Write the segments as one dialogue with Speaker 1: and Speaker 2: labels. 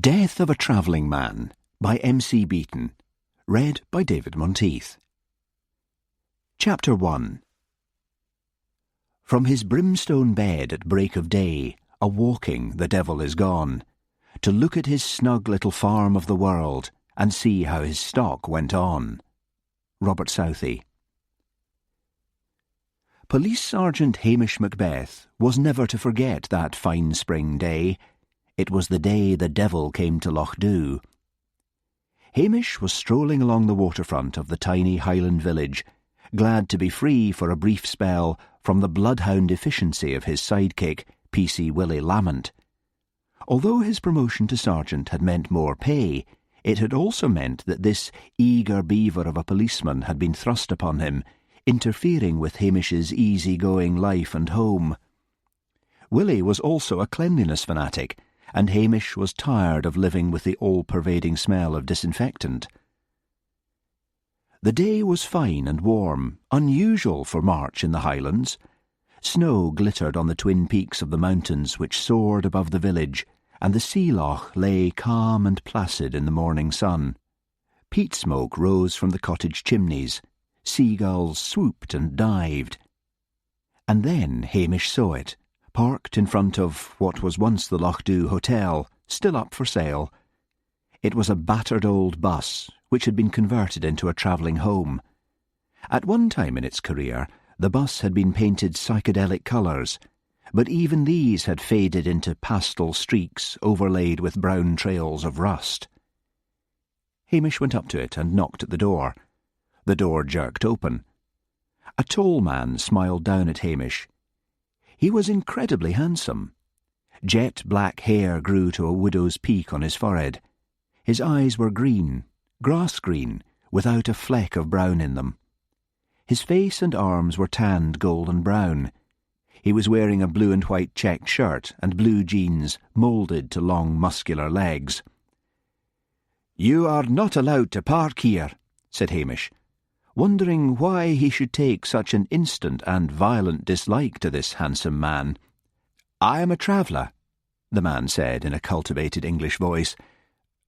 Speaker 1: Death of a Travelling Man by M.C. Beaton. Read by David Monteith. Chapter 1. From his brimstone bed at break of day, a-walking the devil is gone, to look at his snug little farm of the world, and see how his stock went on. Robert Southey. Police Sergeant Hamish Macbeth was never to forget that fine spring day. It was the day the devil came to Loch Dhu. Hamish was strolling along the waterfront of the tiny Highland village, glad to be free for a brief spell from the bloodhound efficiency of his sidekick, PC Willie Lamont. Although his promotion to sergeant had meant more pay, it had also meant that this eager beaver of a policeman had been thrust upon him, interfering with Hamish's easy-going life and home. Willie was also a cleanliness fanatic, and Hamish was tired of living with the all-pervading smell of disinfectant. The day was fine and warm, unusual for March in the Highlands. Snow glittered on the twin peaks of the mountains which soared above the village, and the sea loch lay calm and placid in the morning sun. Peat smoke rose from the cottage chimneys. Seagulls swooped and dived. And then Hamish saw it, parked in front of what was once the Loch Dhu Hotel, still up for sale. It was a battered old bus, which had been converted into a travelling home. At one time in its career, the bus had been painted psychedelic colours, but even these had faded into pastel streaks overlaid with brown trails of rust. Hamish went up to it and knocked at the door. The door jerked open. A tall man smiled down at Hamish. He was incredibly handsome. Jet black hair grew to a widow's peak on his forehead. His eyes were green, grass green, without a fleck of brown in them. His face and arms were tanned golden brown. He was wearing a blue and white checked shirt and blue jeans moulded to long muscular legs. "You are not allowed to park here," said Hamish, wondering why he should take such an instant and violent dislike to this handsome man. "I am a traveller," the man said in a cultivated English voice.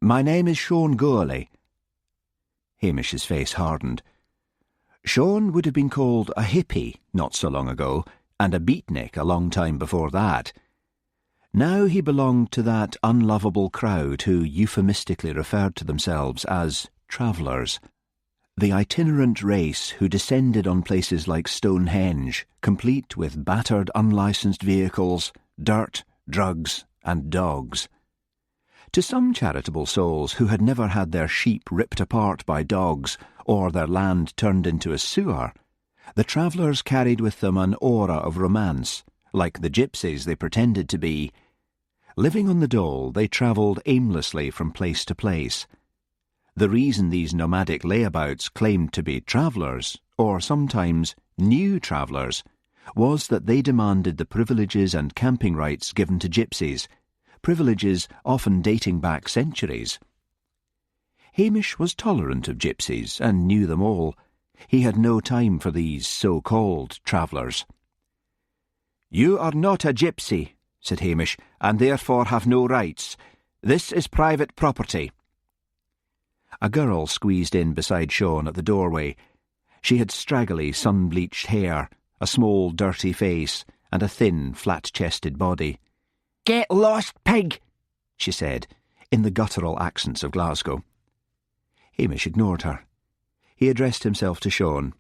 Speaker 1: "My name is Sean Gourlay." Hamish's face hardened. Sean would have been called a hippie not so long ago, and a beatnik a long time before that. Now he belonged to that unlovable crowd who euphemistically referred to themselves as travellers. The itinerant race who descended on places like Stonehenge, complete with battered unlicensed vehicles, dirt, drugs, and dogs. To some charitable souls who had never had their sheep ripped apart by dogs or their land turned into a sewer, the travellers carried with them an aura of romance, like the gypsies they pretended to be. Living on the dole, they travelled aimlessly from place to place. The reason these nomadic layabouts claimed to be travellers, or sometimes new travellers, was that they demanded the privileges and camping rights given to gypsies, privileges often dating back centuries. Hamish was tolerant of gypsies and knew them all. He had no time for these so-called travellers. "You are not a gypsy," said Hamish, "and therefore have no rights. This is private property." A girl squeezed in beside Sean at the doorway. She had straggly, sun-bleached hair, a small, dirty face, and a thin, flat-chested body. "Get lost, pig!" she said, in the guttural accents of Glasgow. Hamish ignored her. He addressed himself to Sean.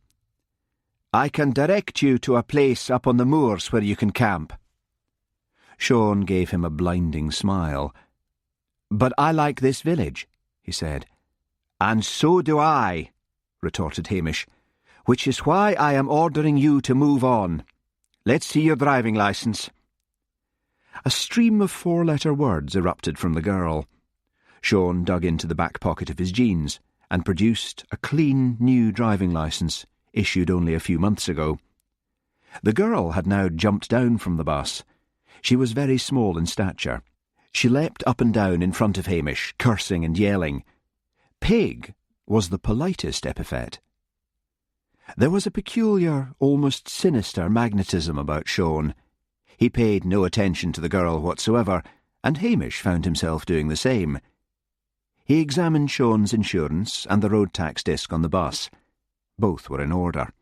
Speaker 1: "I can direct you to a place up on the moors where you can camp." Sean gave him a blinding smile. "But I like this village," he said. "And so do I," retorted Hamish, "which is why I am ordering you to move on. Let's see your driving licence." A stream of four-letter words erupted from the girl. Sean dug into the back pocket of his jeans and produced a clean, new driving licence, issued only a few months ago. The girl had now jumped down from the bus. She was very small in stature. She leapt up and down in front of Hamish, cursing and yelling. Pig was the politest epithet. There was a peculiar, almost sinister magnetism about Sean. He paid no attention to the girl whatsoever, and Hamish found himself doing the same. He examined Sean's insurance and the road tax disc on the bus. Both were in order.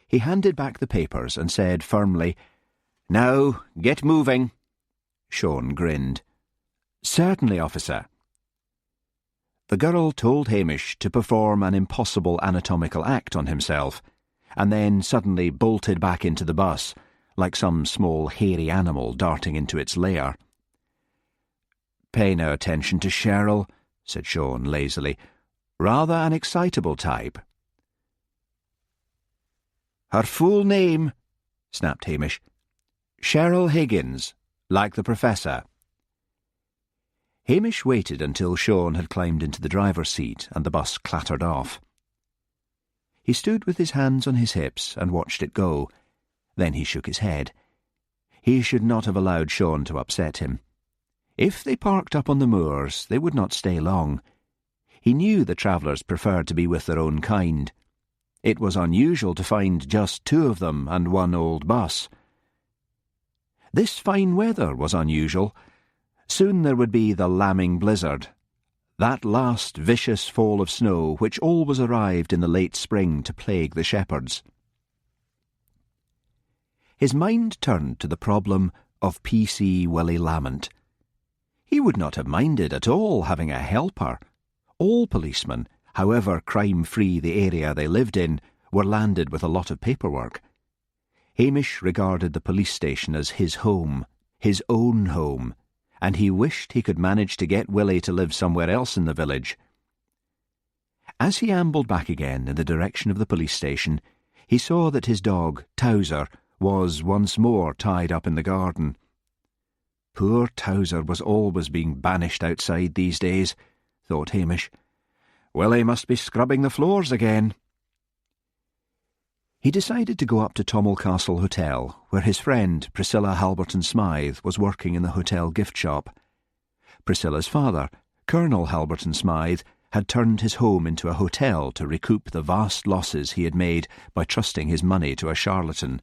Speaker 1: He handed back the papers and said firmly, "Now, get moving." Sean grinned. "Certainly, officer." The girl told Hamish to perform an impossible anatomical act on himself, and then suddenly bolted back into the bus, like some small hairy animal darting into its lair. "Pay no attention to Cheryl," said Sean lazily. "Rather an excitable type." "Her full name," snapped Hamish. "Cheryl Higgins, like the Professor." Hamish waited until Sean had climbed into the driver's seat and the bus clattered off. He stood with his hands on his hips and watched it go. Then he shook his head. He should not have allowed Sean to upset him. If they parked up on the moors, they would not stay long. He knew the travellers preferred to be with their own kind. It was unusual to find just two of them and one old bus. This fine weather was unusual. Soon there would be the lambing blizzard, that last vicious fall of snow which always arrived in the late spring to plague the shepherds. His mind turned to the problem of P.C. Willie Lamont. He would not have minded at all having a helper. All policemen, however crime-free the area they lived in, were landed with a lot of paperwork. Hamish regarded the police station as his home, his own home, and he wished he could manage to get Willie to live somewhere else in the village. As he ambled back again in the direction of the police station, he saw that his dog, Towser, was once more tied up in the garden. Poor Towser was always being banished outside these days, thought Hamish. Willie must be scrubbing the floors again. He decided to go up to Tommel Castle Hotel, where his friend Priscilla Halberton Smythe was working in the hotel gift shop. Priscilla's father, Colonel Halberton Smythe, had turned his home into a hotel to recoup the vast losses he had made by trusting his money to a charlatan.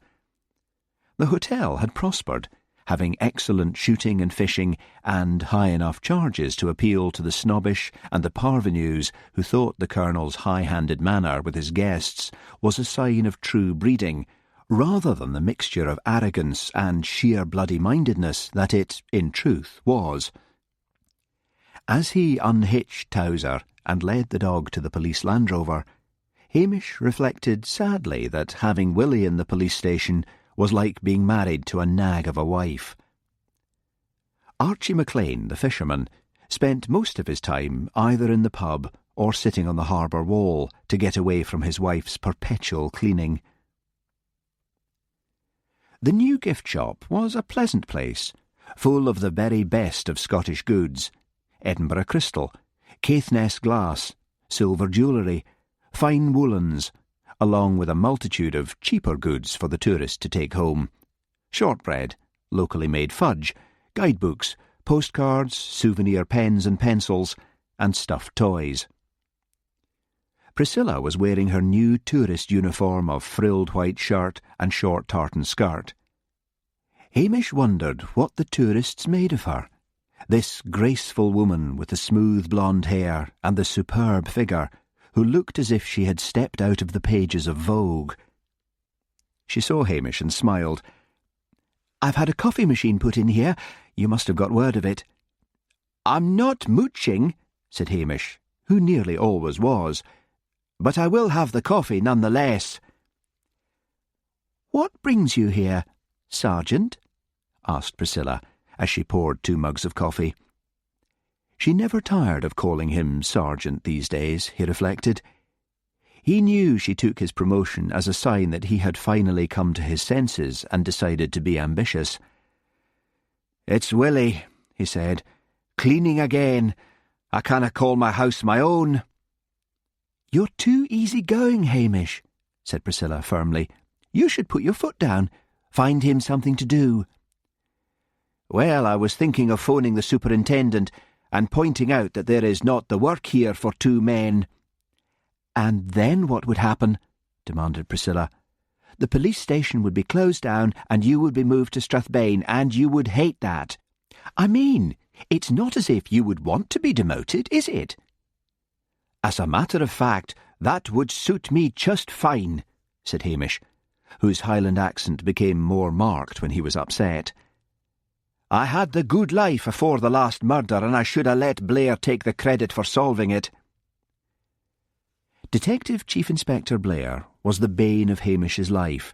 Speaker 1: The hotel had prospered, having excellent shooting and fishing and high enough charges to appeal to the snobbish and the parvenus who thought the Colonel's high-handed manner with his guests was a sign of true breeding, rather than the mixture of arrogance and sheer bloody-mindedness that it, in truth, was. As he unhitched Towser and led the dog to the police Land Rover, Hamish reflected sadly that having Willie in the police station was like being married to a nag of a wife. Archie McLean, the fisherman, spent most of his time either in the pub or sitting on the harbour wall to get away from his wife's perpetual cleaning. The new gift shop was a pleasant place, full of the very best of Scottish goods: Edinburgh crystal, Caithness glass, silver jewellery, fine woolens, along with a multitude of cheaper goods for the tourist to take home: shortbread, locally made fudge, guidebooks, postcards, souvenir pens and pencils, and stuffed toys. Priscilla was wearing her new tourist uniform of frilled white shirt and short tartan skirt. Hamish wondered what the tourists made of her, this graceful woman with the smooth blonde hair and the superb figure, who looked as if she had stepped out of the pages of Vogue. She saw Hamish and smiled. "I've had a coffee machine put in here. You must have got word of it." "I'm not mooching," said Hamish, who nearly always was, "but I will have the coffee none the less." "What brings you here, Sergeant?" asked Priscilla, as she poured 2 mugs of coffee. She never tired of calling him Sergeant these days, he reflected. He knew she took his promotion as a sign that he had finally come to his senses and decided to be ambitious. "It's Willie," he said. "Cleaning again. I canna call my house my own." "You're too easy-going, Hamish," said Priscilla firmly. "You should put your foot down. Find him something to do." "Well, I was thinking of phoning the superintendent and pointing out that there is not the work here for 2 men. "And then what would happen?" demanded Priscilla. "The police station would be closed down and you would be moved to Strathbane, and you would hate that." I mean, it's not as if you would want to be demoted, is it? As a matter of fact, that would suit me just fine, said Hamish, whose Highland accent became more marked when he was upset. I had the good life afore the last murder, and I should ha' let Blair take the credit for solving it. Detective Chief Inspector Blair was the bane of Hamish's life,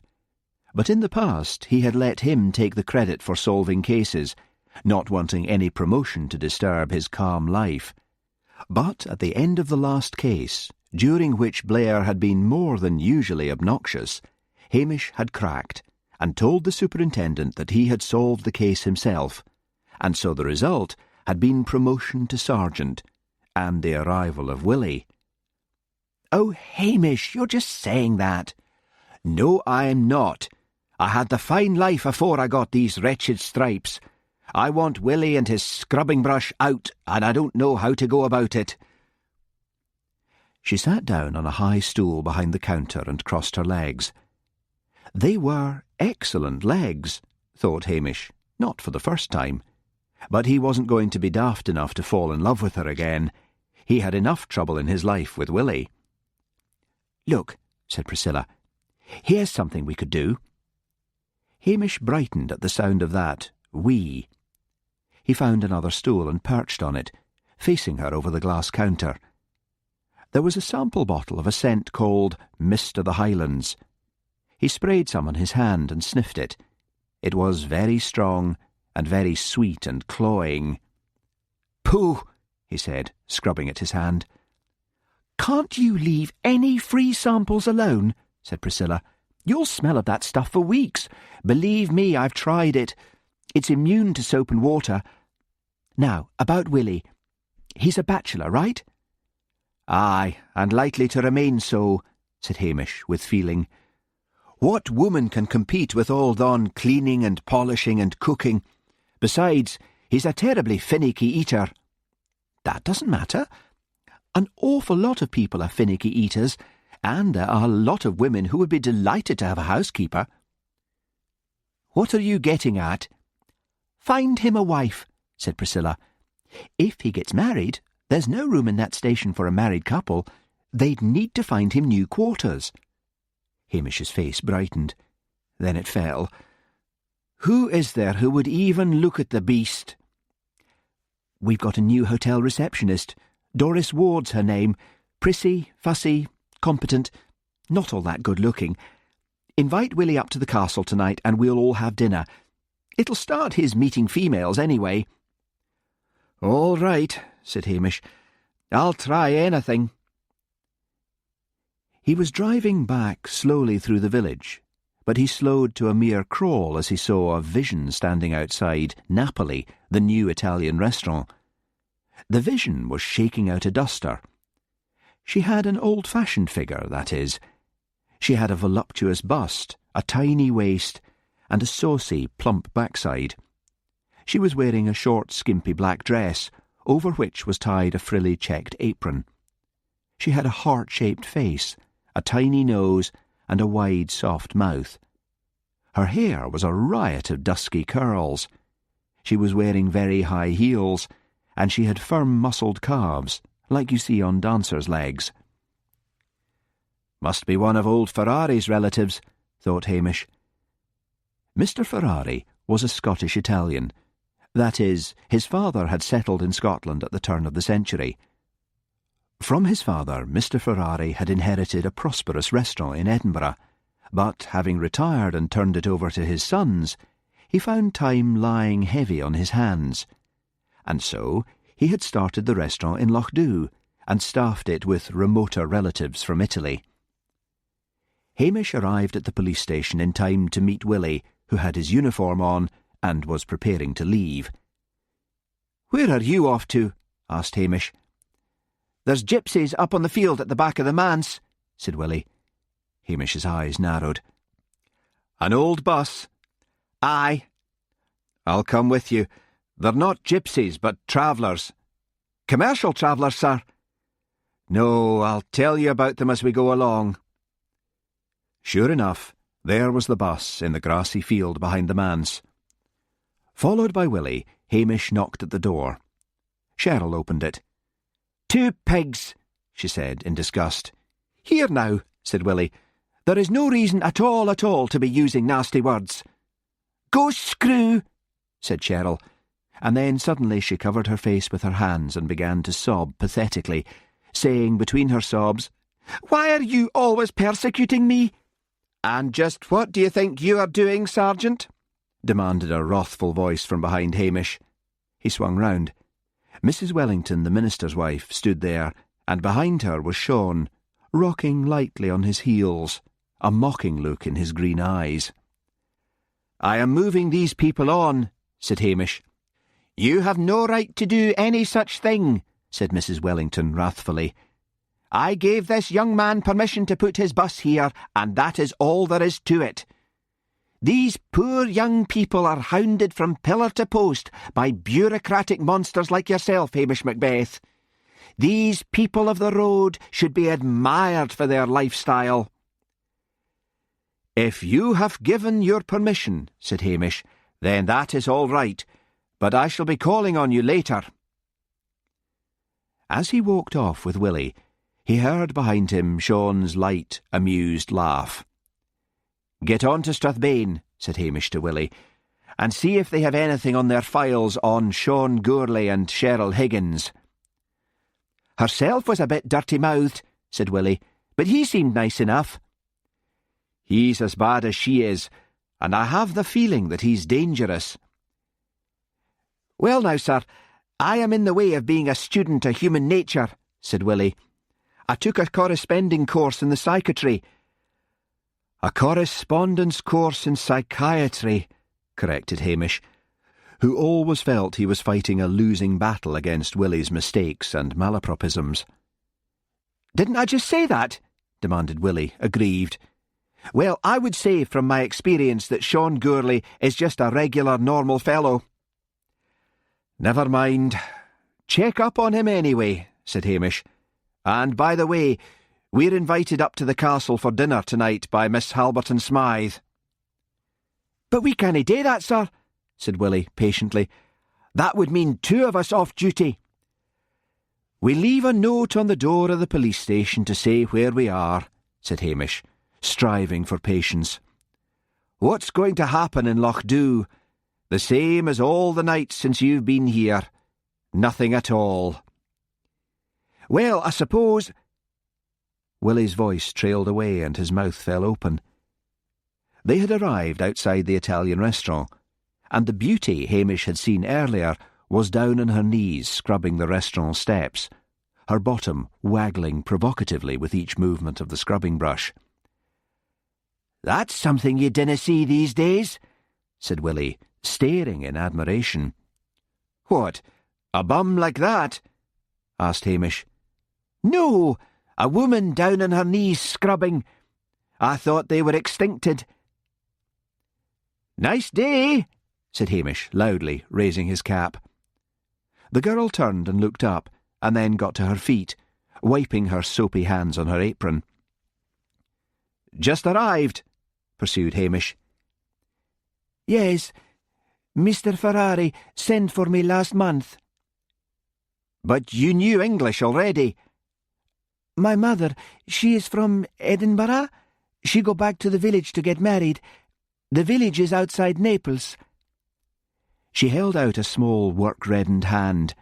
Speaker 1: but in the past he had let him take the credit for solving cases, not wanting any promotion to disturb his calm life. But at the end of the last case, during which Blair had been more than usually obnoxious, Hamish had cracked and told the superintendent that he had solved the case himself, and so the result had been promotion to sergeant and the arrival of Willie. "Oh, Hamish, you're just saying that." "No, I'm not. I had the fine life afore I got these wretched stripes. I want Willie and his scrubbing brush out, and I don't know how to go about it." She sat down on a high stool behind the counter and crossed her legs. They were excellent legs, thought Hamish, not for the first time. But he wasn't going to be daft enough to fall in love with her again. He had enough trouble in his life with Willie. "Look," said Priscilla, "here's something we could do." Hamish brightened at the sound of that "we." He found another stool and perched on it, facing her over the glass counter. There was a sample bottle of a scent called Mist of the Highlands. He sprayed some on his hand and sniffed it. It was very strong and very sweet and cloying. "Pooh," he said, scrubbing at his hand. "Can't you leave any free samples alone?" said Priscilla. "You'll smell of that stuff for weeks. Believe me, I've tried it. It's immune to soap and water. Now, about Willie. He's a bachelor, right?" "Aye, and likely to remain so," said Hamish, with feeling. "What woman can compete with all Don cleaning and polishing and cooking? Besides, he's a terribly finicky eater." "That doesn't matter. An awful lot of people are finicky eaters, and there are a lot of women who would be delighted to have a housekeeper." "What are you getting at?" "Find him a wife," said Priscilla. "If he gets married, there's no room in that station for a married couple. They'd need to find him new quarters." Hamish's face brightened. Then it fell. "Who is there who would even look at the beast?" "We've got a new hotel receptionist. Doris Ward's her name. Prissy, fussy, competent, not all that good-looking. Invite Willie up to the castle tonight and we'll all have dinner. It'll start his meeting females anyway." "All right," said Hamish. "I'll try anything." He was driving back slowly through the village, but he slowed to a mere crawl as he saw a vision standing outside Napoli, the new Italian restaurant. The vision was shaking out a duster. She had an old-fashioned figure, that is. She had a voluptuous bust, a tiny waist, and a saucy, plump backside. She was wearing a short, skimpy black dress, over which was tied a frilly checked apron. She had a heart-shaped face, a tiny nose, and a wide, soft mouth. Her hair was a riot of dusky curls. She was wearing very high heels, and she had firm muscled calves, like you see on dancers' legs. "Must be one of old Ferrari's relatives," thought Hamish. Mr. Ferrari was a Scottish Italian. That is, his father had settled in Scotland at the turn of the century. From his father, Mr. Ferrari had inherited a prosperous restaurant in Edinburgh, but having retired and turned it over to his sons, he found time lying heavy on his hands. And so he had started the restaurant in Lochdu and staffed it with remoter relatives from Italy. Hamish arrived at the police station in time to meet Willie, who had his uniform on and was preparing to leave. "Where are you off to?" asked Hamish. "There's gypsies up on the field at the back of the manse," said Willie. Hamish's eyes narrowed. "An old bus?" "Aye." "I'll come with you. They're not gypsies, but travellers." "Commercial travellers, sir." "No, I'll tell you about them as we go along." Sure enough, there was the bus in the grassy field behind the manse. Followed by Willie, Hamish knocked at the door. Cheryl opened it. "Two pigs," she said in disgust. "Here now," said Willie. "There is no reason at all to be using nasty words." "Go screw," said Cheryl, and then suddenly she covered her face with her hands and began to sob pathetically, saying between her sobs, "Why are you always persecuting me?" "And just what do you think you are doing, Sergeant?" demanded a wrathful voice from behind Hamish. He swung round. Mrs. Wellington, the minister's wife, stood there, and behind her was Sean, rocking lightly on his heels, a mocking look in his green eyes. "I am moving these people on," said Hamish. "You have no right to do any such thing," said Mrs. Wellington wrathfully. "I gave this young man permission to put his bus here, and that is all there is to it. These poor young people are hounded from pillar to post by bureaucratic monsters like yourself, Hamish Macbeth. These people of the road should be admired for their lifestyle." "If you have given your permission," said Hamish, "then that is all right, but I shall be calling on you later." As he walked off with Willie, he heard behind him Sean's light, amused laugh. "Get on to Strathbane," said Hamish to Willie, "and see if they have anything on their files on Sean Gourlay and Cheryl Higgins." "Herself was a bit dirty-mouthed," said Willie, "but he seemed nice enough." "He's as bad as she is, and I have the feeling that he's dangerous." "Well now, sir, I am in the way of being a student of human nature," said Willie. "I took a corresponding course in the psychiatry." "A correspondence course in psychiatry," corrected Hamish, who always felt he was fighting a losing battle against Willie's mistakes and malapropisms. "Didn't I just say that?" demanded Willie, aggrieved. "Well, I would say from my experience that Sean Gourlay is just a regular normal fellow." "Never mind. Check up on him anyway," said Hamish. "And by the way, we're invited up to the castle for dinner tonight by Miss Halberton Smythe." "But we cannae do that, sir," said Willie patiently. "That would mean two of us off duty." "We leave a note on the door of the police station to say where we are," said Hamish, striving for patience. "What's going to happen in Lochdew? The same as all the nights since you've been here. Nothing at all." "Well, I suppose—" Willie's voice trailed away and his mouth fell open. They had arrived outside the Italian restaurant, and the beauty Hamish had seen earlier was down on her knees scrubbing the restaurant steps, her bottom waggling provocatively with each movement of the scrubbing brush. "That's something you dinna see these days," said Willie, staring in admiration. "What, a bum like that?" asked Hamish. "No, a woman down on her knees scrubbing. I thought they were extincted." "Nice day," said Hamish, loudly, raising his cap. The girl turned and looked up, and then got to her feet, wiping her soapy hands on her apron. "Just arrived," pursued Hamish. "Yes, Mr. Ferrari sent for me last month." "But you knew English already." "My mother, she is from Edinburgh. She go back to the village to get married. The village is outside Naples." She held out a small work-reddened hand.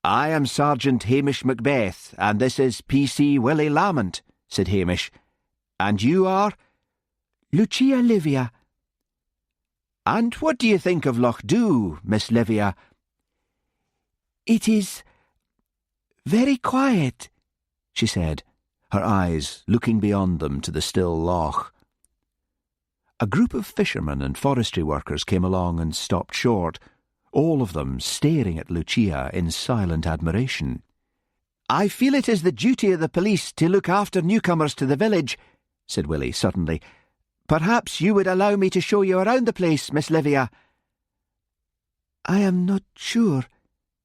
Speaker 1: "I am Sergeant Hamish Macbeth, and this is P.C. Willie Lamont," said Hamish. "And you are—" "Lucia Livia." "And what do you think of Lochdew, Miss Livia?" "It is very quiet," she said, her eyes looking beyond them to the still loch. A group of fishermen and forestry workers came along and stopped short, all of them staring at Lucia in silent admiration. "I feel it is the duty of the police to look after newcomers to the village," said Willie suddenly. "Perhaps you would allow me to show you around the place, Miss Livia." "I am not sure,"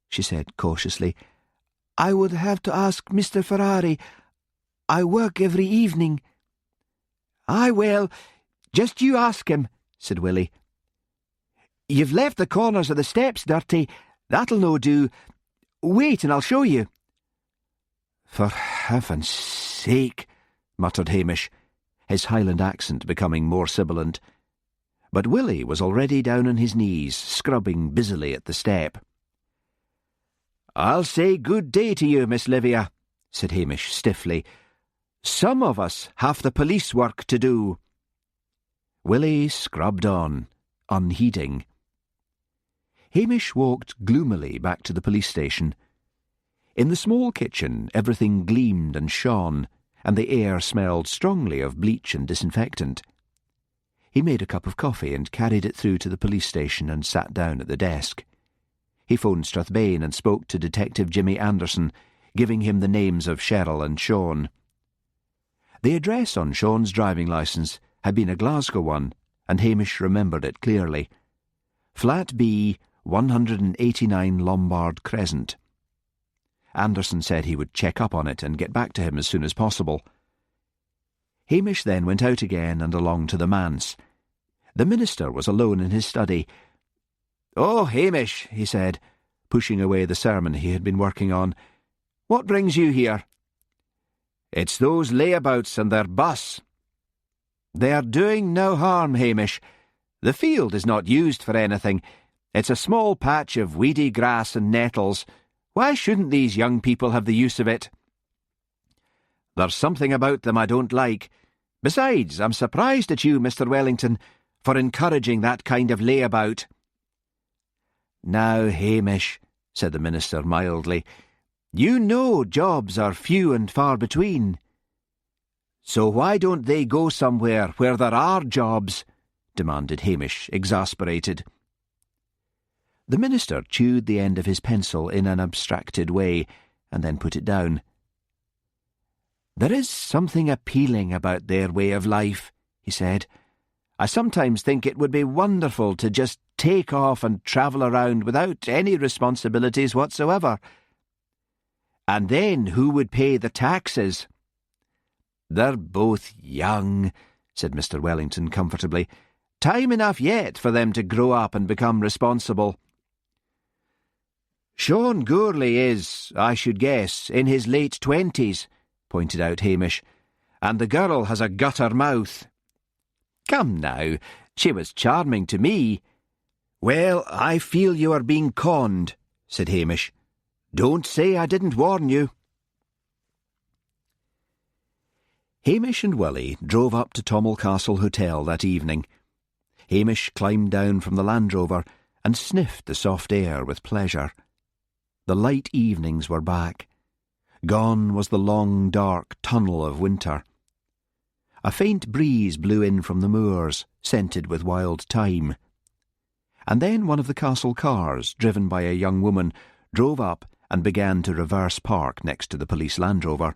Speaker 1: she said cautiously. "I would have to ask Mr. Ferrari. I work every evening." "Aye, well, just you ask him," said Willie. You've left the corners of the steps dirty. That'll no do. Wait and I'll show you. For heaven's sake, muttered Hamish, his Highland accent becoming more sibilant. But Willie was already down on his knees, scrubbing busily at the step. I'll say good day to you, Miss Livia, said Hamish stiffly. Some of us have the police work to do. Willie scrubbed on, unheeding. Hamish walked gloomily back to the police station. In the small kitchen everything gleamed and shone, and the air smelled strongly of bleach and disinfectant. He made a cup of coffee and carried it through to the police station and sat down at the desk. He phoned Strathbane and spoke to Detective Jimmy Anderson, giving him the names of Cheryl and Sean. The address on Sean's driving licence had been a Glasgow one, and Hamish remembered it clearly. Flat B, 189 Lombard Crescent. Anderson said he would check up on it and get back to him as soon as possible. Hamish then went out again and along to the manse. The minister was alone in his study. "Oh, Hamish," he said, pushing away the sermon he had been working on. "What brings you here?" "It's those layabouts and their bus." "They are doing no harm, Hamish. The field is not used for anything. It's a small patch of weedy grass and nettles. Why shouldn't these young people have the use of it?" "There's something about them I don't like. Besides, I'm surprised at you, Mr. Wellington, for encouraging that kind of layabout." "Now, Hamish," said the minister mildly, "you know jobs are few and far between." "So why don't they go somewhere where there are jobs?" demanded Hamish, exasperated. The minister chewed the end of his pencil in an abstracted way, and then put it down. "There is something appealing about their way of life," he said. "I sometimes think it would be wonderful to just take off and travel around without any responsibilities whatsoever. And then who would pay the taxes?" "They're both young," said Mr. Wellington comfortably. "Time enough yet for them to grow up and become responsible." "Sean Gourley is, I should guess, in his late 20s, pointed out Hamish, "and the girl has a gutter mouth." "Come now, she was charming to me." "Well, I feel you are being conned," said Hamish. "Don't say I didn't warn you." Hamish and Willie drove up to Tommel Castle Hotel that evening. Hamish climbed down from the Land Rover and sniffed the soft air with pleasure. The light evenings were back. Gone was the long, dark tunnel of winter. A faint breeze blew in from the moors, scented with wild thyme. And then one of the castle cars, driven by a young woman, drove up and began to reverse park next to the police Land Rover.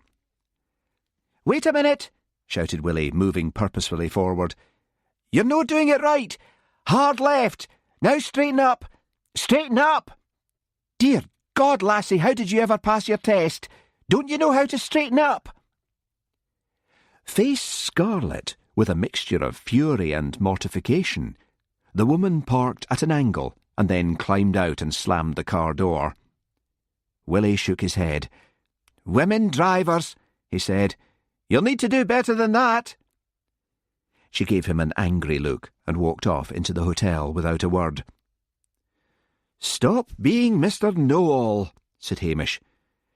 Speaker 1: "Wait a minute!" shouted Willie, moving purposefully forward. "You're no doing it right! Hard left! Now straighten up! Straighten up! Dear God, lassie, how did you ever pass your test? Don't you know how to straighten up?" Face scarlet, with a mixture of fury and mortification, the woman parked at an angle and then climbed out and slammed the car door. Willie shook his head. "Women drivers," he said. "You'll need to do better than that." She gave him an angry look and walked off into the hotel without a word. "Stop being Mr. Know-all," said Hamish.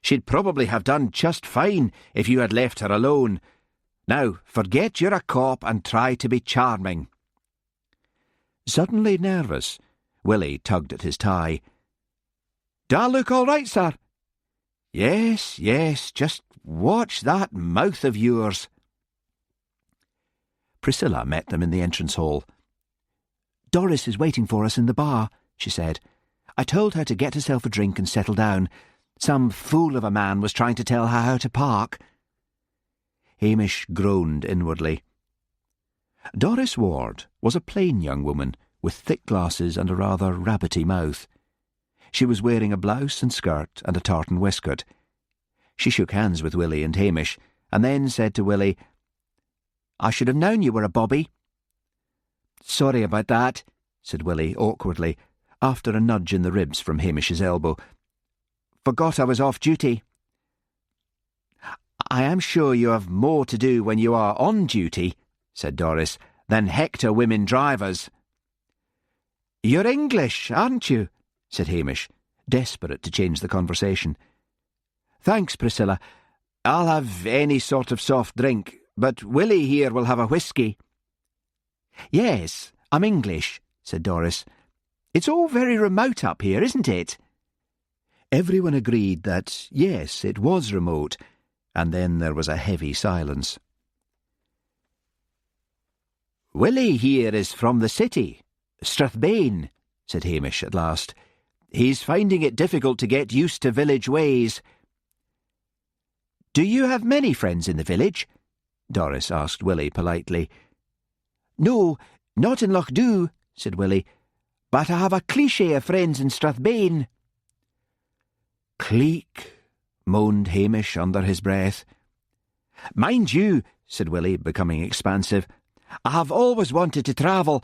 Speaker 1: "She'd probably have done just fine if you had left her alone. Now, forget you're a cop and try to be charming." Suddenly nervous, Willie tugged at his tie. "Do I look all right, sir?" Yes, just watch that mouth of yours." Priscilla met them in the entrance hall. "Doris is waiting for us in the bar," she said. "I told her to get herself a drink and settle down. Some fool of a man was trying to tell her how to park." Hamish groaned inwardly. Doris Ward was a plain young woman with thick glasses and a rather rabbity mouth. She was wearing a blouse and skirt and a tartan waistcoat. She shook hands with Willie and Hamish, and then said to Willie, "I should have known you were a bobby." "Sorry about that," said Willie awkwardly, after a nudge in the ribs from Hamish's elbow. "Forgot I was off duty." "I am sure you have more to do when you are on duty," said Doris, "than hector women drivers." "You're English, aren't you?" said Hamish, desperate to change the conversation. "Thanks, Priscilla. I'll have any sort of soft drink, but Willie here will have a whisky." "Yes, I'm English," said Doris. "It's all very remote up here, isn't it?" Everyone agreed that, yes, it was remote, and then there was a heavy silence. "Willie here is from the city, Strathbane," said Hamish at last. "He's finding it difficult to get used to village ways." "Do you have many friends in the village?" Doris asked Willie politely. "No, not in Lochdew," said Willie, "but I have a cliché of friends in Strathbane." "Cleek," moaned Hamish under his breath. "Mind you," said Willie, becoming expansive, "I have always wanted to travel.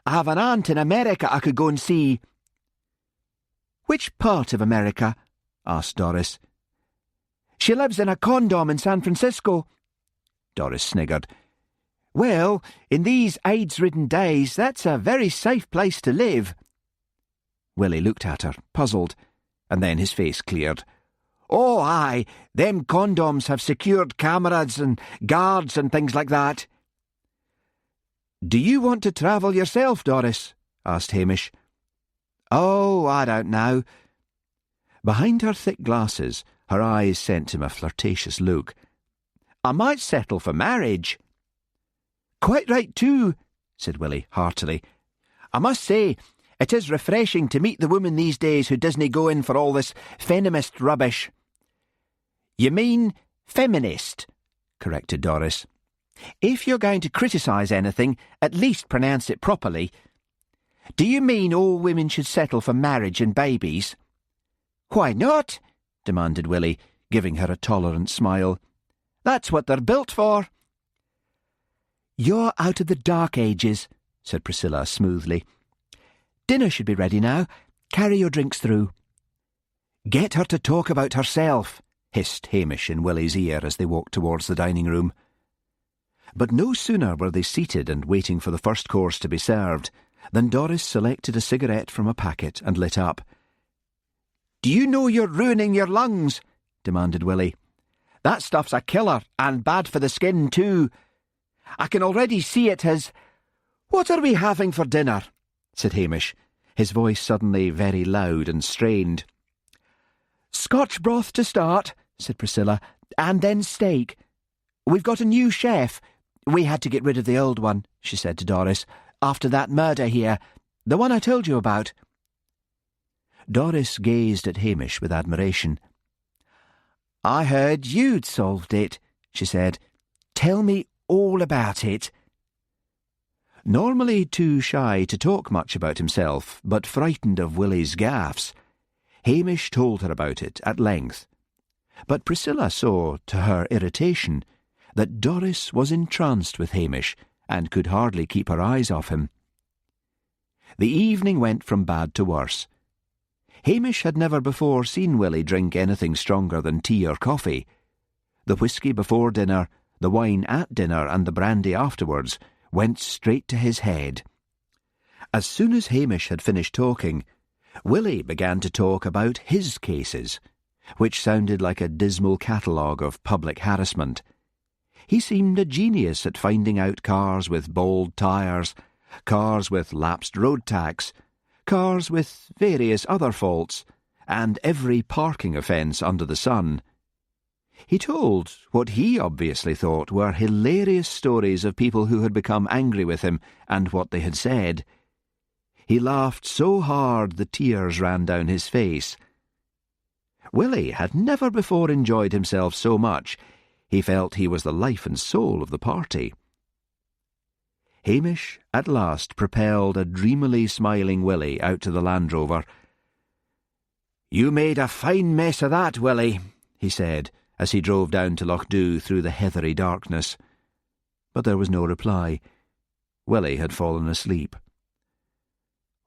Speaker 1: I have an aunt in America I could go and see." "Which part of America?" asked Doris. "She lives in a condom in San Francisco." Doris sniggered. "Well, in these AIDS-ridden days, that's a very safe place to live." Willie looked at her, puzzled, and then his face cleared. "Oh, aye, them condoms have secured cameras and guards and things like that." "Do you want to travel yourself, Doris?" asked Hamish. "Oh, I don't know." Behind her thick glasses, her eyes sent him a flirtatious look. "I might settle for marriage." "Quite right too," said Willie heartily. "I must say, it is refreshing to meet the woman these days who doesn't go in for all this feminist rubbish." "You mean feminist," corrected Doris. "If you're going to criticise anything, at least pronounce it properly. Do you mean all women should settle for marriage and babies?" "Why not?" demanded Willie, giving her a tolerant smile. "That's what they're built for." "You're out of the dark ages," said Priscilla smoothly. "Dinner should be ready now. Carry your drinks through." "Get her to talk about herself," hissed Hamish in Willie's ear as they walked towards the dining room. But no sooner were they seated and waiting for the first course to be served than Doris selected a cigarette from a packet and lit up. "Do you know you're ruining your lungs?" demanded Willie. "That stuff's a killer, and bad for the skin too. I can already see it has—" "What are we having for dinner?" said Hamish, his voice suddenly very loud and strained. "Scotch broth to start," said Priscilla, "and then steak. We've got a new chef. We had to get rid of the old one," she said to Doris, "after that murder here, the one I told you about." Doris gazed at Hamish with admiration. "I heard you'd solved it," she said. "Tell me all about it." Normally too shy to talk much about himself, but frightened of Willie's gaffes, Hamish told her about it at length. But Priscilla saw, to her irritation, that Doris was entranced with Hamish and could hardly keep her eyes off him. The evening went from bad to worse. Hamish had never before seen Willie drink anything stronger than tea or coffee. The whisky before dinner, the wine at dinner, and the brandy afterwards went straight to his head. As soon as Hamish had finished talking, Willie began to talk about his cases, which sounded like a dismal catalogue of public harassment. He seemed a genius at finding out cars with bald tyres, cars with lapsed road tax, cars with various other faults, and every parking offence under the sun. He told what he obviously thought were hilarious stories of people who had become angry with him and what they had said. He laughed so hard the tears ran down his face. Willie had never before enjoyed himself so much. He felt he was the life and soul of the party. Hamish at last propelled a dreamily smiling Willie out to the Land Rover. "You made a fine mess of that, Willie," he said, as he drove down to Lochdew through the heathery darkness. But there was no reply. Willie had fallen asleep.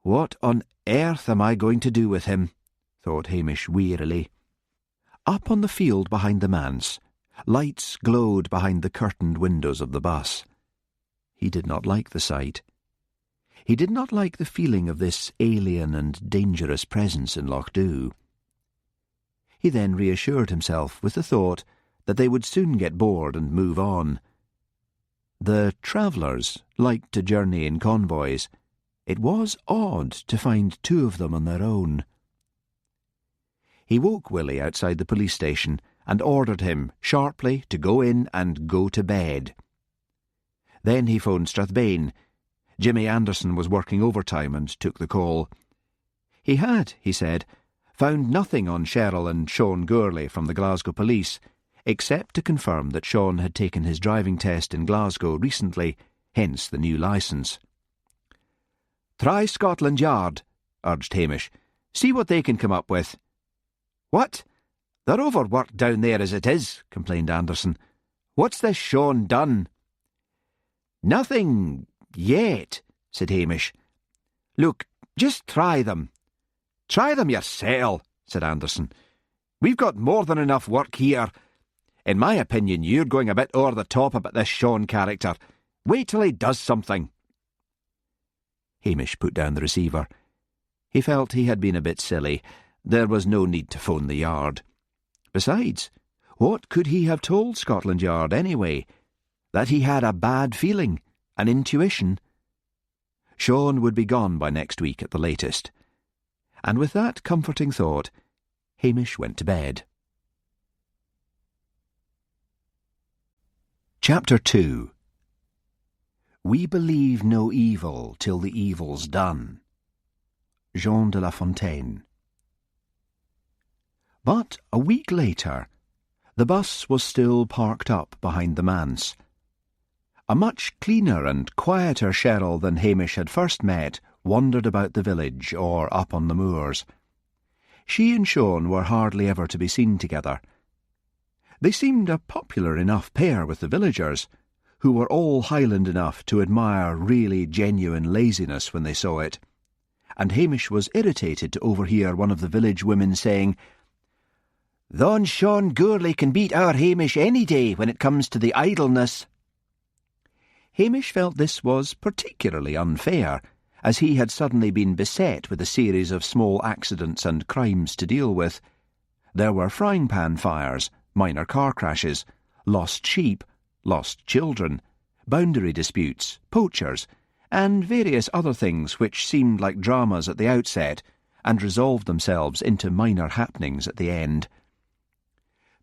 Speaker 1: "What on earth am I going to do with him?" thought Hamish wearily. Up on the field behind the manse, lights glowed behind the curtained windows of the bus. He did not like the sight. He did not like the feeling of this alien and dangerous presence in Loch Dhu. He then reassured himself with the thought that they would soon get bored and move on. The travellers liked to journey in convoys. It was odd to find two of them on their own. He woke Willie outside the police station and ordered him sharply to go in and go to bed. Then he phoned Strathbane. Jimmy Anderson was working overtime and took the call. He had, he said, found nothing on Cheryl and Sean Gourley from the Glasgow police, except to confirm that Sean had taken his driving test in Glasgow recently, hence the new licence. "Try Scotland Yard," urged Hamish. "See what they can come up with." "What? They're overworked down there as it is," complained Anderson. "What's this Sean done?" "Nothing yet," said Hamish. "Look, just try them." "Try them yourself," said Anderson. "We've got more than enough work here. In my opinion, you're going a bit over the top about this Sean character. Wait till he does something." Hamish put down the receiver. He felt he had been a bit silly. There was no need to phone the Yard. Besides, what could he have told Scotland Yard anyway? That he had a bad feeling, an intuition. Sean would be gone by next week at the latest. And with that comforting thought, Hamish went to bed. Chapter 2. We believe no evil till the evil's done. Jean de La Fontaine. But a week later, the bus was still parked up behind the manse. A much cleaner and quieter Cheryl than Hamish had first met wandered about the village or up on the moors. She and Sean were hardly ever to be seen together. They seemed a popular enough pair with the villagers, who were all Highland enough to admire really genuine laziness when they saw it. And Hamish was irritated to overhear one of the village women saying, "Thon Sean Gourley can beat our Hamish any day when it comes to the idleness." Hamish felt this was particularly unfair, as he had suddenly been beset with a series of small accidents and crimes to deal with. There were frying-pan fires, minor car crashes, lost sheep, lost children, boundary disputes, poachers, and various other things which seemed like dramas at the outset and resolved themselves into minor happenings at the end.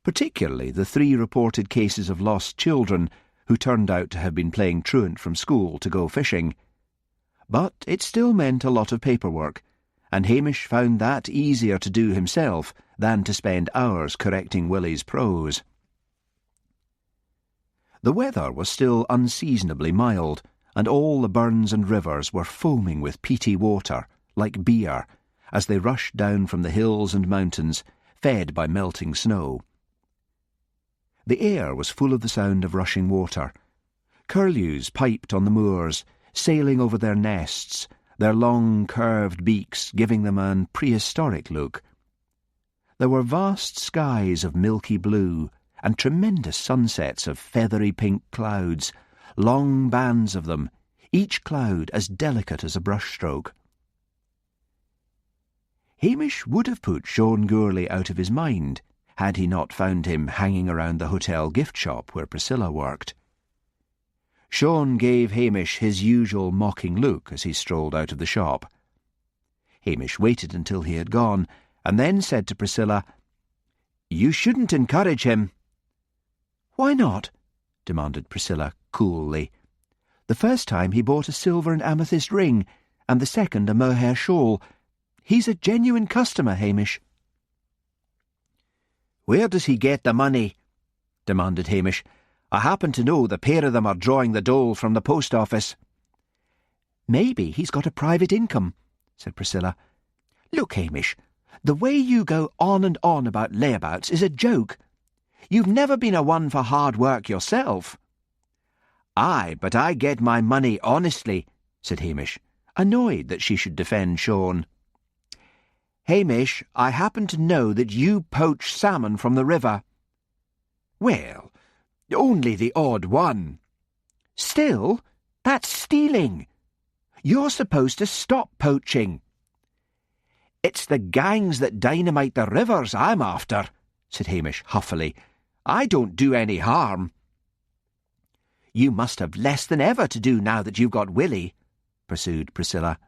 Speaker 1: Particularly the 3 reported cases of lost children who turned out to have been playing truant from school to go fishing. But it still meant a lot of paperwork, and Hamish found that easier to do himself than to spend hours correcting Willie's prose. The weather was still unseasonably mild, and all the burns and rivers were foaming with peaty water, like beer, as they rushed down from the hills and mountains, fed by melting snow. The air was full of the sound of rushing water. Curlews piped on the moors, sailing over their nests, their long curved beaks giving them an prehistoric look. There were vast skies of milky blue, and tremendous sunsets of feathery pink clouds, long bands of them, each cloud as delicate as a brushstroke. Hamish would have put Sean Gourley out of his mind had he not found him hanging around the hotel gift shop where Priscilla worked. Sean gave Hamish his usual mocking look as he strolled out of the shop. Hamish waited until he had gone, and then said to Priscilla, "You shouldn't encourage him." "Why not?" demanded Priscilla coolly. "The first time he bought a silver and amethyst ring, and the second a mohair shawl. He's a genuine customer, Hamish." "Where does he get the money?" demanded Hamish. "I happen to know the pair of them are drawing the dole from the post office." "Maybe he's got a private income," said Priscilla. "Look, Hamish, the way you go on and on about layabouts is a joke. You've never been a one for hard work yourself." "Aye, but I get my money honestly," said Hamish. annoyed that she should defend Sean. "Hamish, I happen to know that you poach salmon from the river." "Well, only the odd one." "Still, that's stealing. You're supposed to stop poaching." "It's the gangs that dynamite the rivers I'm after," said Hamish huffily. "I don't do any harm." "You must have less than ever to do now that you've got Willie," pursued Priscilla.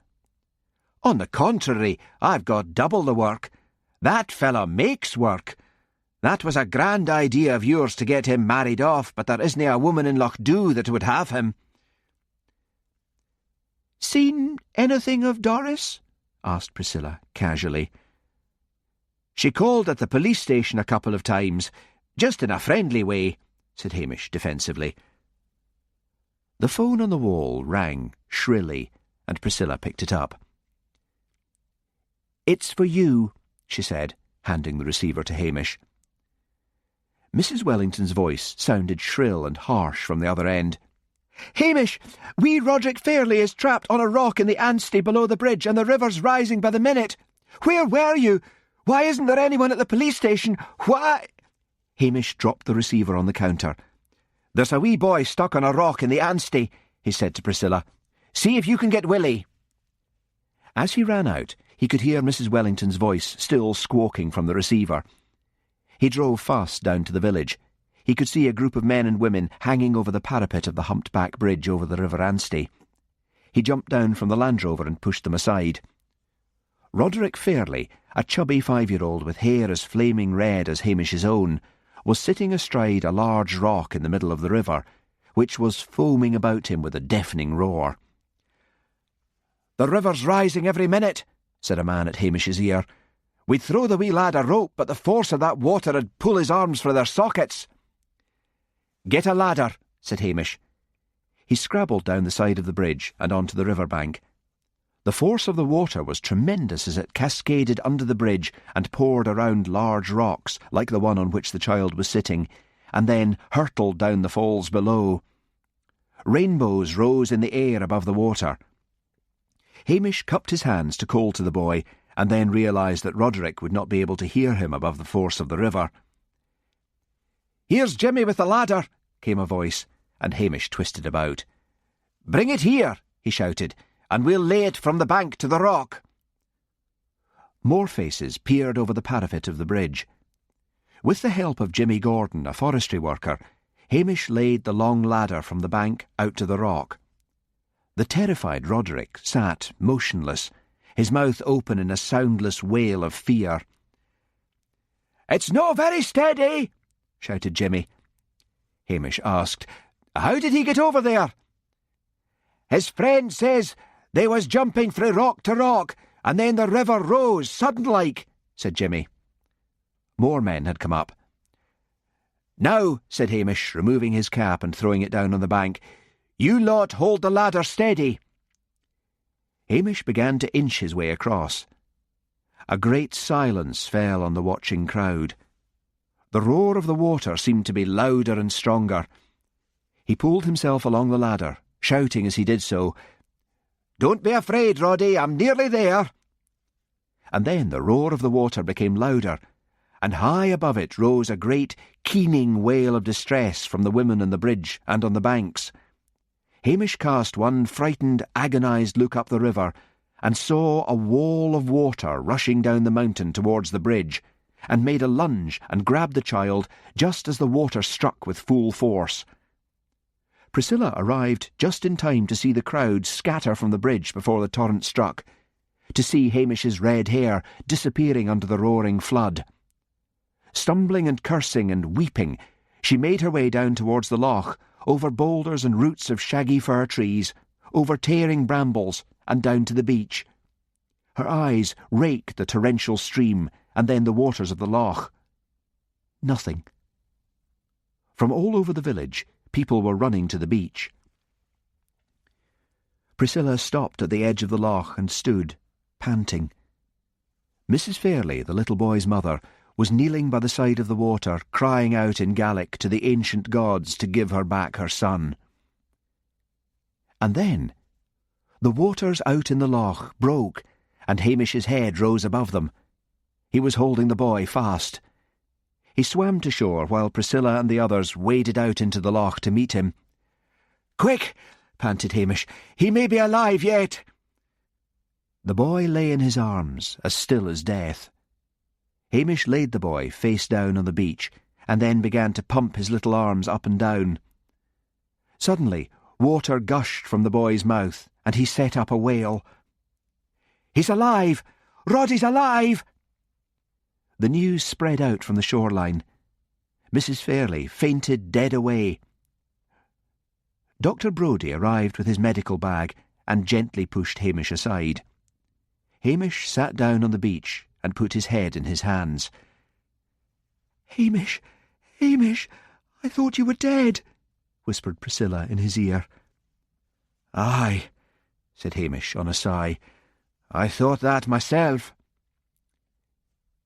Speaker 1: "On the contrary, I've got double the work. That fellow makes work. That was a grand idea of yours to get him married off, but there isn't a woman in Loch Dhu that would have him." "Seen anything of Doris?" asked Priscilla casually. "She called at the police station a couple of times, just in a friendly way," said Hamish defensively. The phone on the wall rang shrilly, and Priscilla picked it up. "It's for you," she said, handing the receiver to Hamish. Mrs. Wellington's voice sounded shrill and harsh from the other end. "Hamish, wee Roderick Fairley is trapped on a rock in the Anstey below the bridge, and the river's rising by the minute. Where were you? Why isn't there anyone at the police station? Why—" Hamish dropped the receiver on the counter. "There's a wee boy stuck on a rock in the Anstey," he said to Priscilla. "See if you can get Willie." As he ran out, he could hear Mrs. Wellington's voice still squawking from the receiver. He drove fast down to the village. He could see a group of men and women hanging over the parapet of the humped-back bridge over the River Anstey. He jumped down from the Land Rover and pushed them aside. Roderick Fairley, a chubby 5-year-old with hair as flaming red as Hamish's own, was sitting astride a large rock in the middle of the river, which was foaming about him with a deafening roar. "The river's rising every minute," said a man at Hamish's ear. "We'd throw the wee lad a rope, but the force of that water would pull his arms for their sockets." "Get a ladder," said Hamish. He scrabbled down the side of the bridge and onto the river bank. The force of the water was tremendous as it cascaded under the bridge and poured around large rocks, like the one on which the child was sitting, and then hurtled down the falls below. Rainbows rose in the air above the water. Hamish cupped his hands to call to the boy, and then realised that Roderick would not be able to hear him above the force of the river. "Here's Jimmy with the ladder," came a voice, and Hamish twisted about. "Bring it here," he shouted, "and we'll lay it from the bank to the rock." More faces peered over the parapet of the bridge. With the help of Jimmy Gordon, a forestry worker, Hamish laid the long ladder from the bank out to the rock. The terrified Roderick sat motionless, his mouth open in a soundless wail of fear. "It's no very steady," shouted Jimmy. Hamish asked, "How did he get over there?" "His friend says they was jumping frae rock to rock, and then the river rose, sudden-like," said Jimmy. More men had come up. "Now," said Hamish, removing his cap and throwing it down on the bank, "you lot hold the ladder steady." Hamish began to inch his way across. A great silence fell on the watching crowd. The roar of the water seemed to be louder and stronger. He pulled himself along the ladder, shouting as he did so, "Don't be afraid, Roddy, I'm nearly there." And then the roar of the water became louder, and high above it rose a great, keening wail of distress from the women on the bridge and on the banks. Hamish cast one frightened, agonised look up the river, and saw a wall of water rushing down the mountain towards the bridge, and made a lunge and grabbed the child just as the water struck with full force. Priscilla arrived just in time to see the crowd scatter from the bridge before the torrent struck, to see Hamish's red hair disappearing under the roaring flood. Stumbling and cursing and weeping, she made her way down towards the loch, over boulders and roots of shaggy fir trees, over tearing brambles, and down to the beach. Her eyes raked the torrential stream and then the waters of the loch. Nothing. From all over the village, people were running to the beach. Priscilla stopped at the edge of the loch and stood, panting. Mrs. Fairley, the little boy's mother, was kneeling by the side of the water, crying out in Gaelic to the ancient gods to give her back her son. And then The waters out in the loch broke, and Hamish's head rose above them. He was holding the boy fast. He swam to shore while Priscilla and the others waded out into the loch to meet him. "Quick!" panted Hamish. "He may be alive yet!" The boy lay in his arms, as still as death. Hamish laid the boy face down on the beach, and then began to pump his little arms up and down. Suddenly, water gushed from the boy's mouth, and he set up a wail. "He's alive! Roddy's alive!" The news spread out from the shoreline. Mrs. Fairley fainted dead away. Dr. Brodie arrived with his medical bag and gently pushed Hamish aside. Hamish sat down on the beach and put his head in his hands. "Hamish, Hamish, I thought you were dead," whispered Priscilla in his ear. "Aye," said Hamish on a sigh. "I thought that myself."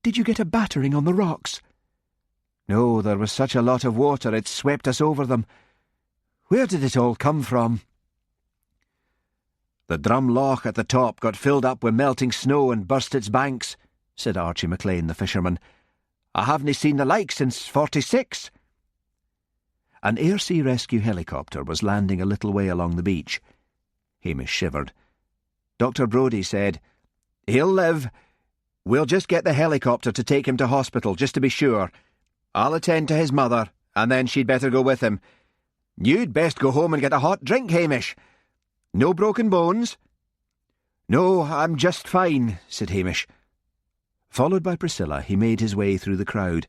Speaker 1: "Did you get a battering on the rocks?" "No, there was such a lot of water it swept us over them. Where did it all come from?" "The Drum Loch at the top got filled up with melting snow and burst its banks," said Archie McLean, the fisherman. "I haven't seen the like since '46. An air-sea rescue helicopter was landing a little way along the beach. Hamish shivered. Dr. Brodie said, "He'll live. We'll just get the helicopter to take him to hospital, just to be sure. I'll attend to his mother, and then she'd better go with him. You'd best go home and get a hot drink, Hamish. No broken bones?" "No, I'm just fine," said Hamish. Followed by Priscilla, he made his way through the crowd.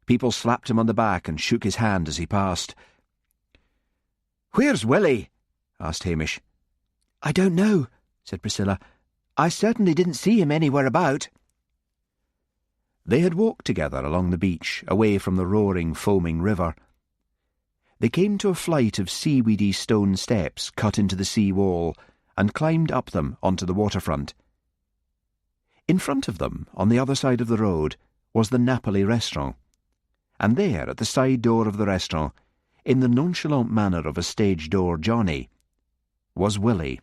Speaker 1: People slapped him on the back and shook his hand as he passed. "Where's Willie?" asked Hamish. "I don't know," said Priscilla. "I certainly didn't see him anywhere about." They had walked together along the beach, away from the roaring, foaming river. They came to a flight of seaweedy stone steps cut into the sea wall, and climbed up them onto the waterfront. In front of them, on the other side of the road, was the Napoli restaurant, and there, at the side door of the restaurant, in the nonchalant manner of a stage-door Johnny, was Willie.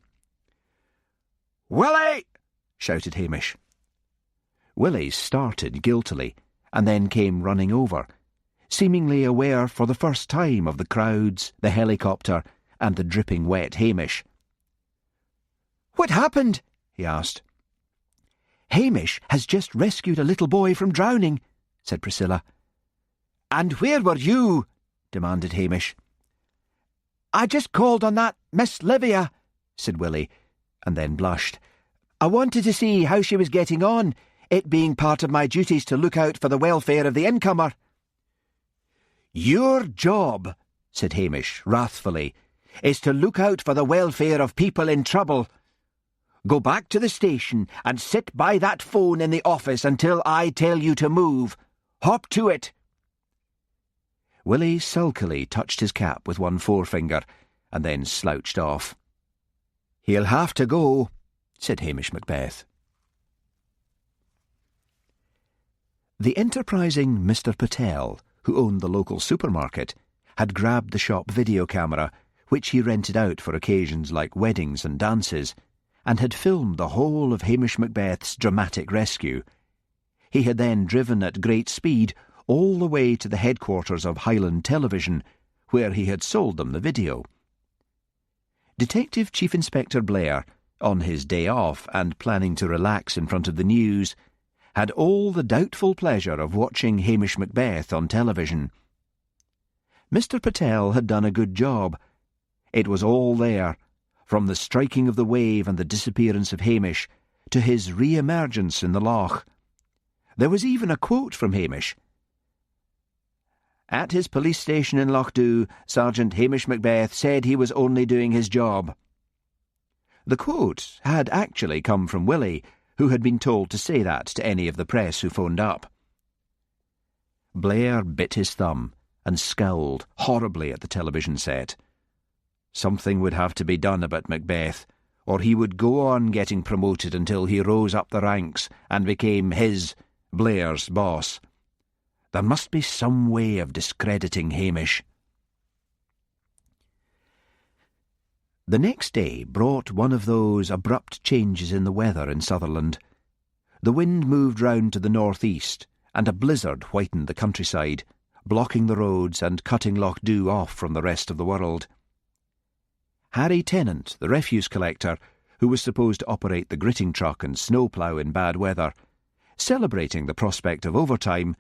Speaker 1: "Willie!" shouted Hamish. Willie started guiltily, and then came running over, seemingly aware for the first time of the crowds, the helicopter, and the dripping wet Hamish. "What happened?" he asked. "Hamish has just rescued a little boy from drowning," said Priscilla. "And where were you?" demanded Hamish. "I just called on that Miss Livia," said Willie, and then blushed. "I wanted to see how she was getting on, it being part of my duties to look out for the welfare of the incomer." "Your job," said Hamish wrathfully, "is to look out for the welfare of people in trouble. Go back to the station and sit by that phone in the office until I tell you to move. Hop to it." Willie sulkily touched his cap with one forefinger, and then slouched off. "He'll have to go," said Hamish Macbeth. The enterprising Mr. Patel, who owned the local supermarket, had grabbed the shop video camera, which he rented out for occasions like weddings and dances, and had filmed the whole of Hamish Macbeth's dramatic rescue. He had then driven at great speed all the way to the headquarters of Highland Television, where he had sold them the video. Detective Chief Inspector Blair, on his day off and planning to relax in front of the news, had all the doubtful pleasure of watching Hamish Macbeth on television. Mr. Patel had done a good job. It was all there, from the striking of the wave and the disappearance of Hamish to his re-emergence in the loch. There was even a quote from Hamish. "At his police station in Loch Dhu, Sergeant Hamish Macbeth said he was only doing his job." The quote had actually come from Willie, who had been told to say that to any of the press who phoned up. Blair bit his thumb and scowled horribly at the television set. Something would have to be done about Macbeth, or he would go on getting promoted until he rose up the ranks and became his, Blair's, boss. There must be some way of discrediting Hamish. The next day brought one of those abrupt changes in the weather in Sutherland. The wind moved round to the northeast, and a blizzard whitened the countryside, blocking the roads and cutting Loch Dhu off from the rest of the world. Harry Tennant, the refuse collector, who was supposed to operate the gritting truck and snowplough in bad weather, celebrating the prospect of overtime,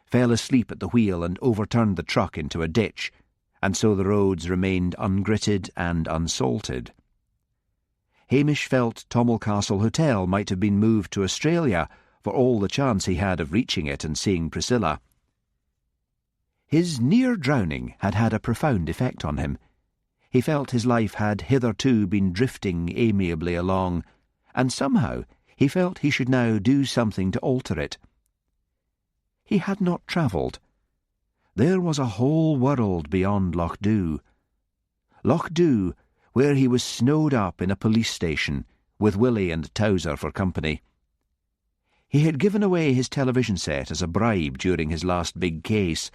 Speaker 1: fell asleep at the wheel and overturned the truck into a ditch, and so the roads remained ungritted and unsalted. Hamish felt Tommel Castle Hotel might have been moved to Australia for all the chance he had of reaching it and seeing Priscilla. His near drowning had had a profound effect on him. He felt his life had hitherto been drifting amiably along, and somehow he felt he should now do something to alter it. He had not travelled. There was a whole world beyond Loch Dhu. Loch Dhu, where he was snowed up in a police station, with Willie and Towser for company. He had given away his television set as a bribe during his last big case,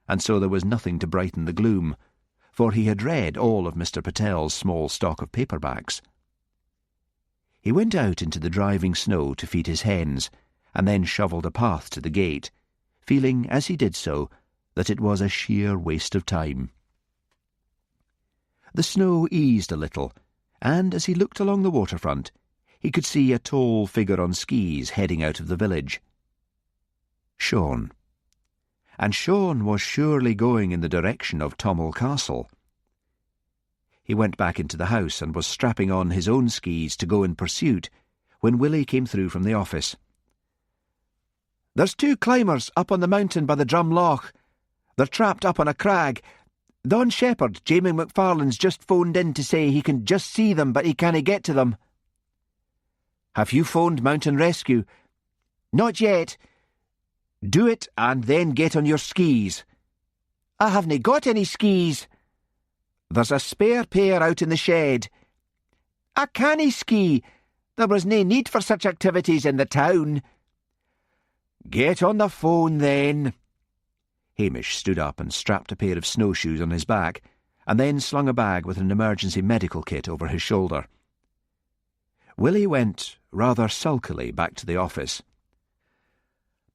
Speaker 1: and so there was nothing to brighten the gloom, for he had read all of Mr. Patel's small stock of paperbacks. He went out into the driving snow to feed his hens, and then shovelled a path to the gate, feeling, as he did so, that it was a sheer waste of time. The snow eased a little, and as he looked along the waterfront, he could see a tall figure on skis heading out of the village. Sean. And Sean was surely going in the direction of Tommel Castle. He went back into the house and was strapping on his own skis to go in pursuit when Willie came through from the office. "There's 2 climbers up on the mountain by the Drum Loch. They're trapped up on a crag. Don Shepherd, Jamie McFarlane's just phoned in to say he can just see them, but he can't get to them." "Have you phoned Mountain Rescue?" "Not yet." "Do it and then get on your skis." "I haven't got any skis." "There's a spare pair out in the shed." "I can't ski. There was no need for such activities in the town." "Get on the phone then." Hamish stood up and strapped a pair of snowshoes on his back, and then slung a bag with an emergency medical kit over his shoulder. Willie went, rather sulkily, back to the office.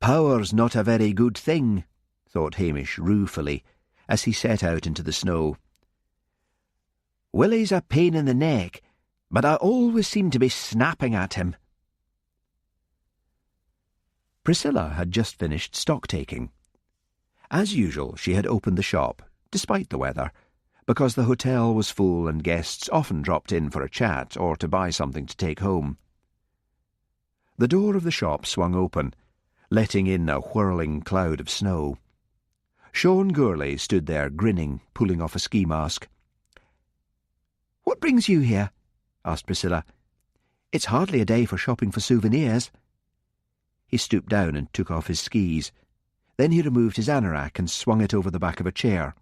Speaker 1: "Power's not a very good thing," thought Hamish ruefully, as he set out into the snow. "Willie's a pain in the neck, but I always seem to be snapping at him." Priscilla had just finished stock-taking. As usual, she had opened the shop, despite the weather, because the hotel was full and guests often dropped in for a chat or to buy something to take home. The door of the shop swung open, letting in a whirling cloud of snow. Sean Gourlay stood there grinning, pulling off a ski mask. "What brings you here?" asked Priscilla. "It's hardly a day for shopping for souvenirs." He stooped down and took off his skis. Then he removed his anorak and swung it over the back of a chair.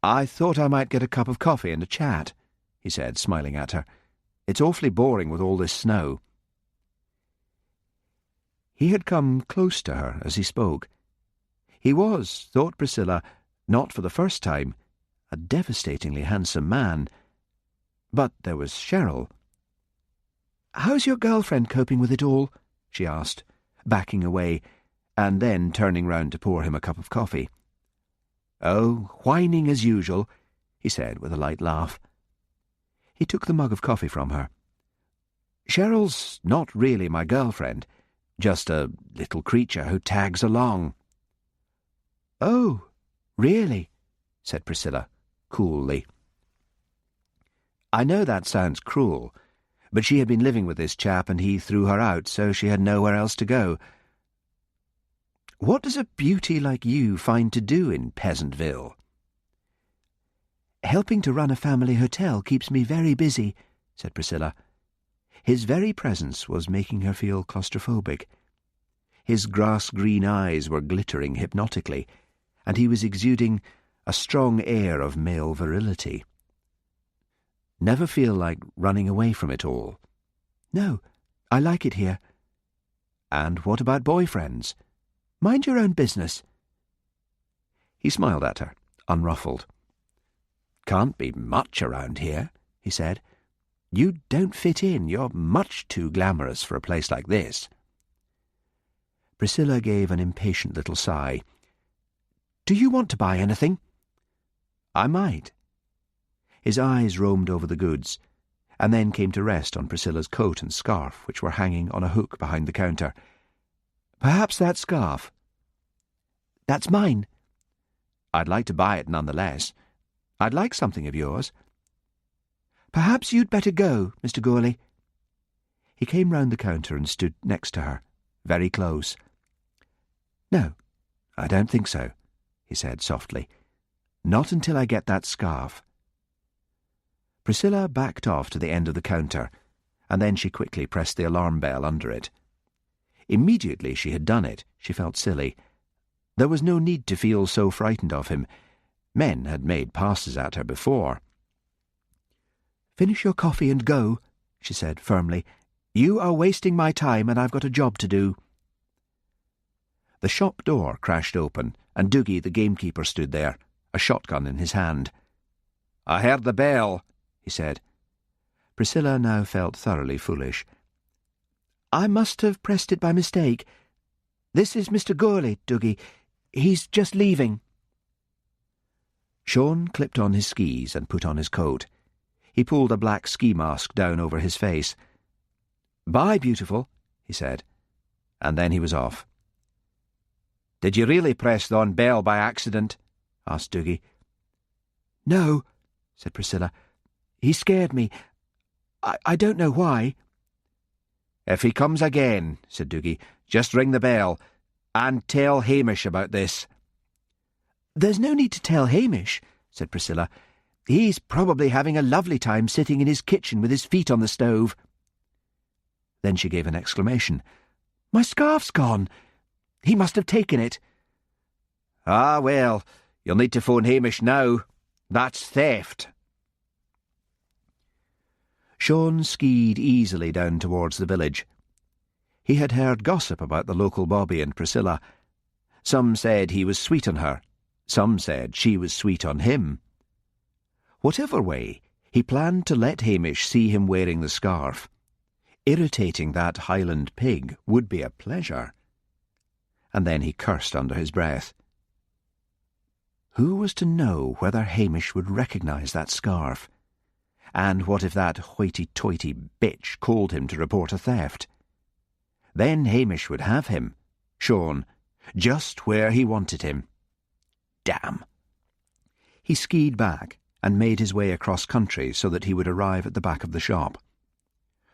Speaker 1: "I thought I might get a cup of coffee and a chat," he said, smiling at her. "It's awfully boring with all this snow." He had come close to her as he spoke. He was, thought Priscilla, not for the first time, a devastatingly handsome man. But there was Cheryl. "How's your girlfriend coping with it all?" she asked, backing away, and then turning round to pour him a cup of coffee. "Oh, whining as usual," he said with a light laugh. He took the mug of coffee from her. "Cheryl's not really my girlfriend, just a little creature who tags along." "Oh, really?" said Priscilla, coolly. "I know that sounds cruel, but she had been living with this chap and he threw her out, so she had nowhere else to go. What does a beauty like you find to do in Peasantville?" "Helping to run a family hotel keeps me very busy," said Priscilla. His very presence was making her feel claustrophobic. His grass-green eyes were glittering hypnotically, and he was exuding a strong air of male virility. "Never feel like running away from it all?" "No, I like it here." "And what about boyfriends?" "Mind your own business." He smiled at her, unruffled. "Can't be much around here," he said. "You don't fit in. You're much too glamorous for a place like this." Priscilla gave an impatient little sigh. "Do you want to buy anything?" "I might." His eyes roamed over the goods, and then came to rest on Priscilla's coat and scarf, which were hanging on a hook behind the counter. "Perhaps that scarf." "That's mine." "I'd like to buy it nonetheless. I'd like something of yours." "Perhaps you'd better go, Mr. Gourley." He came round the counter and stood next to her, very close. "No, I don't think so," he said softly. "Not until I get that scarf." Priscilla backed off to the end of the counter, and then she quickly pressed the alarm bell under it. Immediately she had done it, she felt silly. There was no need to feel so frightened of him. Men had made passes at her before. "Finish your coffee and go," she said firmly. "You are wasting my time, and I've got a job to do." The shop door crashed open, and Doogie the gamekeeper stood there, a shotgun in his hand. "I heard the bell," he said. Priscilla now felt thoroughly foolish. "I must have pressed it by mistake. This is Mr. Gourley, Doogie. He's just leaving." Sean clipped on his skis and put on his coat. He pulled a black ski mask down over his face. "Bye, beautiful," he said, and then he was off. "Did you really press the on bell by accident?" asked Doogie. "No," said Priscilla. "He scared me. I don't know why." "If he comes again," said Doogie, "just ring the bell, and tell Hamish about this." "There's no need to tell Hamish," said Priscilla. "He's probably having a lovely time sitting in his kitchen with his feet on the stove." Then she gave an exclamation. "My scarf's gone! He must have taken it." "Ah, well, you'll need to phone Hamish now. That's theft." Sean skied easily down towards the village. He had heard gossip about the local Bobby and Priscilla. Some said he was sweet on her. Some said she was sweet on him. Whatever way, he planned to let Hamish see him wearing the scarf. Irritating that Highland pig would be a pleasure. And then he cursed under his breath. Who was to know whether Hamish would recognise that scarf? And what if that hoity-toity bitch called him to report a theft? Then Hamish would have him, Sean, just where he wanted him. Damn! He skied back and made his way across country so that he would arrive at the back of the shop.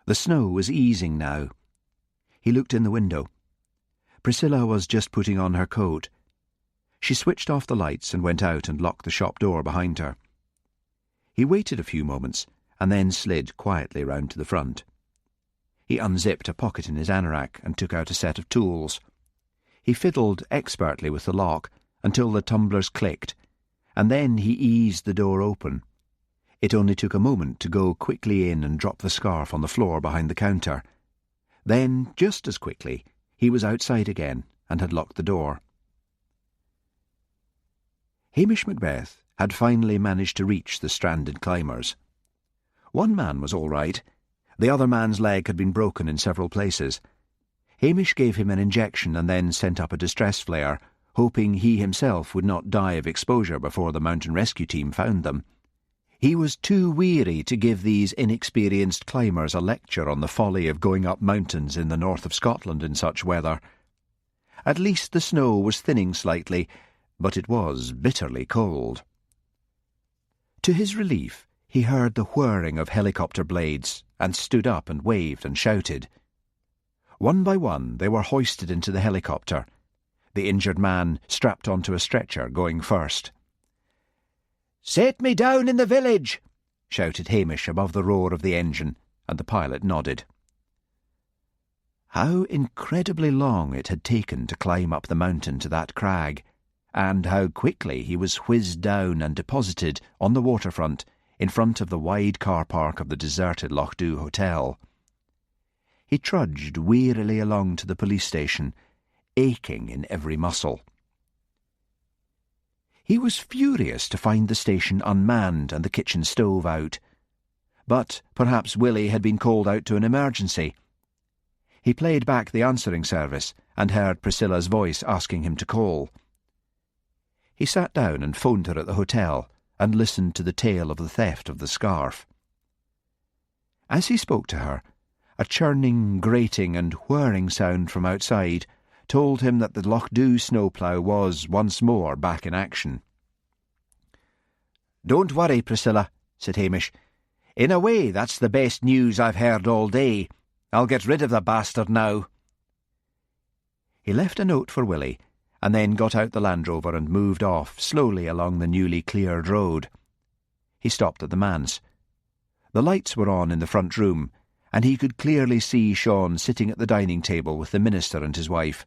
Speaker 1: The snow was easing now. He looked in the window. Priscilla was just putting on her coat. She switched off the lights and went out and locked the shop door behind her. He waited a few moments and then slid quietly round to the front. He unzipped a pocket in his anorak and took out a set of tools. He fiddled expertly with the lock until the tumblers clicked, and then he eased the door open. It only took a moment to go quickly in and drop the scarf on the floor behind the counter. Then, just as quickly, he was outside again and had locked the door. Hamish Macbeth had finally managed to reach the stranded climbers. One man was all right. The other man's leg had been broken in several places. Hamish gave him an injection and then sent up a distress flare, hoping he himself would not die of exposure before the mountain rescue team found them. He was too weary to give these inexperienced climbers a lecture on the folly of going up mountains in the north of Scotland in such weather. At least the snow was thinning slightly, but it was bitterly cold. To his relief, he heard the whirring of helicopter blades and stood up and waved and shouted. One by one they were hoisted into the helicopter, the injured man strapped onto a stretcher going first. "Set me down in the village!" shouted Hamish above the roar of the engine, and the pilot nodded. How incredibly long it had taken to climb up the mountain to that crag, and how quickly he was whizzed down and deposited on the waterfront in front of the wide car park of the deserted Lochdew Hotel. He trudged wearily along to the police station, aching in every muscle. He was furious to find the station unmanned and the kitchen stove out. but perhaps Willie had been called out to an emergency. He played back the answering service and heard Priscilla's voice asking him to call. He sat down and phoned her at the hotel and listened to the tale of the theft of the scarf. As he spoke to her, a churning, grating and whirring sound from outside told him that the Loch Dhu snowplough was once more back in action. "Don't worry, Priscilla," said Hamish. "In a way, that's the best news I've heard all day. I'll get rid of the bastard now." He left a note for Willie, and then got out the Land Rover and moved off slowly along the newly cleared road. He stopped at the manse. The lights were on in the front room, and he could clearly see Sean sitting at the dining table with the minister and his wife.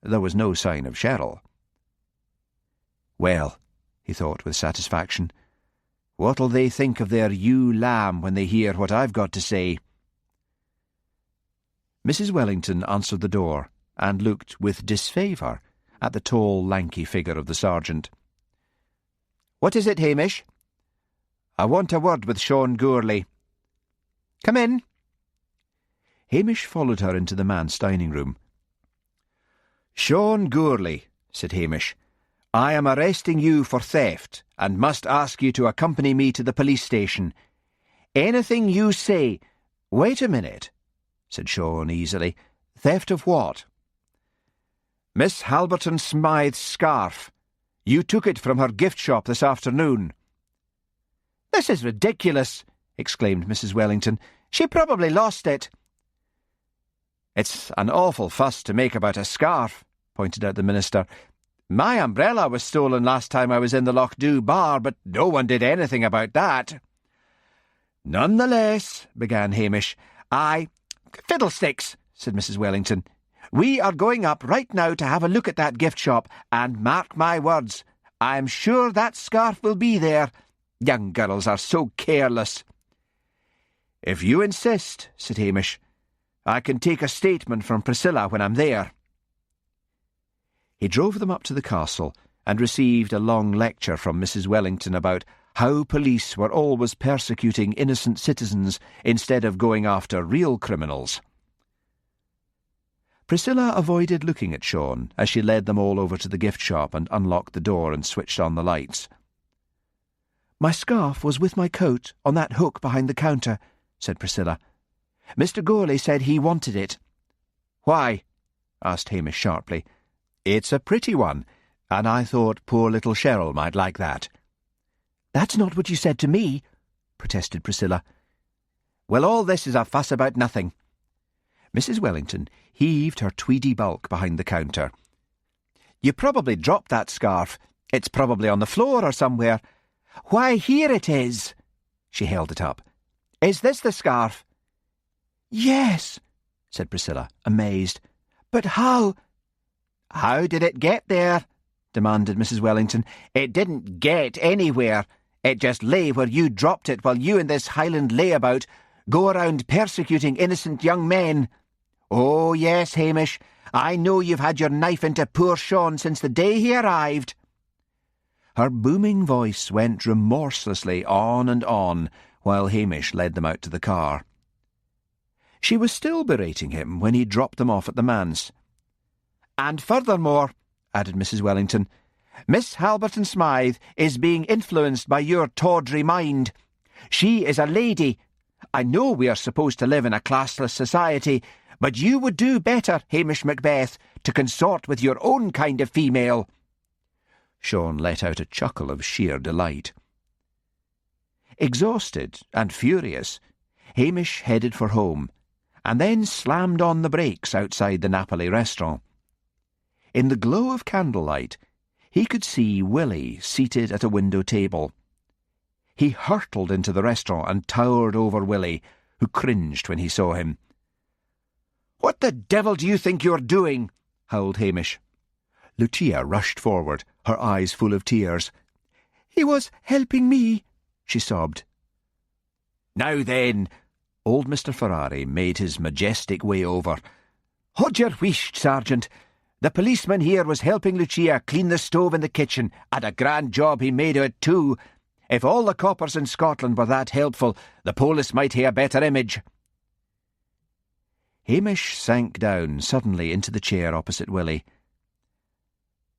Speaker 1: There was no sign of Cheryl. "Well," he thought with satisfaction, "what'll they think of their ewe lamb when they hear what I've got to say?" Mrs. Wellington answered the door and looked with disfavour at the tall, lanky figure of the sergeant. "What is it, Hamish?" "I want a word with Sean Gourley." "Come in." Hamish followed her into the manse dining room. "Sean Gourley," said Hamish, "I am arresting you for theft and must ask you to accompany me to the police station. Anything you say—" "Wait a minute," said Sean easily. "Theft of what?" "Miss Halberton Smythe's scarf. You took it from her gift shop this afternoon." "This is ridiculous," exclaimed Mrs. Wellington. "She probably lost it." "It's an awful fuss to make about a scarf," pointed out the minister. "My umbrella was stolen last time I was in the Loch Dhu bar, but no one did anything about that." "None the less," began Hamish. "Fiddlesticks," said Mrs. Wellington. "We are going up right now to have a look at that gift shop, and mark my words, I'm sure that scarf will be there. Young girls are so careless." "If you insist," said Hamish, "I can take a statement from Priscilla when I'm there." He drove them up to the castle and received a long lecture from Mrs. Wellington about how police were always persecuting innocent citizens instead of going after real criminals. Priscilla avoided looking at Sean as she led them all over to the gift shop and unlocked the door and switched on the lights. "My scarf was with my coat on that hook behind the counter," said Priscilla. "Mr. Gourley said he wanted it." "Why?" asked Hamish sharply. "It's a pretty one, and I thought poor little Cheryl might like that." "That's not what you said to me," protested Priscilla. "Well, all this is a fuss about nothing." Mrs. Wellington heaved her tweedy bulk behind the counter. "You probably dropped that scarf. It's probably on the floor or somewhere. Why, here it is." She held it up. "Is this the scarf?" "Yes," said Priscilla, amazed. "But how—" "How did it get there?" demanded Mrs. Wellington. "It didn't get anywhere. It just lay where you dropped it while you and this Highland layabout go around persecuting innocent young men. Oh, yes, Hamish, I know you've had your knife into poor Sean since the day he arrived." Her booming voice went remorselessly on and on while Hamish led them out to the car. She was still berating him when he dropped them off at the manse. "And furthermore," added Mrs. Wellington, "Miss Halberton Smythe is being influenced by your tawdry mind. She is a lady. I know we are supposed to live in a classless society, but you would do better, Hamish Macbeth, to consort with your own kind of female." Sean let out a chuckle of sheer delight. Exhausted and furious, Hamish headed for home, and then slammed on the brakes outside the Napoli restaurant. In the glow of candlelight, he could see Willie seated at a window table. He hurtled into the restaurant and towered over Willie, who cringed when he saw him. "What the devil do you think you're doing?" howled Hamish. Lucia rushed forward, her eyes full of tears. "He was helping me," she sobbed. "Now then," old Mr. Ferrari made his majestic way over. "Hold your wheesht, Sergeant. The policeman here was helping Lucia clean the stove in the kitchen, and a grand job he made of it too. If all the coppers in Scotland were that helpful, the police might hae a better image." Hamish sank down suddenly into the chair opposite Willie.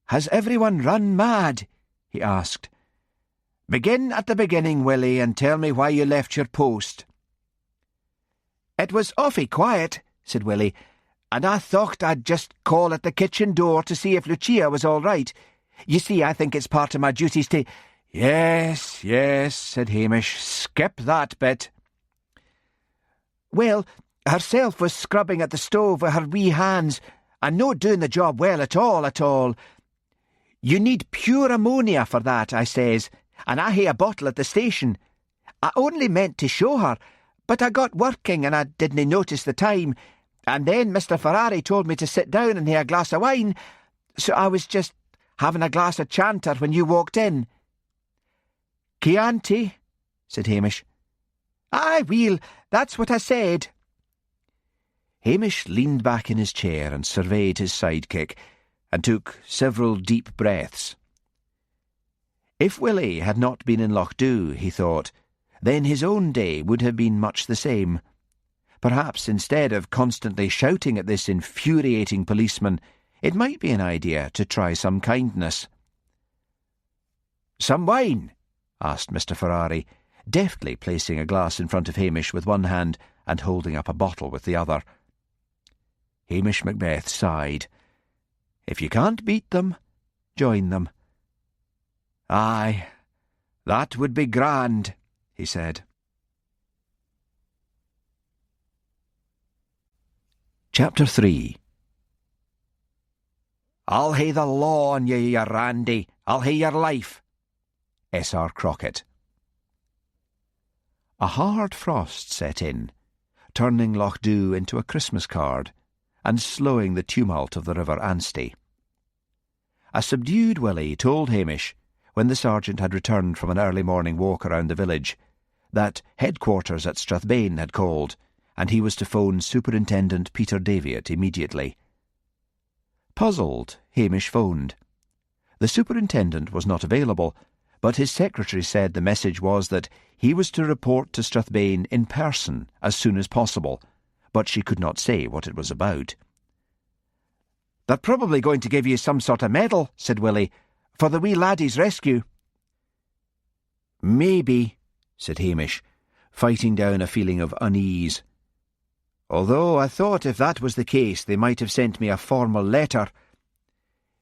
Speaker 1: "Has everyone run mad?" he asked. "Begin at the beginning, Willie, and tell me why you left your post." "It was awfully quiet," said Willie, "and I thought I'd just call at the kitchen door to see if Lucia was all right. You see, I think it's part of my duties to—" "Yes, yes," said Hamish. "Skip that bit." "Well, herself was scrubbing at the stove with her wee hands, and no doing the job well at all. 'You need pure ammonia for that,' I says, and I hae a bottle at the station. I only meant to show her, but I got working and I didn't notice the time, and then Mr. Ferrari told me to sit down and hae a glass of wine, so I was just having a glass of chanter when you walked in." "Chianti?" said Hamish. "Aye, weel, that's what I said." Hamish leaned back in his chair and surveyed his sidekick, and took several deep breaths. If Willie had not been in Lochdew, he thought, then his own day would have been much the same. Perhaps instead of constantly shouting at this infuriating policeman, it might be an idea to try some kindness. "Some wine?" asked Mr. Ferrari, deftly placing a glass in front of Hamish with one hand and holding up a bottle with the other. Hamish Macbeth sighed. "If you can't beat them, join them." "Aye, that would be grand," he said. Chapter 3. "I'll hae the law on ye, Randy. I'll hae your life." S.R. Crockett. A hard frost set in, turning Lochdew into a Christmas card, and slowing the tumult of the River Anstey. A subdued Willie told Hamish, when the sergeant had returned from an early morning walk around the village, that headquarters at Strathbane had called, and he was to phone Superintendent Peter Daviot immediately. Puzzled, Hamish phoned. The superintendent was not available, but his secretary said the message was that he was to report to Strathbane in person as soon as possible, but she could not say what it was about. "They're probably going to give you some sort of medal," said Willie, "for the wee laddie's rescue." "Maybe," said Hamish, fighting down a feeling of unease. "Although I thought if that was the case they might have sent me a formal letter.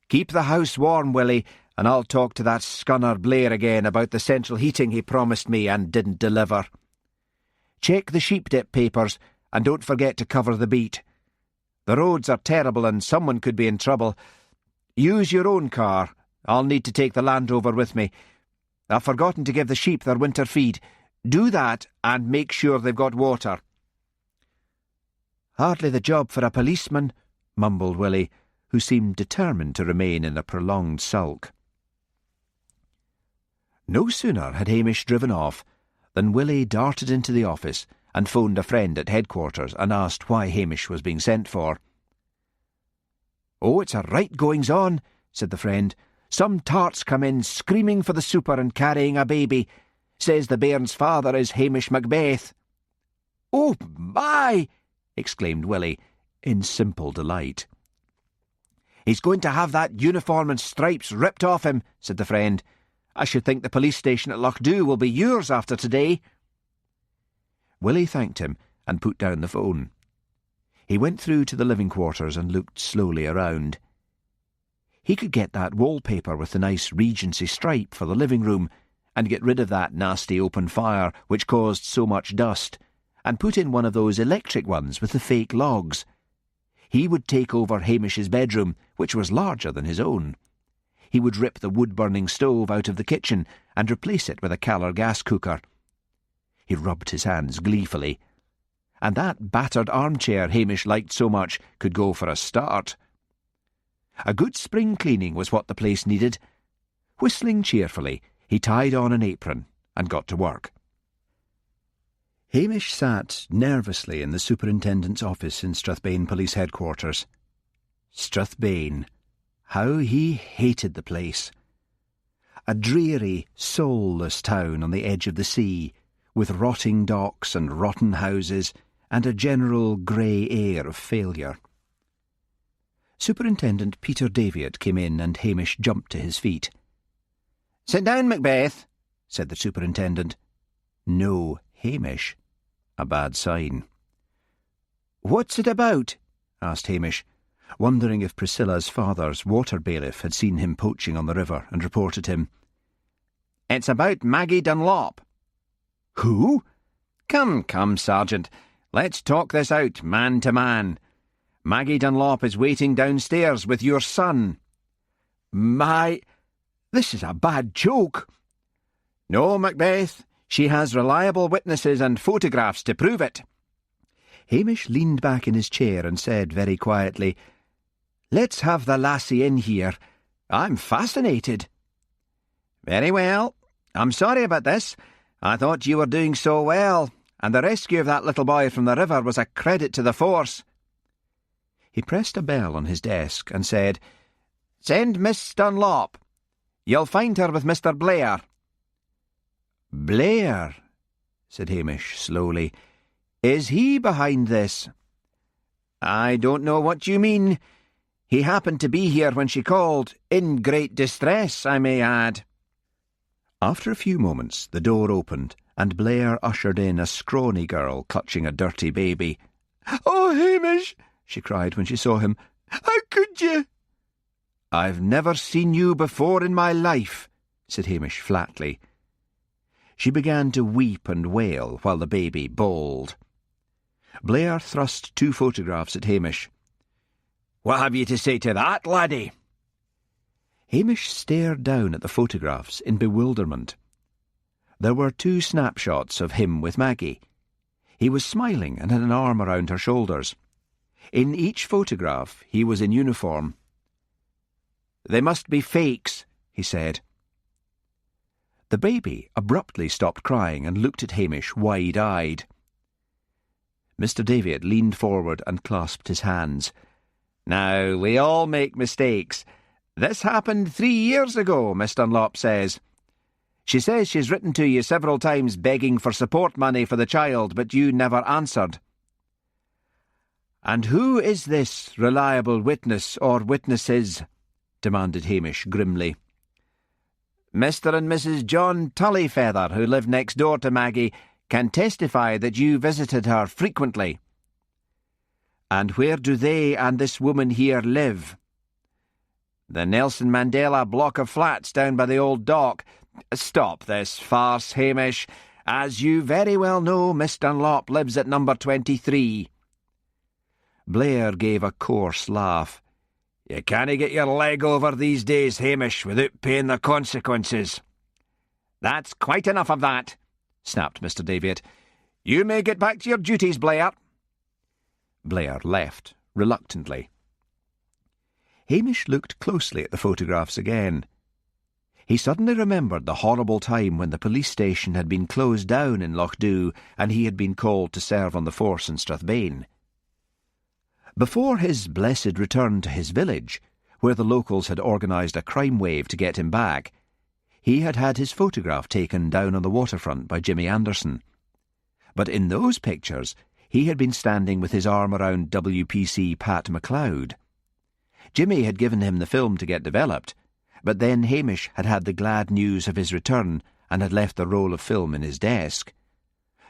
Speaker 1: Keep the house warm, Willie, and I'll talk to that scunner Blair again about the central heating he promised me and didn't deliver. Check the sheep dip papers, and don't forget to cover the beat. The roads are terrible and someone could be in trouble. Use your own car. I'll need to take the Land Rover with me. I've forgotten to give the sheep their winter feed. Do that and make sure they've got water." "Hardly the job for a policeman," mumbled Willie, who seemed determined to remain in a prolonged sulk. No sooner had Hamish driven off than Willie darted into the office and phoned a friend at headquarters and asked why Hamish was being sent for. "Oh, it's a right goings-on," said the friend. "Some tarts come in screaming for the super and carrying a baby. Says the bairn's father is Hamish Macbeth." "Oh, my!" exclaimed Willie, in simple delight. "He's going to have that uniform and stripes ripped off him," said the friend. "I should think the police station at Lochdew will be yours after today." Willie thanked him and put down the phone. He went through to the living quarters and looked slowly around. He could get that wallpaper with the nice Regency stripe for the living room, and get rid of that nasty open fire which caused so much dust, and put in one of those electric ones with the fake logs. He would take over Hamish's bedroom, which was larger than his own. He would rip the wood-burning stove out of the kitchen and replace it with a Calor gas cooker. He rubbed his hands gleefully. And that battered armchair Hamish liked so much could go for a start. A good spring cleaning was what the place needed. Whistling cheerfully, he tied on an apron and got to work. Hamish sat nervously in the superintendent's office in Strathbane Police Headquarters. Strathbane. How he hated the place. a dreary, soulless town on the edge of the sea, with rotting docks and rotten houses and a general grey air of failure. Superintendent Peter Daviot came in and Hamish jumped to his feet. "Sit down, Macbeth," said the superintendent. No Hamish. A bad sign. "What's it about?" asked Hamish, wondering if Priscilla's father's water bailiff had seen him poaching on the river and reported him. "It's about Maggie Dunlop." "Who?" Come, Sergeant. Let's talk this out, man to man. Maggie Dunlop is waiting downstairs with your son." This is a bad joke." "No, Macbeth. She has reliable witnesses and photographs to prove it." Hamish leaned back in his chair and said very quietly, "Let's have the lassie in here. I'm fascinated." "Very well. I'm sorry about this. I thought you were doing so well, and the rescue of that little boy from the river was a credit to the force." He pressed a bell on his desk and said, "Send Miss Dunlop. You'll find her with Mr. Blair." "Blair," said Hamish slowly. "Is he behind this?" "I don't know what you mean. He happened to be here when she called, in great distress, I may add." After a few moments, the door opened, and Blair ushered in a scrawny girl clutching a dirty baby. "Oh, Hamish!" she cried when she saw him. "How could you?" "I've never seen you before in my life," said Hamish flatly. She began to weep and wail while the baby bawled. Blair thrust 2 photographs at Hamish. "What have you to say to that, laddie?" Hamish stared down at the photographs in bewilderment. There were 2 snapshots of him with Maggie. He was smiling and had an arm around her shoulders. In each photograph he was in uniform. "They must be fakes," he said. The baby abruptly stopped crying and looked at Hamish wide-eyed. Mr. Daviot leaned forward and clasped his hands. "Now, we all make mistakes. This happened 3 years ago, Miss Dunlop says. She says she's written to you several times begging for support money for the child, but you never answered." "And who is this reliable witness or witnesses?" demanded Hamish grimly. "Mr. and Mrs. John Tullyfeather, who live next door to Maggie, can testify that you visited her frequently." "And where do they and this woman here live?" "The Nelson Mandela block of flats down by the old dock." "Stop this farce, Hamish. As you very well know, Miss Dunlop lives at number 23. Blair gave a coarse laugh. "You canna get your leg over these days, Hamish, without paying the consequences." "That's quite enough of that," snapped Mr. Daviot. "You may get back to your duties, Blair." Blair left, reluctantly. Hamish looked closely at the photographs again. He suddenly remembered the horrible time when the police station had been closed down in Lochdew and he had been called to serve on the force in Strathbane. Before his blessed return to his village, where the locals had organised a crime wave to get him back, he had had his photograph taken down on the waterfront by Jimmy Anderson. But in those pictures, he had been standing with his arm around WPC Pat MacLeod. Jimmy had given him the film to get developed, but then Hamish had had the glad news of his return and had left the roll of film in his desk.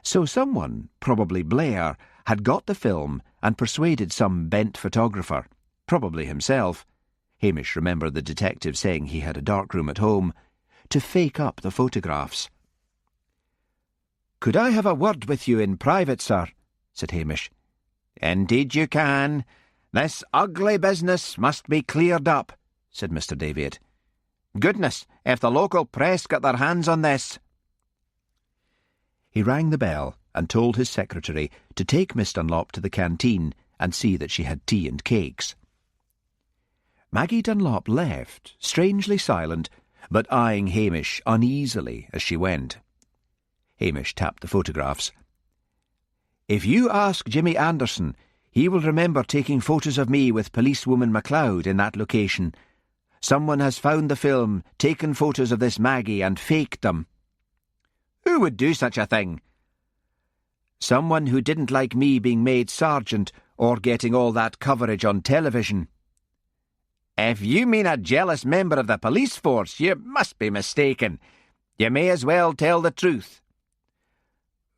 Speaker 1: So someone, probably Blair, had got the film and persuaded some bent photographer, probably himself — Hamish remembered the detective saying he had a darkroom at home — to fake up the photographs. "Could I have a word with you in private, sir?" said Hamish. "Indeed you can. This ugly business must be cleared up," said Mr. Daviot. "Goodness, if the local press got their hands on this." He rang the bell and told his secretary to take Miss Dunlop to the canteen and see that she had tea and cakes. Maggie Dunlop left, strangely silent, but eyeing Hamish uneasily as she went. Hamish tapped the photographs. "If you ask Jimmy Anderson, he will remember taking photos of me with policewoman MacLeod in that location. Someone has found the film, taken photos of this Maggie and faked them. Who would do such a thing? Someone who didn't like me being made sergeant or getting all that coverage on television. If you mean a jealous member of the police force, you must be mistaken. You may as well tell the truth.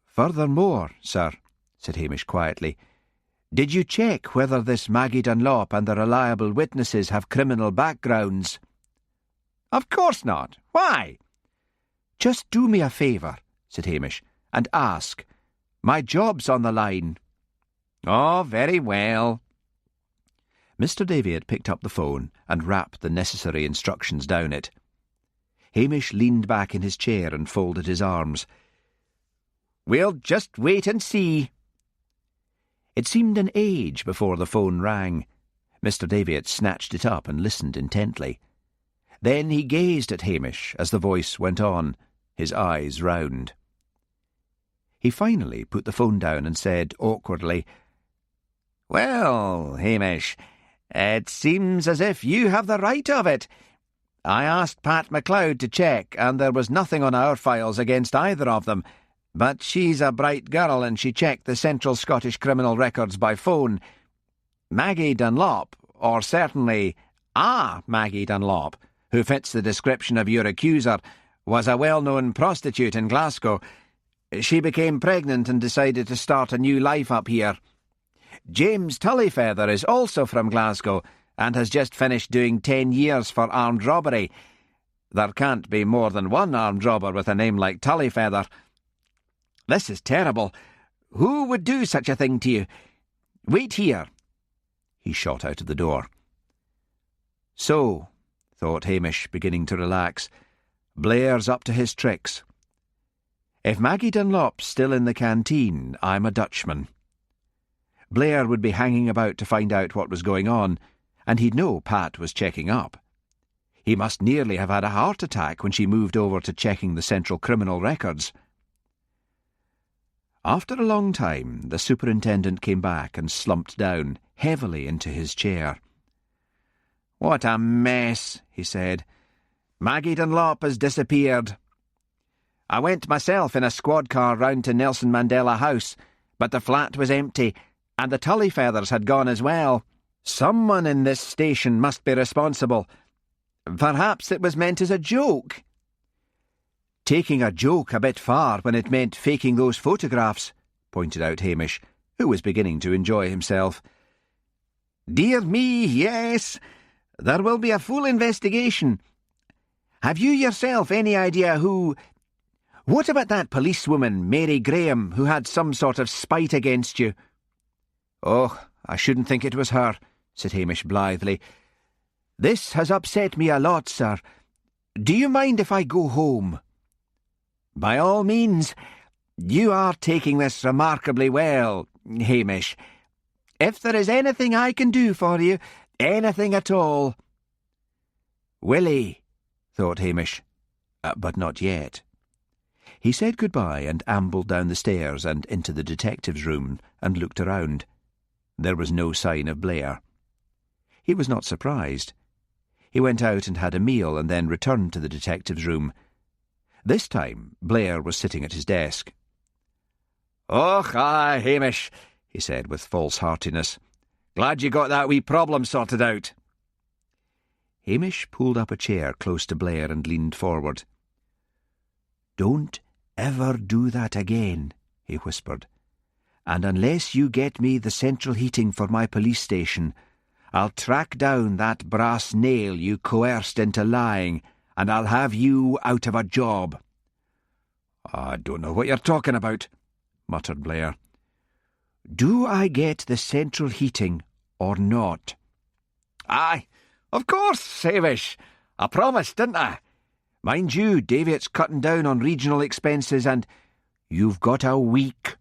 Speaker 1: Furthermore, sir, said Hamish quietly, did you check whether this Maggie Dunlop and the reliable witnesses have criminal backgrounds? Of course not. Why? Just do me a favour, said Hamish, and ask. My job's on the line. Oh, very well. Mr. Davitt picked up the phone and rapped the necessary instructions down it. Hamish leaned back in his chair and folded his arms. We'll just wait and see. It seemed an age before the phone rang. Mr. Davitt snatched it up and listened intently. Then he gazed at Hamish as the voice went on, his eyes round. He finally put the phone down and said awkwardly, Well, Hamish, it seems as if you have the right of it. I asked Pat MacLeod to check, and there was nothing on our files against either of them. But she's a bright girl, and she checked the Central Scottish criminal records by phone. Maggie Dunlop, or certainly a Maggie Dunlop, who fits the description of your accuser, was a well-known prostitute in Glasgow. She became pregnant and decided to start a new life up here. James Tullyfeather is also from Glasgow and has just finished doing 10 years for armed robbery. There can't be more than one armed robber with a name like Tullyfeather. This is terrible. Who would do such a thing to you? Wait here. He shot out of the door. So, thought Hamish, beginning to relax, Blair's up to his tricks. If Maggie Dunlop's still in the canteen, I'm a Dutchman. Blair would be hanging about to find out what was going on, and he'd know Pat was checking up. He must nearly have had a heart attack when she moved over to checking the Central Criminal Records. After a long time, the superintendent came back and slumped down heavily into his chair. What a mess, he said. Maggie Dunlop has disappeared. I went myself in a squad car round to Nelson Mandela House, but the flat was empty, and the Tullyfeathers had gone as well. Someone in this station must be responsible. Perhaps it was meant as a joke. Taking a joke a bit far when it meant faking those photographs, pointed out Hamish, who was beginning to enjoy himself. Dear me, yes. There will be a full investigation. Have you yourself any idea who... What about that policewoman, Mary Graham, who had some sort of spite against you? Oh, I shouldn't think it was her, said Hamish blithely. This has upset me a lot, sir. Do you mind if I go home? By all means. You are taking this remarkably well, Hamish. If there is anything I can do for you, anything at all... Willie, thought Hamish, but not yet. He said goodbye and ambled down the stairs and into the detective's room and looked around. There was no sign of Blair. He was not surprised. He went out and had a meal and then returned to the detective's room. This time Blair was sitting at his desk. "Och, aye, Hamish," he said with false heartiness. "Glad you got that wee problem sorted out." Hamish pulled up a chair close to Blair and leaned forward. "Don't ever do that again," he whispered. "And unless you get me the central heating for my police station, I'll track down that brass nail you coerced into lying, and I'll have you out of a job." "I don't know what you're talking about," muttered Blair. "Do I get the central heating or not?" "Aye, of course, Hamish. I promised, didn't I? Mind you, Davitt's cutting down on regional expenses and—" "You've got a week,"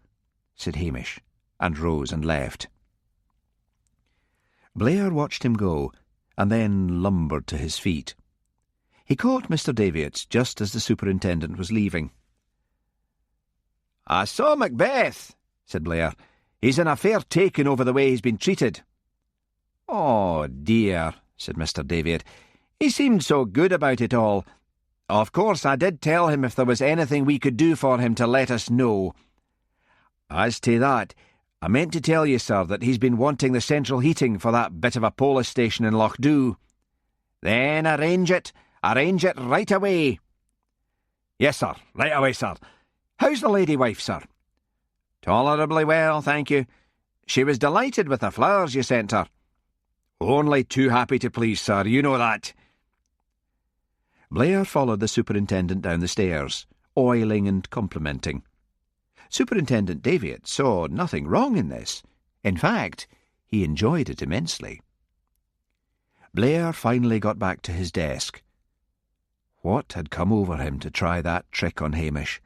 Speaker 1: said Hamish, and rose and left. Blair watched him go, and then lumbered to his feet. He caught Mr. Davitt just as the superintendent was leaving. "I saw Macbeth," said Blair. "He's in a fair taking over the way he's been treated." "Oh, dear," said Mr. Davitt.
Speaker 2: He seemed so good about it all. Of course, I did tell him if there was anything we could do for him to let us know. As to that, I meant to tell you, sir, that he's been wanting the central heating for that bit of a police station in Lochdu. Then arrange it right away. Yes, sir, right away, sir. How's the lady wife, sir? Tolerably well, thank you. She was delighted with the flowers you sent her. Only too happy to please, sir, you know that.
Speaker 1: Blair followed the superintendent down the stairs, oiling and complimenting. Superintendent Davitt saw nothing wrong in this. In fact, he enjoyed it immensely. Blair finally got back to his desk. What had come over him to try that trick on Hamish?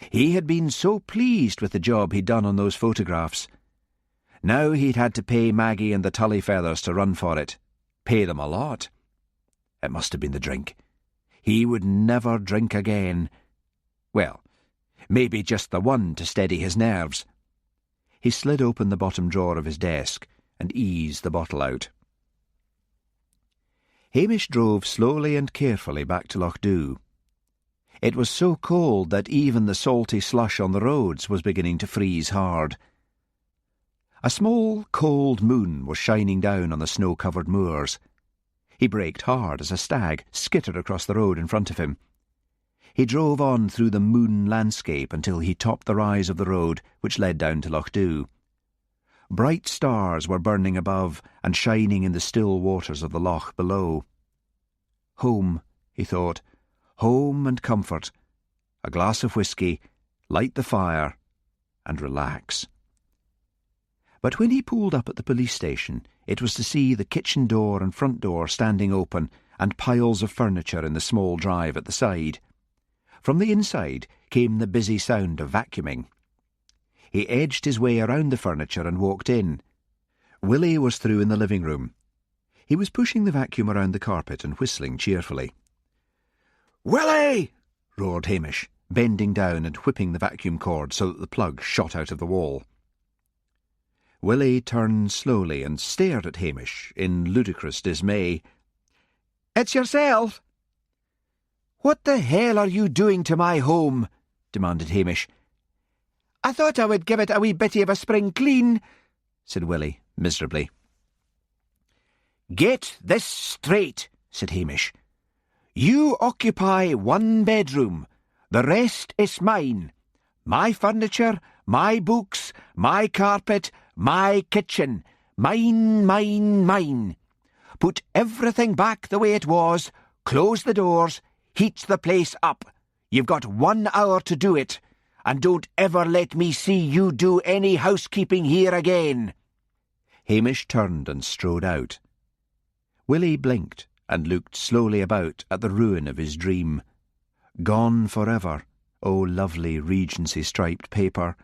Speaker 1: He had been so pleased with the job he'd done on those photographs. Now he'd had to pay Maggie and the Tullyfeathers to run for it. Pay them a lot. It must have been the drink. He would never drink again. Well, maybe just the one to steady his nerves. He slid open the bottom drawer of his desk and eased the bottle out. Hamish drove slowly and carefully back to Lochdu. It was so cold that even the salty slush on the roads was beginning to freeze hard. A small, cold moon was shining down on the snow-covered moors. He braked hard as a stag skittered across the road in front of him. He drove on through the moon landscape until he topped the rise of the road which led down to Lochdu. Bright stars were burning above and shining in the still waters of the loch below. Home, he thought, home and comfort. A glass of whisky, light the fire, and relax. But when he pulled up at the police station, it was to see the kitchen door and front door standing open and piles of furniture in the small drive at the side. From the inside came the busy sound of vacuuming. He edged his way around the furniture and walked in. Willie was through in the living room. He was pushing the vacuum around the carpet and whistling cheerfully. "Willie!" roared Hamish, bending down and whipping the vacuum cord so that the plug shot out of the wall. Willie turned slowly and stared at Hamish in ludicrous dismay. "It's yourself!" "What the hell are you doing to my home?" demanded Hamish. "I thought I would give it a wee bitty of a spring clean," said Willie, miserably. "Get this straight," said Hamish. "You occupy one bedroom. The rest is mine. My furniture, my books, my carpet, my kitchen. Mine, mine, mine. Put everything back the way it was, close the doors, heat the place up. You've got 1 hour to do it, and don't ever let me see you do any housekeeping here again." Hamish turned and strode out. Willie blinked and looked slowly about at the ruin of his dream. Gone forever, oh lovely Regency-striped paper.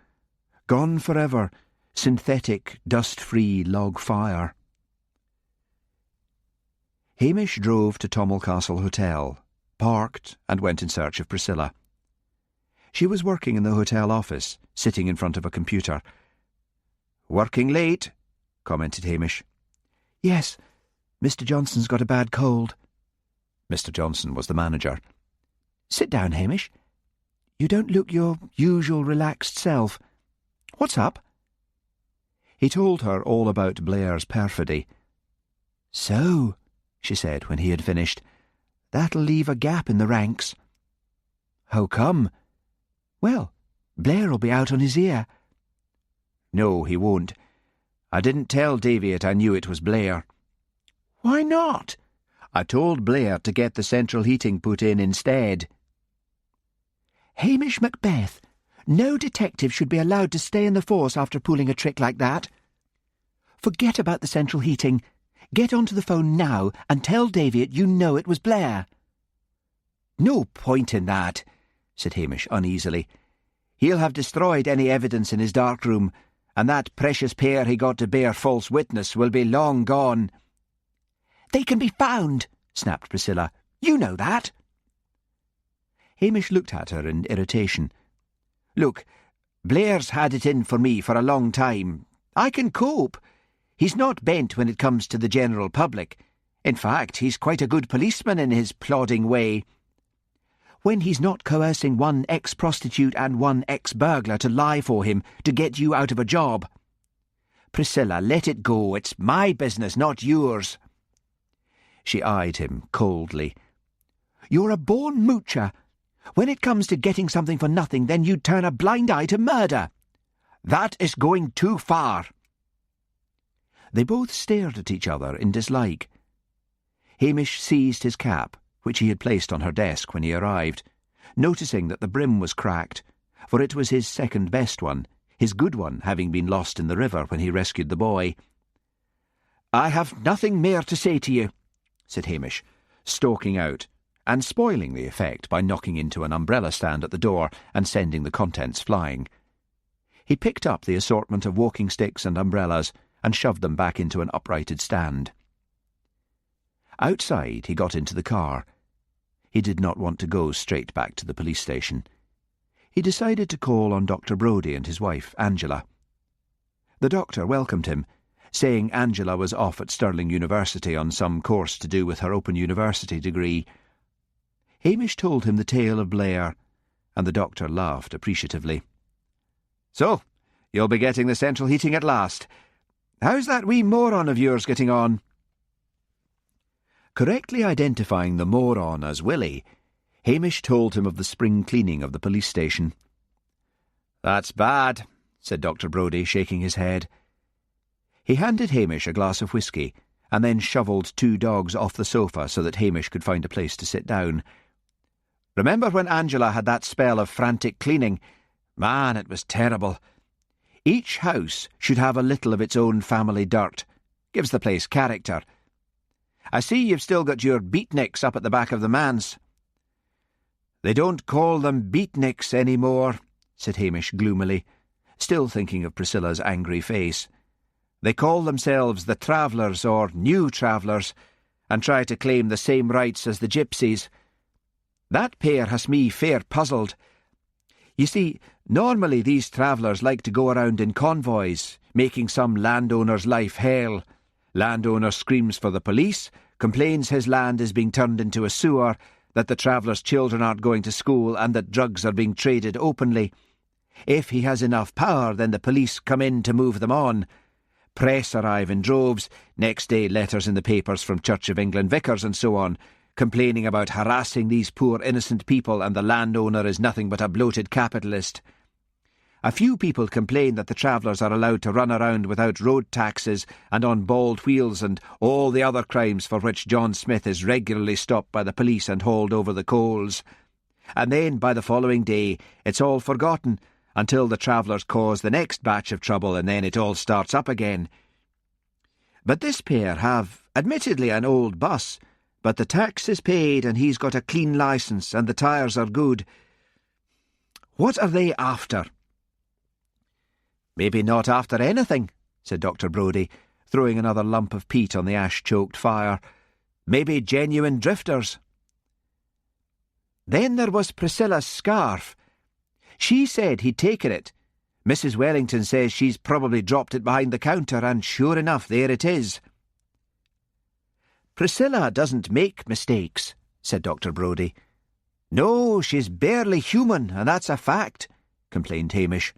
Speaker 1: Gone forever, synthetic, dust-free log fire. Hamish drove to Tommel Castle Hotel, parked, and went in search of Priscilla. She was working in the hotel office, sitting in front of a computer. "Working late," commented Hamish. "Yes, Mr. Johnson's got a bad cold." Mr. Johnson was the manager. "Sit down, Hamish. You don't look your usual relaxed self. What's up?" He told her all about Blair's perfidy. "So," she said when he had finished, "that'll leave a gap in the ranks." "How come?" "Well, Blair'll be out on his ear." "No, he won't. I didn't tell Davitt I knew it was Blair." "Why not?" "I told Blair to get the central heating put in instead." "Hamish Macbeth, no detective should be allowed to stay in the force after pulling a trick like that. Forget about the central heating. Get onto the phone now and tell Davitt you know it was Blair." "No point in that," said Hamish uneasily. "He'll have destroyed any evidence in his dark room, and that precious pair he got to bear false witness will be long gone." "They can be found," snapped Priscilla. "You know that." Hamish looked at her in irritation. "Look, Blair's had it in for me for a long time. I can cope. He's not bent when it comes to the general public.
Speaker 2: In fact, he's quite a good policeman in his plodding way. When he's not coercing one ex-prostitute and one ex-burglar to lie for him to get you out of a job. Priscilla, let it go. It's my business, not yours. She eyed him coldly. You're a born moocher. When it comes to getting something for nothing, then you turn a blind eye to murder. That is going too far. They both stared at each other in dislike. Hamish seized his cap, which he had placed on her desk when he arrived, noticing that the brim was cracked, for it was his second-best one, his good one having been lost in the river when he rescued the boy. "I have nothing more to say to you," said Hamish, stalking out, and spoiling the effect by knocking into an umbrella stand at the door and sending the contents flying. He picked up the assortment of walking sticks and umbrellas and shoved them back into an uprighted stand. Outside, he got into the car. He did not want to go straight back to the police station. He decided to call on Dr. Brodie and his wife, Angela. The doctor welcomed him, saying Angela was off at Stirling University on some course to do with her Open University degree. Hamish told him the tale of Blair, and the doctor laughed appreciatively. "So, you'll be getting the central heating at last. How's that wee moron of yours getting on?" Correctly identifying the moron as Willie, Hamish told him of the spring cleaning of the police station. "That's bad," said Dr. Brodie, shaking his head. He handed Hamish a glass of whisky, and then shovelled 2 dogs off the sofa so that Hamish could find a place to sit down. "Remember when Angela had that spell of frantic cleaning? Man, it was terrible. Each house should have a little of its own family dirt. Gives the place character. I see you've still got your beatniks up at the back of the manse." "They don't call them beatniks any more," said Hamish gloomily, still thinking of Priscilla's angry face. "They call themselves the Travellers or New Travellers, and try to claim the same rights as the gypsies. That pair has me fair puzzled. You see, normally these travellers like to go around in convoys, making some landowner's life hell. Landowner screams for the police, complains his land is being turned into a sewer, that the travellers' children aren't going to school, and that drugs are being traded openly. If he has enough power, then the police come in to move them on. Press arrive in droves, next day letters in the papers from Church of England vicars and so on, complaining about harassing these poor innocent people, and the landowner is nothing but a bloated capitalist. A few people complain that the travellers are allowed to run around without road taxes and on bald wheels and all the other crimes for which John Smith is regularly stopped by the police and hauled over the coals. And then, by the following day, it's all forgotten, until the travellers cause the next batch of trouble, and then it all starts up again. But this pair have, admittedly, an old bus, but the tax is paid and he's got a clean licence and the tyres are good. What are they after?" "Maybe not after anything," said Dr. Brodie, throwing another lump of peat on the ash-choked fire. "Maybe genuine drifters." "Then there was Priscilla's scarf. She said he'd taken it. Mrs. Wellington says she's probably dropped it behind the counter, and sure enough, there it is." "Priscilla doesn't make mistakes," said Dr. Brodie. "No, she's barely human, and that's a fact," complained Hamish.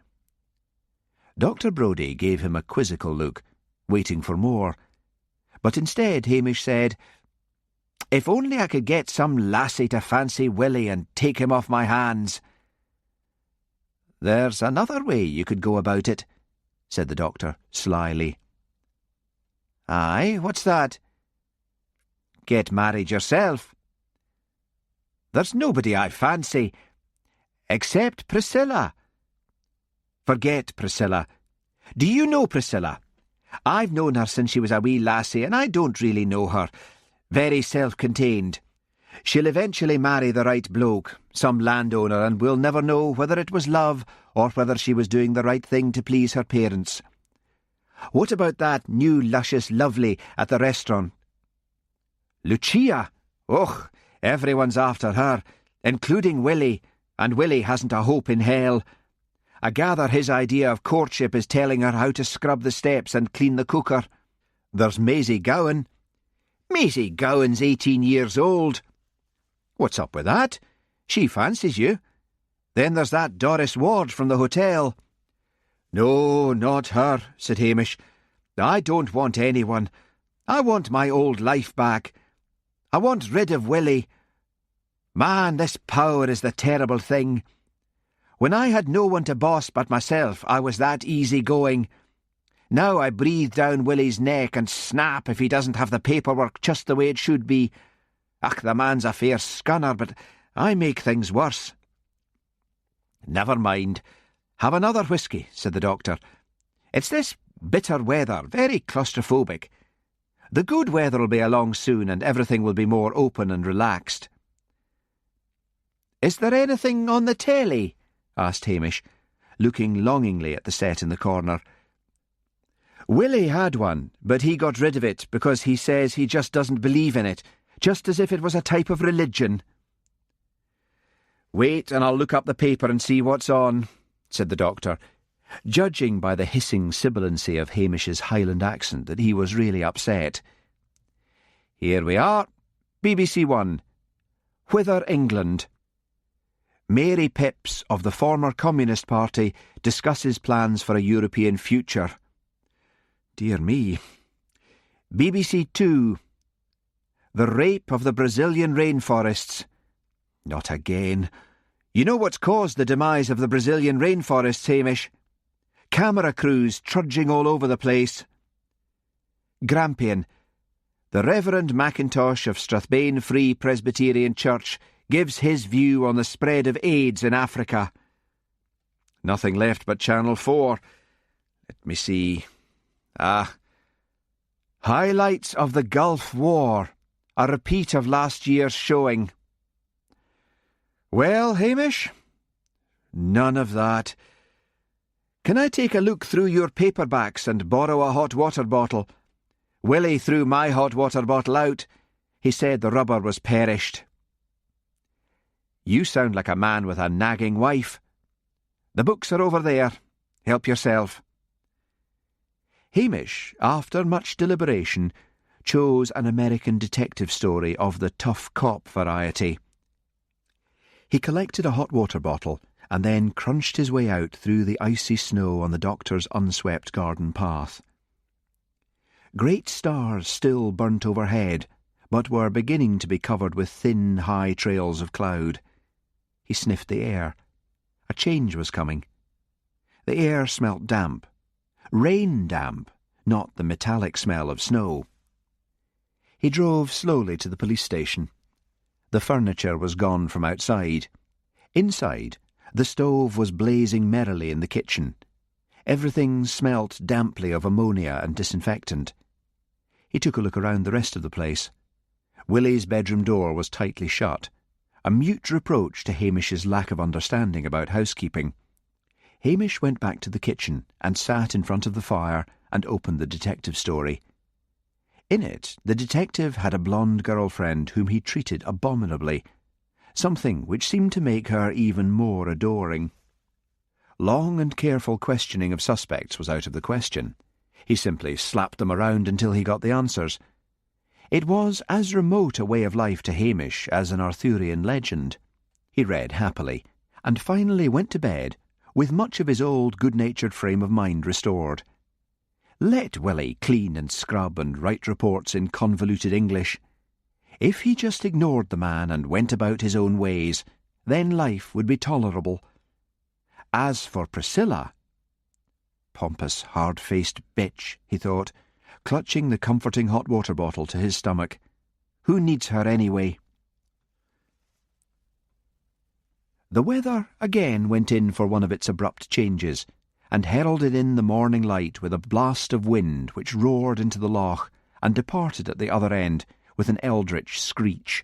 Speaker 2: Dr. Brodie gave him a quizzical look, waiting for more. But instead Hamish said, "If only I could get some lassie to fancy Willie and take him off my hands." "There's another way you could go about it," said the doctor slyly. "Aye, what's that?" "Get married yourself." "There's nobody I fancy, except Priscilla." "Forget Priscilla. Do you know Priscilla? I've known her since she was a wee lassie, and I don't really know her. Very self-contained. She'll eventually marry the right bloke, some landowner, and we'll never know whether it was love or whether she was doing the right thing to please her parents. What about that new luscious lovely at the restaurant? Lucia? Och, everyone's after her, including Willie, and Willie hasn't a hope in hell. I gather his idea of courtship is telling her how to scrub the steps and clean the cooker. There's Maisie Gowan. Maisie Gowan's 18 years old. What's up with that? She fancies you. Then there's that Doris Ward from the hotel. No, not her, said Hamish. I don't want anyone. I want my old life back. I want rid of Willie. Man, this power is the terrible thing. When I had no one to boss but myself, I was that easy-going. Now I breathe down Willie's neck and snap if he doesn't have the paperwork just the way it should be. Ach, the man's a fair scunner, but I make things worse. Never mind. Have another whisky, said the doctor. It's this bitter weather, very claustrophobic. The good weather'll be along soon and everything will be more open and relaxed. Is there anything on the telly? Asked Hamish, looking longingly at the set in the corner. Willie had one, but he got rid of it because he says he just doesn't believe in it, just as if it was a type of religion. Wait, and I'll look up the paper and see what's on, said the doctor, judging by the hissing sibilancy of Hamish's Highland accent that he was really upset. Here we are. BBC One. Whither England? Mary Pipps of the former Communist Party discusses plans for a European future. Dear me. BBC Two. The rape of the Brazilian rainforests. Not again. You know what's caused the demise of the Brazilian rainforests, Hamish? Camera crews trudging all over the place. Grampian. The Reverend Mackintosh of Strathbane Free Presbyterian Church gives his view on the spread of AIDS in Africa. Nothing left but Channel 4. Let me see. Highlights of the Gulf War. A repeat of last year's showing. Well, Hamish? None of that. Can I take a look through your paperbacks and borrow a hot water bottle? Willie threw my hot water bottle out. He said the rubber was perished. You sound like a man with a nagging wife. The books are over there. Help yourself. Hamish, after much deliberation, chose an American detective story of the tough cop variety. He collected a hot water bottle and then crunched his way out through the icy snow on the doctor's unswept garden path. Great stars still burnt overhead, but were beginning to be covered with thin, high trails of cloud. He sniffed the air. A change was coming. The air smelt damp. Rain damp, not the metallic smell of snow. He drove slowly to the police station. The furniture was gone from outside. Inside, the stove was blazing merrily in the kitchen. Everything smelt damply of ammonia and disinfectant. He took a look around the rest of the place. Willie's bedroom door was tightly shut, a mute reproach to Hamish's lack of understanding about housekeeping. Hamish went back to the kitchen and sat in front of the fire and opened the detective story. In it, the detective had a blonde girlfriend whom he treated abominably, something which seemed to make her even more adoring. Long and careful questioning of suspects was out of the question. He simply slapped them around until he got the answers. It was as remote a way of life to Hamish as an Arthurian legend. He read happily, and finally went to bed with much of his old good-natured frame of mind restored. Let Willie clean and scrub and write reports in convoluted English. If he just ignored the man and went about his own ways, then life would be tolerable. As for Priscilla— pompous, hard-faced bitch, he thought, clutching the comforting hot water bottle to his stomach. Who needs her anyway? The weather again went in for one of its abrupt changes, and heralded in the morning light with a blast of wind which roared into the loch and departed at the other end with an eldritch screech.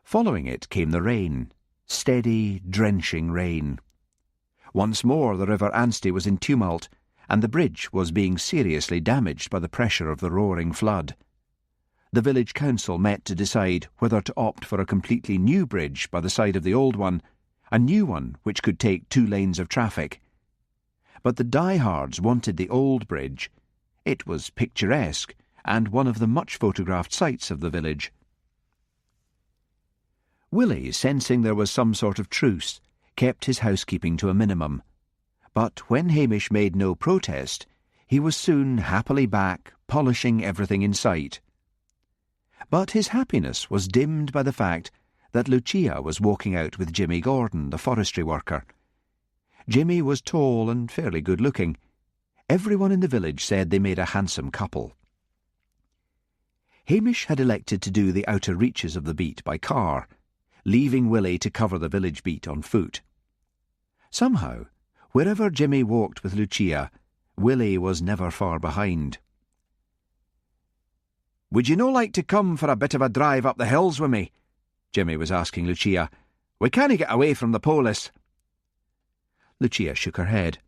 Speaker 2: Following it came the rain, steady, drenching rain. Once more the River Anstey was in tumult, and the bridge was being seriously damaged by the pressure of the roaring flood. The village council met to decide whether to opt for a completely new bridge by the side of the old one, a new one which could take 2 lanes of traffic. But the diehards wanted the old bridge. It was picturesque,
Speaker 1: and one of the much-photographed sights of the village. Willie, sensing there was some sort of truce, kept his housekeeping to a minimum. But when Hamish made no protest, he was soon happily back, polishing everything in sight. But his happiness was dimmed by the fact that Lucia was walking out with Jimmy Gordon, the forestry worker. Jimmy was tall and fairly good-looking. Everyone in the village said they made a handsome couple. Hamish had elected to do the outer reaches of the beat by car, leaving Willie to cover the village beat on foot. Somehow, wherever Jimmy walked with Lucia, Willie was never far behind.
Speaker 2: "Would you no like to come for a bit of a drive up the hills with me?" Jimmy was asking Lucia. "We canna get away from the polis."
Speaker 1: Lucia shook her head.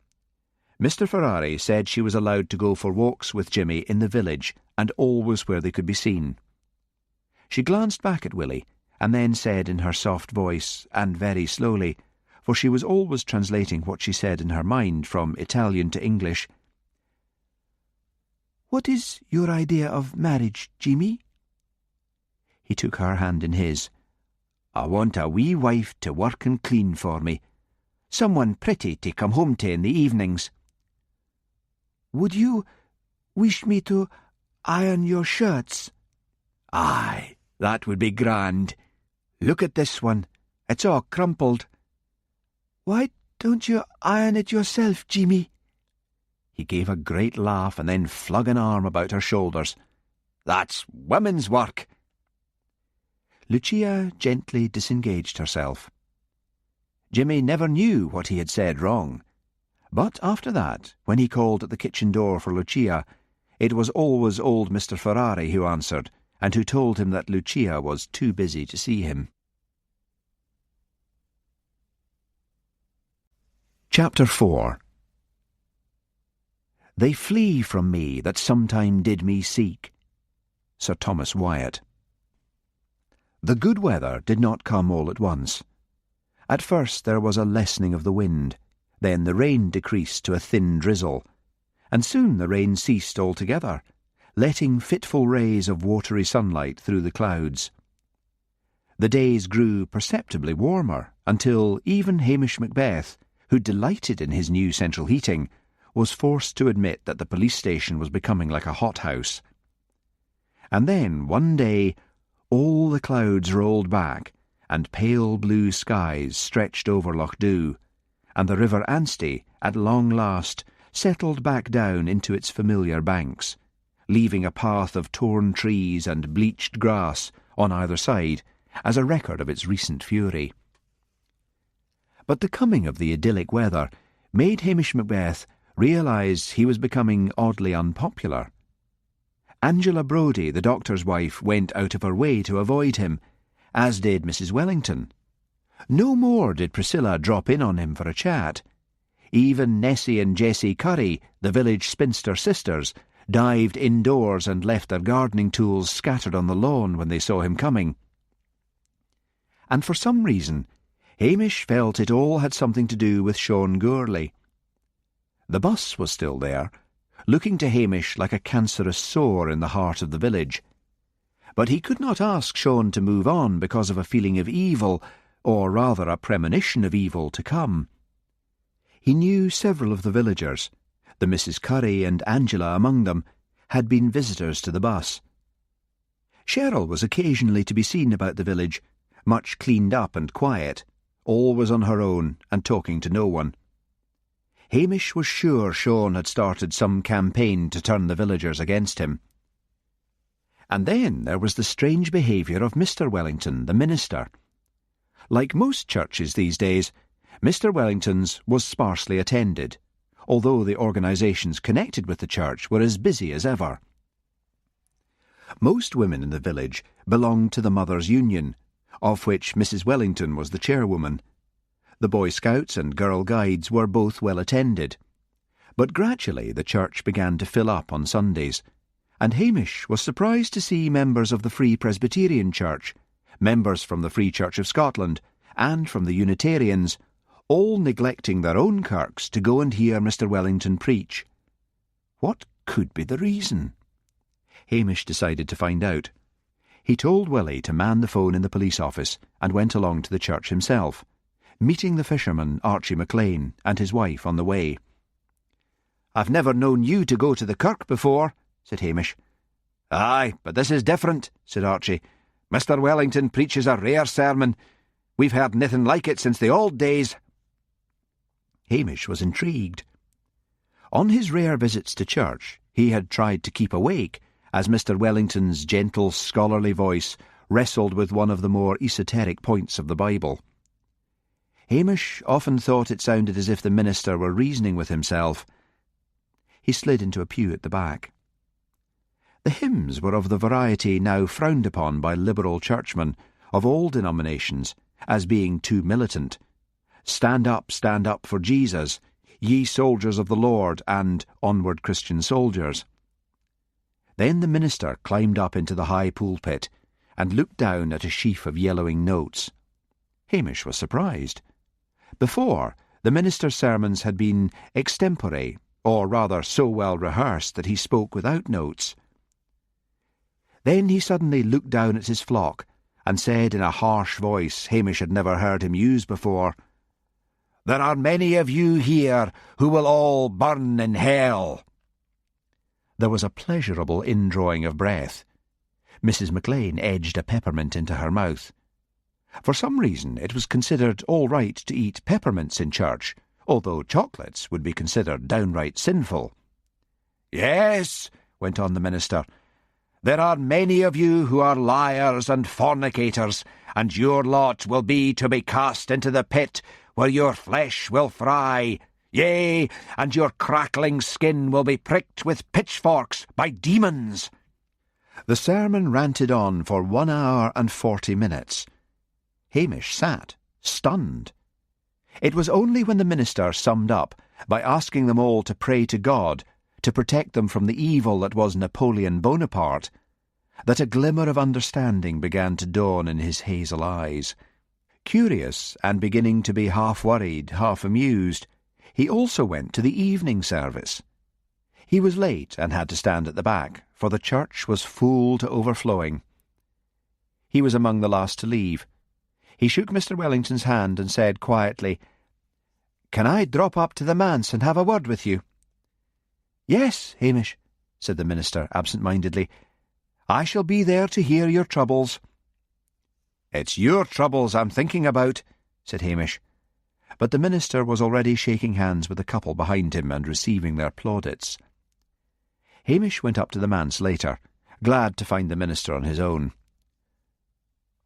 Speaker 1: Mr. Ferrari said she was allowed to go for walks with Jimmy in the village and always where they could be seen. She glanced back at Willie and then said in her soft voice, and very slowly, for she was always translating what she said in her mind from Italian to English, "What is your idea of marriage, Jimmy?" He took her hand in his. "I want a wee wife to work and clean for me. Someone pretty to come home to in the evenings." "Would you wish me to iron your shirts?"
Speaker 2: "Aye, that would be grand. Look at this one. It's all crumpled."
Speaker 3: "Why don't you iron it yourself, Jimmy?"
Speaker 1: He gave a great laugh and then flung an arm about her shoulders.
Speaker 2: "That's women's work."
Speaker 1: Lucia gently disengaged herself. Jimmy never knew what he had said wrong. But after that, when he called at the kitchen door for Lucia, it was always old Mr. Ferrari who answered, and who told him that Lucia was too busy to see him. Chapter 4. They flee from me that sometime did me seek. Sir Thomas Wyatt. The good weather did not come all at once. At first there was a lessening of the wind, then the rain decreased to a thin drizzle, and soon the rain ceased altogether, letting fitful rays of watery sunlight through the clouds. The days grew perceptibly warmer, until even Hamish Macbeth, who delighted in his new central heating, was forced to admit that the police station was becoming like a hothouse. And then, one day, all the clouds rolled back, and pale blue skies stretched over Loch Dhu, and the River Anstey, at long last, settled back down into its familiar banks, leaving a path of torn trees and bleached grass on either side as a record of its recent fury. But the coming of the idyllic weather made Hamish Macbeth realise he was becoming oddly unpopular. Angela Brodie, the doctor's wife, went out of her way to avoid him, as did Mrs. Wellington. No more did Priscilla drop in on him for a chat. Even Nessie and Jessie Curry, the village spinster sisters, dived indoors and left their gardening tools scattered on the lawn when they saw him coming. And for some reason, Hamish felt it all had something to do with Sean Gourley. The bus was still there, looking to Hamish like a cancerous sore in the heart of the village. But he could not ask Sean to move on because of a feeling of evil, or rather a premonition of evil to come. He knew several of the villagers, the Mrs. Curry and Angela among them, had been visitors to the bus. Cheryl was occasionally to be seen about the village, much cleaned up and quiet, always on her own and talking to no one. Hamish was sure Sean had started some campaign to turn the villagers against him. And then there was the strange behaviour of Mr. Wellington, the minister. Like most churches these days, Mr. Wellington's was sparsely attended, although the organisations connected with the church were as busy as ever. Most women in the village belonged to the Mothers' Union, of which Mrs. Wellington was the chairwoman. The Boy Scouts and Girl Guides were both well attended. But gradually the church began to fill up on Sundays, and Hamish was surprised to see members of the Free Presbyterian Church, members from the Free Church of Scotland, and from the Unitarians, all neglecting their own kirks to go and hear Mr. Wellington preach. What could be the reason? Hamish decided to find out. He told Willie to man the phone in the police office and went along to the church himself, meeting the fisherman Archie McLean and his wife on the way.
Speaker 2: "I've never known you to go to the kirk before," said Hamish. "Aye, but this is different," said Archie. "Mr. Wellington preaches a rare sermon. We've heard nothing like it since the old days."
Speaker 1: Hamish was intrigued. On his rare visits to church, he had tried to keep awake as Mr. Wellington's gentle, scholarly voice wrestled with one of the more esoteric points of the Bible. Hamish often thought it sounded as if the minister were reasoning with himself. He slid into a pew at the back. The hymns were of the variety now frowned upon by liberal churchmen of all denominations as being too militant. Stand up for Jesus, ye soldiers of the Lord, and onward Christian soldiers. Then the minister climbed up into the high pulpit and looked down at a sheaf of yellowing notes. Hamish was surprised. Before, the minister's sermons had been extempore, or rather so well rehearsed that he spoke without notes. Then he suddenly looked down at his flock and said in a harsh voice Hamish had never heard him use before, "There are many of you here who will all burn in hell." There was a pleasurable indrawing of breath. Mrs. McLean edged a peppermint into her mouth. For some reason it was considered all right to eat peppermints in church, although chocolates would be considered downright sinful. "Yes," went on the minister, "there are many of you who are liars and fornicators, and your lot will be to be cast into the pit where your flesh will fry. Yea, and your crackling skin will be pricked with pitchforks by demons." The sermon ranted on for 1 hour and 40 minutes. Hamish sat, stunned. It was only when the minister summed up by asking them all to pray to God to protect them from the evil that was Napoleon Bonaparte that a glimmer of understanding began to dawn in his hazel eyes. Curious and beginning to be half worried, half amused, he also went to the evening service. He was late and had to stand at the back, for the church was full to overflowing. He was among the last to leave. He shook Mr. Wellington's hand and said quietly, "Can I drop up to the manse and have a word with you?" "Yes, Hamish," said the minister absent-mindedly. "I shall be there to hear your troubles." "It's your troubles I'm thinking about," said Hamish. But the minister was already shaking hands with a couple behind him and receiving their plaudits. Hamish went up to the manse later, glad to find the minister on his own.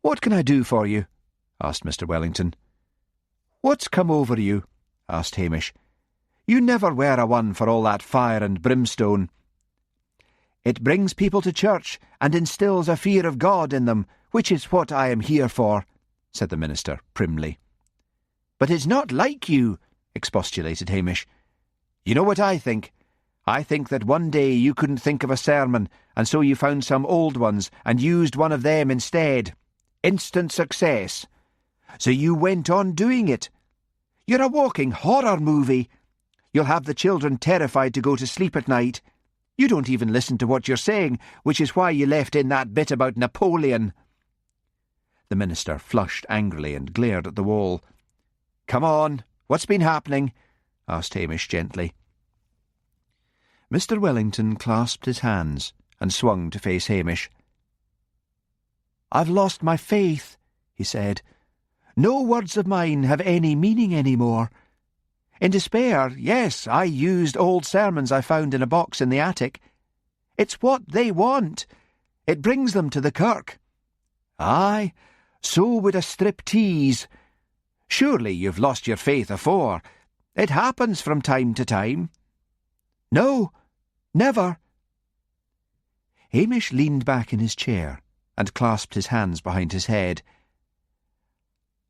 Speaker 1: "What can I do for you?" asked Mr. Wellington. "What's come over you?" asked Hamish. "You never were a one for all that fire and brimstone." "It brings people to church and instills a fear of God in them, which is what I am here for," said the minister primly. "But it's not like you," expostulated Hamish. "You know what I think? I think that one day you couldn't think of a sermon, and so you found some old ones and used one of them instead. Instant success. So you went on doing it. You're a walking horror movie. You'll have the children terrified to go to sleep at night. You don't even listen to what you're saying, which is why you left in that bit about Napoleon." The minister flushed angrily and glared at the wall. "Come on, what's been happening?" asked Hamish gently. Mr. Wellington clasped his hands and swung to face Hamish. "I've lost my faith," he said. "No words of mine have any meaning any more. In despair, yes, I used old sermons I found in a box in the attic. It's what they want. It brings them to the kirk. Aye, so would a striptease. Surely you've lost your faith afore. It happens from time to time." "No, never." Hamish leaned back in his chair and clasped his hands behind his head.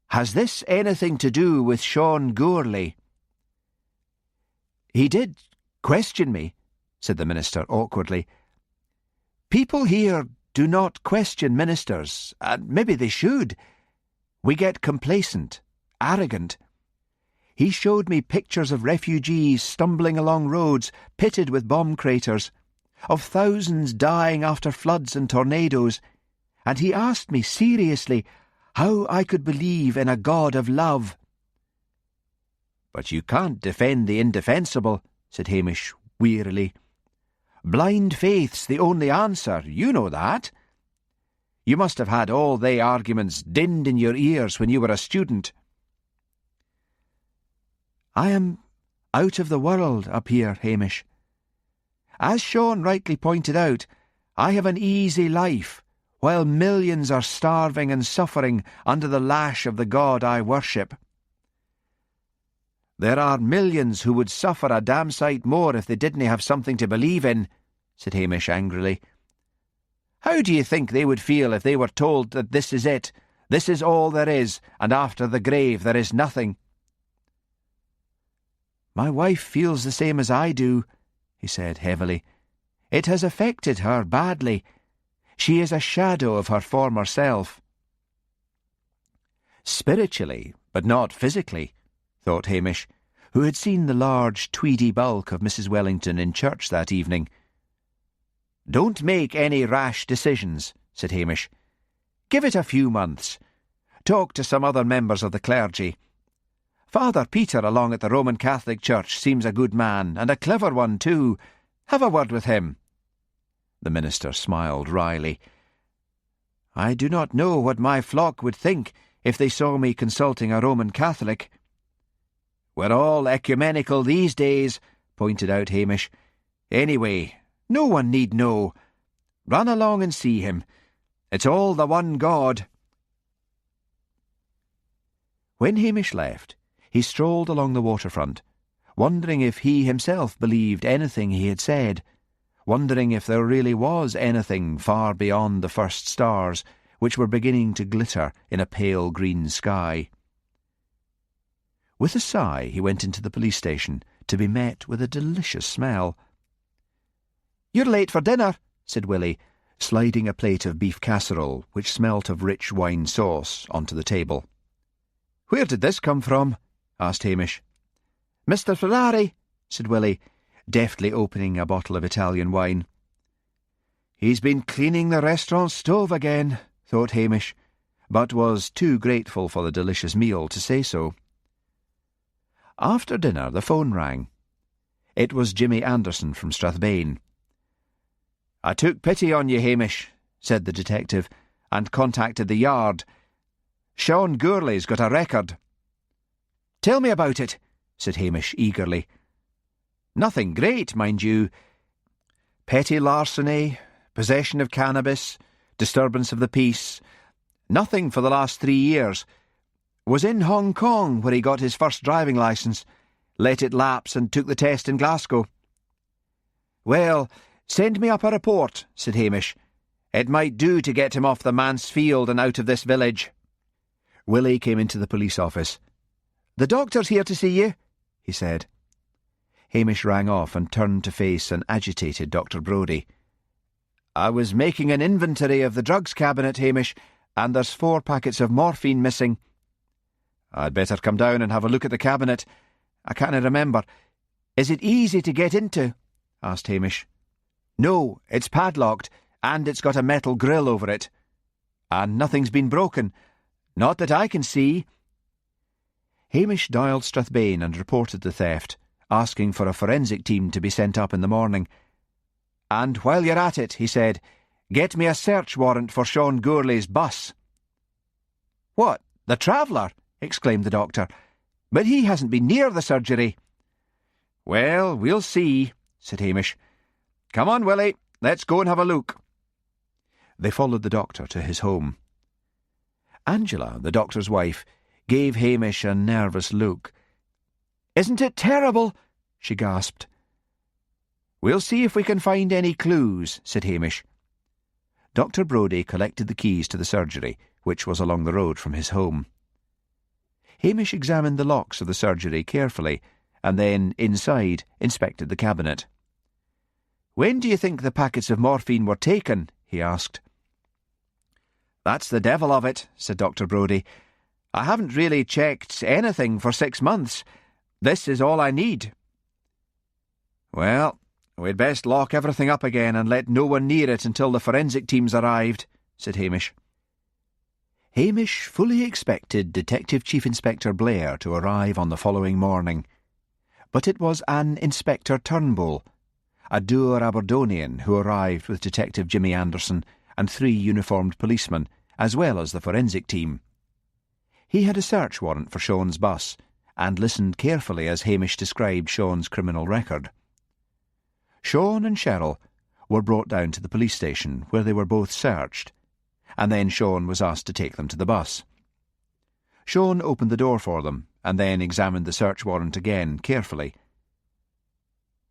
Speaker 1: "Has this anything to do with Sean Gourley?" "He did question me," said the minister awkwardly. "People here do not question ministers, and maybe they should. We get complacent, arrogant. He showed me pictures of refugees stumbling along roads pitted with bomb craters,
Speaker 3: of thousands dying after floods and tornadoes, and he asked me seriously how I could believe in a God of love.
Speaker 2: But you can't defend the indefensible, said Hamish wearily. Blind faith's the only answer, you know that. You must have had all they arguments dinned in your ears when you were a student.
Speaker 3: I am out of the world up here, Hamish. As Sean rightly pointed out, I have an easy life, while millions are starving and suffering under the lash of the God I worship.
Speaker 2: There are millions who would suffer a damn sight more if they didn't have something to believe in, said Hamish angrily. How do you think they would feel if they were told that this is it, this is all there is, and after the grave there is nothing?
Speaker 3: My wife feels the same as I do, he said heavily. It has affected her badly. She is a shadow of her former self.
Speaker 2: Spiritually, but not physically, thought Hamish, who had seen the large, tweedy bulk of Mrs. Wellington in church that evening. Don't make any rash decisions, said Hamish. Give it a few months. Talk to some other members of the clergy. Father Peter along at the Roman Catholic Church seems a good man, and a clever one too. Have a word with him. The minister smiled wryly.
Speaker 3: I do not know what my flock would think if they saw me consulting a Roman Catholic.
Speaker 2: We're all ecumenical these days, pointed out Hamish. Anyway, no one need know. Run along and see him. It's all the one God.
Speaker 3: When Hamish left, he strolled along the waterfront, wondering if he himself believed anything he had said, wondering if there really was anything far beyond the first stars, which were beginning to glitter in a pale green sky. With a sigh, he went into the police station, to be met with a delicious smell.
Speaker 2: "You're late for dinner," said Willie,
Speaker 3: sliding a plate of beef casserole, which smelt of rich wine sauce, onto the table.
Speaker 2: "Where did this come from?" asked Hamish.
Speaker 3: "Mr. Ferrari," said Willie, deftly opening a bottle of Italian wine.
Speaker 2: "He's been cleaning the restaurant stove again," thought Hamish, but was too grateful for the delicious meal to say so.
Speaker 3: After dinner, the phone rang. It was Jimmy Anderson from Strathbane.
Speaker 2: "I took pity on you, Hamish," said the detective, "and contacted the yard. Sean Gourlay's got a record."
Speaker 3: "Tell me about it," said Hamish eagerly.
Speaker 2: "Nothing great, mind you. Petty larceny, possession of cannabis, disturbance of the peace. Nothing for the last 3 years. Was in Hong Kong where he got his first driving licence. Let it lapse and took the test in Glasgow." "Well, send me up a report," said Hamish. "It might do to get him off the manse field and out of this village."
Speaker 3: Willie came into the police office.
Speaker 2: "The doctor's here to see you," he said.
Speaker 3: Hamish rang off and turned to face an agitated Dr. Brodie.
Speaker 2: "I was making an inventory of the drugs cabinet, Hamish, and there's 4 packets of morphine missing." "I'd better come down and have a look at the cabinet. I can't remember. Is it easy to get into?" asked Hamish. "No, it's padlocked, and it's got a metal grill over it. And nothing's been broken. Not that I can see."
Speaker 3: Hamish dialed Strathbane and reported the theft, asking for a forensic team to be sent up in the morning.
Speaker 2: "And while you're at it," he said, "get me a search warrant for Sean Gourlay's bus."
Speaker 3: "What, the Traveller?" exclaimed the doctor. "But he hasn't been near the surgery."
Speaker 2: "Well, we'll see," said Hamish. "Come on, Willie, let's go and have a look."
Speaker 3: They followed the doctor to his home. Angela, the doctor's wife, gave Hamish a nervous look.
Speaker 2: "Isn't it terrible?" she gasped.
Speaker 3: "We'll see if we can find any clues," said Hamish. Dr. Brodie collected the keys to the surgery, which was along the road from his home. Hamish examined the locks of the surgery carefully, and then, inside, inspected the cabinet.
Speaker 2: "When do you think the packets of morphine were taken?" he asked. "That's the devil of it," said Dr. Brodie. "I haven't really checked anything for 6 months. This is all I need." "Well, "We'd best lock everything up again and let no one near it until the forensic teams arrived," said Hamish.
Speaker 1: Hamish fully expected Detective Chief Inspector Blair to arrive on the following morning, but it was an Inspector Turnbull, a dour Aberdonian, who arrived with Detective Jimmy Anderson and 3 uniformed policemen, as well as the forensic team. He had a search warrant for Sean's bus, and listened carefully as Hamish described Sean's criminal record. Sean and Cheryl were brought down to the police station, where they were both searched, and then Sean was asked to take them to the bus. Sean opened the door for them, and then examined the search warrant again carefully.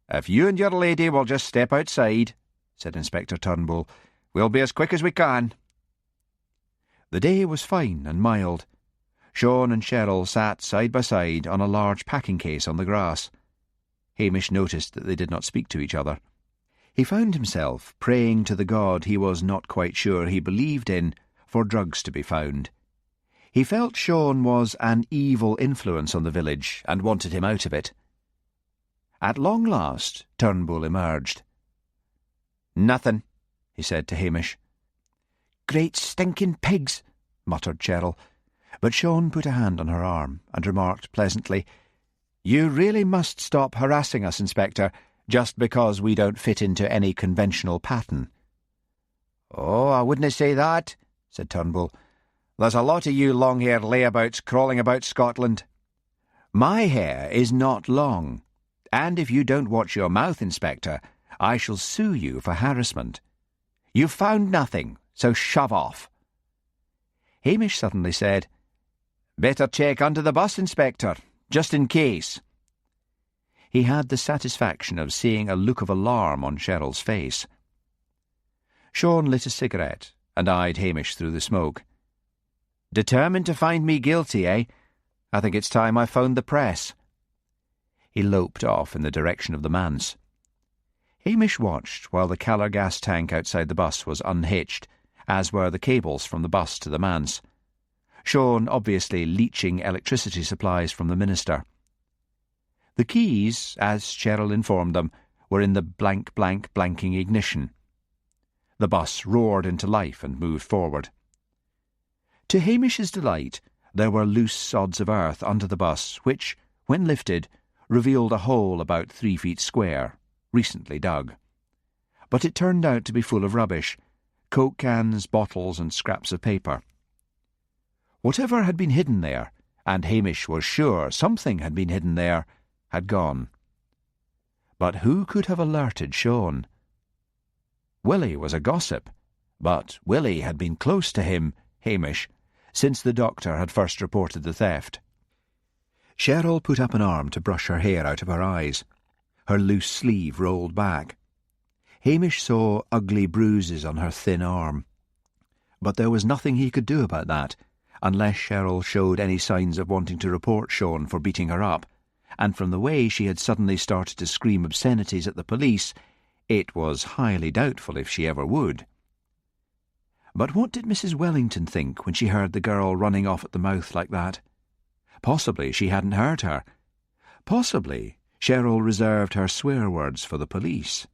Speaker 2: "If you and your lady will just step outside," said Inspector Turnbull, "we'll be as quick as we can."
Speaker 1: The day was fine and mild. Sean and Cheryl sat side by side on a large packing case on the grass. Hamish noticed that they did not speak to each other. He found himself praying to the God he was not quite sure he believed in for drugs to be found. He felt Sean was an evil influence on the village and wanted him out of it. At long last, Turnbull emerged.
Speaker 2: "Nothing,"
Speaker 1: he said to Hamish. "Great stinking pigs," muttered Cheryl, but Sean put a hand on her arm and remarked pleasantly, "You really must stop harassing us, Inspector, just because we don't fit into any conventional pattern."
Speaker 2: "Oh, I wouldn't say that," said Turnbull. "There's a lot of you long-haired layabouts crawling about Scotland."
Speaker 1: "My hair is not long, and if you don't watch your mouth, Inspector, I shall sue you for harassment. You've found nothing, so shove off." Hamish suddenly said,
Speaker 2: "Better check under the bus, Inspector, just in case."
Speaker 1: He had the satisfaction of seeing a look of alarm on Cheryl's face. Sean lit a cigarette and eyed Hamish through the smoke.
Speaker 2: "Determined to find me guilty, eh? I think it's time I phoned the press."
Speaker 1: He loped off in the direction of the manse. Hamish watched while the Calor gas tank outside the bus was unhitched, as were the cables from the bus to the manse. Sean obviously leeching electricity supplies from the minister. The keys, as Cheryl informed them, were in the blanking ignition. The bus roared into life and moved forward. To Hamish's delight, there were loose sods of earth under the bus, which, when lifted, revealed a hole about 3 feet square, recently dug. But it turned out to be full of rubbish, Coke cans, bottles, and scraps of paper. Whatever had been hidden there, and Hamish was sure something had been hidden there, had gone. But who could have alerted Sean? Willie was a gossip, but Willie had been close to him, Hamish, since the doctor had first reported the theft. Cheryl put up an arm to brush her hair out of her eyes. Her loose sleeve rolled back. Hamish saw ugly bruises on her thin arm. But there was nothing he could do about that, unless Cheryl showed any signs of wanting to report Sean for beating her up, and from the way she had suddenly started to scream obscenities at the police, it was highly doubtful if she ever would. But what did Mrs. Wellington think when she heard the girl running off at the mouth like that? Possibly she hadn't heard her. Possibly Cheryl reserved her swear words for the police.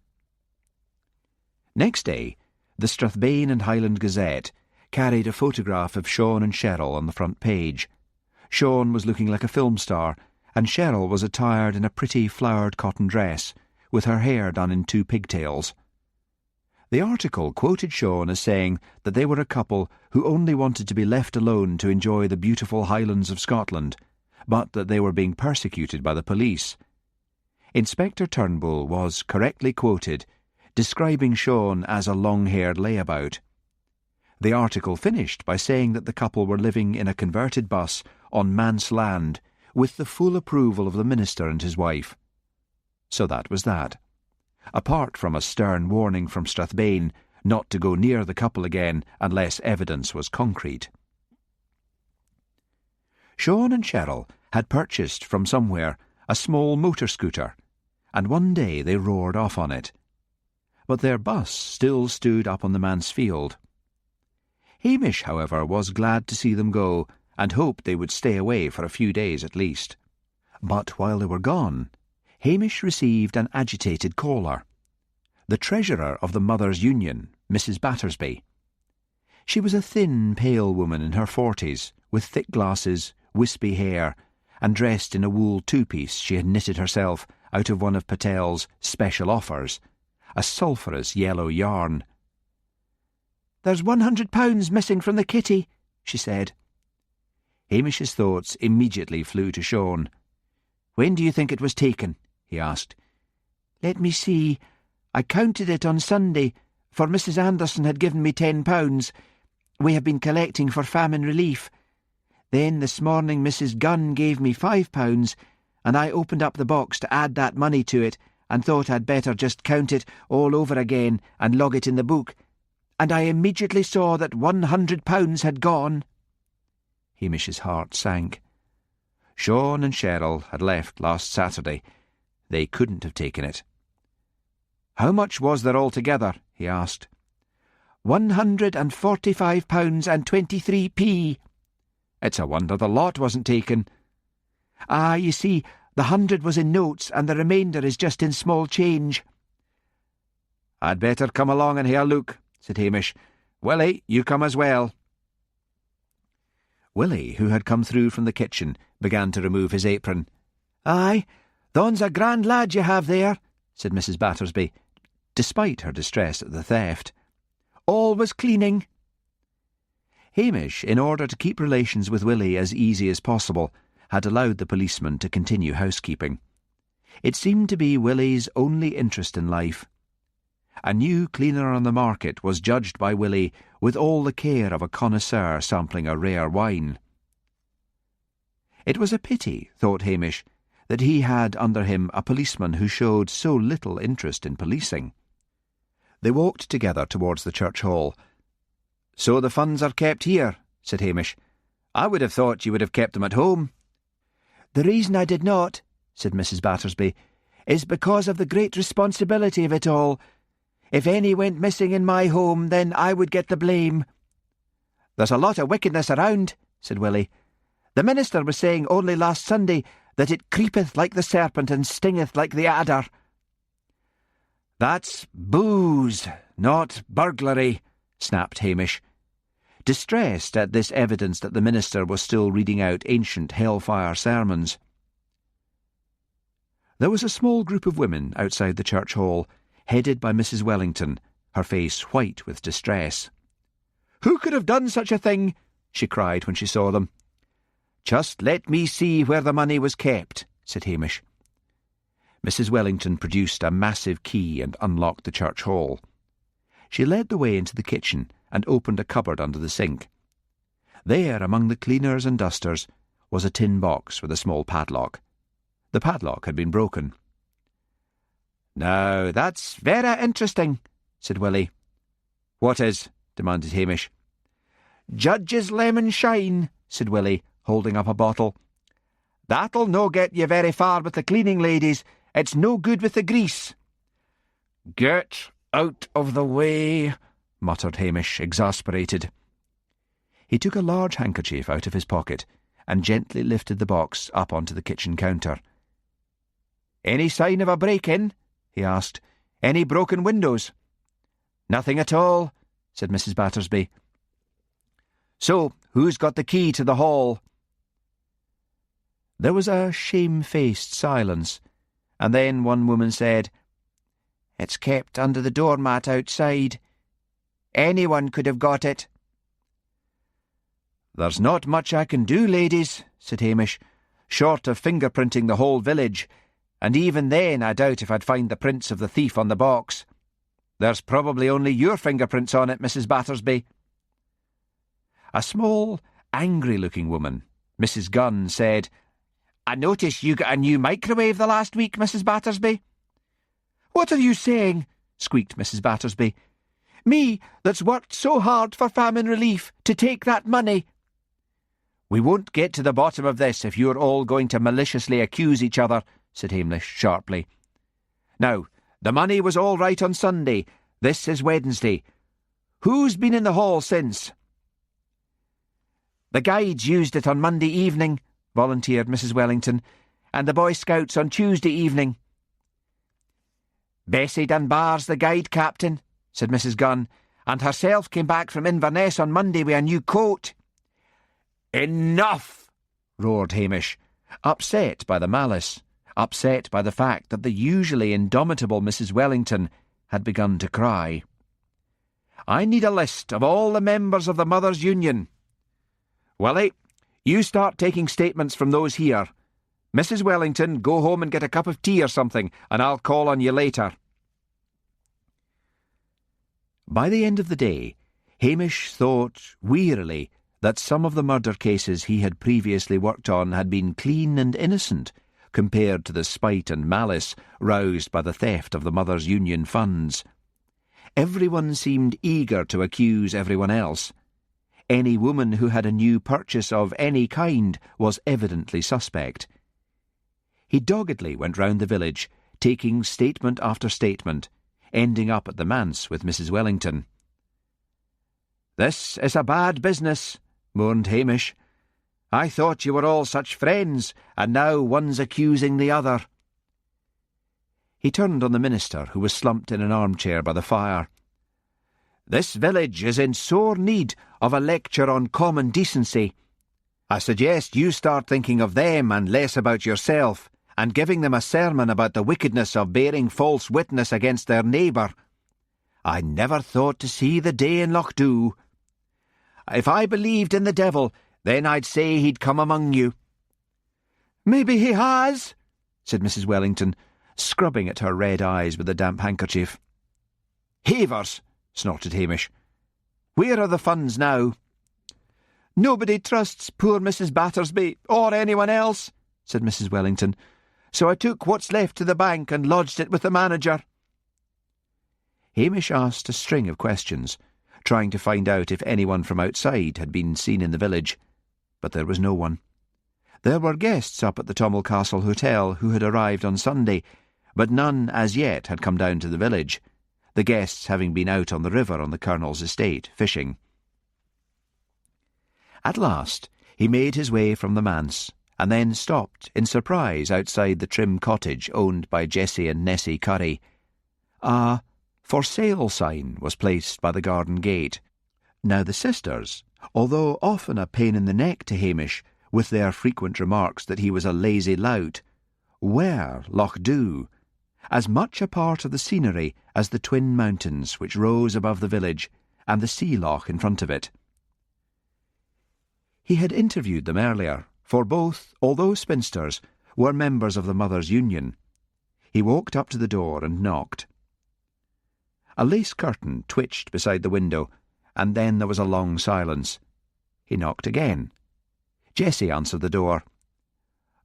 Speaker 1: Next day, the Strathbane and Highland Gazette carried a photograph of Sean and Cheryl on the front page. Sean was looking like a film star, and Cheryl was attired in a pretty flowered cotton dress, with her hair done in 2 pigtails. The article quoted Sean as saying that they were a couple who only wanted to be left alone to enjoy the beautiful Highlands of Scotland, but that they were being persecuted by the police. Inspector Turnbull was correctly quoted, describing Sean as a long-haired layabout. The article finished by saying that the couple were living in a converted bus on manse land, with the full approval of the minister and his wife. So that was that. Apart from a stern warning from Strathbane not to go near the couple again unless evidence was concrete. Sean and Cheryl had purchased from somewhere a small motor scooter, and one day they roared off on it. But their bus still stood up on the manse field. Hamish, however, was glad to see them go, and hoped they would stay away for a few days at least. But while they were gone, Hamish received an agitated caller, the treasurer of the Mothers' Union, Mrs. Battersby. She was a thin, pale woman in her 40s, with thick glasses, wispy hair, and dressed in a wool two-piece she had knitted herself out of one of Patel's special offers, a sulphurous yellow yarn. "There's £100 missing from the kitty," she said. Hamish's thoughts immediately flew to Sean. "When do you think it was taken?" he asked. "Let me see. I counted it on Sunday, for Mrs. Anderson had given me £10. We have been collecting for famine relief. Then this morning Mrs. Gunn gave me £5, and I opened up the box to add that money to it, and thought I'd better just count it all over again and log it in the book, and I immediately saw that £100 had gone." Hamish's heart sank. Sean and Cheryl had left last Saturday. They couldn't have taken it. "How much was there altogether?" he asked. £145.23. "It's a wonder the lot wasn't taken." "Ah, you see, the 100 was in notes and the remainder is just in small change." "I'd better come along and have a look," said Hamish. "Willie, you come as well." Willie, who had come through from the kitchen, began to remove his apron. "Aye, thon's a grand lad you have there," said Mrs. Battersby, despite her distress at the theft. "Always cleaning." Hamish, in order to keep relations with Willie as easy as possible, had allowed the policeman to continue housekeeping. It seemed to be Willie's only interest in life. A new cleaner on the market was judged by Willie with all the care of a connoisseur sampling a rare wine. It was a pity, thought Hamish, that he had under him a policeman who showed so little interest in policing. They walked together towards the church hall. "So the funds are kept here," said Hamish. "I would have thought you would have kept them at home." "The reason I did not," said Mrs. Battersby, "is because of the great responsibility of it all. If any went missing in my home, then I would get the blame." "There's a lot of wickedness around," said Willie. "The minister was saying only last Sunday that it creepeth like the serpent and stingeth like the adder." "That's booze, not burglary," snapped Hamish, distressed at this evidence that the minister was still reading out ancient hellfire sermons. There was a small group of women outside the church hall, headed by Mrs. Wellington, her face white with distress. "Who could have done such a thing?" she cried when she saw them. "Just let me see where the money was kept," said Hamish. Mrs. Wellington produced a massive key and unlocked the church hall. She led the way into the kitchen and opened a cupboard under the sink. There, among the cleaners and dusters, was a tin box with a small padlock. The padlock had been broken. "Now, that's very interesting," said Willie. "What is?" demanded Hamish. "Judge's lemon shine," said Willie, holding up a bottle. "That'll no get you very far with the cleaning ladies. It's no good with the grease." "Get out of the way," muttered Hamish, exasperated. He took a large handkerchief out of his pocket and gently lifted the box up onto the kitchen counter. "Any sign of a break-in?" he asked. "Any broken windows?" "Nothing at all," said Mrs. Battersby. "So, who's got the key to the hall?" There was a shamefaced silence, and then one woman said, "It's kept under the doormat outside. Anyone could have got it." "There's not much I can do, ladies," said Hamish, "short of fingerprinting the whole village, and even then I doubt if I'd find the prints of the thief on the box. There's probably only your fingerprints on it, Mrs. Battersby." A small, angry-looking woman, Mrs. Gunn, said, "I noticed you got a new microwave the last week, Mrs. Battersby." "What are you saying?" squeaked Mrs. Battersby. "Me, that's worked so hard for famine relief, to take that money?" "We won't get to the bottom of this if you're all going to maliciously accuse each other," said Hamish sharply. "Now, the money was all right on Sunday. This is Wednesday. Who's been in the hall since?" "The guides used it on Monday evening," volunteered Mrs. Wellington, "and the Boy Scouts on Tuesday evening."
Speaker 2: "Bessie Dunbar's the guide captain," said Mrs. Gunn, "and herself came back from Inverness on Monday with a new coat." "Enough!" roared Hamish, upset by the malice, upset by the fact that the usually indomitable Mrs. Wellington had begun to cry. "I need a list of all the members of the Mothers' Union. Willie, you start taking statements from those here. Mrs. Wellington, go home and get a cup of tea or something, and I'll call on you later."
Speaker 3: By the end of the day, Hamish thought wearily that some of the murder cases he had previously worked on had been clean and innocent compared to the spite and malice roused by the theft of the Mothers' Union funds. Everyone seemed eager to accuse everyone else. Any woman who had a new purchase of any kind was evidently suspect. He doggedly went round the village, taking statement after statement, ending up at the manse with Mrs. Wellington.
Speaker 2: "This is a bad business," mourned Hamish. "I thought you were all such friends, and now one's accusing the other."
Speaker 3: He turned on the minister, who was slumped in an armchair by the fire.
Speaker 2: "This village is in sore need of a lecture on common decency. I suggest you start thinking of them and less about yourself, and giving them a sermon about the wickedness of bearing false witness against their neighbour. I never thought to see the day in Lochdu. If I believed in the devil, then I'd say he'd come among you."
Speaker 4: "Maybe he has,"
Speaker 3: said Mrs. Wellington, scrubbing at her red eyes with a damp handkerchief.
Speaker 2: "Havers," snorted Hamish. "Where are the funds now?"
Speaker 4: "Nobody trusts poor Mrs. Battersby, or anyone else," said Mrs. Wellington, "so I took what's left to the bank and lodged it with the manager."
Speaker 3: Hamish asked a string of questions, trying to find out if anyone from outside had been seen in the village, but there was no one. There were guests up at the Tommel Castle Hotel who had arrived on Sunday, but none as yet had come down to the village, the guests having been out on the river on the Colonel's estate, fishing. At last he made his way from the manse, and then stopped in surprise outside the trim cottage owned by Jessie and Nessie Curry. A "For Sale" sign was placed by the garden gate. Now the sisters, although often a pain in the neck to Hamish, with their frequent remarks that he was a lazy lout, were Lochdu, as much a part of the scenery as the twin mountains which rose above the village and the sea loch in front of it. He had interviewed them earlier, for both, although spinsters, were members of the Mothers' Union. He walked up to the door and knocked. A lace curtain twitched beside the window, and then there was a long silence. He knocked again. Jessie answered the door.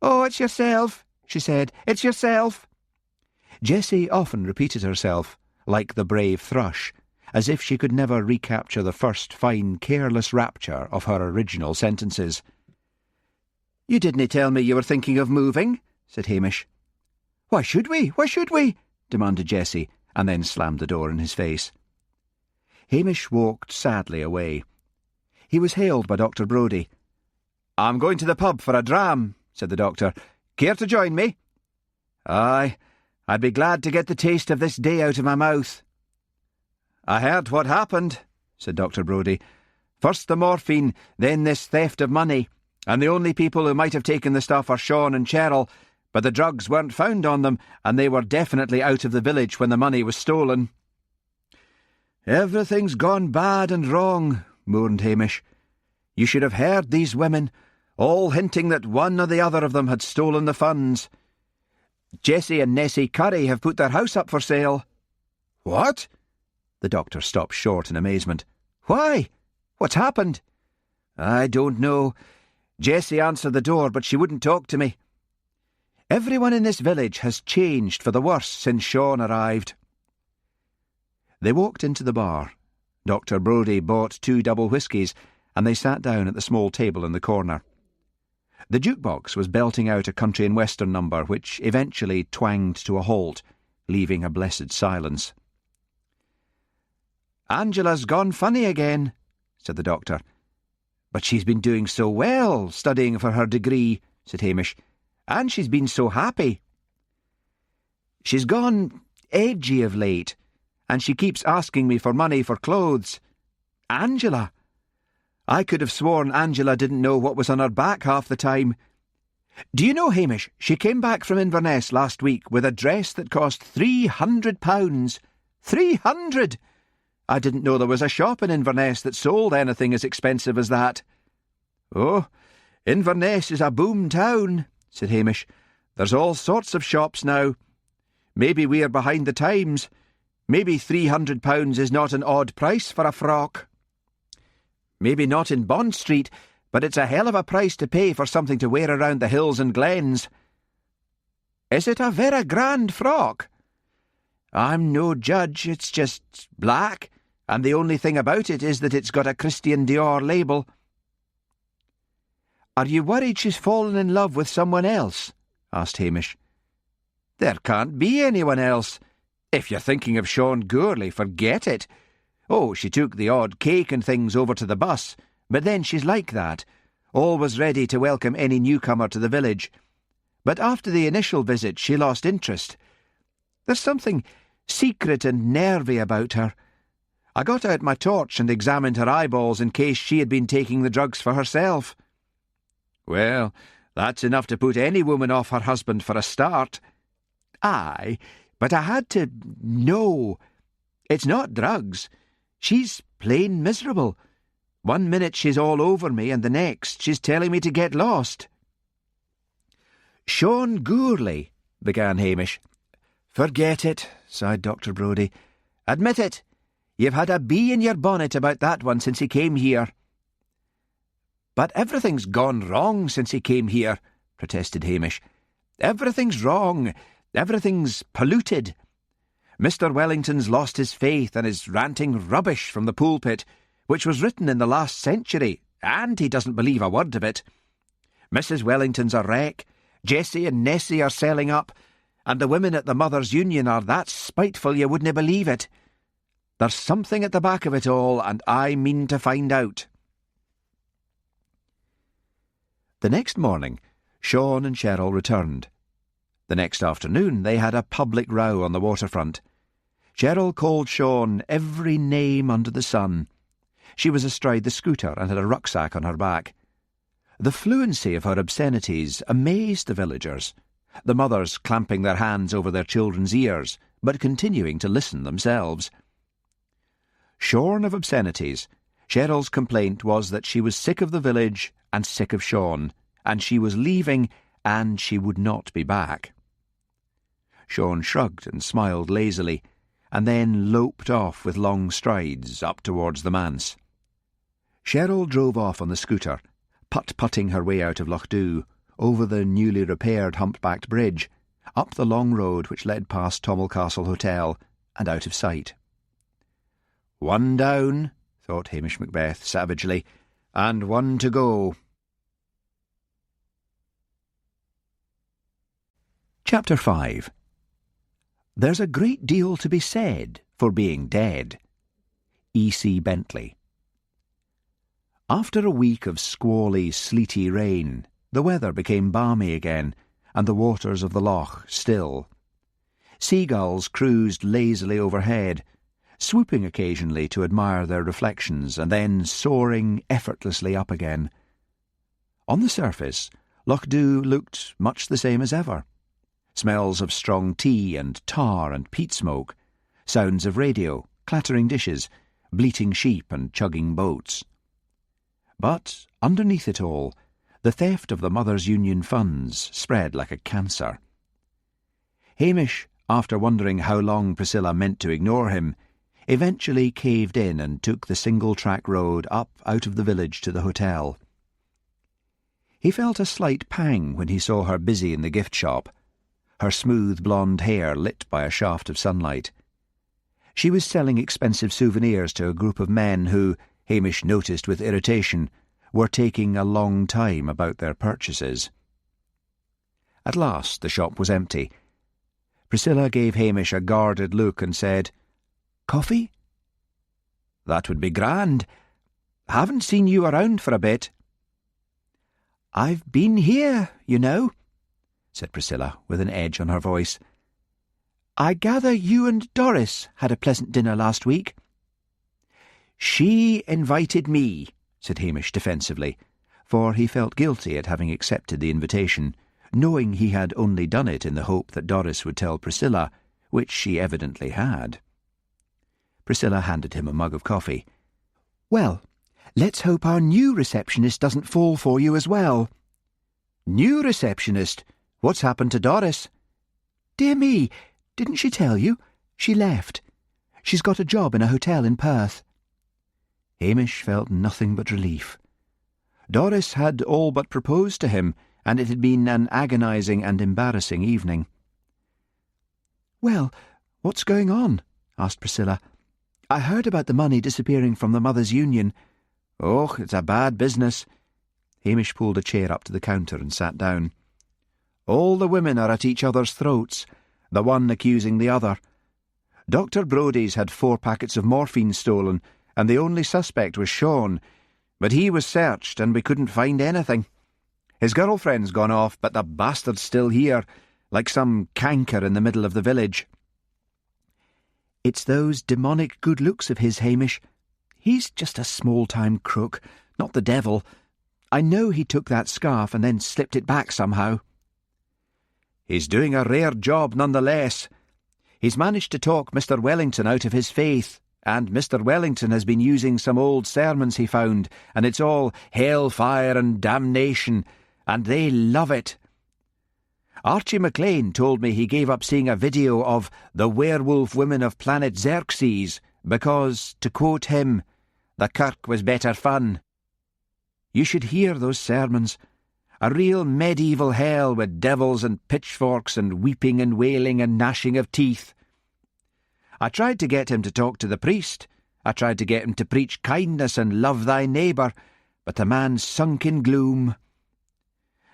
Speaker 4: "Oh, it's yourself," she said. "It's yourself."
Speaker 3: Jessie often repeated herself, like the brave thrush, as if she could never recapture the first fine, careless rapture of her original sentences.
Speaker 2: "You didn't tell me you were thinking of moving," said Hamish.
Speaker 4: Why should we? Why should we?"
Speaker 3: demanded Jessie, and then slammed the door in his face. Hamish walked sadly away. He was hailed by Dr. Brodie.
Speaker 2: "I'm going to the pub for a dram," said the doctor. "Care to join me?" "Aye, I'd be glad to get the taste of this day out of my mouth." "I heard what happened," said Dr. Brodie. "First the morphine, then this theft of money, and the only people who might have taken the stuff are Sean and Cheryl, but the drugs weren't found on them, and they were definitely out of the village when the money was stolen."
Speaker 4: "Everything's gone bad and wrong," mourned Hamish.
Speaker 2: "You should have heard these women, all hinting that one or the other of them had stolen the funds. Jessie and Nessie Curry have put their house up for sale."
Speaker 4: "What?"
Speaker 3: The doctor stopped short in amazement.
Speaker 2: "Why? What's happened?" "I don't know. Jessie answered the door, but she wouldn't talk to me. Everyone in this village has changed for the worse since Sean arrived."
Speaker 3: They walked into the bar. Dr. Brodie bought 2 double whiskies, and they sat down at the small table in the corner. The jukebox was belting out a country and western number, which eventually twanged to a halt, leaving a blessed silence.
Speaker 2: "Angela's gone funny again," said the doctor. "But she's been doing so well, studying for her degree," said Hamish. "And she's been so happy." "She's gone edgy of late, and she keeps asking me for money for clothes. Angela! I could have sworn Angela didn't know what was on her back half the time. Do you know, Hamish, she came back from Inverness last week with a dress that cost £300. 300! I didn't know there was a shop in Inverness that sold anything as expensive as that. Oh, Inverness is a boom town, said Hamish. There's all sorts of shops now. Maybe we're behind the times. Maybe £300 is not an odd price for a frock. Maybe not in Bond Street, but it's a hell of a price to pay for something to wear around the hills and glens. Is it a very grand frock? I'm no judge, it's just black, and the only thing about it is that it's got a Christian Dior label. Are you worried she's fallen in love with someone else? Asked Hamish. There can't be anyone else. If you're thinking of Sean Gourley, forget it. Oh, she took the odd cake and things over to the bus, but then she's like that, always ready to welcome any newcomer to the village. But after the initial visit, she lost interest. There's something secret and nervy about her. I got out my torch and examined her eyeballs in case she had been taking the drugs for herself. Well, that's enough to put any woman off her husband for a start. Aye, but I had to know. It's not drugs. She's plain miserable. One minute she's all over me, and the next she's telling me to get lost. Sean Gourley, began Hamish. Forget it, sighed Dr. Brodie. Admit it. You've had a bee in your bonnet about that one since he came here. But everything's gone wrong since he came here, protested Hamish. Everything's wrong. Everything's polluted. Mr. Wellington's lost his faith and is ranting rubbish from the pulpit, which was written in the last century, and he doesn't believe a word of it. Mrs. Wellington's a wreck. Jessie and Nessie are selling up, and the women at the Mothers' Union are that spiteful you wouldn't believe it. There's something at the back of it all, and I mean to find out. The next morning, Sean and Cheryl returned. The next afternoon they had a public row on the waterfront. Cheryl called Sean every name under the sun. She was astride the scooter and had a rucksack on her back. The fluency of her obscenities amazed the villagers, the mothers clamping their hands over their children's ears, but continuing to listen themselves. Shorn of obscenities, Cheryl's complaint was that she was sick of the village and sick of Sean, and she was leaving, and she would not be back. Sean shrugged and smiled lazily, and then loped off with long strides up towards the manse. Cheryl drove off on the scooter, putt-putting her way out of Loch Dhu, over the newly repaired humpbacked bridge, up the long road which led past Tommel Castle Hotel, and out of sight. One down, thought Hamish Macbeth savagely, and one to go. Chapter 5. There's a great deal to be said for being dead. E.C. Bentley. After a week of squally, sleety rain, the weather became balmy again, and the waters of the loch still. Seagulls cruised lazily overhead, swooping occasionally to admire their reflections, and then soaring effortlessly up again. On the surface, Loch Dhu looked much the same as ever. Smells of strong tea and tar and peat smoke, sounds of radio, clattering dishes, bleating sheep and chugging boats. But, underneath it all, the theft of the Mothers' Union funds spread like a cancer. Hamish, after wondering how long Priscilla meant to ignore him, eventually caved in and took the single-track road up out of the village to the hotel. He felt a slight pang when he saw her busy in the gift shop, her smooth blonde hair lit by a shaft of sunlight. She was selling expensive souvenirs to a group of men who, Hamish noticed with irritation, were taking a long time about their purchases. At last the shop was empty. Priscilla gave Hamish a guarded look and said, "Coffee?" "That would be grand. Haven't seen you around for a bit." "I've been here, you know," said Priscilla, with an edge on her voice.
Speaker 1: I gather you and Doris had a pleasant dinner last week.
Speaker 3: She invited me, said Hamish defensively, for he felt guilty at having accepted the invitation, knowing he had only done it in the hope that Doris would tell Priscilla, which she evidently had. Priscilla handed him a mug of coffee.
Speaker 1: Well, let's hope our new receptionist doesn't fall for you as well.
Speaker 3: New receptionist? What's happened to Doris?
Speaker 1: Dear me, didn't she tell you? She left. She's got a job in a hotel in Perth.
Speaker 3: Hamish felt nothing but relief. Doris had all but proposed to him, and it had been an agonising and embarrassing evening.
Speaker 1: Well, what's going on? Asked Priscilla. I heard about the money disappearing from the Mothers' Union.
Speaker 3: Oh, it's a bad business. Hamish pulled a chair up to the counter and sat down. All the women are at each other's throats, the one accusing the other. Dr. Brodie's had 4 packets of morphine stolen, and the only suspect was Sean, but he was searched and we couldn't find anything. His girlfriend's gone off, but the bastard's still here, like some canker in the middle of the village.
Speaker 1: It's those demonic good looks of his, Hamish. He's just a small-time crook, not the devil. I know he took that scarf and then slipped it back somehow.
Speaker 3: He's doing a rare job nonetheless. He's managed to talk Mr. Wellington out of his faith, and Mr. Wellington has been using some old sermons he found, and it's all hell-fire and damnation, and they love it. Archie McLean told me he gave up seeing a video of the werewolf women of planet Xerxes because, to quote him, the kirk was better fun. You should hear those sermons. A real medieval hell with devils and pitchforks and weeping and wailing and gnashing of teeth. I tried to get him to talk to the priest. I tried to get him to preach kindness and love thy neighbour, but the man sunk in gloom.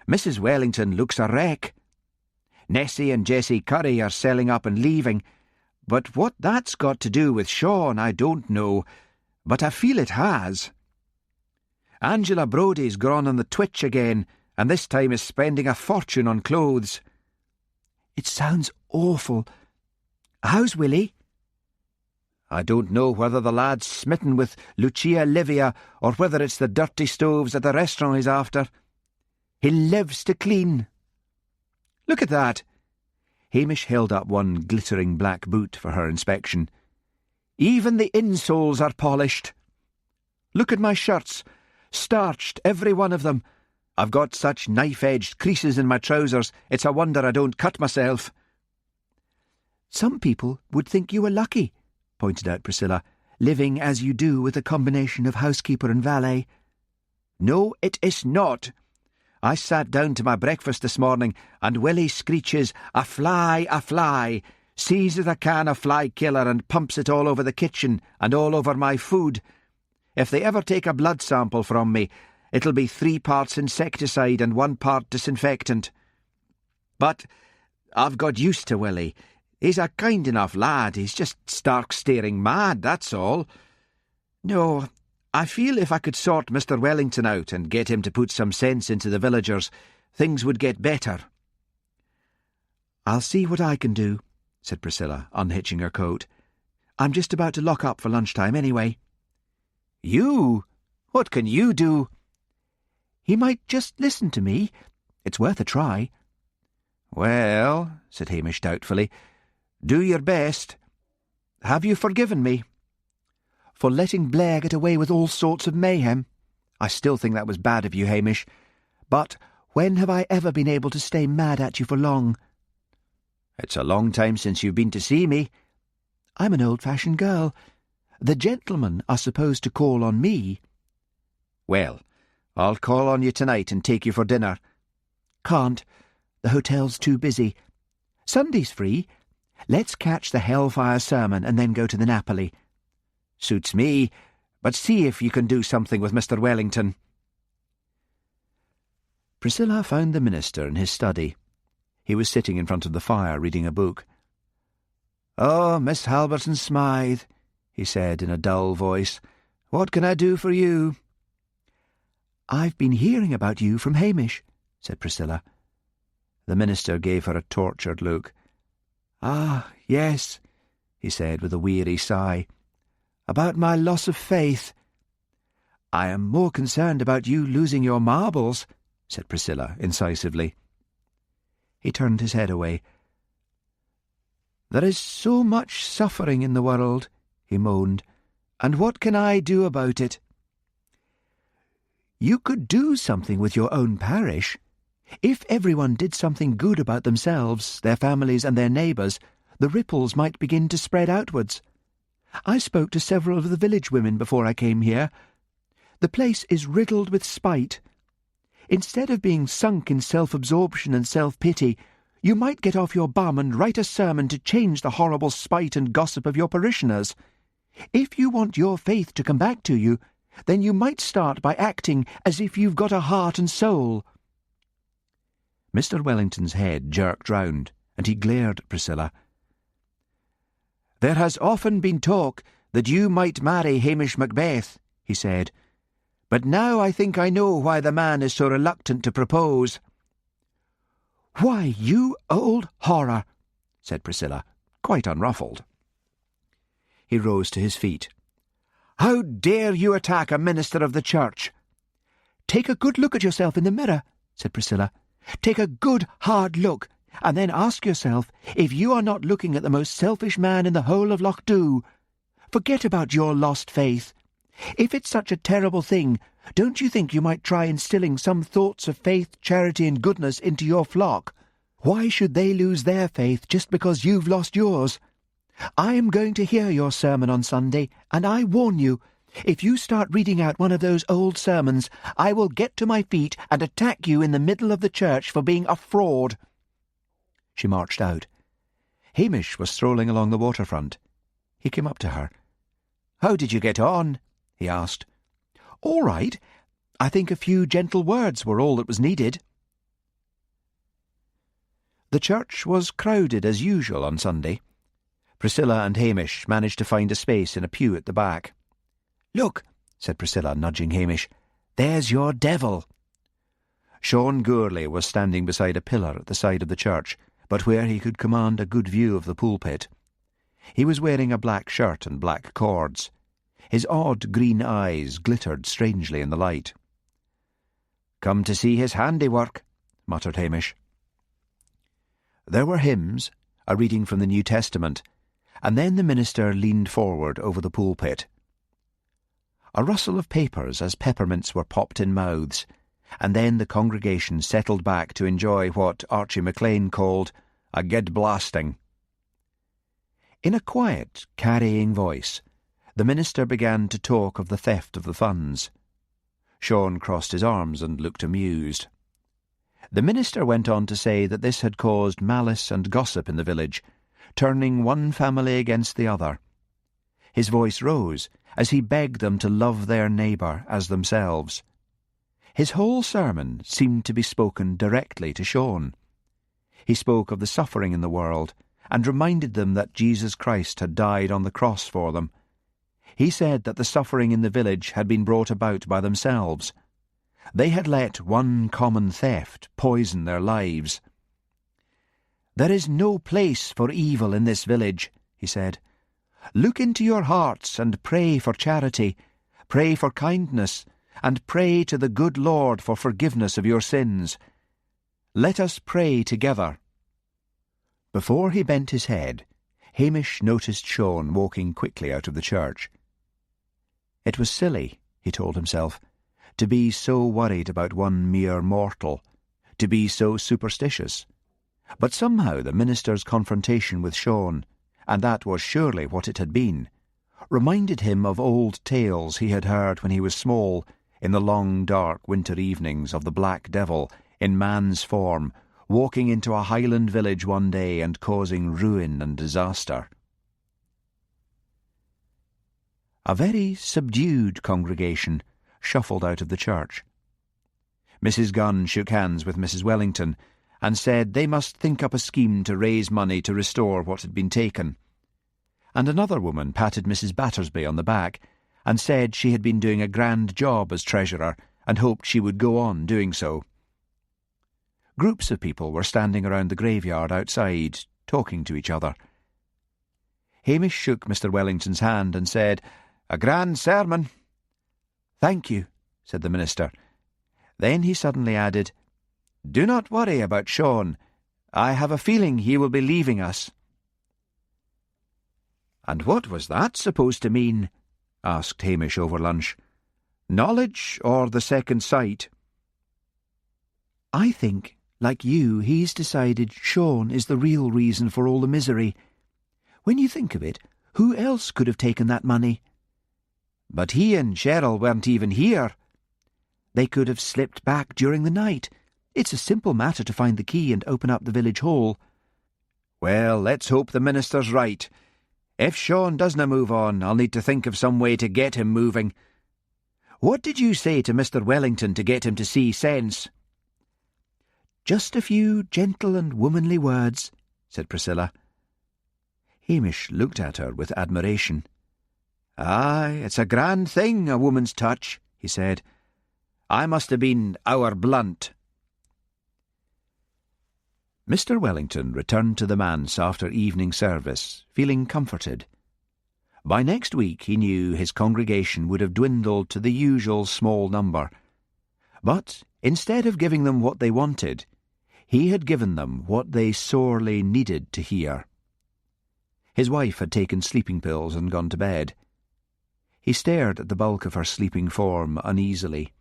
Speaker 3: Mrs. Wellington looks a wreck. Nessie and Jessie Curry are selling up and leaving, but what that's got to do with Sean I don't know, but I feel it has. Angela Brodie's gone on the twitch again, and this time is spending a fortune on clothes.
Speaker 1: It sounds awful. How's Willie?
Speaker 3: I don't know whether the lad's smitten with Lucia Livia or whether it's the dirty stoves at the restaurant he's after. He lives to clean. Look at that. Hamish held up one glittering black boot for her inspection. Even the insoles are polished. Look at my shirts, starched, every one of them. I've got such knife-edged creases in my trousers, it's a wonder I don't cut myself.
Speaker 1: Some people would think you were lucky, pointed out Priscilla, living as you do with a combination of housekeeper and valet.
Speaker 3: No, it is not. I sat down to my breakfast this morning, and Willie screeches, "A fly, a fly," seizes a can of fly killer and pumps it all over the kitchen and all over my food. If they ever take a blood sample from me, it'll be 3 parts insecticide and 1 part disinfectant. But I've got used to Willie. He's a kind enough lad, he's just stark staring mad, that's all. No, I feel if I could sort Mr. Wellington out and get him to put some sense into the villagers, things would get better.
Speaker 1: I'll see what I can do, said Priscilla, unhitching her coat. I'm just about to lock up for lunchtime anyway.
Speaker 3: You? What can you do?
Speaker 1: He might just listen to me. It's worth a try.
Speaker 3: Well, said Hamish doubtfully, do your best. Have you forgiven me?
Speaker 1: For letting Blair get away with all sorts of mayhem. I still think that was bad of you, Hamish. But when have I ever been able to stay mad at you for long?
Speaker 3: It's a long time since you've been to see me.
Speaker 1: I'm an old-fashioned girl. The gentlemen are supposed to call on me.
Speaker 3: Well, I'll call on you tonight and take you for dinner.
Speaker 1: Can't. The hotel's too busy. Sunday's free. Let's catch the Hellfire sermon and then go to the Napoli.
Speaker 3: Suits me, but see if you can do something with Mr. Wellington. Priscilla found the minister in his study. He was sitting in front of the fire reading a book. "Oh, Miss Halberton Smythe," he said in a dull voice, "what can I do for you?"
Speaker 1: "I've been hearing about you from Hamish," said Priscilla.
Speaker 3: The minister gave her a tortured look.
Speaker 4: "Ah, yes," he said with a weary sigh. "About my loss of faith." "I am more concerned about you losing your marbles," said Priscilla incisively. He turned his head away. "There is so much suffering in the world," he moaned, "and what can I do about it?" "You could do something with your own parish. If everyone did something good about themselves, their families and their neighbours, the ripples might begin to spread outwards. I spoke to several of the village women before I came here. The place is riddled with spite. Instead of being sunk in self-absorption and self-pity, you might get off your bum and write a sermon to change the horrible spite and gossip of your parishioners. If you want your faith to come back to you, then you might start by acting as if you've got a heart and soul." Mr. Wellington's head jerked round, and he glared at Priscilla. "There has often been talk that you might marry Hamish Macbeth," he said, "but now I think I know why the man is so reluctant to propose." "Why, you old horror," said Priscilla, quite unruffled. He rose to his feet. "How dare you attack a minister of the church?" "Take a good look at yourself in the mirror," said Priscilla. "Take a good, hard look, and then ask yourself if you are not looking at the most selfish man in the whole of Loch Dhu. Forget about your lost faith. If it's such a terrible thing, don't you think you might try instilling some thoughts of faith, charity and goodness into your flock? Why should they lose their faith just because you've lost yours? I am going to hear your sermon on Sunday, and I warn you, if you start reading out one of those old sermons, I will get to my feet and attack you in the middle of the church for being a fraud." She marched out. Hamish was strolling along the waterfront. He came up to her. "How did you get on?" he asked. "All right. I think a few gentle words were all that was needed." The church was crowded as usual on Sunday. Priscilla and Hamish managed to find a space in a pew at the back. "Look," said Priscilla, nudging Hamish. "There's your devil." Sean Gourlay was standing beside a pillar at the side of the church, but where he could command a good view of the pulpit. He was wearing a black shirt and black cords. His odd green eyes glittered strangely in the light. "Come to see his handiwork," muttered Hamish. There were hymns, a reading from the New Testament, and then the minister leaned forward over the pulpit. A rustle of papers as peppermints were popped in mouths, and then the congregation settled back to enjoy what Archie MacLean called a "ged blasting." In a quiet, carrying voice, the minister began to talk of the theft of the funds. Sean crossed his arms and looked amused. The minister went on to say that this had caused malice and gossip in the village, turning one family against the other. His voice rose as he begged them to love their neighbour as themselves. His whole sermon seemed to be spoken directly to Sean. He spoke of the suffering in the world and reminded them that Jesus Christ had died on the cross for them. He said that the suffering in the village had been brought about by themselves. They had let one common theft poison their lives. "There is no place for evil in this village," he said. "Look into your hearts and pray for charity, pray for kindness, and pray to the good Lord for forgiveness of your sins. Let us pray together." Before he bent his head, Hamish noticed Sean walking quickly out of the church. It was silly, he told himself, to be so worried about one mere mortal, to be so superstitious. But somehow the minister's confrontation with Sean, and that was surely what it had been, reminded him of old tales he had heard when he was small, in the long dark winter evenings, of the Black Devil, in man's form, walking into a Highland village one day and causing ruin and disaster. A very subdued congregation shuffled out of the church. Mrs. Gunn shook hands with Mrs. Wellington and said they must think up a scheme to raise money to restore what had been taken. And another woman patted Mrs. Battersby on the back and said she had been doing a grand job as treasurer and hoped she would go on doing so. Groups of people were standing around the graveyard outside,
Speaker 3: talking to each other. Hamish shook Mr. Wellington's hand and said, "A grand sermon." "Thank you," said the minister. Then he suddenly added, "Do not worry about Sean. I have a feeling he will be leaving us."
Speaker 2: "And what was that supposed to mean?" asked Hamish over lunch. "Knowledge or the second sight?"
Speaker 4: "I think, like you, he's decided Sean is the real reason for all the misery. When you think of it, who else could have taken that money?"
Speaker 2: "But he and Cheryl weren't even here."
Speaker 4: "They could have slipped back during the night. It's a simple matter to find the key and open up the village hall."
Speaker 2: "Well, let's hope the minister's right. If Sean doesna move on, I'll need to think of some way to get him moving. What did you say to Mr. Wellington to get him to see sense?"
Speaker 4: "Just a few gentle and womanly words," said Priscilla.
Speaker 3: Hamish looked at her with admiration.
Speaker 2: "Aye, it's a grand thing, a woman's touch," he said. "I must have been ower blunt."
Speaker 3: Mr. Wellington returned to the manse after evening service, feeling comforted. By next week he knew his congregation would have dwindled to the usual small number. But instead of giving them what they wanted, he had given them what they sorely needed to hear. His wife had taken sleeping pills and gone to bed. He stared at the bulk of her sleeping form uneasily.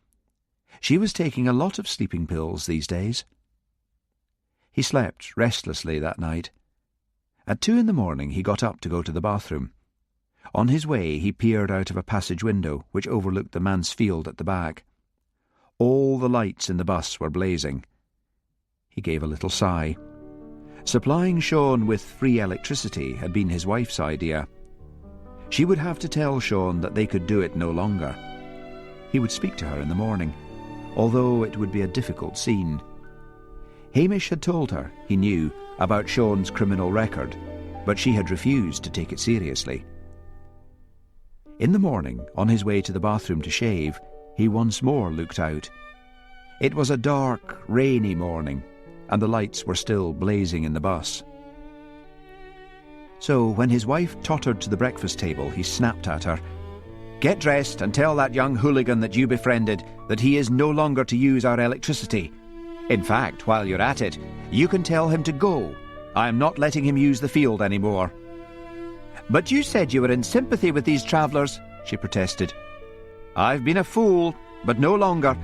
Speaker 3: She was taking a lot of sleeping pills these days. He slept restlessly that night. At 2 a.m. he got up to go to the bathroom. On his way he peered out of a passage window which overlooked the manse field at the back. All the lights in the bus were blazing. He gave a little sigh. Supplying Sean with free electricity had been his wife's idea. She would have to tell Sean that they could do it no longer. He would speak to her in the morning, although it would be a difficult scene. Hamish had told her, he knew, about Sean's criminal record, but she had refused to take it seriously. In the morning, on his way to the bathroom to shave, he once more looked out. It was a dark, rainy morning, and the lights were still blazing in the bus. So when his wife tottered to the breakfast table, he snapped at her, "Get dressed and tell that young hooligan that you befriended that he is no longer to use our electricity. In fact, while you're at it, you can tell him to go. I am not letting him use the field anymore." "But you said you were in sympathy with these travellers," she protested. "I've been a fool, but no longer.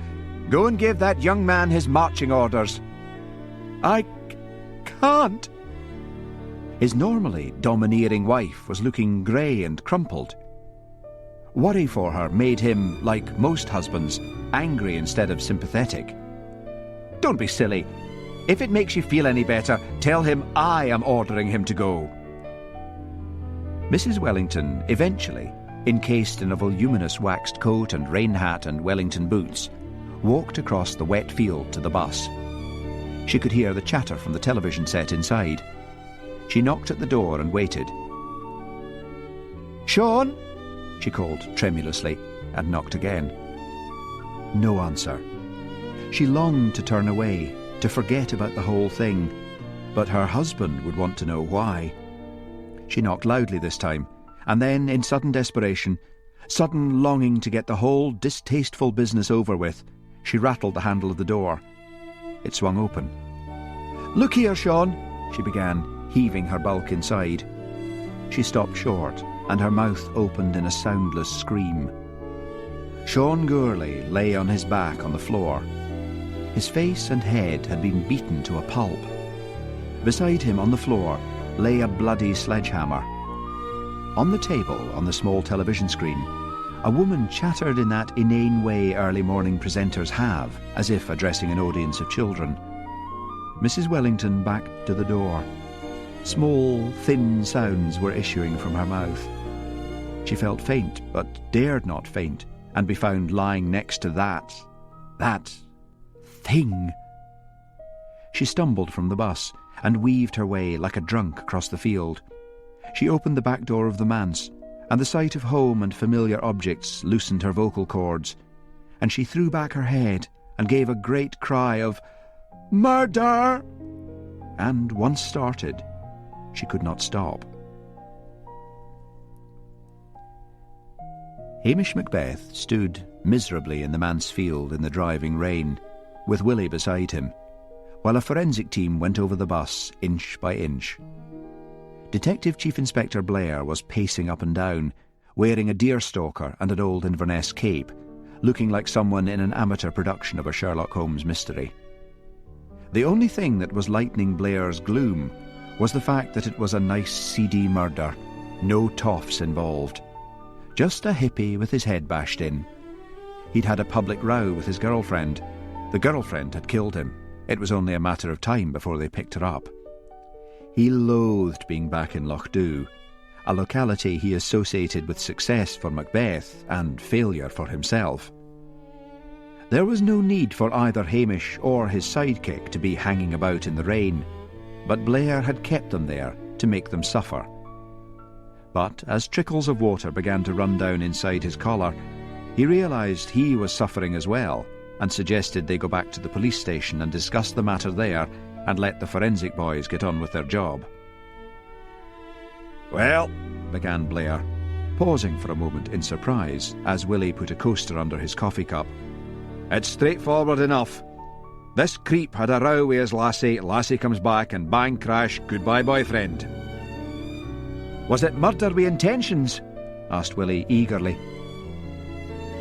Speaker 3: Go and give that young man his marching orders." "I can't." His normally domineering wife was looking grey and crumpled. Worry for her made him, like most husbands, angry instead of sympathetic. "Don't be silly. If it makes you feel any better, tell him I am ordering him to go." Mrs. Wellington eventually, encased in a voluminous waxed coat and rain hat and Wellington boots, walked across the wet field to the bus. She could hear the chatter from the television set inside. She knocked at the door and waited. "Sean?" she called tremulously, and knocked again. No answer. She longed to turn away, to forget about the whole thing, but her husband would want to know why. She knocked loudly this time, and then, in sudden desperation, sudden longing to get the whole distasteful business over with, she rattled the handle of the door. It swung open. "Look here, Sean," she began, heaving her bulk inside. She stopped short, and her mouth opened in a soundless scream. Sean Gourley lay on his back on the floor. His face and head had been beaten to a pulp. Beside him on the floor lay a bloody sledgehammer. On the table, on the small television screen, a woman chattered in that inane way early morning presenters have, as if addressing an audience of children. Mrs. Wellington backed to the door. Small, thin sounds were issuing from her mouth. She felt faint, but dared not faint, and be found lying next to that thing. She stumbled from the bus and weaved her way like a drunk across the field. She opened the back door of the manse, and the sight of home and familiar objects loosened her vocal cords, and she threw back her head and gave a great cry of "Murder!" And once started,
Speaker 1: she could not stop. Hamish Macbeth stood miserably in the manse field in the driving rain, with Willie beside him, while a forensic team went over the bus inch by inch. Detective Chief Inspector Blair was pacing up and down, wearing a deerstalker and an old Inverness cape, looking like someone in an amateur production of a Sherlock Holmes mystery. The only thing that was lightening Blair's gloom was the fact that it was a nice seedy murder, no toffs involved. Just a hippie with his head bashed in. He'd had a public row with his girlfriend. The girlfriend had killed him. It was only a matter of time before they picked her up. He loathed being back in Loch Dhu, a locality he associated with success for Macbeth and failure for himself. There was no need for either Hamish or his sidekick to be hanging about in the rain, but Blair had kept them there to make them suffer. But as trickles of water began to run down inside his collar, he realised he was suffering as well, and suggested they go back to the police station and discuss the matter there and let the forensic boys get on with their job.
Speaker 2: "Well,"
Speaker 1: began Blair, pausing for a moment in surprise as Willie put a coaster under his coffee cup.
Speaker 2: "it's straightforward enough. This creep had a row with his lassie comes back and bang crash, goodbye boyfriend."
Speaker 1: "Was it murder with intentions?" asked Willie eagerly.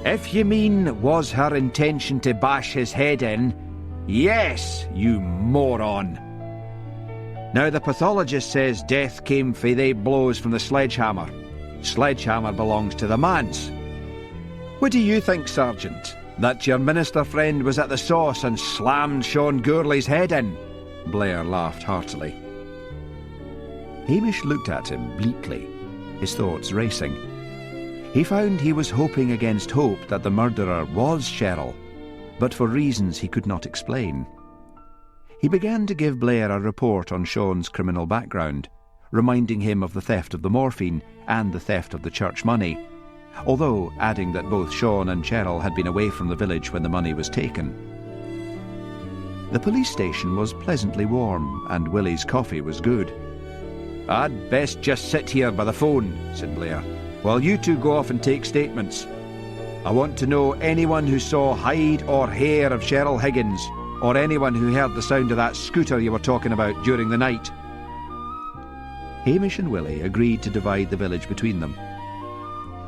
Speaker 2: "If you mean was her intention to bash his head in, yes, you moron. Now the pathologist says death came fae they blows from the sledgehammer. Sledgehammer belongs to the manse. What do you think, Sergeant? That your minister friend was at the sauce and slammed Sean Gourlay's head in?" Blair laughed heartily.
Speaker 1: Hamish looked at him bleakly, his thoughts racing. He found he was hoping against hope that the murderer was Cheryl, but for reasons he could not explain. He began to give Blair a report on Sean's criminal background, reminding him of the theft of the morphine and the theft of the church money, although adding that both Sean and Cheryl had been away from the village when the money was taken. The police station was pleasantly warm, and Willie's coffee was good.
Speaker 2: "I'd best just sit here by the phone," said Blair, "while you two go off and take statements. I want to know anyone who saw hide or hair of Cheryl Higgins, or anyone who heard the sound of that scooter you were talking about during the night."
Speaker 1: Hamish and Willie agreed to divide the village between them,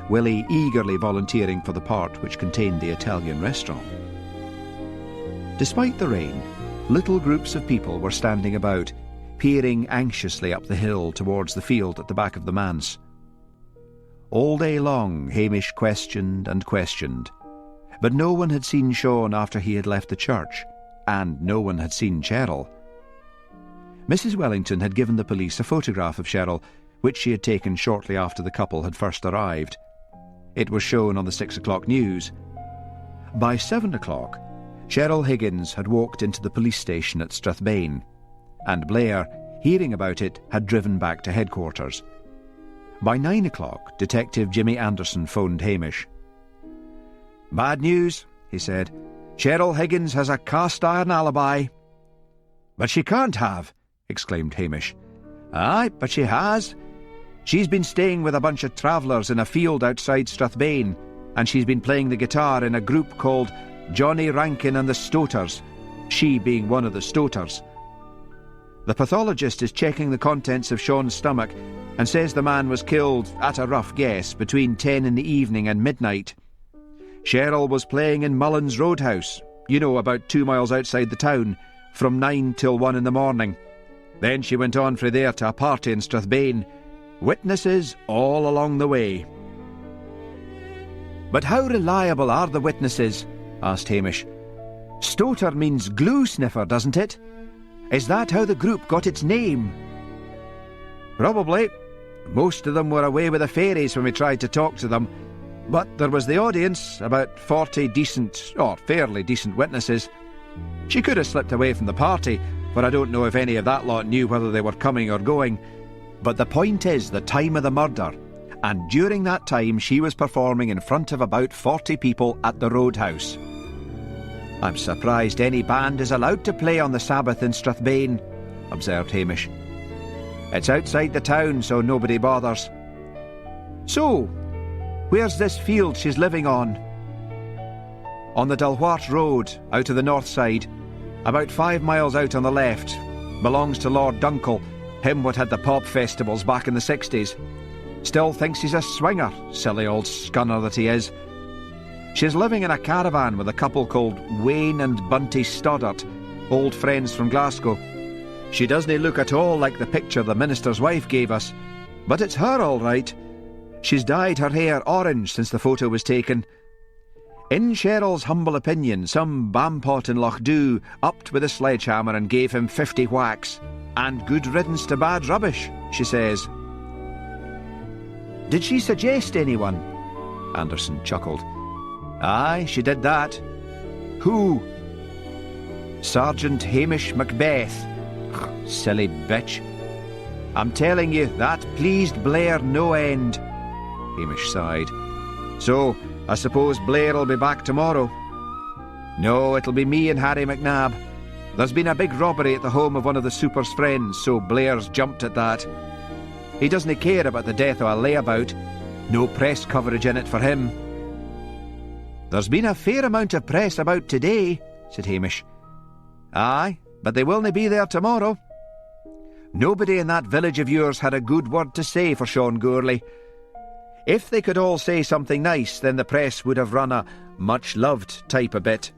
Speaker 1: Willie eagerly volunteering for the part which contained the Italian restaurant. Despite the rain, little groups of people were standing about, peering anxiously up the hill towards the field at the back of the manse. All day long Hamish questioned and questioned, but no one had seen Sean after he had left the church, and no one had seen Cheryl. Mrs. Wellington had given the police a photograph of Cheryl, which she had taken shortly after the couple had first arrived. It was shown on the 6 o'clock news. By 7 o'clock, Cheryl Higgins had walked into the police station at Strathbane, and Blair, hearing about it, had driven back to headquarters. By 9 o'clock, Detective Jimmy Anderson phoned Hamish.
Speaker 2: "Bad news," he said. "Cheryl Higgins has a cast-iron alibi." "But she can't have," exclaimed Hamish. "Aye, but she has. She's been staying with a bunch of travellers in a field outside Strathbane, and she's been playing the guitar in a group called Johnny Rankin and the Stoters, she being one of the Stoters. The pathologist is checking the contents of Sean's stomach and says the man was killed, at a rough guess, between 10 in the evening and midnight. Cheryl was playing in Mullins Roadhouse, you know, about 2 miles outside the town, from 9 till 1 in the morning. Then she went on from there to a party in Strathbane. Witnesses all along the way." "But how reliable are the witnesses?" asked Hamish. "Stoter means glue sniffer, doesn't it? Is that how the group got its name?" "Probably. Most of them were away with the fairies when we tried to talk to them. But there was the audience, about 40 decent, or fairly decent witnesses. She could have slipped away from the party, for I don't know if any of that lot knew whether they were coming or going. But the point is the time of the murder, and during that time she was performing in front of about 40 people at the Roadhouse. I'm surprised any band is allowed to play on the Sabbath in Strathbane," observed Hamish. It's outside the town, so nobody bothers. So, where's this field she's living on? On the Dalwart Road, out of the north side, about 5 miles out on the left. Belongs to Lord Dunkel, him what had the pop festivals back in the 60s. Still thinks he's a swinger, silly old scunner that he is. She's living in a caravan with a couple called Wayne and Bunty Stoddart, old friends from Glasgow. She doesn't look at all like the picture the minister's wife gave us, but it's her all right. She's dyed her hair orange since the photo was taken. In Cheryl's humble opinion, some bampot in Lochdew upped with a sledgehammer and gave him 50 whacks. And good riddance to bad rubbish, she says. Did she suggest anyone? Anderson chuckled. Aye, she did that. Who? Sergeant Hamish Macbeth. Silly bitch. I'm telling you, that pleased Blair no end. Hamish sighed. So, I suppose Blair'll be back tomorrow? No, it'll be me and Harry McNab. There's been a big robbery at the home of one of the super's friends, so Blair's jumped at that. He doesn't care about the death of a layabout. No press coverage in it for him. There's been a fair amount of press about today, said Hamish. Aye, but they willna be there tomorrow. Nobody in that village of yours had a good word to say for Sean Gourley. If they could all say something nice, then the press would have run a much-loved type a bit.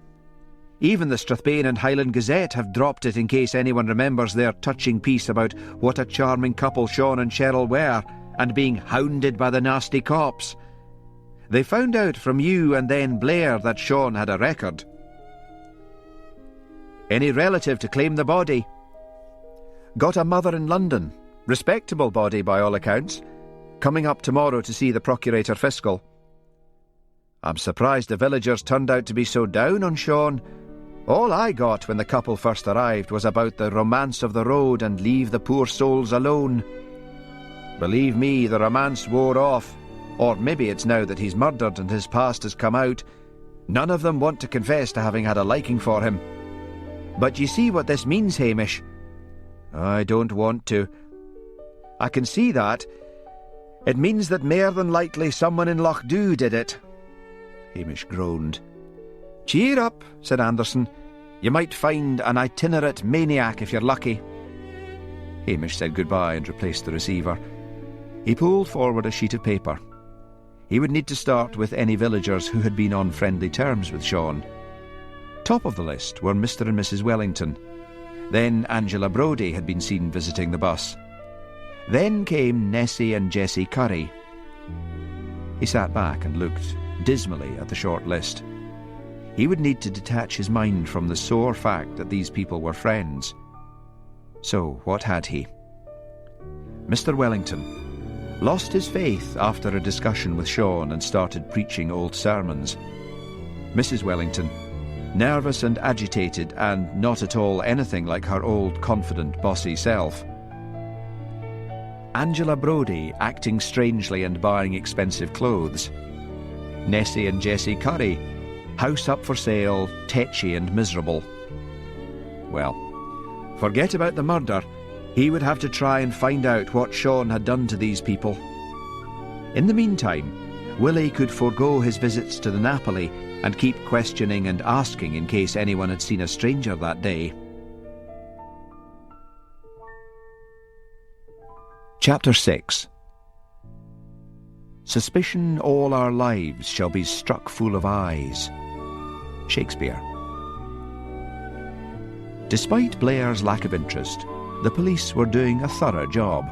Speaker 2: Even the Strathbane and Highland Gazette have dropped it in case anyone remembers their touching piece about what a charming couple Sean and Cheryl were, and being hounded by the nasty cops. They found out from you and then Blair that Sean had a record. Any relative to claim the body? Got a mother in London. Respectable body by all accounts. Coming up tomorrow to see the Procurator Fiscal. I'm surprised the villagers turned out to be so down on Sean. All I got when the couple first arrived was about the romance of the road and leave the poor souls alone. Believe me, the romance wore off. Or maybe it's now that he's murdered and his past has come out. None of them want to confess to having had a liking for him. But you see what this means, Hamish? I don't want to. I can see that. It means that mair than likely someone in Lochdew did it. Hamish groaned. Cheer up, said Anderson. You might find an itinerant maniac if you're lucky. Hamish said goodbye and replaced the receiver. He pulled forward a sheet of paper. He would need to start with any villagers who had been on friendly terms with Sean. Top of the list were Mr. and Mrs. Wellington. Then Angela Brodie had been seen visiting the bus. Then came Nessie and Jessie Curry. He sat back and looked dismally at the short list. He would need to detach his mind from the sore fact that these people were friends. So what had he? Mr. Wellington lost his faith after a discussion with Sean and started preaching old sermons. Mrs. Wellington, nervous and agitated and not at all anything like her old confident bossy self. Angela Brodie acting strangely and buying expensive clothes. Nessie and Jessie Curry, house up for sale, tetchy and miserable. Well, forget about the murder. He would have to try and find out what Sean had done to these people. In the meantime, Willie could forego his visits to the Napoli and keep questioning and asking in case anyone had seen a stranger that day. Chapter 6. Suspicion all our lives shall be struck full of eyes. Shakespeare. Despite Blair's lack of interest, the police were doing a thorough job.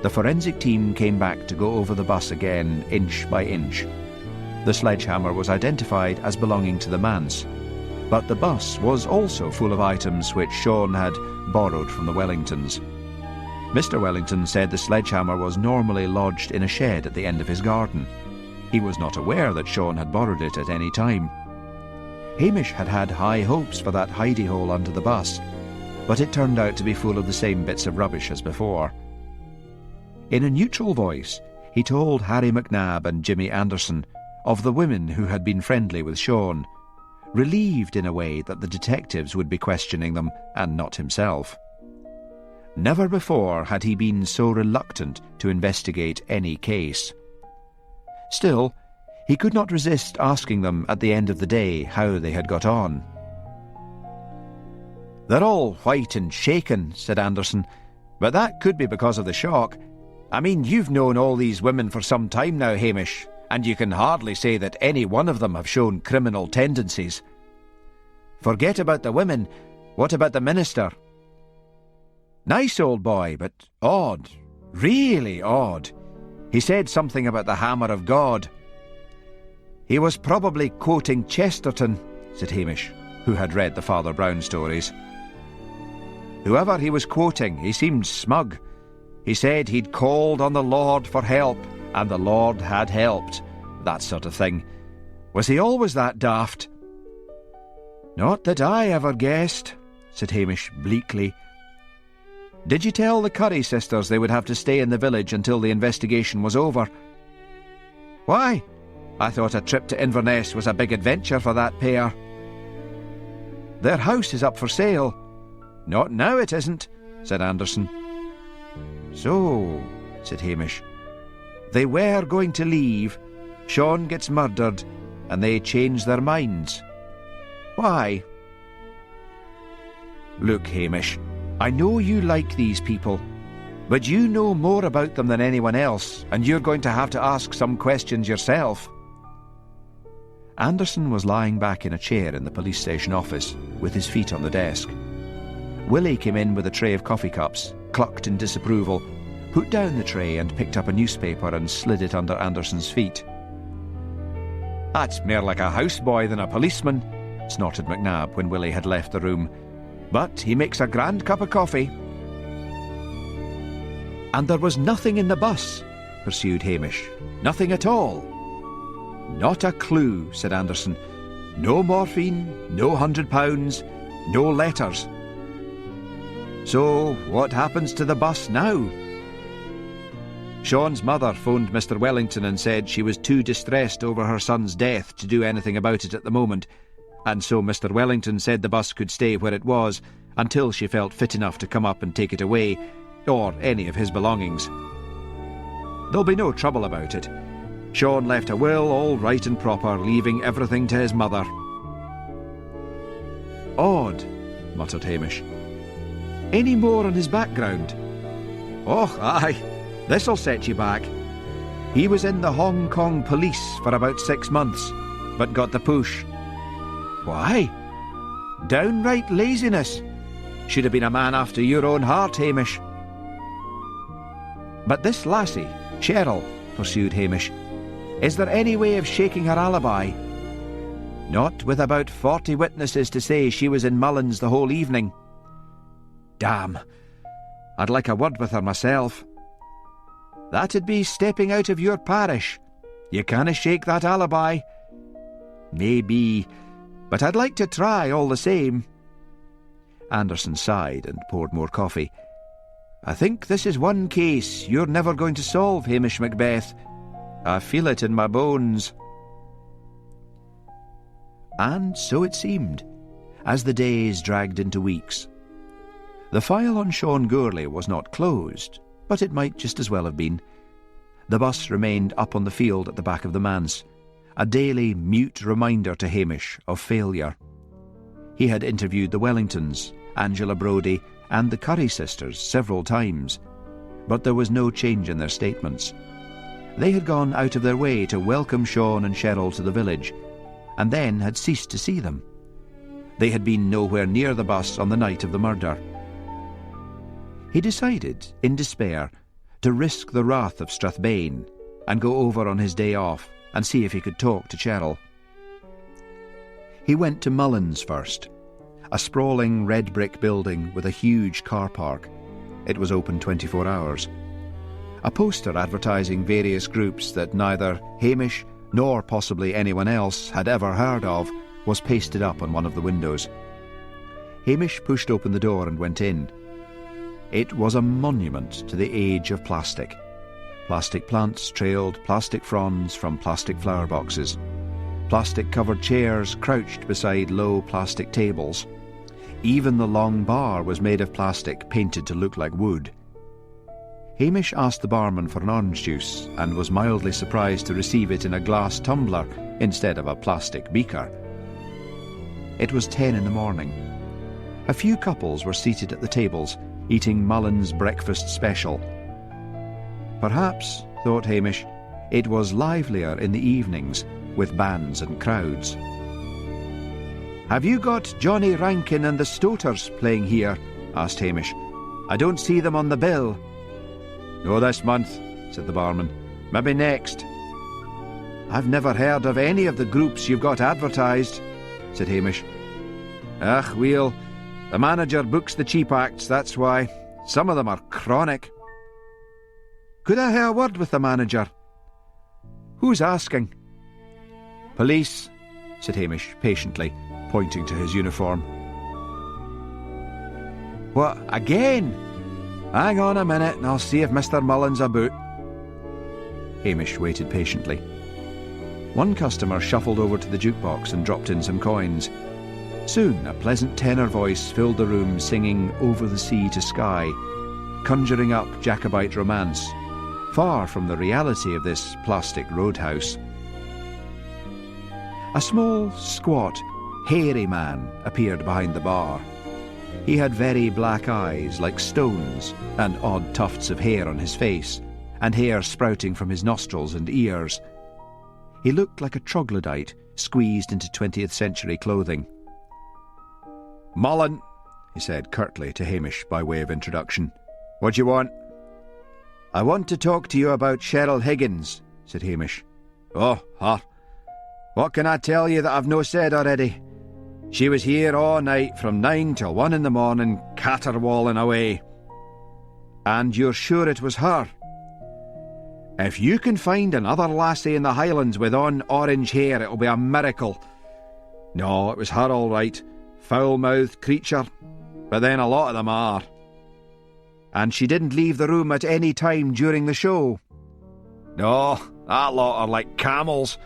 Speaker 2: The forensic team came back to go over the bus again, inch by inch. The sledgehammer was identified as belonging to the manse, but the bus was also full of items which Sean had borrowed from the Wellingtons. Mr. Wellington said the sledgehammer was normally lodged in a shed at the end of his garden. He was not aware that Sean had borrowed it at any time. Hamish had had high hopes for that hidey-hole under the bus, but it turned out to be full of the same bits of rubbish as before. In a neutral voice, he told Harry McNab and Jimmy Anderson of the women who had been friendly with Sean, relieved in a way that the detectives would be questioning them and not himself.
Speaker 3: Never before had he been so reluctant to investigate any case. Still, he could not resist asking them at the end of the day how they had got on.
Speaker 2: "They're all white and shaken," said Anderson, "but that could be because of the shock. I mean, you've known all these women for some time now, Hamish, and you can hardly say that any one of them have shown criminal tendencies." "Forget about the women. What about the minister?" "Nice old boy, but odd. Really odd. He said something about the hammer of God." "He was probably quoting Chesterton," said Hamish, who had read the Father Brown stories. "Whoever he was quoting, he seemed smug. He said he'd called on the Lord for help, and the Lord had helped. That sort of thing. Was he always that daft?" "Not that I ever guessed," said Hamish bleakly. "Did you tell the Curry sisters they would have to stay in the village until the investigation was over?" "Why? I thought a trip to Inverness was a big adventure for that pair." "Their house is up for sale." "Not now it isn't," said Anderson. "So," said Hamish, "they were going to leave, Sean gets murdered, and they change their minds. Why?" "Look, Hamish, I know you like these people, but you know more about them than anyone else, and you're going to have to ask some questions yourself." Anderson was lying back in a chair in the police station office, with his feet on the desk. Willie came in with a tray of coffee cups, clucked in disapproval, put down the tray and picked up a newspaper and slid it under Anderson's feet. "That's more like a houseboy than a policeman," snorted McNabb when Willie had left the room. "But he makes a grand cup of coffee." "And there was nothing in the bus," pursued Hamish. "Nothing at all." "Not a clue," said Anderson. "No morphine, no £100, no letters." "So what happens to the bus now?" "Sean's mother phoned Mr. Wellington and said she was too distressed over her son's death to do anything about it at the moment, and so Mr. Wellington said the bus could stay where it was until she felt fit enough to come up and take it away, or any of his belongings. There'll be no trouble about it. Sean left a will all right and proper, leaving everything to his mother." "Odd," muttered Hamish. "Any more on his background?" "Oh, aye. This'll set you back. He was in the Hong Kong police for about 6 months, but got the push." "Why?" "Downright laziness. Should have been a man after your own heart, Hamish." "But this lassie, Cheryl," pursued Hamish, "is there any way of shaking her alibi?" "Not with about 40 witnesses to say she was in Mullins the whole evening." "Damn. I'd like a word with her myself." "That'd be stepping out of your parish. You canna shake that alibi." "Maybe, but I'd like to try all the same." Anderson sighed and poured more coffee. "I think this is one case you're never going to solve, Hamish Macbeth. I feel it in my bones." And so it seemed, as the days dragged into weeks. The file on Sean Gourlay was not closed, but it might just as well have been. The bus remained up on the field at the back of the manse, a daily mute reminder to Hamish of failure. He had interviewed the Wellingtons, Angela Brodie, and the Curry sisters several times, but there was no change in their statements. They had gone out of their way to welcome Sean and Cheryl to the village, and then had ceased to see them. They had been nowhere near the bus on the night of the murder. He decided, in despair, to risk the wrath of Strathbane and go over on his day off and see if he could talk to Cheryl. He went to Mullins first, a sprawling red brick building with a huge car park. It was open 24 hours. A poster advertising various groups that neither Hamish nor possibly anyone else had ever heard of was pasted up on one of the windows. Hamish pushed open the door and went in. It was a monument to the age of plastic. Plastic plants trailed plastic fronds from plastic flower boxes. Plastic-covered chairs crouched beside low plastic tables.
Speaker 3: Even the long bar was made of plastic painted to look like wood. Hamish asked the barman for an orange juice and was mildly surprised to receive it in a glass tumbler instead of a plastic beaker. It was 10 in the morning. A few couples were seated at the tables, eating Mullen's breakfast special. Perhaps, thought Hamish, it was livelier in the evenings, with bands and crowds. "Have you got Johnny Rankin and the Stoters playing here?" asked Hamish. "I don't see them on the bill." "No this month," said the barman. "Maybe next." "I've never heard of any of the groups you've got advertised," said Hamish. "Ach, well, the manager books the cheap acts, that's why. Some of them are chronic." "Could I have a word with the manager?" "Who's asking?" "Police," said Hamish patiently, pointing to his uniform. "What, again? Hang on a minute and I'll see if Mr. Mullen's about." Hamish waited patiently. One customer shuffled over to the jukebox and dropped in some coins. Soon a pleasant tenor voice filled the room singing "Over the Sea to Sky," conjuring up Jacobite romance, far from the reality of this plastic roadhouse. A small, squat, hairy man appeared behind the bar. He had very black eyes like stones and odd tufts of hair on his face, and hair sprouting from his nostrils and ears. He looked like a troglodyte squeezed into 20th century clothing. "Mullen," he said curtly to Hamish by way of introduction. "What do you want?" "I want to talk to you about Cheryl Higgins," said Hamish. "Oh, her. What can I tell you that I've no said already? She was here all night from 9 till 1 in the morning, caterwauling away." "And you're sure it was her?" "If you can find another lassie in the Highlands with orange hair, it'll be a miracle. No, it was her all right. Foul-mouthed creature. But then a lot of them are." "And she didn't leave the room at any time during the show?" "No, that lot are like camels.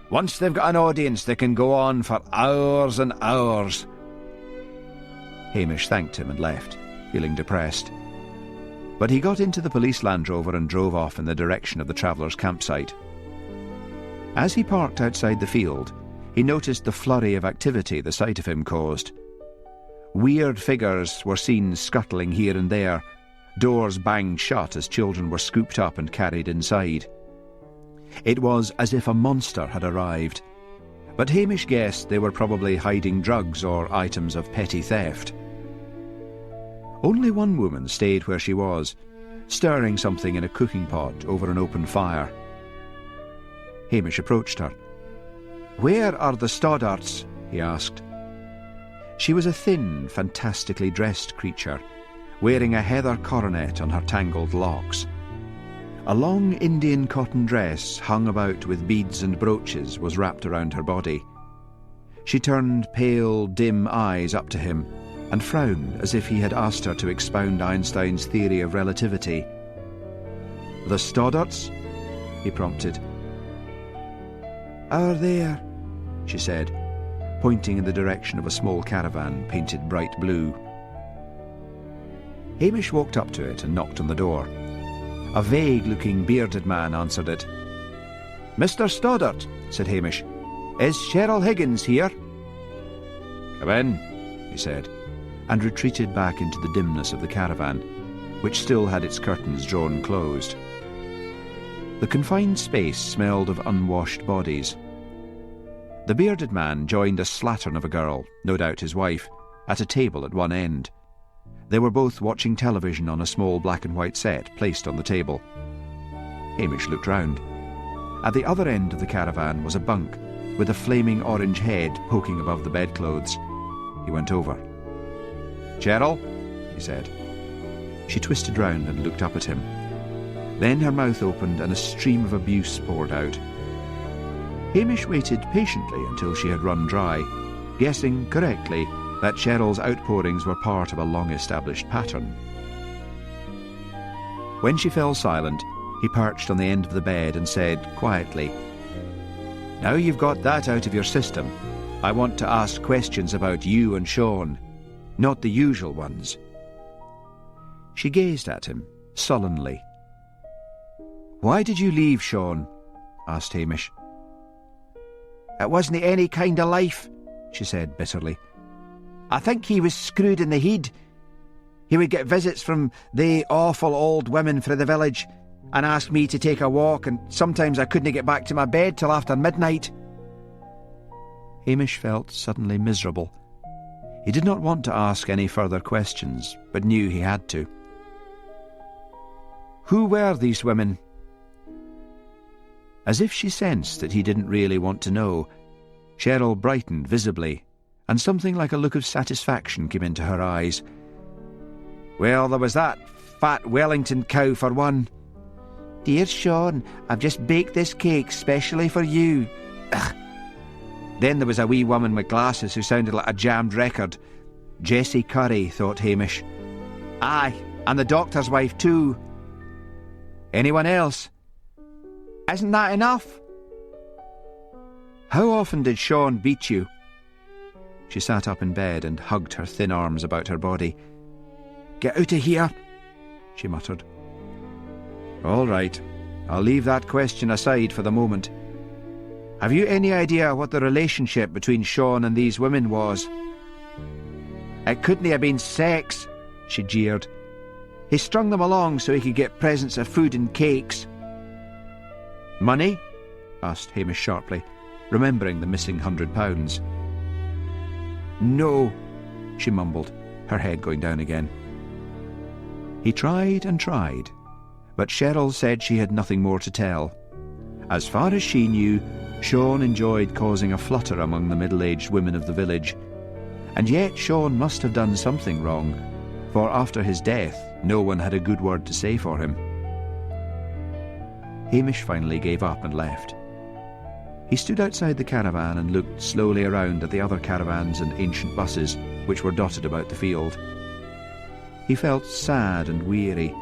Speaker 3: Once they've got an audience, they can go on for hours and hours." Hamish thanked him and left, feeling depressed. But he got into the police Land Rover and drove off in the direction of the travellers' campsite. As he parked outside the field, he noticed the flurry of activity the sight of him caused. Weird figures were seen scuttling here and there. Doors banged shut as children were scooped up and carried inside. It was as if a monster had arrived, but Hamish guessed they were probably hiding drugs or items of petty theft. Only one woman stayed where she was, stirring something in a cooking pot over an open fire. Hamish approached her. "Where are the Stoddarts?" he asked. She was a thin, fantastically dressed creature, wearing a heather coronet on her tangled locks. A long Indian cotton dress, hung about with beads and brooches, was wrapped around her body. She turned pale, dim eyes up to him and frowned as if he had asked her to expound Einstein's theory of relativity. "The Stoddarts?" he prompted. "Are there?" she said, pointing in the direction of a small caravan painted bright blue. Hamish walked up to it and knocked on the door. A vague-looking bearded man answered it. "Mr. Stoddart," said Hamish, "is Cheryl Higgins here?" "Come in," he said, and retreated back into the dimness of the caravan, which still had its curtains drawn closed. The confined space smelled of unwashed bodies. The bearded man joined a slattern of a girl, no doubt his wife, at a table at one end. They were both watching television on a small black-and-white set placed on the table. Hamish looked round. At the other end of the caravan was a bunk, with a flaming orange head poking above the bedclothes. He went over. "Cheryl," he said. She twisted round and looked up at him. Then her mouth opened and a stream of abuse poured out. Hamish waited patiently until she had run dry, guessing correctly that Cheryl's outpourings were part of a long-established pattern. When she fell silent, he perched on the end of the bed and said quietly, "Now you've got that out of your system, I want to ask questions about you and Sean.
Speaker 2: Not the usual ones.
Speaker 3: She gazed at him, sullenly.
Speaker 2: "Why did you leave, Sean?" asked Hamish. "It wasn't any kind of life," she said bitterly. "I think he was screwed in the head. He would get visits from the awful old women frae the village and ask me to take a walk, and sometimes I couldn't get back to my bed till after midnight."
Speaker 3: Hamish felt suddenly miserable. He did not want to ask any further questions, but knew he had to.
Speaker 2: "Who were these women?"
Speaker 3: As if she sensed that he didn't really want to know, Cheryl brightened visibly, and something like a look of satisfaction came into her eyes.
Speaker 2: "Well, there was that fat Wellington cow for one." "Dear Sean, I've just baked this cake specially for you." Ugh. Then there was a wee woman with glasses who sounded like a jammed record.
Speaker 3: Jessie Curry, thought Hamish.
Speaker 2: "Aye, and the doctor's wife too." "Anyone else?" "Isn't that enough?"
Speaker 3: "How often did Sean beat you?" She sat up in bed and hugged her thin arms about her body.
Speaker 2: "Get out of here,"
Speaker 3: she muttered.
Speaker 2: "All right, I'll leave that question aside for the moment. Have you any idea what the relationship between Sean and these women was?" "It couldn't have been sex," she jeered. "He strung them along so he could get presents of food and cakes."
Speaker 3: "Money?" asked Hamish sharply, remembering the missing £100.
Speaker 2: "No,"
Speaker 3: she mumbled, her head going down again. He tried and tried, but Cheryl said she had nothing more to tell. As far as she knew, Sean enjoyed causing a flutter among the middle-aged women of the village, and yet Sean must have done something wrong, for after his death no one had a good word to say for him. Hamish finally gave up and left. He stood outside the caravan and looked slowly around at the other caravans and ancient buses which were dotted about the field. He felt sad and weary,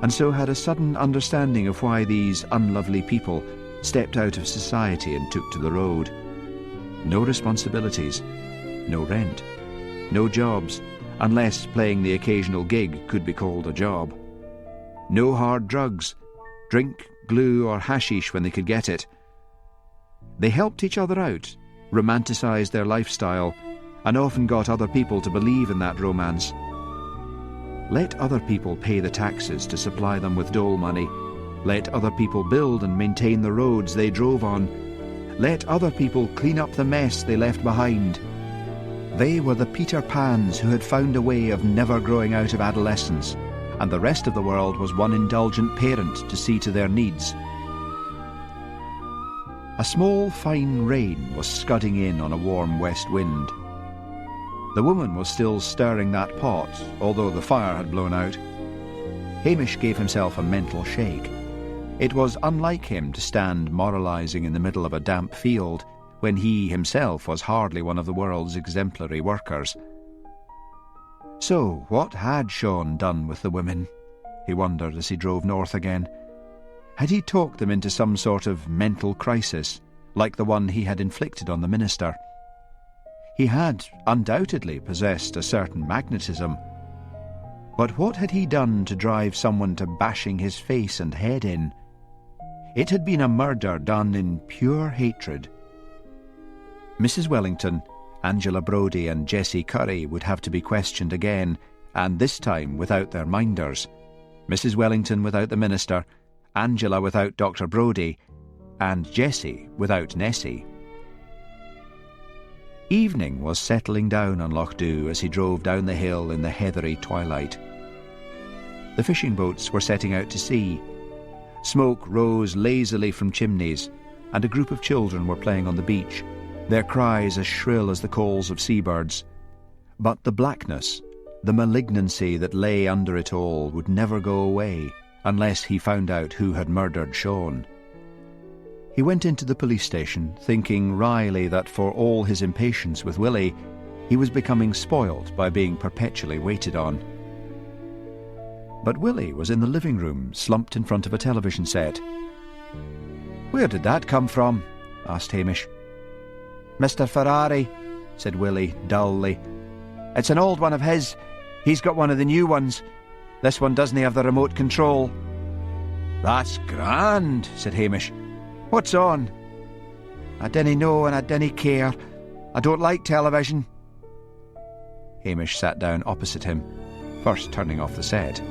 Speaker 3: and so had a sudden understanding of why these unlovely people stepped out of society and took to the road. No responsibilities, no rent, no jobs, unless playing the occasional gig could be called a job. No hard drugs, drink, glue or hashish when they could get it. They helped each other out, romanticised their lifestyle, and often got other people to believe in that romance. Let other people pay the taxes to supply them with dole money. Let other people build and maintain the roads they drove on. Let other people clean up the mess they left behind. They were the Peter Pans who had found a way of never growing out of adolescence, and the rest of the world was one indulgent parent to see to their needs. A small, fine rain was scudding in on a warm west wind. The woman was still stirring that pot, although the fire had blown out. Hamish gave himself a mental shake. It was unlike him to stand moralising in the middle of a damp field, when he himself was hardly one of the world's exemplary workers. So, what had Sean done with the women? He wondered as he drove north again. Had he talked them into some sort of mental crisis, like the one he had inflicted on the minister? He had undoubtedly possessed a certain magnetism. But what had he done to drive someone to bashing his face and head in? It had been a murder done in pure hatred. Mrs. Wellington, Angela Brodie and Jessie Curry would have to be questioned again, and this time without their minders. Mrs. Wellington without the minister, Angela without Dr. Brodie, and Jessie without Nessie. Evening was settling down on Loch Dhu as he drove down the hill in the heathery twilight. The fishing boats were setting out to sea. Smoke rose lazily from chimneys, and a group of children were playing on the beach, their cries as shrill as the calls of seabirds. But the blackness, the malignancy that lay under it all would never go away unless he found out who had murdered Sean. He went into the police station, thinking wryly that for all his impatience with Willie, he was becoming spoilt by being perpetually waited on. But Willie was in the living room, slumped in front of a television set.
Speaker 2: "Where did that come from?" asked Hamish. "Mr. Ferrari," said Willie dully. It's an old one of his. He's got one of the new ones. This one doesn't have the remote control."
Speaker 3: "That's grand," said Hamish.
Speaker 2: "What's on?" "I dinna know and I dinna care. I don't like television."
Speaker 3: Hamish sat down opposite him, first turning off the set.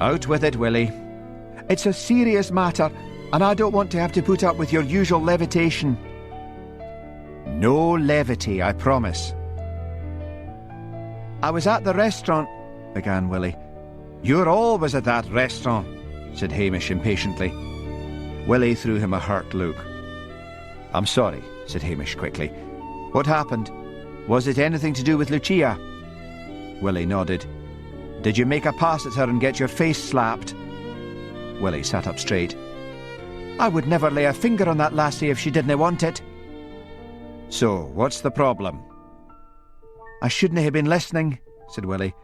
Speaker 2: "Out with it, Willie. It's a serious matter, and I don't want to have to put up with your usual levitation."
Speaker 3: "No levity, I promise."
Speaker 2: "I was at the restaurant," began Willie.
Speaker 3: "You're always at that restaurant," said Hamish impatiently. Willie threw him a hurt look.
Speaker 2: "I'm sorry," said Hamish quickly. "What happened? Was it anything to do with Lucia?"
Speaker 3: Willie nodded.
Speaker 2: "Did you make a pass at her and get your face slapped?"
Speaker 3: Willie sat up straight.
Speaker 2: "I would never lay a finger on that lassie if she didn't want it."
Speaker 3: "So, what's the problem?"
Speaker 2: "I shouldn't have been listening," said Willie.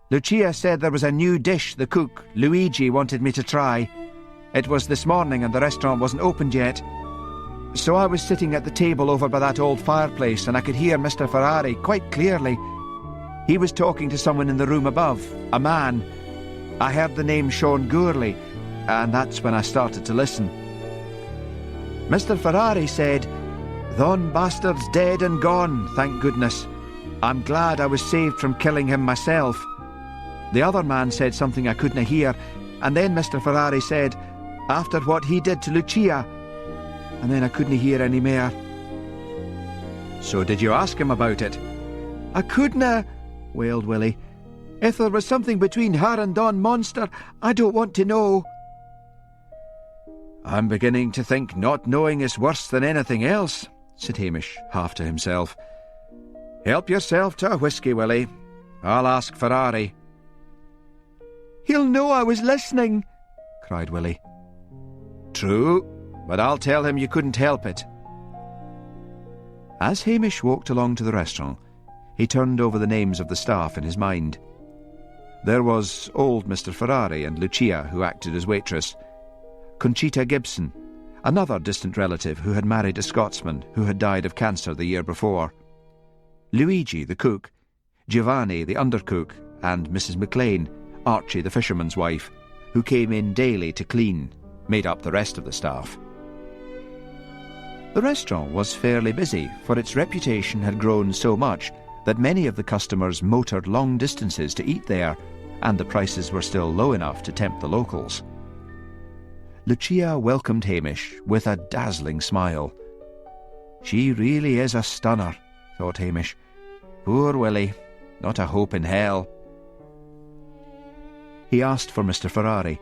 Speaker 2: "Lucia said there was a new dish the cook, Luigi, wanted me to try. It was this morning and the restaurant wasn't opened yet. So I was sitting at the table over by that old fireplace and I could hear Mr. Ferrari quite clearly. He was talking to someone in the room above, a man. I heard the name Sean Gourley, and that's when I started to listen. Mr. Ferrari said, 'Thon bastard's dead and gone, thank goodness. I'm glad I was saved from killing him myself.' The other man said something I couldn't hear, and then Mr. Ferrari said, 'After what he did to Lucia,' and then I couldn't hear any more."
Speaker 3: "So did you ask him about it?"
Speaker 2: "I couldna," wailed Willie. "If there was something between her and Don Monster, I don't want to know."
Speaker 3: "I'm beginning to think not knowing is worse than anything else," said Hamish, half to himself. "Help yourself to a whisky, Willie. I'll ask Ferrari."
Speaker 2: "He'll know I was listening," cried Willie.
Speaker 3: "True, but I'll tell him you couldn't help it."
Speaker 4: As Hamish walked along to the restaurant, he turned over the names of the staff in his mind. There was old Mr. Ferrari and Lucia, who acted as waitress, Conchita Gibson, another distant relative who had married a Scotsman who had died of cancer the year before, Luigi, the cook, Giovanni, the undercook, and Mrs. McLean, Archie, the fisherman's wife, who came in daily to clean, made up the rest of the staff. The restaurant was fairly busy, for its reputation had grown so much that many of the customers motored long distances to eat there, and the prices were still low enough to tempt the locals. Lucia welcomed Hamish with a dazzling smile. "She really is a stunner," thought Hamish. "Poor Willie, not a hope in hell." He asked for Mr. Ferrari.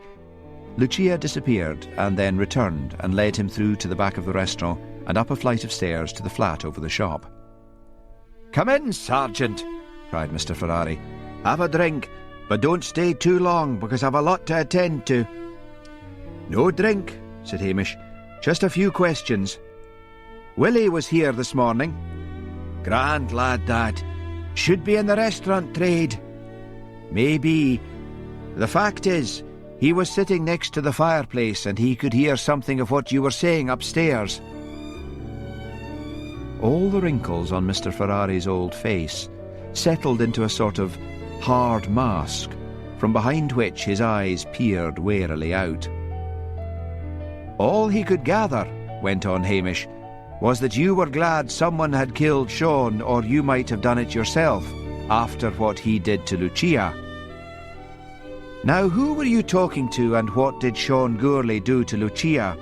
Speaker 4: Lucia disappeared and then returned and led him through to the back of the restaurant and up a flight of stairs to the flat over the shop.
Speaker 2: "Come in, Sergeant," cried Mr. Ferrari. "Have a drink, but don't stay too long because I've a lot to attend to." "No drink," said Hamish. "Just a few questions. Willie was here this morning." "Grand lad, that. Should be in the restaurant trade." "Maybe. The fact is, he was sitting next to the fireplace and he could hear something of what you were saying upstairs."
Speaker 4: All the wrinkles on Mr. Ferrari's old face settled into a sort of hard mask, from behind which his eyes peered warily out. "All he could gather," went on Hamish, "was that you were glad someone had killed Sean, or you might have done it yourself, after what he did to Lucia. Now, who were you talking to, and what did Sean Gourley do to Lucia?"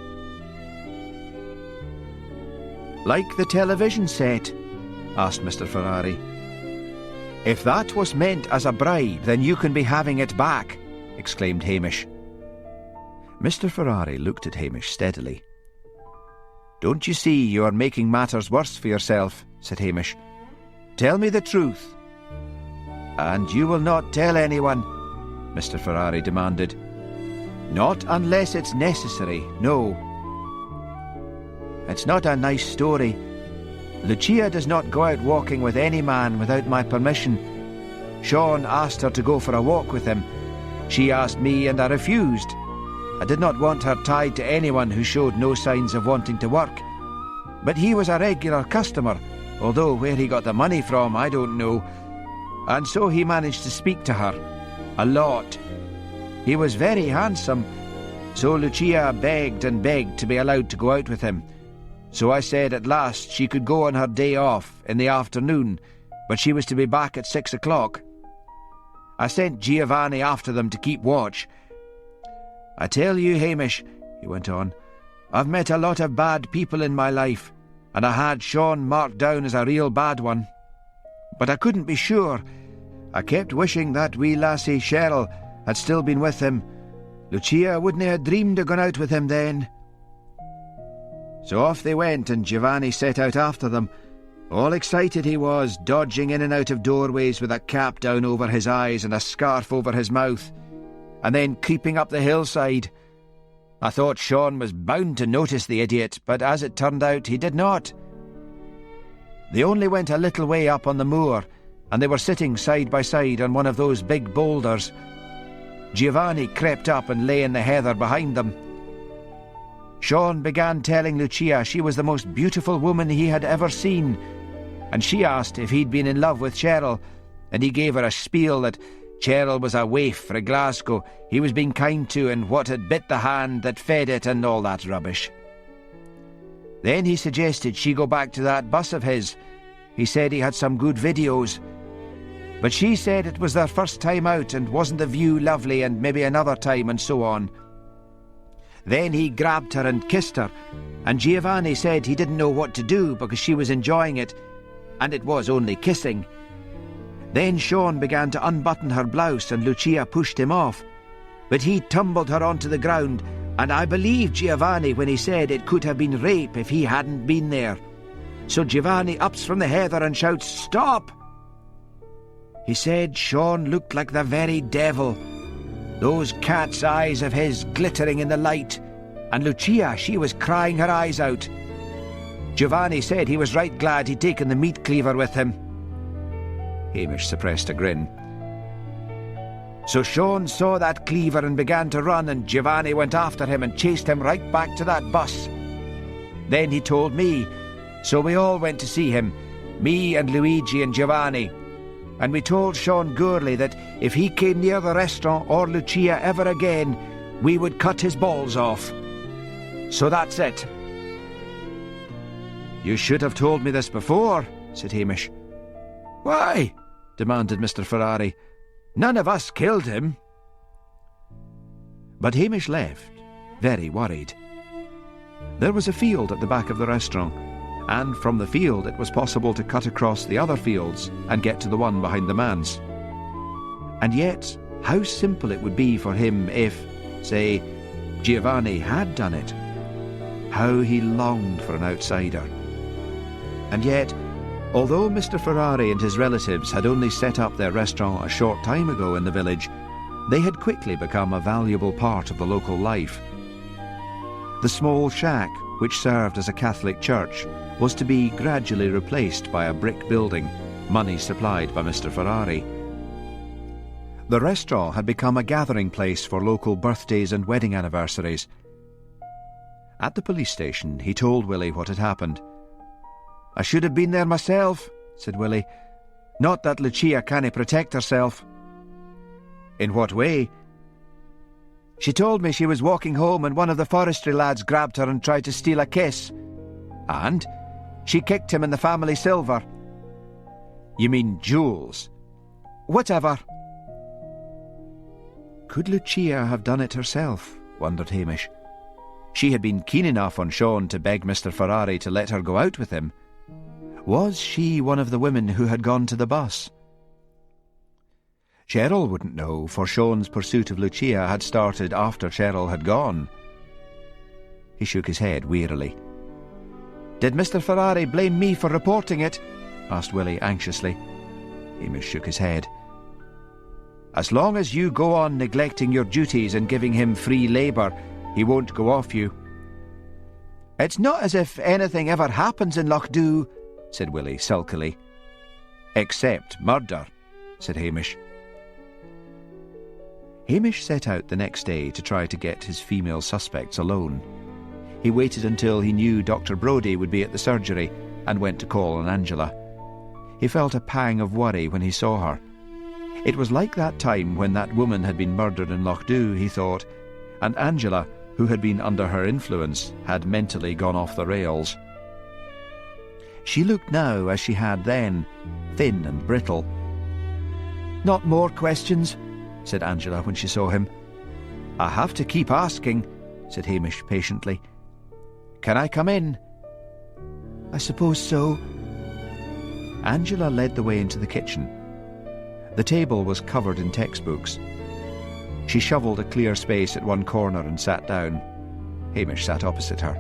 Speaker 4: "Like the television set?" asked Mr. Ferrari. "If that was meant as a bribe, then you can be having it back," exclaimed Hamish. Mr. Ferrari looked at Hamish steadily. "Don't you see you are making matters worse for yourself?" said Hamish. "Tell me the truth." "And you will not tell anyone?" Mr. Ferrari demanded. "Not unless it's necessary, no." "It's not a nice story. Lucia does not go out walking with any man without my permission. Sean asked her to go for a walk with him. She asked me and I refused. I did not want her tied to anyone who showed no signs of wanting to work. But he was a regular customer,
Speaker 2: although where he got the money from, I don't know. And so he managed to speak to her. A lot. He was very handsome, so Lucia begged and begged to be allowed to go out with him. So I said at last she could go on her day off in the afternoon, but she was to be back at 6 o'clock. I sent Giovanni after them to keep watch. I tell you, Hamish, he went on, I've met a lot of bad people in my life, and I had Sean marked down as a real bad one. But I couldn't be sure. I kept wishing that wee lassie Cheryl had still been with him. Lucia wouldn't have dreamed of going out with him then. So off they went, and Giovanni set out after them. All excited he was, dodging in and out of doorways with a cap down over his eyes and a scarf over his mouth, and then creeping up the hillside. I thought Sean was bound to notice the idiot, but as it turned out, he did not. They only went a little way up on the moor, and they were sitting side by side on one of those big boulders. Giovanni crept up and lay in the heather behind them. Sean began telling Lucia she was the most beautiful woman he had ever seen, and she asked if he'd been in love with Cheryl, and he gave her a spiel that Cheryl was a waif frae Glasgow he was being kind to, and what had bit the hand that fed it, and all that rubbish. Then he suggested she go back to that bus of his. He said he had some good videos. But she said it was their first time out, and wasn't the view lovely, and maybe another time, and so on. Then he grabbed her and kissed her, and Giovanni said he didn't know what to do because she was enjoying it, and it was only kissing. Then Sean began to unbutton her blouse, and Lucia pushed him off. But he tumbled her onto the ground, and I believe Giovanni when he said it could have been rape if he hadn't been there. So Giovanni ups from the heather and shouts, "Stop!" He said Sean looked like the very devil, those cat's eyes of his glittering in the light, and Lucia, she was crying her eyes out. Giovanni said he was right glad he'd taken the meat cleaver with him. Hamish suppressed a grin. So Sean saw that cleaver and began to run, and Giovanni went after him and chased him right back to that bus. Then he told me, so we all went to see him, me and Luigi and Giovanni, and we told Sean Gourley that if he came near the restaurant or Lucia ever again, we would cut his balls off. So that's it. You should have told me this before, said Hamish. Why? Demanded Mr. Ferrari. None of us killed him. But Hamish left, very worried. There was a field at the back of the restaurant, and from the field it was possible to cut across the other fields and get to the one behind the manse. And yet, how simple it would be for him if, say, Giovanni had done it. How he longed for an outsider. And yet, although Mr. Ferrari and his relatives had only set up their restaurant a short time ago in the village, they had quickly become a valuable part of the local life. The small shack, which served as a Catholic church, was to be gradually replaced by a brick building, money supplied by Mr. Ferrari. The restaurant had become a gathering place for local birthdays and wedding anniversaries. At the police station, he told Willie what had happened. I should have been there myself, said Willie. Not that Lucia can't protect herself. In what way? She told me she was walking home and one of the forestry lads grabbed her and tried to steal a kiss. And she kicked him in the family silver. You mean jewels? Whatever. Could Lucia have done it herself? Wondered Hamish. She had been keen enough on Sean to beg Mr. Ferrari to let her go out with him. Was she one of the women who had gone to the bus? Cheryl wouldn't know, for Sean's pursuit of Lucia had started after Cheryl had gone. He shook his head wearily. Did Mr. Ferrari blame me for reporting it? Asked Willie anxiously. Hamish shook his head. As long as you go on neglecting your duties and giving him free labour, he won't go off you. It's not as if anything ever happens in Lochdew, said Willie sulkily. Except murder, said Hamish. Hamish set out the next day to try to get his female suspects alone. He waited until he knew Dr. Brodie would be at the surgery,
Speaker 3: and went to call on Angela. He felt a pang of worry when he saw her. It was like that time when that woman had been murdered in Loch Dhu, he thought, and Angela, who had been under her influence, had mentally gone off the rails. She looked now as she had then, thin and brittle. "Not more questions?" said Angela when she saw him. "I have to keep asking," said Hamish patiently. "Can I come in?" "I suppose so." Angela led the way into the kitchen. The table was covered in textbooks. She shovelled a clear space at one corner and sat down. Hamish sat opposite her.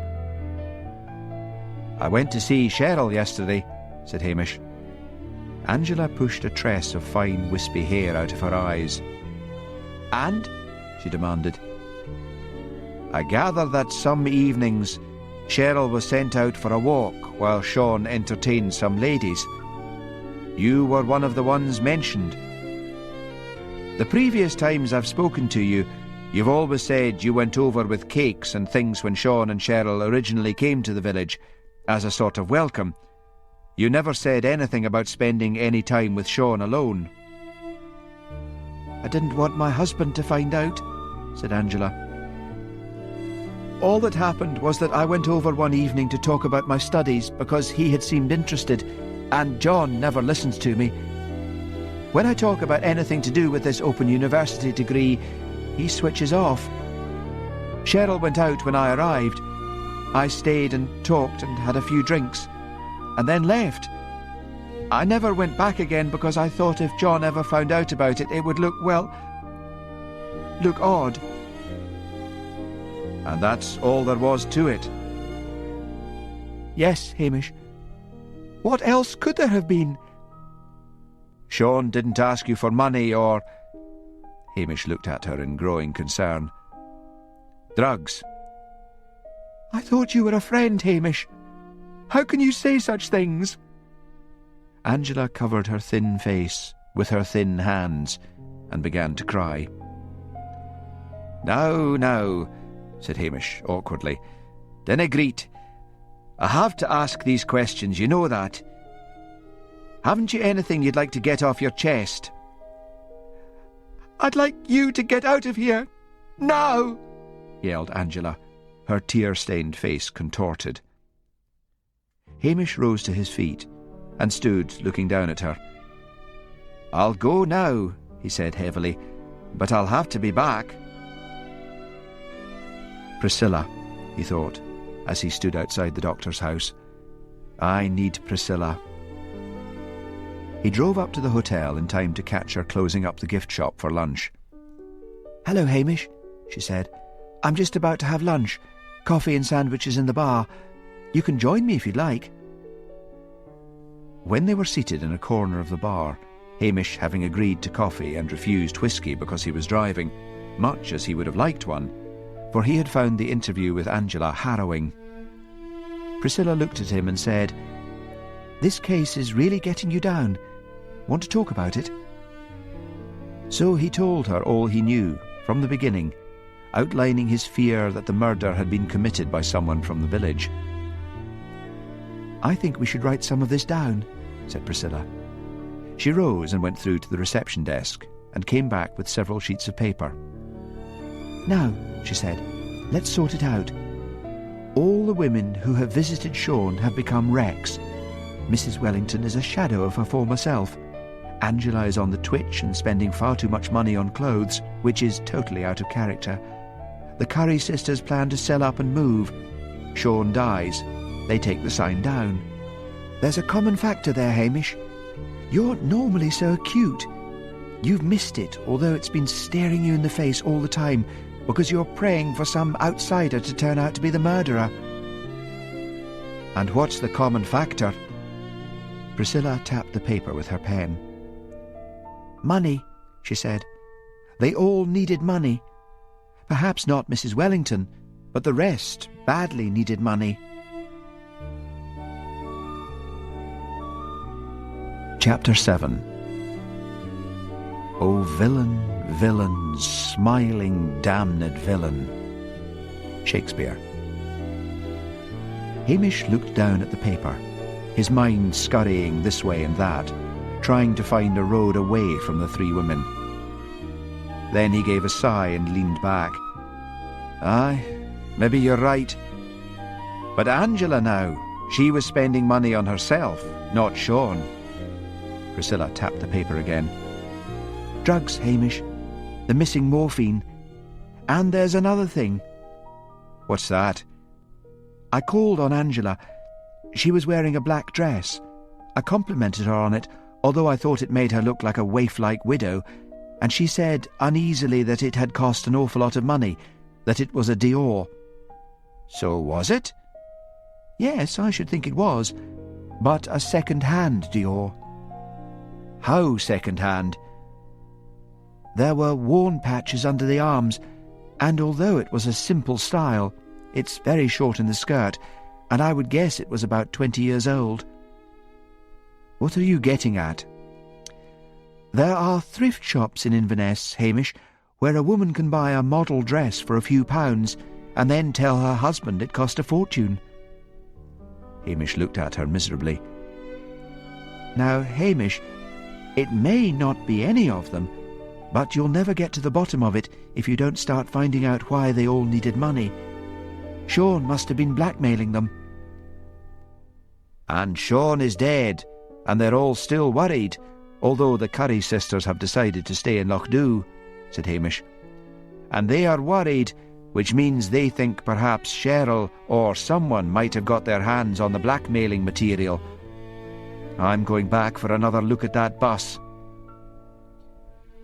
Speaker 3: "I went to see Cheryl yesterday," said Hamish. Angela pushed a tress of fine wispy hair out of her eyes. "And?" she demanded. "I gather that some evenings Cheryl was sent out for a walk while Sean entertained some ladies. You were one of the ones mentioned. The previous times I've spoken to you, you've always said you went over with cakes and things when Sean and Cheryl originally came to the village, as a sort of welcome. You never said anything about spending any time with Sean alone." "I didn't want my husband to find out," said Angela. "All that happened was that I went over one evening to talk about my studies because he had seemed interested, and John never listens to me. When I talk about anything to do with this Open University degree, he switches off. Cheryl went out when I arrived. I stayed and talked and had a few drinks, and then left. I never went back again because I thought if John ever found out about it, it would look odd." "And that's all there was to it?"
Speaker 4: "Yes, Hamish. What else could there have been?"
Speaker 3: "Sean didn't ask you for money or—" Hamish looked at her in growing concern. "Drugs?"
Speaker 4: "I thought you were a friend, Hamish. How can you say such things?"
Speaker 3: Angela covered her thin face with her thin hands and began to cry. Now, said Hamish awkwardly. "Dinna greet. I have to ask these questions, you know that. Haven't you anything you'd like to get off your chest?"
Speaker 4: "I'd like you to get out of here, now!"
Speaker 3: yelled Angela, her tear-stained face contorted. Hamish rose to his feet and stood looking down at her. "I'll go now," he said heavily, "but I'll have to be back." Priscilla, he thought, as he stood outside the doctor's house. I need Priscilla. He drove up to the hotel in time to catch her closing up the gift shop for lunch.
Speaker 4: "Hello, Hamish," she said. "I'm just about to have lunch. Coffee and sandwiches in the bar. You can join me if you'd like."
Speaker 3: When they were seated in a corner of the bar, Hamish having agreed to coffee and refused whisky because he was driving, much as he would have liked one, for he had found the interview with Angela harrowing. Priscilla looked at him and said, "This case is really getting you down. Want to talk about it?" So he told her all he knew, from the beginning, outlining his fear that the murder had been committed by someone from the village. "I think we should write some of this down," said Priscilla. She rose and went through to the reception desk and came back with several sheets of paper. "Now," she said, "let's sort it out. All the women who have visited Sean have become wrecks. Mrs. Wellington is a shadow of her former self. Angela is on the twitch and spending far too much money on clothes, which is totally out of character. The Curry sisters plan to sell up and move. Sean dies. They take the sign down. There's a common factor there, Hamish. You're normally so acute. You've missed it, although it's been staring you in the face all the time, because you're praying for some outsider to turn out to be the murderer." "And what's the common factor?" Priscilla tapped the paper with her pen. "Money," she said. "They all needed money. Perhaps not Mrs. Wellington, but the rest badly needed money." Chapter 7. O villain, villain, smiling, damned villain. Shakespeare. Hamish looked down at the paper. his mind scurrying this way and that, trying to find a road away from the three women. Then he gave a sigh and leaned back. Aye, maybe you're right. But Angela now, she was spending money on herself, not Sean. Priscilla tapped the paper again. Drugs, Hamish. The missing morphine. And there's another thing. What's that? I called on Angela. She was wearing a black dress. I complimented her on it, although I thought it made her look like a waif-like widow, and she said uneasily that it had cost an awful lot of money, that it was a Dior. So was it? Yes, I should think it was, but a second-hand Dior. How second-hand? There were worn patches under the arms, and although it was a simple style, it's very short in the skirt, and I would guess it was about 20 years old. What are you getting at? There are thrift shops in Inverness, Hamish, where a woman can buy a model dress for a few pounds and then tell her husband it cost a fortune. Hamish looked at her miserably. Now, Hamish, it may not be any of them, but you'll never get to the bottom of it if you don't start finding out why they all needed money. Sean must have been blackmailing them. And Sean is dead, and they're all still worried, although the Curry sisters have decided to stay in Lochdu, said Hamish. And they are worried, which means they think perhaps Cheryl or someone might have got their hands on the blackmailing material. I'm going back for another look at that bus.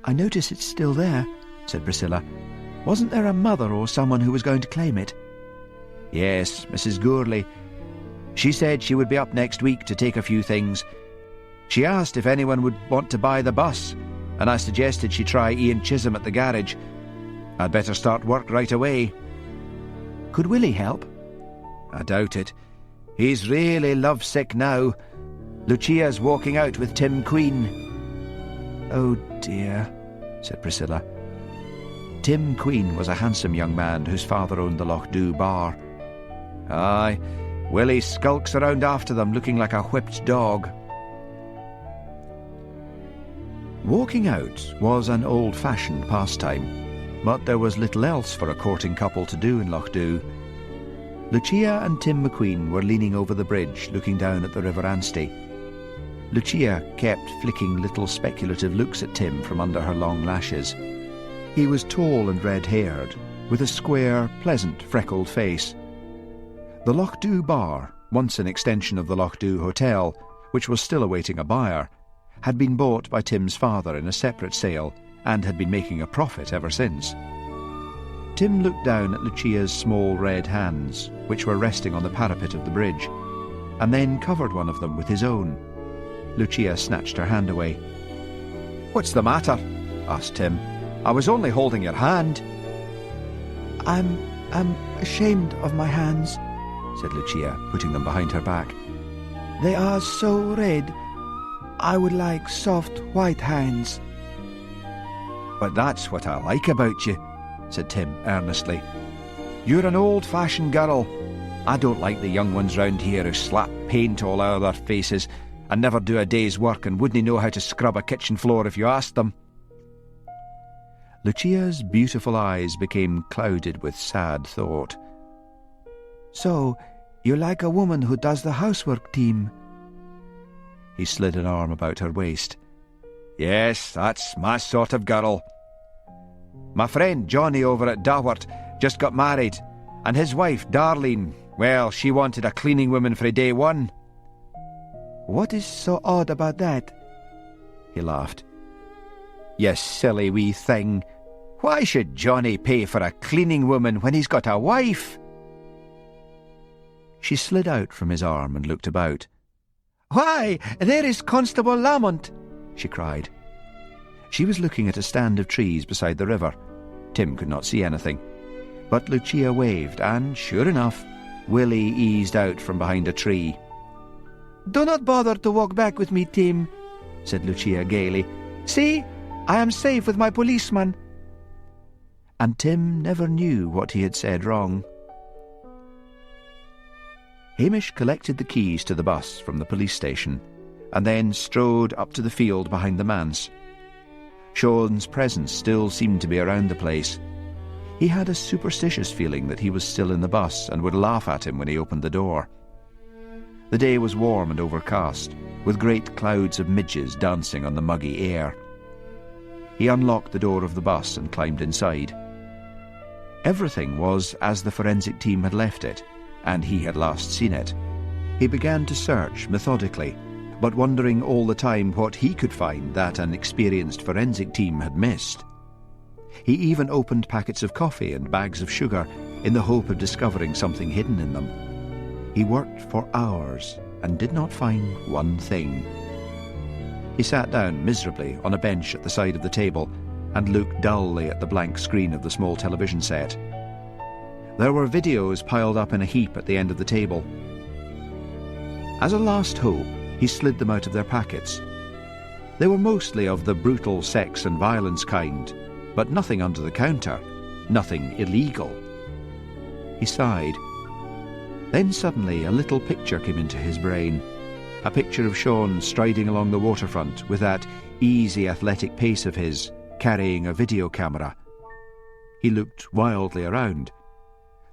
Speaker 3: I notice it's still there, said Priscilla. Wasn't there a mother or someone who was going to claim it? Yes, Mrs. Gourley. She said she would be up next week to take a few things. She asked if anyone would want to buy the bus, and I suggested she try Ian Chisholm at the garage. I'd better start work right away. Could Willie help? I doubt it. He's really lovesick now. Lucia's walking out with Tim Queen. Oh dear, said Priscilla. Tim Queen was a handsome young man whose father owned the Lochdu bar. Aye, Willie skulks around after them looking like a whipped dog. Walking out was an old-fashioned pastime, but there was little else for a courting couple to do in Lochdu. Lucia and Tim McQueen were leaning over the bridge, looking down at the River Anstey. Lucia kept flicking little speculative looks at Tim from under her long lashes. He was tall and red-haired, with a square, pleasant, freckled face. The Lochdu bar, once an extension of the Lochdu Hotel, which was still awaiting a buyer, had been bought by Tim's father in a separate sale and had been making a profit ever since. Tim looked down at Lucia's small red hands, which were resting on the parapet of the bridge, and then covered one of them with his own. Lucia snatched her hand away. "What's the matter?" asked Tim. "I was only holding your hand." I'm ashamed of my hands," said Lucia, putting them behind her back. "They are so red. I would like soft white hands." "But that's what I like about you," said Tim earnestly. "You're an old-fashioned girl. I don't like the young ones round here who slap paint all over their faces and never do a day's work and wouldn't know how to scrub a kitchen floor if you asked them." Lucia's beautiful eyes became clouded with sad thought. "So, you're like a woman who does the housework, Tim?" He slid an arm about her waist. "Yes, that's my sort of girl. My friend Johnny over at Dawart just got married, and his wife, Darlene, well, she wanted a cleaning woman fra day one." "What is so odd about that?" He laughed. "You silly wee thing. Why should Johnny pay for a cleaning woman when he's got a wife?" She slid out from his arm and looked about. "Why, there is Constable Lamont!" she cried. She was looking at a stand of trees beside the river. Tim could not see anything, but Lucia waved, and, sure enough, Willie eased out from behind a tree. "Do not bother to walk back with me, Tim," said Lucia gaily. "See, I am safe with my policeman." And Tim never knew what he had said wrong. Hamish collected the keys to the bus from the police station and then strode up to the field behind the manse. Sean's presence still seemed to be around the place. He had a superstitious feeling that he was still in the bus and would laugh at him when he opened the door. The day was warm and overcast, with great clouds of midges dancing on the muggy air. He unlocked the door of the bus and climbed inside. Everything was as the forensic team had left it, and he had last seen it. He began to search methodically, but wondering all the time what he could find that an experienced forensic team had missed. He even opened packets of coffee and bags of sugar in the hope of discovering something hidden in them. He worked for hours and did not find one thing. He sat down miserably on a bench at the side of the table and looked dully at the blank screen of the small television set. There were videos piled up in a heap at the end of the table. As a last hope, he slid them out of their packets. They were mostly of the brutal sex and violence kind, but nothing under the counter, nothing illegal. He sighed. Then suddenly a little picture came into his brain, a picture of Sean striding along the waterfront with that easy athletic pace of his, carrying a video camera. He looked wildly around.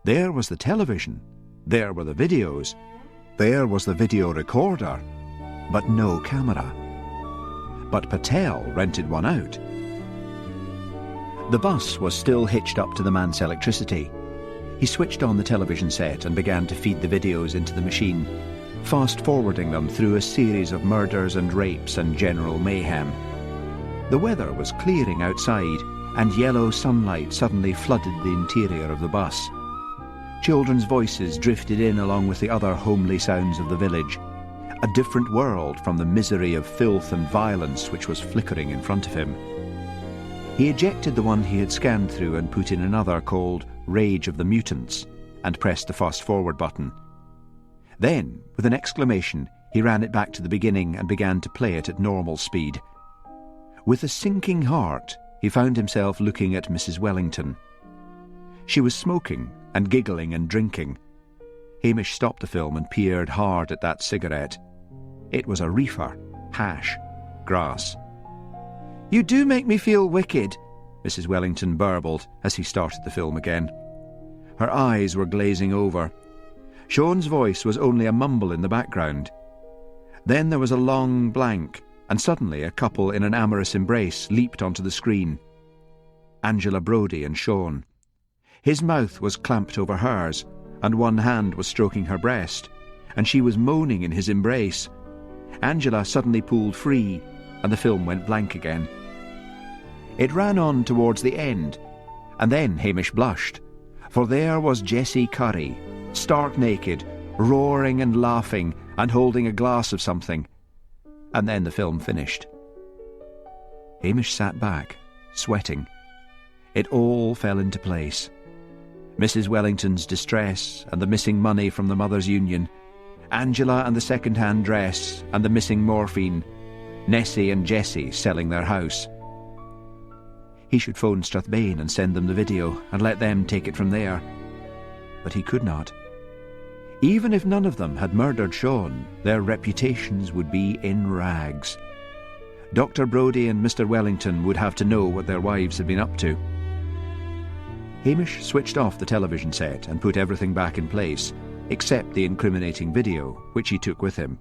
Speaker 3: There was the television, there were the videos, there was the video recorder, but no camera. But Patel rented one out. The bus was still hitched up to the manse electricity. He switched on the television set and began to feed the videos into the machine, fast-forwarding them through a series of murders and rapes and general mayhem. The weather was clearing outside, and yellow sunlight suddenly flooded the interior of the bus. Children's voices drifted in along with the other homely sounds of the village, a different world from the misery of filth and violence which was flickering in front of him. He ejected the one he had scanned through and put in another called Rage of the Mutants, and pressed the fast-forward button. Then, with an exclamation, he ran it back to the beginning and began to play it at normal speed. With a sinking heart, he found himself looking at Mrs. Wellington. She was smoking and giggling and drinking. Hamish stopped the film and peered hard at that cigarette. It was a reefer, hash, grass. "You do make me feel wicked," Mrs. Wellington burbled as he started the film again. Her eyes were glazing over. Sean's voice was only a mumble in the background. Then there was a long blank, and suddenly a couple in an amorous embrace leaped onto the screen. Angela Brodie and Sean. His mouth was clamped over hers, and one hand was stroking her breast, and she was moaning in his embrace. Angela suddenly pulled free, and the film went blank again. It ran on towards the end, and then Hamish blushed, for there was Jessie Curry, stark naked, roaring and laughing and holding a glass of something. And then the film finished. Hamish sat back, sweating. It all fell into place. Mrs. Wellington's distress and the missing money from the Mothers' Union, Angela and the second-hand dress and the missing morphine, Nessie and Jessie selling their house. He should phone Strathbane and send them the video and let them take it from there. But he could not. Even if none of them had murdered Sean, their reputations would be in rags. Dr. Brodie and Mr. Wellington would have to know what their wives had been up to. Hamish switched off the television set and put everything back in place, except the incriminating video, which he took with him.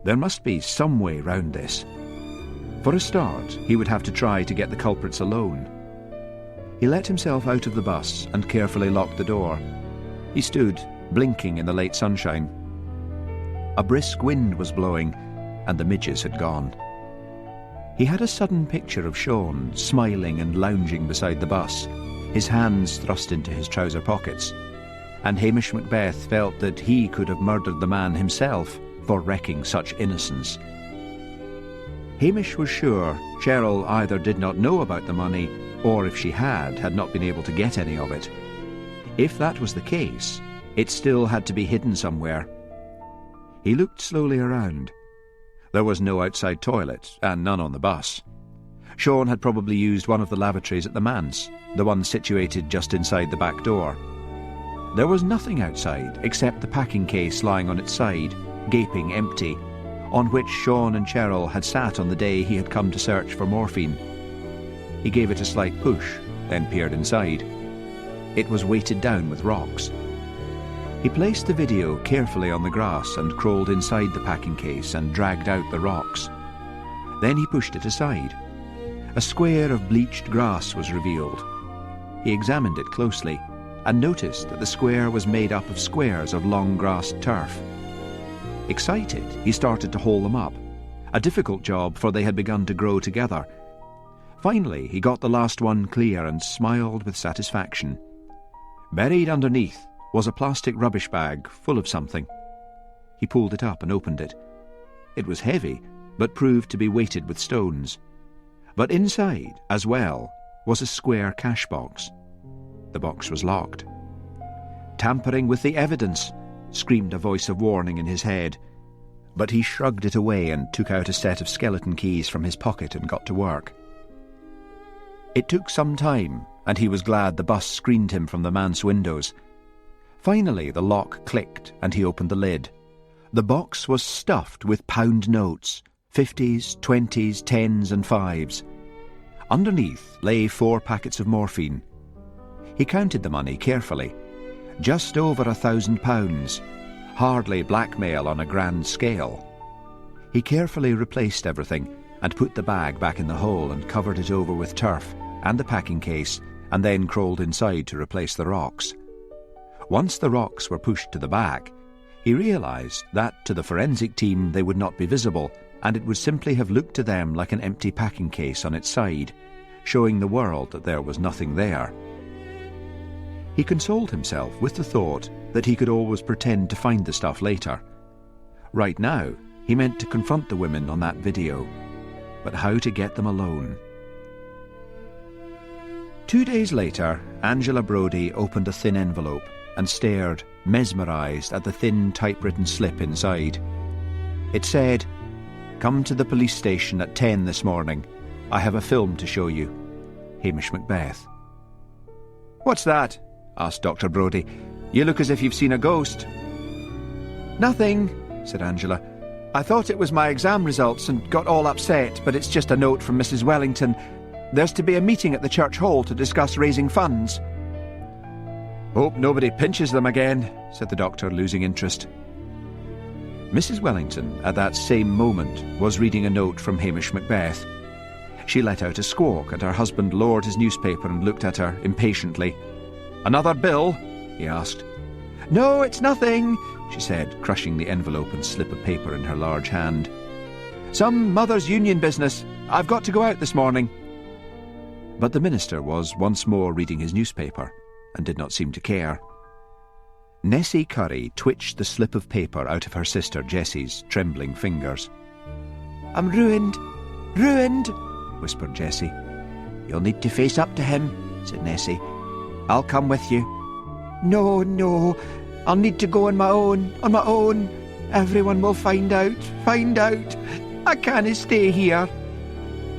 Speaker 3: There must be some way round this. For a start, he would have to try to get the culprits alone. He let himself out of the bus and carefully locked the door. He stood, blinking in the late sunshine. A brisk wind was blowing, and the midges had gone. He had a sudden picture of Sean, smiling and lounging beside the bus, his hands thrust into his trouser pockets, and Hamish Macbeth felt that he could have murdered the man himself for wrecking such innocence. Hamish was sure Cheryl either did not know about the money, or if she had not been able to get any of it. If that was the case, it still had to be hidden somewhere. He looked slowly around. There was no outside toilet, and none on the bus. Sean had probably used one of the lavatories at the manse, the one situated just inside the back door. There was nothing outside except the packing case lying on its side, gaping empty, on which Sean and Cheryl had sat on the day he had come to search for morphine. He gave it a slight push, then peered inside. It was weighted down with rocks. He placed the video carefully on the grass and crawled inside the packing case and dragged out the rocks. Then he pushed it aside. A square of bleached grass was revealed. He examined it closely and noticed that the square was made up of squares of long-grassed turf. Excited, he started to haul them up, a difficult job, for they had begun to grow together. Finally, he got the last one clear and smiled with satisfaction. Buried underneath was a plastic rubbish bag full of something. He pulled it up and opened it. It was heavy, but proved to be weighted with stones. But inside, as well, was a square cash box. The box was locked. "Tampering with the evidence," screamed a voice of warning in his head. But he shrugged it away and took out a set of skeleton keys from his pocket and got to work. It took some time, and he was glad the bus screened him from the manse windows. Finally, the lock clicked, and he opened the lid. The box was stuffed with pound notes, 50s, 20s, 10s and 5s. Underneath lay 4 packets of morphine. He counted the money carefully. Just over £1,000, hardly blackmail on a grand scale. He carefully replaced everything and put the bag back in the hole and covered it over with turf and the packing case, and then crawled inside to replace the rocks. Once the rocks were pushed to the back, he realised that to the forensic team they would not be visible, and it would simply have looked to them like an empty packing case on its side, showing the world that there was nothing there. He consoled himself with the thought that he could always pretend to find the stuff later. Right now, he meant to confront the women on that video. But how to get them alone? 2 days later, Angela Brodie opened a thin envelope and stared, mesmerised, at the thin typewritten slip inside. It said, "Come to the police station at 10 this morning. I have a film to show you. Hamish Macbeth."
Speaker 2: "What's that?" asked Dr. Brodie. "You look as if you've seen a ghost." "Nothing," said Angela. "I thought it was my exam results and got all upset, but it's just a note from Mrs. Wellington. There's to be a meeting at the church hall to discuss raising funds." "Hope nobody pinches them again," said the doctor, losing interest.
Speaker 3: Mrs. Wellington, at that same moment, was reading a note from Hamish Macbeth. She let out a squawk, and her husband lowered his newspaper and looked at her impatiently.
Speaker 2: "Another bill?" he asked.
Speaker 3: "No, it's nothing," she said, crushing the envelope and slip of paper in her large hand.
Speaker 2: "Some Mothers' Union business. I've got to go out this morning."
Speaker 3: But the minister was once more reading his newspaper and did not seem to care. Nessie Curry twitched the slip of paper out of her sister Jessie's trembling fingers.
Speaker 5: "I'm ruined, ruined," whispered Jessie.
Speaker 4: "You'll need to face up to him," said Nessie. "I'll come with you."
Speaker 5: No, no, I'll need to go on my own. Everyone will find out. I can't stay here."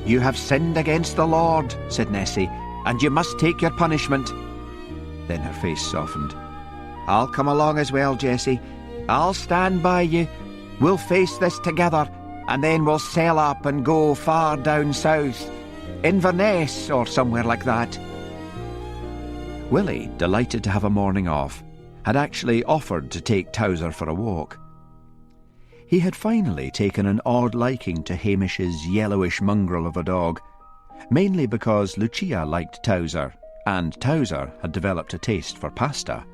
Speaker 4: "You have sinned against the Lord," said Nessie, "and you must take your punishment." Then her face softened. "I'll come along as well, Jessie. I'll stand by you. We'll face this together, and then we'll sail up and go far down south, Inverness or somewhere like that." Willie, delighted to have a morning off, had actually offered to take Towser for a walk. He had finally taken an odd liking to Hamish's yellowish mongrel of a dog, mainly because Lucia liked Towser, and Towser had developed a taste for pasta.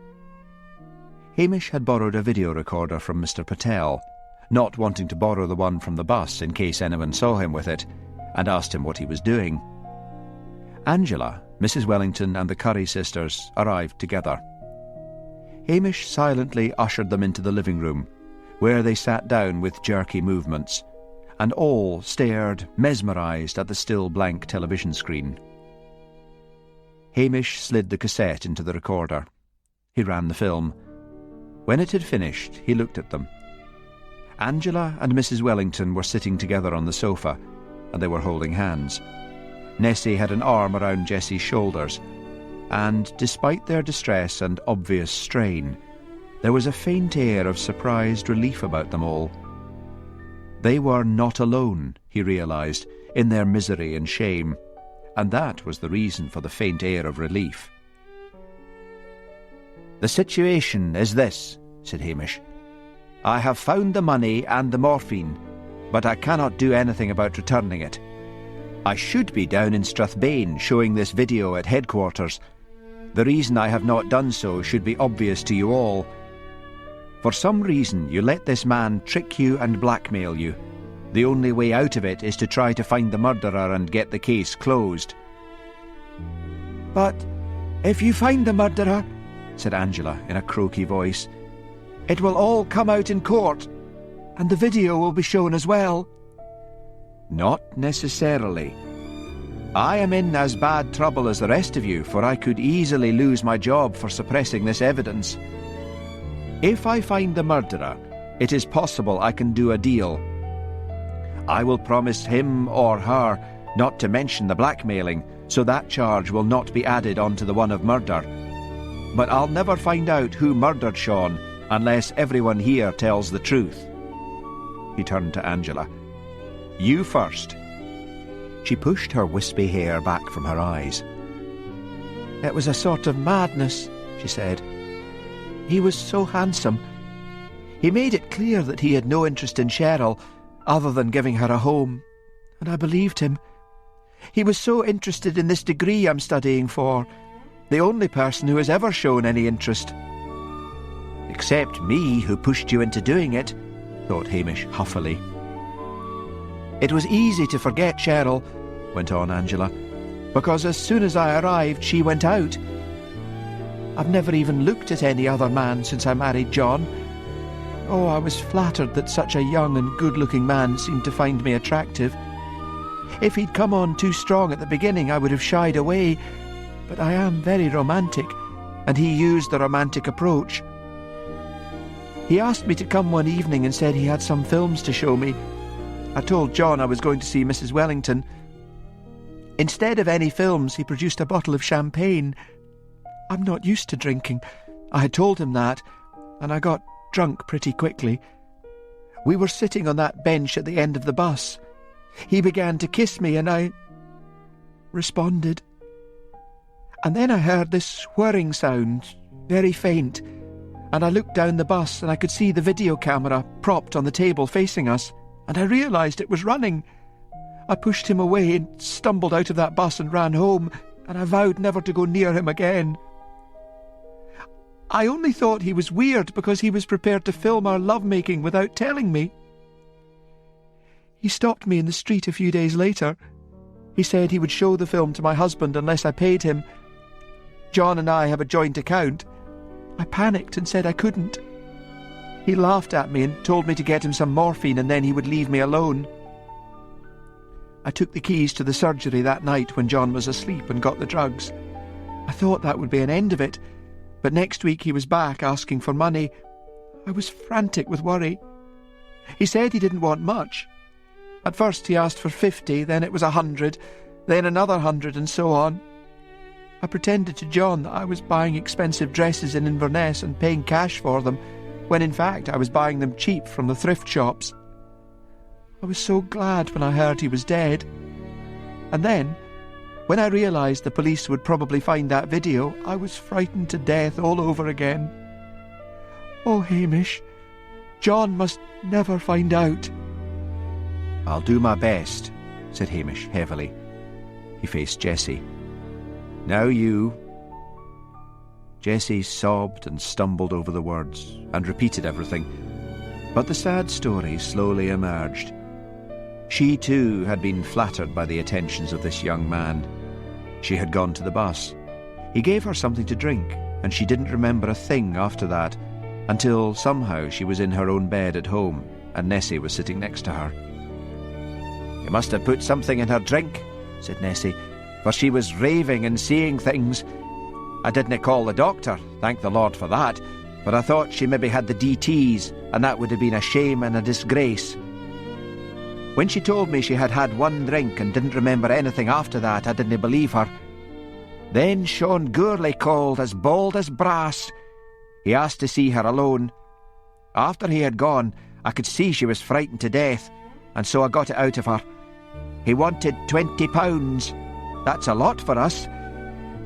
Speaker 4: Hamish had borrowed a video recorder from Mr. Patel, not wanting to borrow the one from the bus in case anyone saw him with it, and asked him what he was doing. Angela, Mrs. Wellington and the Curry sisters arrived together. Hamish silently ushered them into the living room, where they sat down with jerky movements, and all stared, mesmerised, at the still blank television screen. Hamish slid the cassette into the recorder. He ran the film. When it had finished, he looked at them. Angela and Mrs. Wellington were sitting together on the sofa, and they were holding hands. Nessie had an arm around Jessie's shoulders.
Speaker 3: and despite their distress and obvious strain, there was a faint air of surprised relief about them all. They were not alone, he realised, in their misery and shame, and that was the reason for the faint air of relief. "The situation is this," said Hamish. "I have found the money and the morphine, but I cannot do anything about returning it. I should be down in Strathbane showing this video at headquarters. The reason I have not done so should be obvious to you all. For some reason you let this man trick you and blackmail you. The only way out of it is to try to find the murderer and get the case closed."
Speaker 5: "But if you find the murderer," said Angela in a croaky voice, "it will all come out in court, and the video will be shown as well."
Speaker 3: "Not necessarily. I am in as bad trouble as the rest of you, for I could easily lose my job for suppressing this evidence. If I find the murderer, it is possible I can do a deal. I will promise him or her not to mention the blackmailing, so that charge will not be added onto the one of murder. But I'll never find out who murdered Sean unless everyone here tells the truth." He turned to Angela. "You first." She pushed her wispy hair back from her eyes.
Speaker 5: "It was a sort of madness," she said. "He was so handsome. He made it clear that he had no interest in Cheryl other than giving her a home, and I believed him. He was so interested in this degree I'm studying for, the only person who has ever shown any interest."
Speaker 3: "Except me, who pushed you into doing it," thought Hamish huffily.
Speaker 5: "It was easy to forget Cheryl," went on Angela, "because as soon as I arrived she went out. I've never even looked at any other man since I married John. Oh, I was flattered that such a young and good-looking man seemed to find me attractive. If he'd come on too strong at the beginning I would have shied away, but I am very romantic, and he used the romantic approach. He asked me to come one evening and said he had some films to show me. I told John I was going to see Mrs. Wellington. Instead of any films, he produced a bottle of champagne. I'm not used to drinking. I had told him that, and I got drunk pretty quickly. We were sitting on that bench at the end of the bus. He began to kiss me, and I responded. And then I heard this whirring sound, very faint, and I looked down the bus and I could see the video camera propped on the table facing us, and I realised it was running. I pushed him away and stumbled out of that bus and ran home, and I vowed never to go near him again. I only thought he was weird because he was prepared to film our lovemaking without telling me. He stopped me in the street a few days later. He said he would show the film to my husband unless I paid him. John and I have a joint account. I panicked and said I couldn't. He laughed at me and told me to get him some morphine and then he would leave me alone. I took the keys to the surgery that night when John was asleep and got the drugs. I thought that would be an end of it, but next week he was back asking for money. I was frantic with worry. He said he didn't want much. At first he asked for 50, then it was 100, then another 100, and so on. I pretended to John that I was buying expensive dresses in Inverness and paying cash for them, when in fact I was buying them cheap from the thrift shops. I was so glad when I heard he was dead. And then, when I realised the police would probably find that video, I was frightened to death all over again. Oh, Hamish, John must never find out.
Speaker 3: "I'll do my best," said Hamish heavily. He faced Jessie. "Now you." Jessie sobbed and stumbled over the words and repeated everything, but the sad story slowly emerged. She too had been flattered by the attentions of this young man. She had gone to the bus. He gave her something to drink, and she didn't remember a thing after that, until somehow she was in her own bed at home and Nessie was sitting next to her. "You must have put something in her drink," said Nessie, "for she was raving and seeing things. I didn't call the doctor, thank the Lord for that, but I thought she maybe had the DTs, and that would have been a shame and a disgrace. When she told me she had had one drink and didn't remember anything after that, I didn't believe her.
Speaker 2: Then Sean Gourlay called, as bold as brass. He asked to see her alone. After he had gone, I could see she was frightened to death, and so I got it out of her. He wanted £20. That's a lot for us.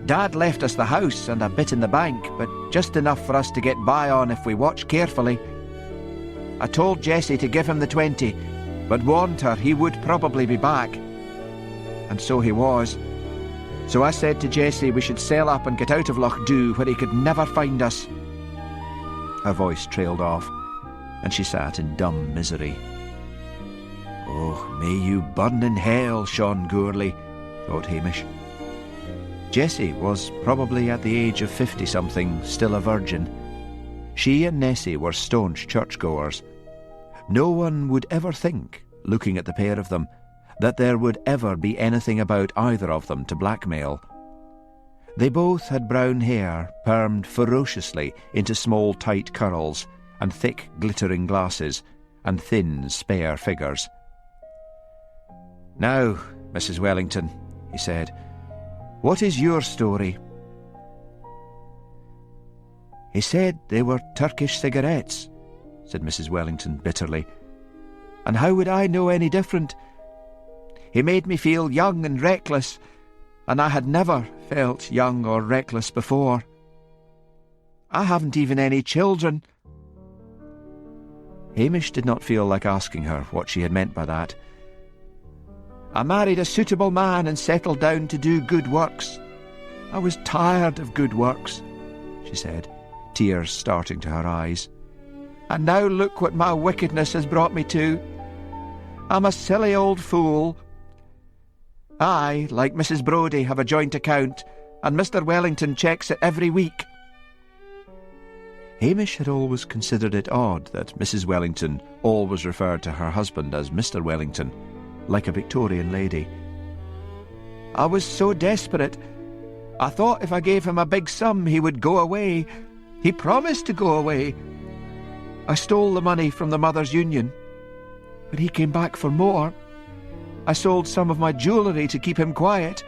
Speaker 2: Dad left us the house and a bit in the bank, but just enough for us to get by on if we watch carefully. I told Jessie to give him the 20, but warned her he would probably be back. And so he was. So I said to Jessie we should sail up and get out of Loch Dhu, where he could never find us.
Speaker 3: Her voice trailed off, and she sat in dumb misery. Oh, may you burn in hell, Sean Gourlay, thought Hamish. Jessie was probably at the age of 50-something, still a virgin. She and Nessie were staunch churchgoers. No one would ever think, looking at the pair of them, that there would ever be anything about either of them to blackmail. They both had brown hair, permed ferociously into small tight curls, and thick glittering glasses, and thin spare figures. "Now, Mrs. Wellington," he said, "what is your story?" "He said they were Turkish cigarettes," said Mrs. Wellington bitterly. "And how would I know any different? He made me feel young and reckless, and I had never felt young or reckless before. I haven't even any children." Hamish did not feel like asking her what she had meant by that. "I married a suitable man and settled down to do good works. I was tired of good works," she said, tears starting to her eyes. "And now look what my wickedness has brought me to. I'm a silly old fool. I, like Mrs. Brodie, have a joint account, and Mr. Wellington checks it every week." Hamish had always considered it odd that Mrs. Wellington always referred to her husband as Mr. Wellington, like a Victorian lady. "I was so desperate. I thought if I gave him a big sum he would go away. He promised to go away. I stole the money from the Mothers' Union, but he came back for more. I sold some of my jewellery to keep him quiet.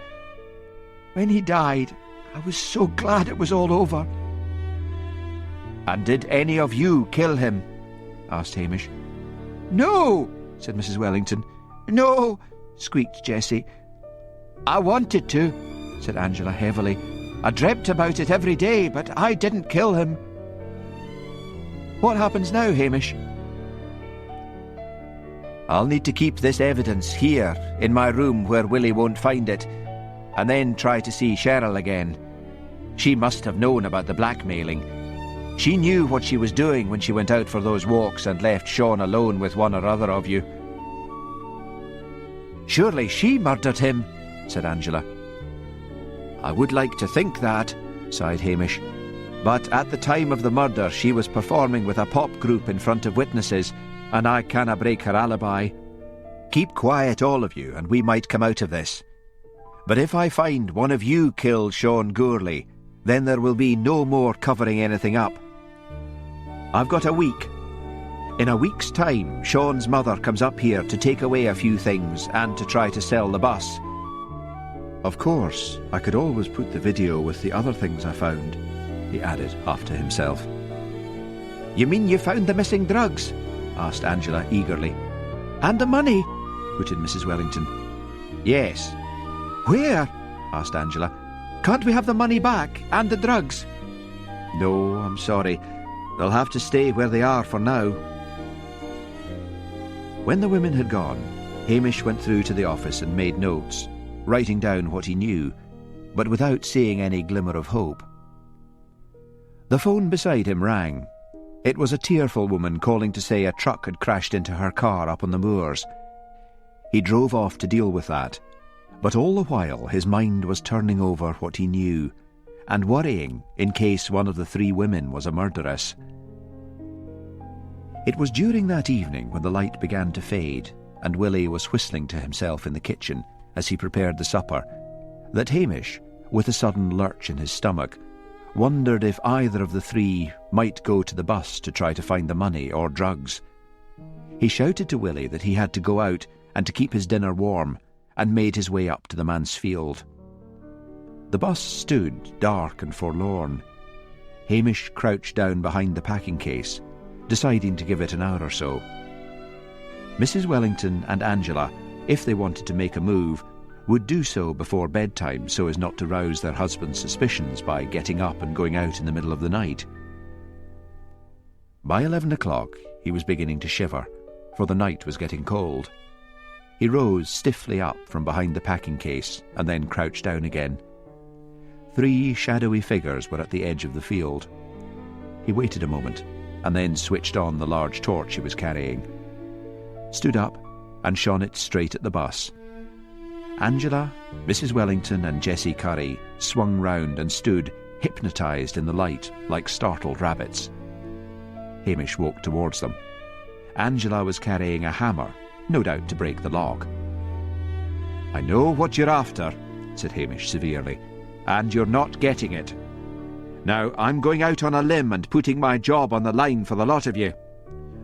Speaker 3: When he died, I was so glad it was all over." "And did any of you kill him?" asked Hamish. "No," said Mrs. Wellington. "No," squeaked Jessie. "I wanted to," said Angela heavily. "I dreamt about it every day, but I didn't kill him." "What happens now, Hamish?" "I'll need to keep this evidence here, in my room where Willie won't find it, and then try to see Cheryl again. She must have known about the blackmailing. She knew what she was doing when she went out for those walks and left Sean alone with one or other of you." "Surely she murdered him," said Angela. "I would like to think that," sighed Hamish. "But at the time of the murder she was performing with a pop group in front of witnesses, and I canna break her alibi. Keep quiet, all of you, and we might come out of this. But if I find one of you killed Sean Gourlay, then there will be no more covering anything up. I've got a week. In a week's time, Sean's mother comes up here to take away a few things and to try to sell the bus. Of course, I could always put the video with the other things I found," he added, half to himself. "You mean you found the missing drugs?" asked Angela eagerly. "And the money?" put in Mrs. Wellington. "Yes." "Where?" asked Angela. "Can't we have the money back, and the drugs?" "No, I'm sorry. They'll have to stay where they are for now." When the women had gone, Hamish went through to the office and made notes, writing down what he knew, but without seeing any glimmer of hope. The phone beside him rang. It was a tearful woman calling to say a truck had crashed into her car up on the moors. He drove off to deal with that, but all the while his mind was turning over what he knew, and worrying in case one of the three women was a murderess. It was during that evening, when the light began to fade, and Willie was whistling to himself in the kitchen as he prepared the supper, that Hamish, with a sudden lurch in his stomach, wondered if either of the three might go to the bus to try to find the money or drugs. He shouted to Willie that he had to go out and to keep his dinner warm, and made his way up to the manse field. The bus stood dark and forlorn. Hamish crouched down behind the packing case, deciding to give it an hour or so. Mrs. Wellington and Angela, if they wanted to make a move, would do so before bedtime so as not to rouse their husband's suspicions by getting up and going out in the middle of the night. By 11 o'clock he was beginning to shiver, for the night was getting cold. He rose stiffly up from behind the packing case and then crouched down again. 3 shadowy figures were at the edge of the field. He waited a moment and then switched on the large torch he was carrying, stood up and shone it straight at the bus. Angela, Mrs. Wellington and Jessie Curry swung round and stood hypnotised in the light like startled rabbits. Hamish walked towards them. Angela was carrying a hammer, no doubt to break the lock.
Speaker 2: "I know what you're after," said Hamish severely, "and you're not getting it. Now, I'm going out on a limb and putting my job on the line for the lot of you.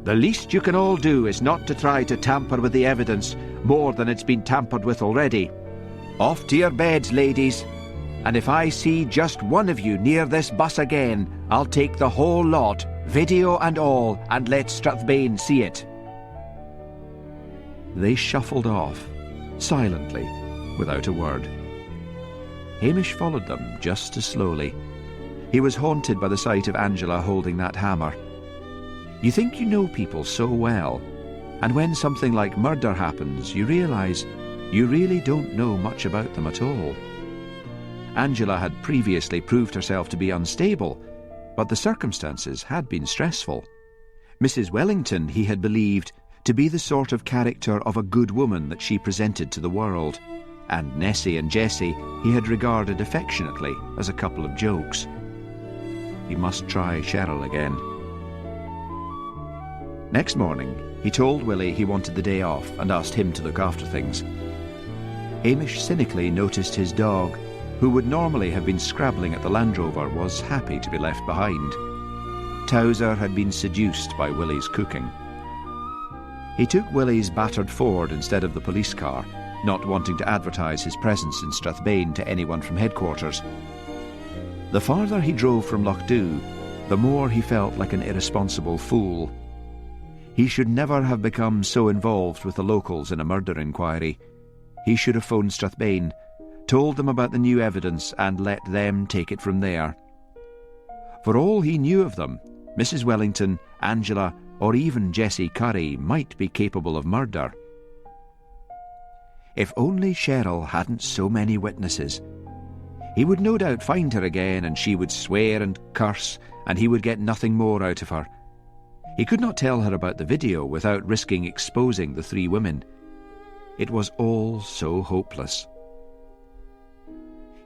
Speaker 2: The least you can all do is not to try to tamper with the evidence more than it's been tampered with already. Off to your beds, ladies, and if I see just one of you near this bus again, I'll take the whole lot, video and all, and let Strathbane see it."
Speaker 3: They shuffled off, silently, without a word. Hamish followed them just as slowly. He was haunted by the sight of Angela holding that hammer. You think you know people so well, and when something like murder happens, you realise you really don't know much about them at all. Angela had previously proved herself to be unstable, but the circumstances had been stressful. Mrs. Wellington he had believed to be the sort of character of a good woman that she presented to the world, and Nessie and Jessie he had regarded affectionately as a couple of jokes. He must try Cheryl again. Next morning, he told Willie he wanted the day off and asked him to look after things. Hamish cynically noticed his dog, who would normally have been scrabbling at the Land Rover, was happy to be left behind. Towser had been seduced by Willie's cooking. He took Willie's battered Ford instead of the police car, not wanting to advertise his presence in Strathbane to anyone from headquarters. The farther he drove from Lochdew, the more he felt like an irresponsible fool. He should never have become so involved with the locals in a murder inquiry. He should have phoned Strathbane, told them about the new evidence and let them take it from there. For all he knew of them, Mrs. Wellington, Angela, or even Jessie Curry might be capable of murder. If only Cheryl hadn't so many witnesses. He would no doubt find her again, and she would swear and curse, and he would get nothing more out of her. He could not tell her about the video without risking exposing the 3 women. It was all so hopeless.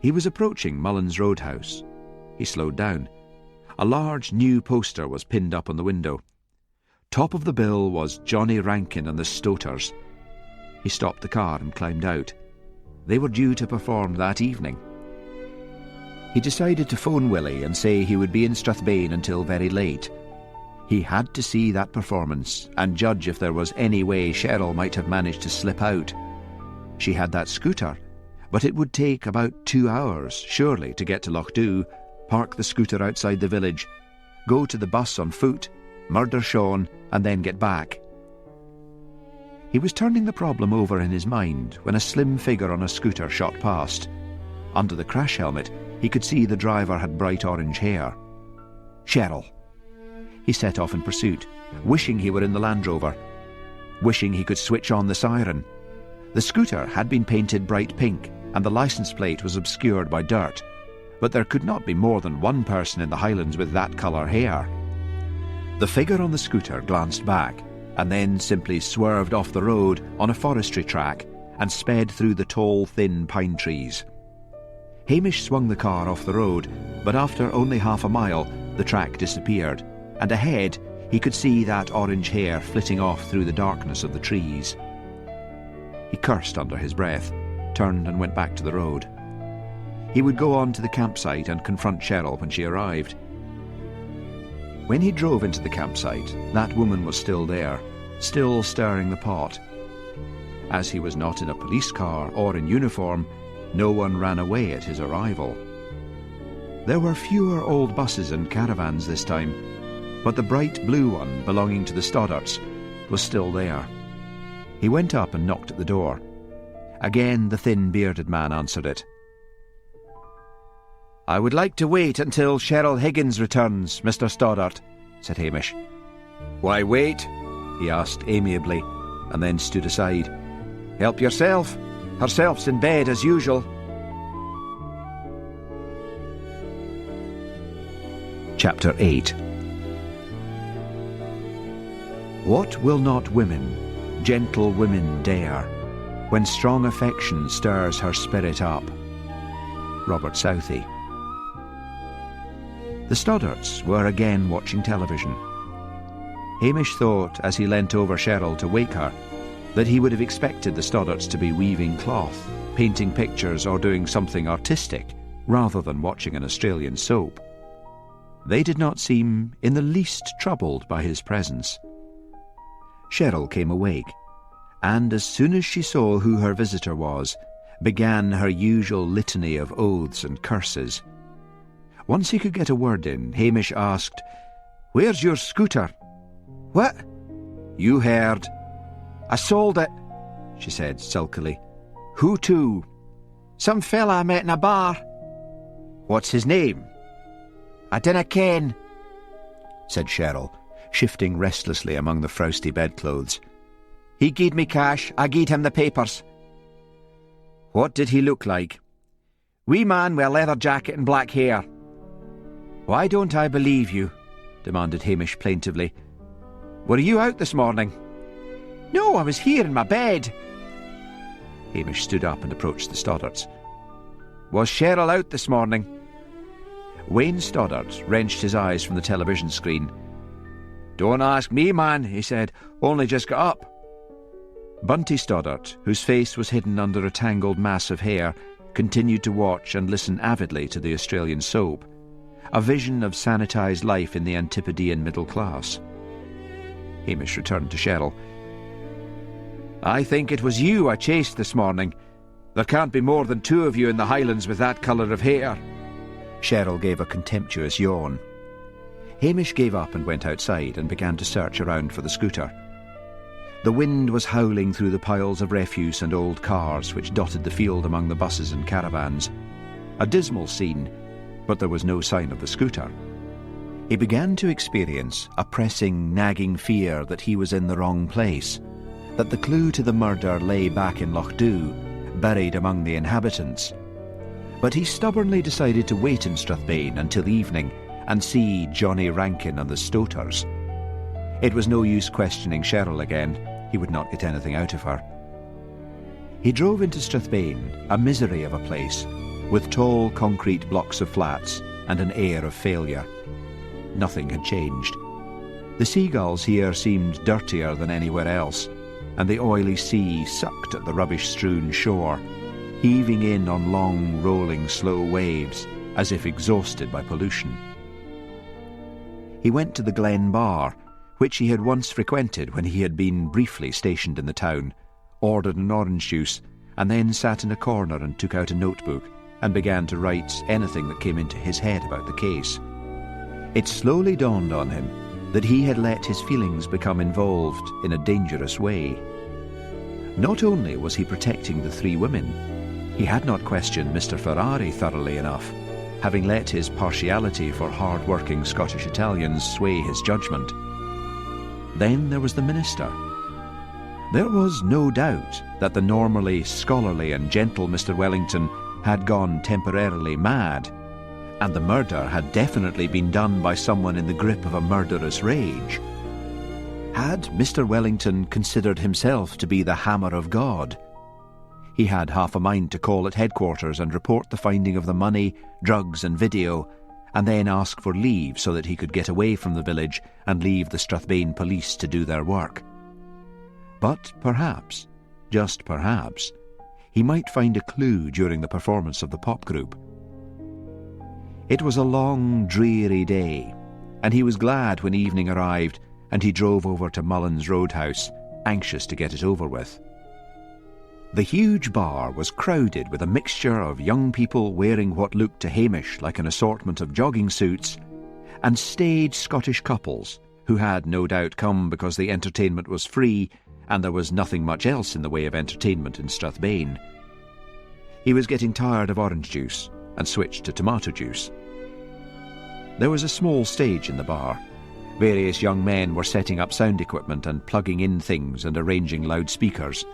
Speaker 3: He was approaching Mullins Roadhouse. He slowed down. A large new poster was pinned up on the window. Top of the bill was Johnny Rankin and the Stoters. He stopped the car and climbed out. They were due to perform that evening. He decided to phone Willie and say he would be in Strathbane until very late. He had to see that performance and judge if there was any way Cheryl might have managed to slip out. She had that scooter, but it would take about 2 hours, surely, to get to Lochdew, park the scooter outside the village, go to the bus on foot, murder Sean, and then get back. He was turning the problem over in his mind when a slim figure on a scooter shot past. Under the crash helmet, he could see the driver had bright orange hair. Cheryl. He set off in pursuit, wishing he were in the Land Rover, wishing he could switch on the siren. The scooter had been painted bright pink, and the licence plate was obscured by dirt, but there could not be more than one person in the Highlands with that colour hair. The figure on the scooter glanced back, and then simply swerved off the road on a forestry track and sped through the tall, thin pine trees. Hamish swung the car off the road, but after only half a mile, the track disappeared, and ahead he could see that orange hair flitting off through the darkness of the trees. He cursed under his breath, turned and went back to the road. He would go on to the campsite and confront Cheryl when she arrived. When he drove into the campsite, that woman was still there, still stirring the pot. As he was not in a police car or in uniform, No one ran away at his arrival. There were fewer old buses and caravans this time, but the bright blue one belonging to the Stoddarts was still there. He went up and knocked at the door. Again the thin bearded man answered it.
Speaker 2: "I would like to wait until Cheryl Higgins returns, Mr. Stoddart," said Hamish.
Speaker 3: "Why wait?" he asked amiably, and then stood aside.
Speaker 2: "Help yourself. Herself's in bed as usual."
Speaker 3: Chapter 8. What will not women, gentle women, dare, when strong affection stirs her spirit up? Robert Southey. The Stoddarts were again watching television. Hamish thought, as he leant over Cheryl to wake her, that he would have expected the Stoddarts to be weaving cloth, painting pictures or doing something artistic, rather than watching an Australian soap. They did not seem in the least troubled by his presence. Cheryl came awake, and as soon as she saw who her visitor was, began her usual litany of oaths and curses. Once he could get a word in, Hamish asked, "Where's your scooter?"
Speaker 2: "What?"
Speaker 3: "You heard."
Speaker 2: "I sold it,"
Speaker 3: she said sulkily.
Speaker 2: "Who to?" "Some fella I met in a bar."
Speaker 3: "What's his name?"
Speaker 2: "I dinna ken,"
Speaker 3: said Cheryl, shifting restlessly among the frowsty bedclothes.
Speaker 2: "He gied me cash, I gied him the papers."
Speaker 3: "What did he look like?"
Speaker 2: "Wee man wi' a leather jacket and black hair."
Speaker 3: "Why don't I believe you?" demanded Hamish plaintively.
Speaker 2: "Were you out this morning?" "No, I was here in my bed."
Speaker 3: Hamish stood up and approached the Stoddarts.
Speaker 2: "Was Cheryl out this morning?"
Speaker 3: Wayne Stoddart wrenched his eyes from the television screen.
Speaker 2: "Don't ask me, man," he said. "Only just got up."
Speaker 3: Bunty Stoddart, whose face was hidden under a tangled mass of hair, continued to watch and listen avidly to the Australian soap, a vision of sanitised life in the Antipodean middle class. Hamish returned to Cheryl.
Speaker 2: "I think it was you I chased this morning. There can't be more than 2 of you in the Highlands with that colour of hair."
Speaker 3: Cheryl gave a contemptuous yawn. Hamish gave up and went outside and began to search around for the scooter. The wind was howling through the piles of refuse and old cars which dotted the field among the buses and caravans. A dismal scene, but there was no sign of the scooter. He began to experience a pressing, nagging fear that he was in the wrong place, that the clue to the murder lay back in Loch Dhu, buried among the inhabitants. But he stubbornly decided to wait in Strathbane until evening and see Johnny Rankin and the Stoters. It was no use questioning Cheryl again. He would not get anything out of her. He drove into Strathbane, a misery of a place, with tall concrete blocks of flats and an air of failure. Nothing had changed. The seagulls here seemed dirtier than anywhere else, and the oily sea sucked at the rubbish-strewn shore, heaving in on long, rolling, slow waves, as if exhausted by pollution. He went to the Glen Bar, which he had once frequented when he had been briefly stationed in the town, ordered an orange juice, and then sat in a corner and took out a notebook and began to write anything that came into his head about the case. It slowly dawned on him that he had let his feelings become involved in a dangerous way. Not only was he protecting the 3 women, he had not questioned Mr. Ferrari thoroughly enough, having let his partiality for hard-working Scottish Italians sway his judgment. Then there was the minister. There was no doubt that the normally scholarly and gentle Mr. Wellington had gone temporarily mad, and the murder had definitely been done by someone in the grip of a murderous rage. Had Mr. Wellington considered himself to be the hammer of God? He had half a mind to call at headquarters and report the finding of the money, drugs and video, and then ask for leave so that he could get away from the village and leave the Strathbane police to do their work. But perhaps, just perhaps, he might find a clue during the performance of the pop group. It was a long, dreary day, and he was glad when evening arrived and he drove over to Mullins Roadhouse, anxious to get it over with.
Speaker 1: The huge bar was crowded with a mixture of young people wearing what looked to Hamish like an assortment of jogging suits, and staid Scottish couples who had no doubt come because the entertainment was free and there was nothing much else in the way of entertainment in Strathbane. He was getting tired of orange juice and switched to tomato juice. There was a small stage in the bar. Various young men were setting up sound equipment and plugging in things and arranging loudspeakers.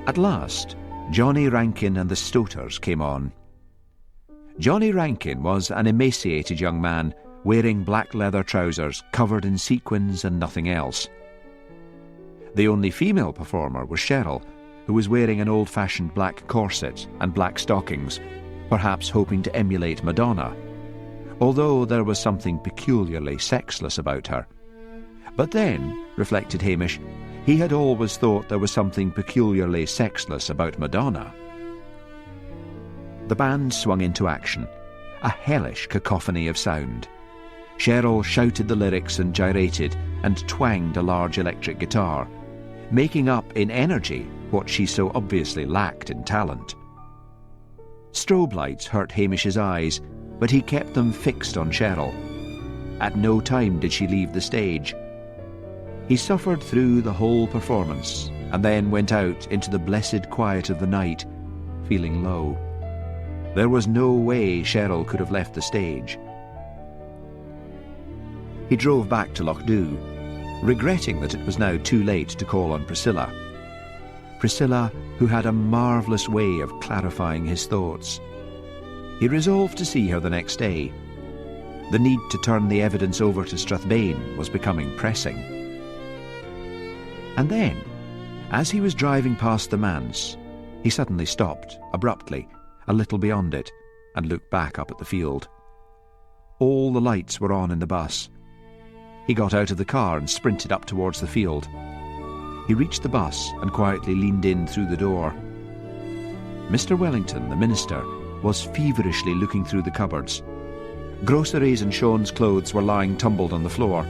Speaker 1: At last, Johnny Rankin and the Stoters came on. Johnny Rankin was an emaciated young man wearing black leather trousers covered in sequins and nothing else. The only female performer was Cheryl, who was wearing an old-fashioned black corset and black stockings, perhaps hoping to emulate Madonna, although there was something peculiarly sexless about her. But then, reflected Hamish, he had always thought there was something peculiarly sexless about Madonna. The band swung into action, a hellish cacophony of sound. Cheryl shouted the lyrics and gyrated and twanged a large electric guitar, making up in energy what she so obviously lacked in talent. Strobe lights hurt Hamish's eyes, but he kept them fixed on Cheryl. At no time did she leave the stage. He suffered through the whole performance and then went out into the blessed quiet of the night, feeling low. There was no way Cheryl could have left the stage. He drove back to Lochdew, regretting that it was now too late to call on Priscilla. Priscilla, who had a marvellous way of clarifying his thoughts. He resolved to see her the next day. The need to turn the evidence over to Strathbane was becoming pressing. And then, as he was driving past the manse, he suddenly stopped, abruptly, a little beyond it, and looked back up at the field. All the lights were on in the bus. He got out of the car and sprinted up towards the field. He reached the bus and quietly leaned in through the door. Mr. Wellington, the minister, was feverishly looking through the cupboards. Groceries and Sean's clothes were lying tumbled on the floor.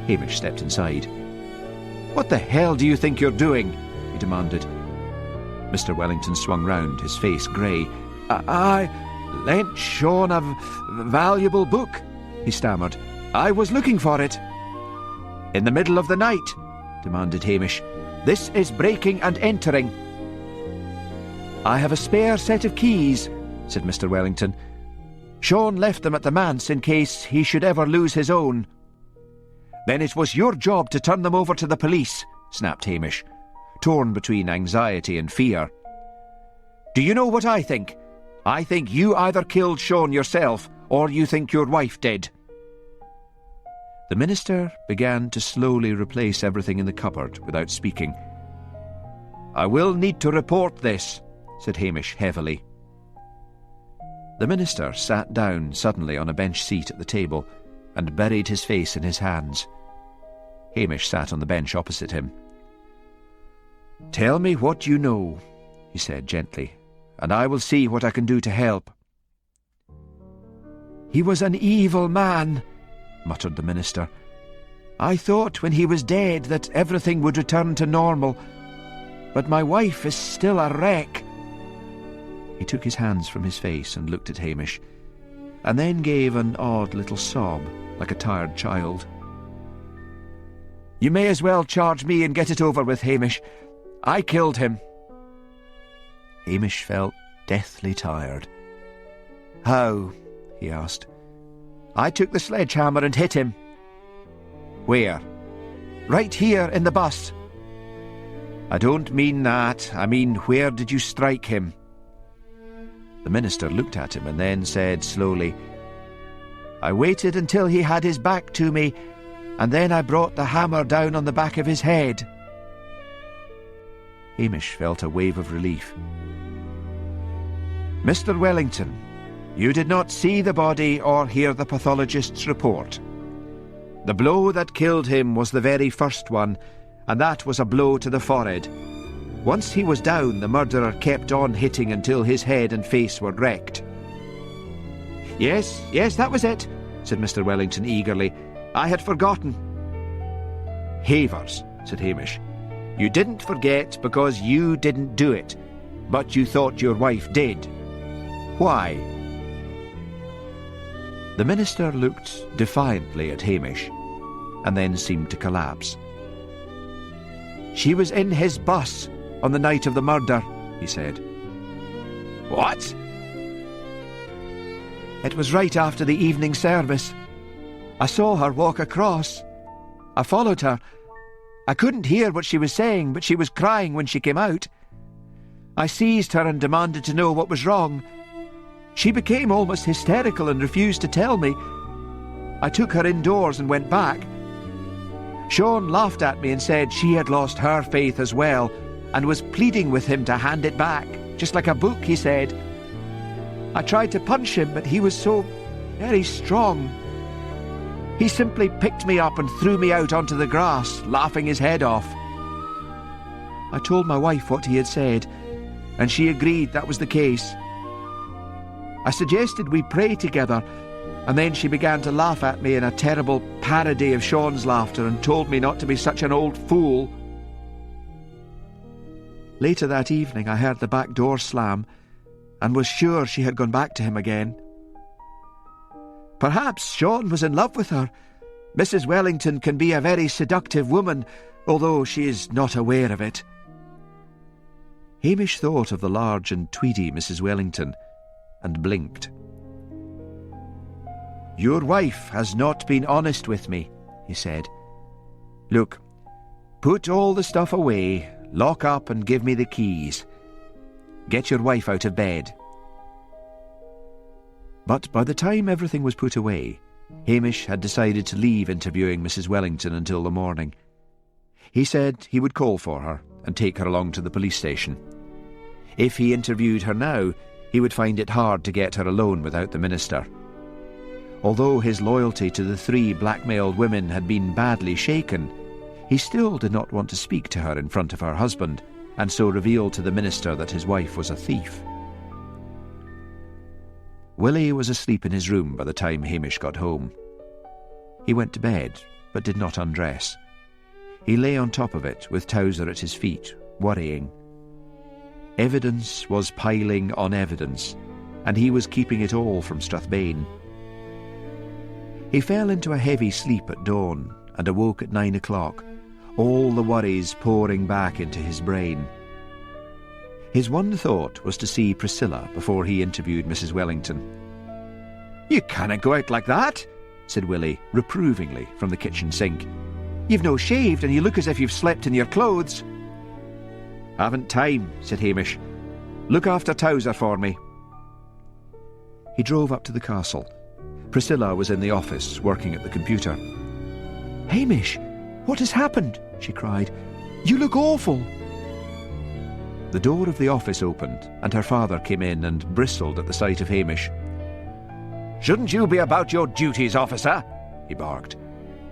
Speaker 1: Hamish stepped inside. "What the hell do you think you're doing?" he demanded. Mr. Wellington swung round, his face grey. I lent Sean a valuable book," he stammered. "I was looking for it." "In the middle of the night?" demanded Hamish. "This is breaking and entering." "I have a spare set of keys," said Mr. Wellington. "Sean left them at the manse in case he should ever lose his own." "Then it was your job to turn them over to the police," snapped Hamish, torn between anxiety and fear. "Do you know what I think? I think you either killed Sean yourself or you think your wife did." The minister began to slowly replace everything in the cupboard without speaking. "I will need to report this," said Hamish heavily. The minister sat down suddenly on a bench seat at the table and buried his face in his hands. Hamish sat on the bench opposite him. "Tell me what you know," he said gently, "and I will see what I can do to help." "He was an evil man," muttered the minister. "I thought when he was dead that everything would return to normal, but my wife is still a wreck." He took his hands from his face and looked at Hamish, and then gave an odd little sob, like a tired child. "You may as well charge me and get it over with, Hamish. I killed him." Hamish felt deathly tired. "How?" he asked. "I took the sledgehammer and hit him." "Where?" "Right here in the bus." "I don't mean that. I mean, where did you strike him?" The minister looked at him and then said slowly, "I waited until he had his back to me, and then I brought the hammer down on the back of his head." Hamish felt a wave of relief. "Mr. Wellington, you did not see the body or hear the pathologist's report. The blow that killed him was the very first one, and that was a blow to the forehead. Once he was down, the murderer kept on hitting until his head and face were wrecked." Yes, that was it," said Mr. Wellington eagerly. "I had forgotten." "Havers," said Hamish.
Speaker 2: You didn't forget because you didn't do it, but you thought your wife did. Why?"
Speaker 3: The minister looked defiantly at Hamish, and then seemed to collapse.
Speaker 2: "She was in his bus on the night of the murder," he said. "What?" "It was right after the evening service. I saw her walk across. I followed her. I couldn't hear what she was saying, but she was crying when she came out. I seized her and demanded to know what was wrong. She became almost hysterical and refused to tell me. I took her indoors and went back. Sean laughed at me and said she had lost her faith as well and was pleading with him to hand it back, just like a book, he said. I tried to punch him, but he was so very strong. He simply picked me up and threw me out onto the grass, laughing his head off. I told my wife what he had said, and she agreed that was the case. I suggested we pray together, and then she began to laugh at me in a terrible parody of Sean's laughter and told me not to be such an old fool. Later that evening I heard the back door slam and was sure she had gone back to him again. Perhaps Sean was in love with her. Mrs. Wellington can be a very seductive woman, although she is not aware of it."
Speaker 3: Hamish thought of the large and tweedy Mrs. Wellington and blinked.
Speaker 2: "Your wife has not been honest with me," he said. "Look, put all the stuff away, lock up and give me the keys. Get your wife out of bed."
Speaker 3: But by the time everything was put away, Hamish had decided to leave interviewing Mrs. Wellington until the morning. He said he would call for her and take her along to the police station. If he interviewed her now, he would find it hard to get her alone without the minister. Although his loyalty to the 3 blackmailed women had been badly shaken, he still did not want to speak to her in front of her husband, and so revealed to the minister that his wife was a thief. Willie was asleep in his room by the time Hamish got home. He went to bed, but did not undress. He lay on top of it, with Towser at his feet, worrying. Evidence was piling on evidence, and he was keeping it all from Strathbane. He fell into a heavy sleep at dawn, and awoke at 9 o'clock, all the worries pouring back into his brain. His one thought was to see Priscilla before he interviewed Mrs. Wellington.
Speaker 2: "You can't go out like that,"
Speaker 3: said Willie, reprovingly, from the kitchen sink.
Speaker 2: "You've no shaved, and you look as if you've slept in your clothes." "Haven't time," said Hamish. "Look after Towser for me."
Speaker 3: He drove up to the castle. Priscilla was in the office, working at the computer.
Speaker 5: "Hamish, what has happened?" she cried. "You look awful."
Speaker 3: The door of the office opened, and her father came in and bristled at the sight of Hamish.
Speaker 2: "Shouldn't you be about your duties, officer?" he barked.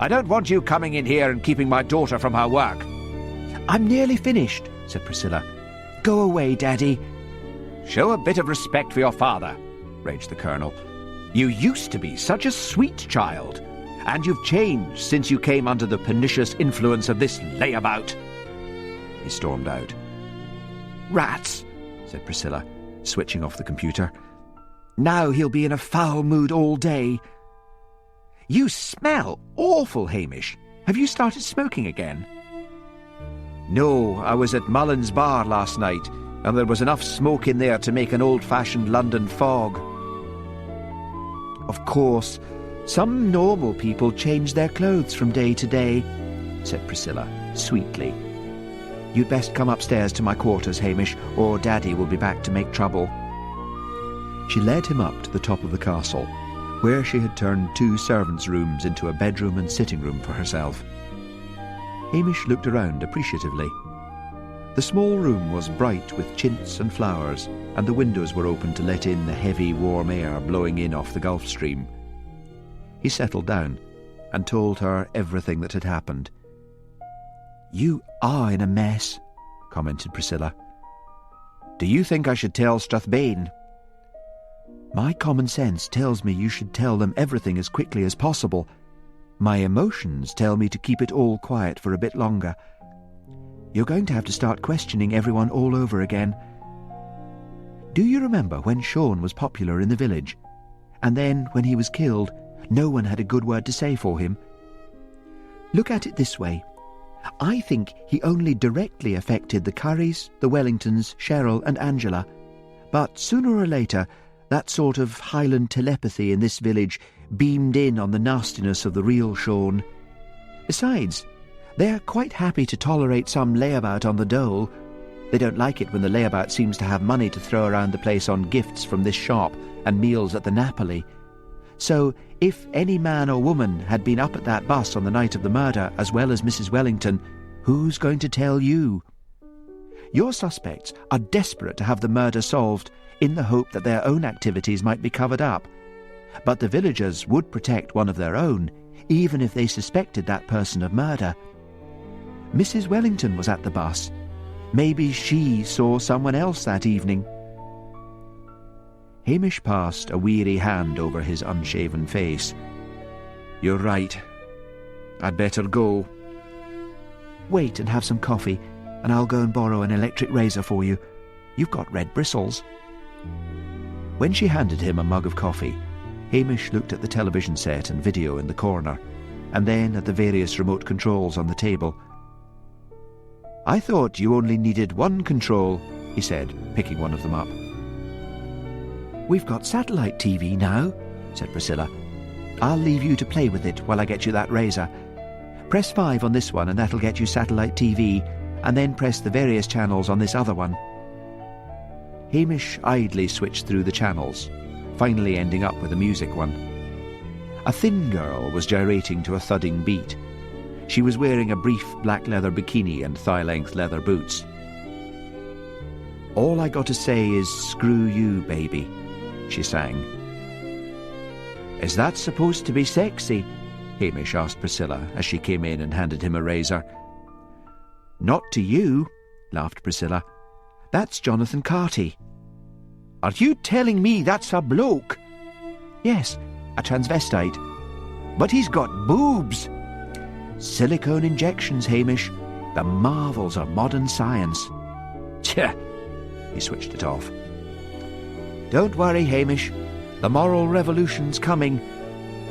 Speaker 2: "I don't want you coming in here and keeping my daughter from her work."
Speaker 5: "I'm nearly finished," said Priscilla. "Go away, Daddy."
Speaker 2: "Show a bit of respect for your father," raged the Colonel. "You used to be such a sweet child, and you've changed since you came under the pernicious influence of this layabout."
Speaker 3: He stormed out.
Speaker 5: "Rats,"
Speaker 3: said Priscilla, switching off the computer.
Speaker 5: "Now he'll be in a foul mood all day."
Speaker 2: "You smell awful, Hamish. Have you started smoking again?" "No, I was at Mullen's bar last night, and there was enough smoke in there to make an old-fashioned London fog."
Speaker 5: "Of course, some normal people change their clothes from day to day," said Priscilla, sweetly. "You'd best come upstairs to my quarters, Hamish, or Daddy will be back to make trouble."
Speaker 3: She led him up to the top of the castle, where she had turned 2 servants' rooms into a bedroom and sitting room for herself. Hamish looked around appreciatively. The small room was bright with chintz and flowers, and the windows were open to let in the heavy, warm air blowing in off the Gulf Stream. He settled down and told her everything that had happened.
Speaker 5: "You are in a mess," commented Priscilla.
Speaker 2: "Do you think I should tell Strathbane?"
Speaker 5: "My common sense tells me you should tell them everything as quickly as possible. My emotions tell me to keep it all quiet for a bit longer. You're going to have to start questioning everyone all over again. Do you remember when Sean was popular in the village? And then, when he was killed, no one had a good word to say for him? Look at it this way. I think he only directly affected the Currys, the Wellingtons, Cheryl and Angela. But sooner or later, that sort of Highland telepathy in this village beamed in on the nastiness of the real Sean. Besides, they're quite happy to tolerate some layabout on the dole. They don't like it when the layabout seems to have money to throw around the place on gifts from this shop and meals at the Napoli. So, if any man or woman had been up at that bus on the night of the murder, as well as Mrs. Wellington, who's going to tell you? Your suspects are desperate to have the murder solved in the hope that their own activities might be covered up. But the villagers would protect one of their own, even if they suspected that person of murder. Mrs. Wellington was at the bus. Maybe she saw someone else that evening. Hamish passed a weary hand over his unshaven face. You're right. I'd better go. Wait and have some coffee, and I'll go and borrow an electric razor for you. You've got red bristles. When she handed him a mug of coffee, Hamish looked at the television set and video in the corner, and then at the various remote controls on the table. I thought you only needed one control, he said, picking one of them up. We've got satellite TV now, said Priscilla. I'll leave you to play with it while I get you that razor. Press 5 on this one and that'll get you satellite TV, and then press the various channels on this other one. Hamish idly switched through the channels, finally ending up with a music one. A thin girl was gyrating to a thudding beat. She was wearing a brief black leather bikini and thigh-length leather boots. All I got to say is, screw you, baby, she sang. Is that supposed to be sexy? Hamish asked Priscilla as she came in and handed him a razor. Not to you, laughed Priscilla. That's Jonathan Carty. Are you telling me that's a bloke? Yes, a transvestite. But he's got boobs. Silicone injections, Hamish. The marvels of modern science. Tch! He switched it off. Don't worry, Hamish. The moral revolution's coming.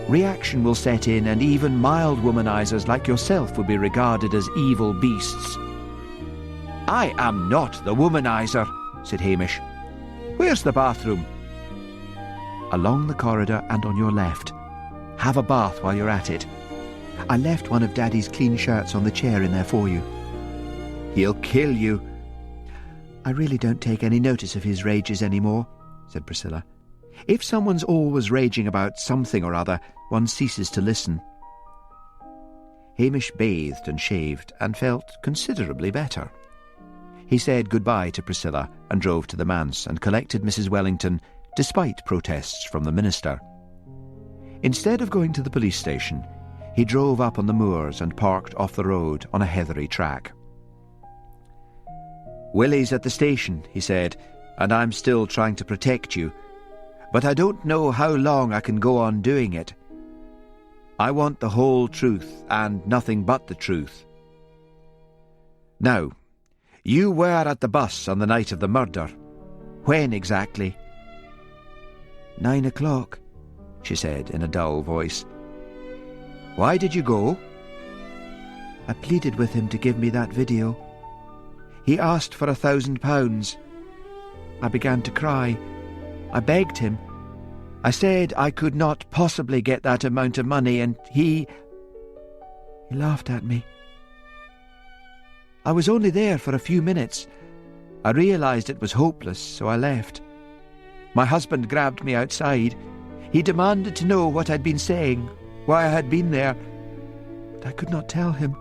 Speaker 5: Reaction will set in, and even mild womanizers like yourself will be regarded as evil beasts. I am not the womanizer, said Hamish. Where's the bathroom? Along the corridor and on your left. Have a bath while you're at it. I left one of Daddy's clean shirts on the chair in there for you. He'll kill you. I really don't take any notice of his rages anymore, said Priscilla. If someone's always raging about something or other, one ceases to listen. Hamish bathed and shaved and felt considerably better. He said goodbye to Priscilla and drove to the manse and collected Mrs. Wellington, despite protests from the minister. Instead of going to the police station, he drove up on the moors and parked off the road on a heathery track. Willie's at the station, he said, and I'm still trying to protect you. But I don't know how long I can go on doing it. I want the whole truth and nothing but the truth. Now, you were at the bus on the night of the murder. When exactly? 9 o'clock, she said in a dull voice. Why did you go? I pleaded with him to give me that video. He asked for £1,000. I began to cry. I begged him. I said I could not possibly get that amount of money, and he laughed at me. I was only there for a few minutes. I realised it was hopeless, so I left. My husband grabbed me outside. He demanded to know what I'd been saying, why I had been there, but I could not tell him.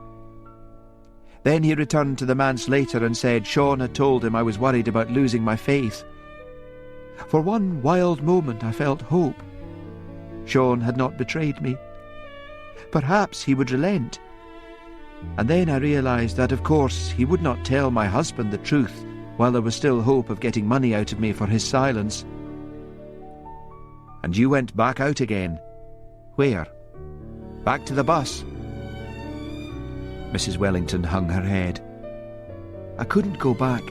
Speaker 5: Then he returned to the manse later and said Sean had told him I was worried about losing my faith. For one wild moment I felt hope. Sean had not betrayed me. Perhaps he would relent. And then I realised that, of course, he would not tell my husband the truth while there was still hope of getting money out of me for his silence. And you went back out again. Where? Back to the bus. Mrs. Wellington hung her head. I couldn't go back.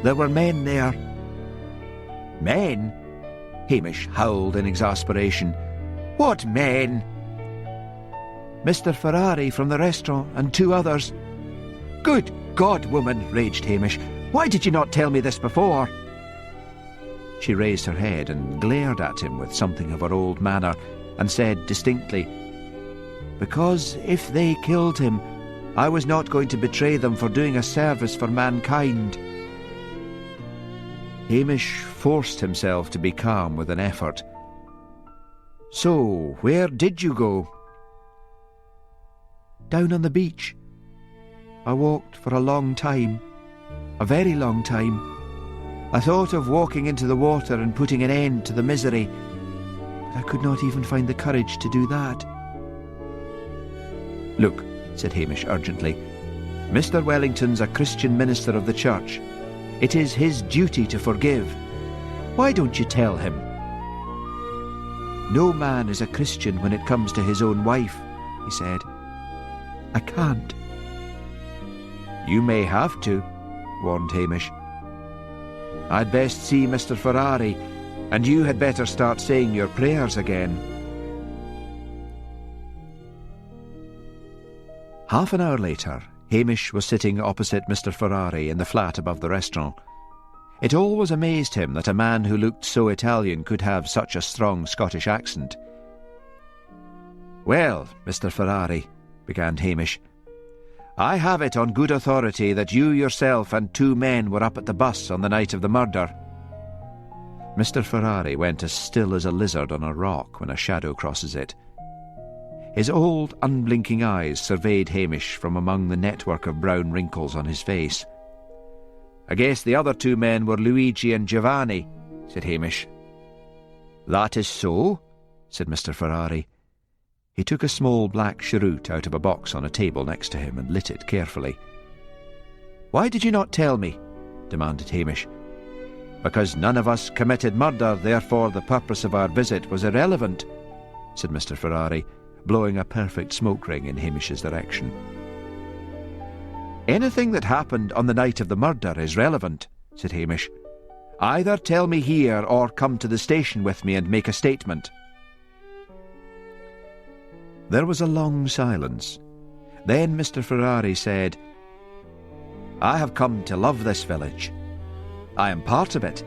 Speaker 5: There were men there."
Speaker 3: "Men?" Hamish howled in exasperation. "What men?"
Speaker 5: "Mr. Ferrari from the restaurant and 2 others.
Speaker 3: "Good God, woman," raged Hamish. "Why did you not tell me this before?" She raised her head and glared at him with something of her old manner, and said distinctly,
Speaker 5: "Because if they killed him, I was not going to betray them for doing a service for mankind."
Speaker 3: Hamish forced himself to be calm with an effort. "So, where did you go?"
Speaker 5: "Down on the beach. I walked for a long time, a very long time. I thought of walking into the water and putting an end to the misery, but I could not even find the courage to do that."
Speaker 3: "Look," said Hamish urgently, "Mr. Wellington's a Christian minister of the church. It is his duty to forgive. Why don't you tell him?"
Speaker 5: "No man is a Christian when it comes to his own wife," he said. "I can't."
Speaker 3: "You may have to," warned Hamish. "I'd best see Mr. Ferrari, and you had better start saying your prayers again." Half an hour later, Hamish was sitting opposite Mr. Ferrari in the flat above the restaurant. It always amazed him that a man who looked so Italian could have such a strong Scottish accent. "Well, Mr. Ferrari," began Hamish, "I have it on good authority that you yourself and 2 men were up at the bus on the night of the murder." Mr. Ferrari went as still as a lizard on a rock when a shadow crosses it. His old, unblinking eyes surveyed Hamish from among the network of brown wrinkles on his face. "I guess the other 2 men were Luigi and Giovanni," said Hamish. "That is so," said Mr. Ferrari. He took a small black cheroot out of a box on a table next to him and lit it carefully. "Why did you not tell me?" demanded Hamish. "Because none of us committed murder, therefore the purpose of our visit was irrelevant," said Mr. Ferrari, blowing a perfect smoke ring in Hamish's direction. "Anything that happened on the night of the murder is relevant," said Hamish. "Either tell me here or come to the station with me and make a statement." There was a long silence. Then Mr. Ferrari said, "I have come to love this village. I am part of it.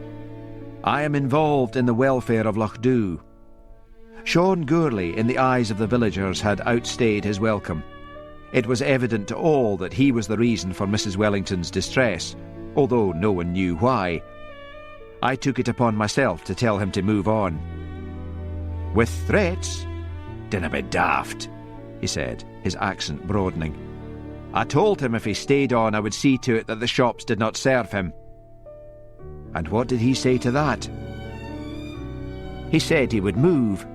Speaker 3: I am involved in the welfare of Lochdu. Sean Gourley, in the eyes of the villagers, had outstayed his welcome. It was evident to all that he was the reason for Mrs. Wellington's distress, although no one knew why. I took it upon myself to tell him to move on." "With threats?" "Dinna be daft," he said, his accent broadening. "I told him if he stayed on I would see to it that the shops did not serve him." "And what did he say to that?" "He said he would move."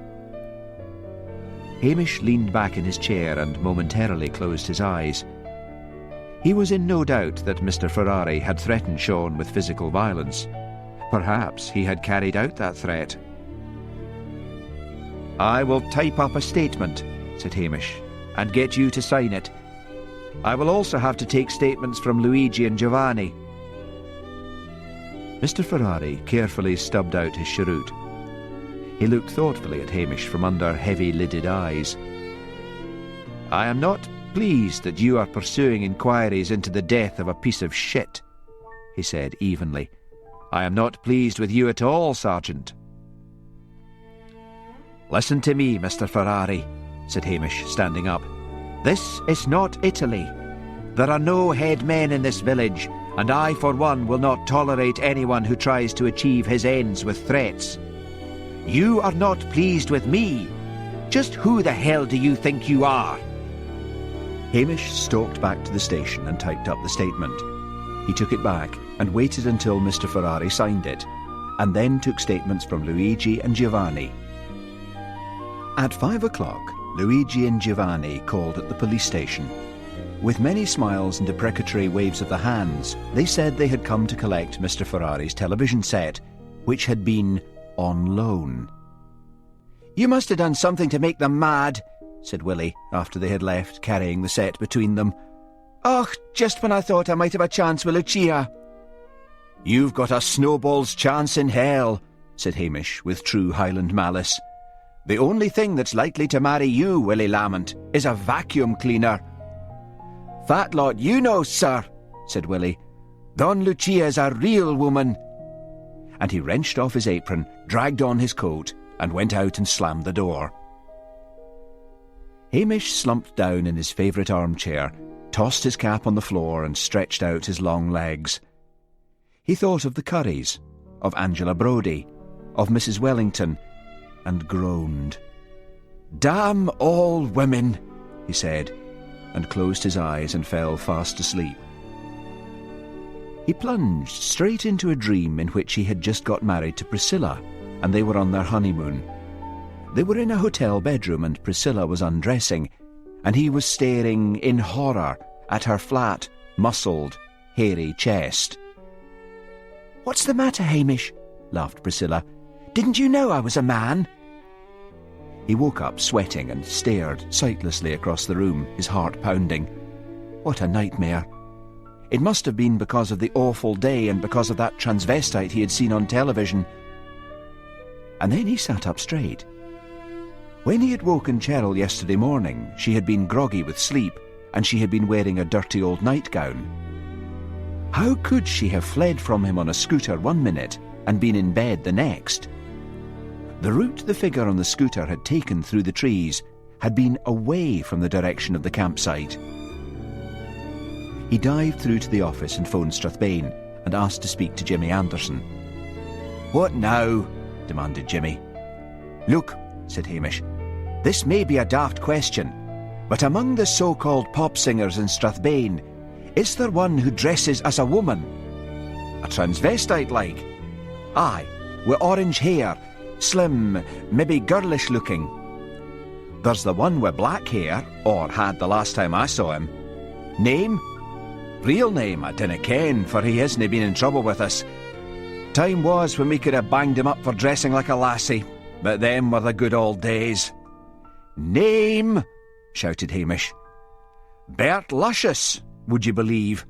Speaker 3: Hamish leaned back in his chair and momentarily closed his eyes. He was in no doubt that Mr. Ferrari had threatened Sean with physical violence. Perhaps he had carried out that threat. "I will type up a statement," said Hamish, "and get you to sign it. I will also have to take statements from Luigi and Giovanni." Mr. Ferrari carefully stubbed out his cheroot. He looked thoughtfully at Hamish from under heavy-lidded eyes. "I am not pleased that you are pursuing inquiries into the death of a piece of shit," he said evenly. "I am not pleased with you at all, Sergeant." "Listen to me, Mr. Ferrari," said Hamish, standing up. "This is not Italy. There are no head men in this village, and I, for one, will not tolerate anyone who tries to achieve his ends with threats. You are not pleased with me. Just who the hell do you think you are?" Hamish stalked back to the station and typed up the statement. He took it back and waited until Mr. Ferrari signed it, and then took statements from Luigi and Giovanni. At 5 o'clock, Luigi and Giovanni called at the police station. With many smiles and deprecatory waves of the hands, they said they had come to collect Mr. Ferrari's television set, which had been on loan. "You must have done something to make them mad," said Willie, after they had left, carrying the set between them.
Speaker 5: "Och, just when I thought I might have a chance with Lucia."
Speaker 3: "You've got a snowball's chance in hell," said Hamish, with true Highland malice. "The only thing that's likely to marry you, Willie Lamont, is a vacuum cleaner."
Speaker 5: "Fat lot you know, sir," said Willie. "Don Lucia's a real woman."
Speaker 3: And he wrenched off his apron, dragged on his coat, and went out and slammed the door. Hamish slumped down in his favourite armchair, tossed his cap on the floor, and stretched out his long legs. He thought of the Curries, of Angela Brodie, of Mrs. Wellington, and groaned.
Speaker 5: "Damn all women,"
Speaker 3: he said, and closed his eyes and fell fast asleep. He plunged straight into a dream in which he had just got married to Priscilla, and they were on their honeymoon. They were in a hotel bedroom, and Priscilla was undressing, and he was staring in horror at her flat, muscled, hairy chest.
Speaker 5: "What's the matter, Hamish?" laughed Priscilla. "Didn't you know I was a man?"
Speaker 3: He woke up sweating and stared sightlessly across the room, his heart pounding. What a nightmare! It must have been because of the awful day and because of that transvestite he had seen on television. And then he sat up straight. When he had woken Cheryl yesterday morning, she had been groggy with sleep, and she had been wearing a dirty old nightgown. How could she have fled from him on a scooter one minute and been in bed the next? The route the figure on the scooter had taken through the trees had been away from the direction of the campsite. He dived through to the office and phoned Strathbane and asked to speak to Jimmy Anderson.
Speaker 5: "What now?"
Speaker 3: demanded Jimmy.
Speaker 5: "Look," said Hamish, "this may be a daft question, but among the so-called pop singers in Strathbane, is there one who dresses as a woman? A transvestite like? Aye, with orange hair, slim, maybe girlish looking. There's the one with black hair, or had the last time I saw him. Name? Real name I dinna ken, for he hasn't been in trouble with us. Time was when we could have banged him up for dressing like a lassie, but them were the good old days." "Name!" shouted Hamish. "Bert Luscious, would you believe?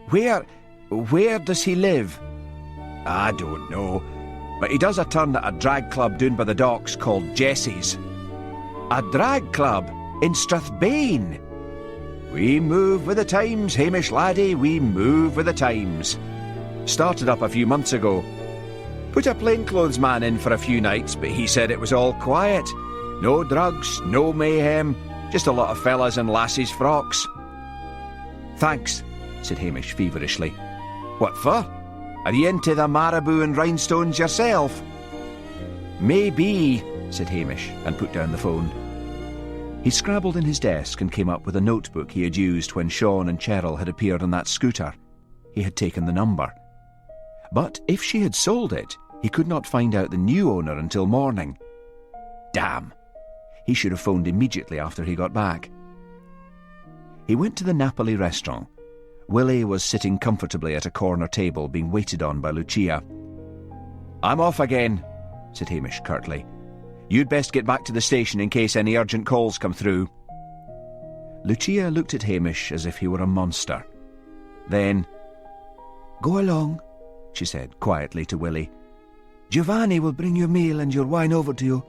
Speaker 5: Where does he live?" "I don't know, but he does a turn at a drag club down by the docks called Jessie's." "A drag club in Strathbane?" "We move with the times, Hamish laddie, we move with the times. Started up a few months ago. Put a plainclothes man in for a few nights, but he said it was all quiet. No drugs, no mayhem, just a lot of fellas in lassies' frocks." "Thanks," said Hamish feverishly. "What for? Are you into the marabou and rhinestones yourself?" "Maybe," said Hamish, and put down the phone.
Speaker 3: He scrabbled in his desk and came up with a notebook he had used when Sean and Cheryl had appeared on that scooter. He had taken the number. But if she had sold it, he could not find out the new owner until morning. Damn! He should have phoned immediately after he got back. He went to the Napoli restaurant. Willie was sitting comfortably at a corner table being waited on by Lucia.
Speaker 5: "I'm off again," said Hamish curtly. "You'd best get back to the station in case any urgent calls come through."
Speaker 3: Lucia looked at Hamish as if he were a monster. Then,
Speaker 5: "Go along," she said quietly to Willie. "Giovanni will bring your meal and your wine over to you."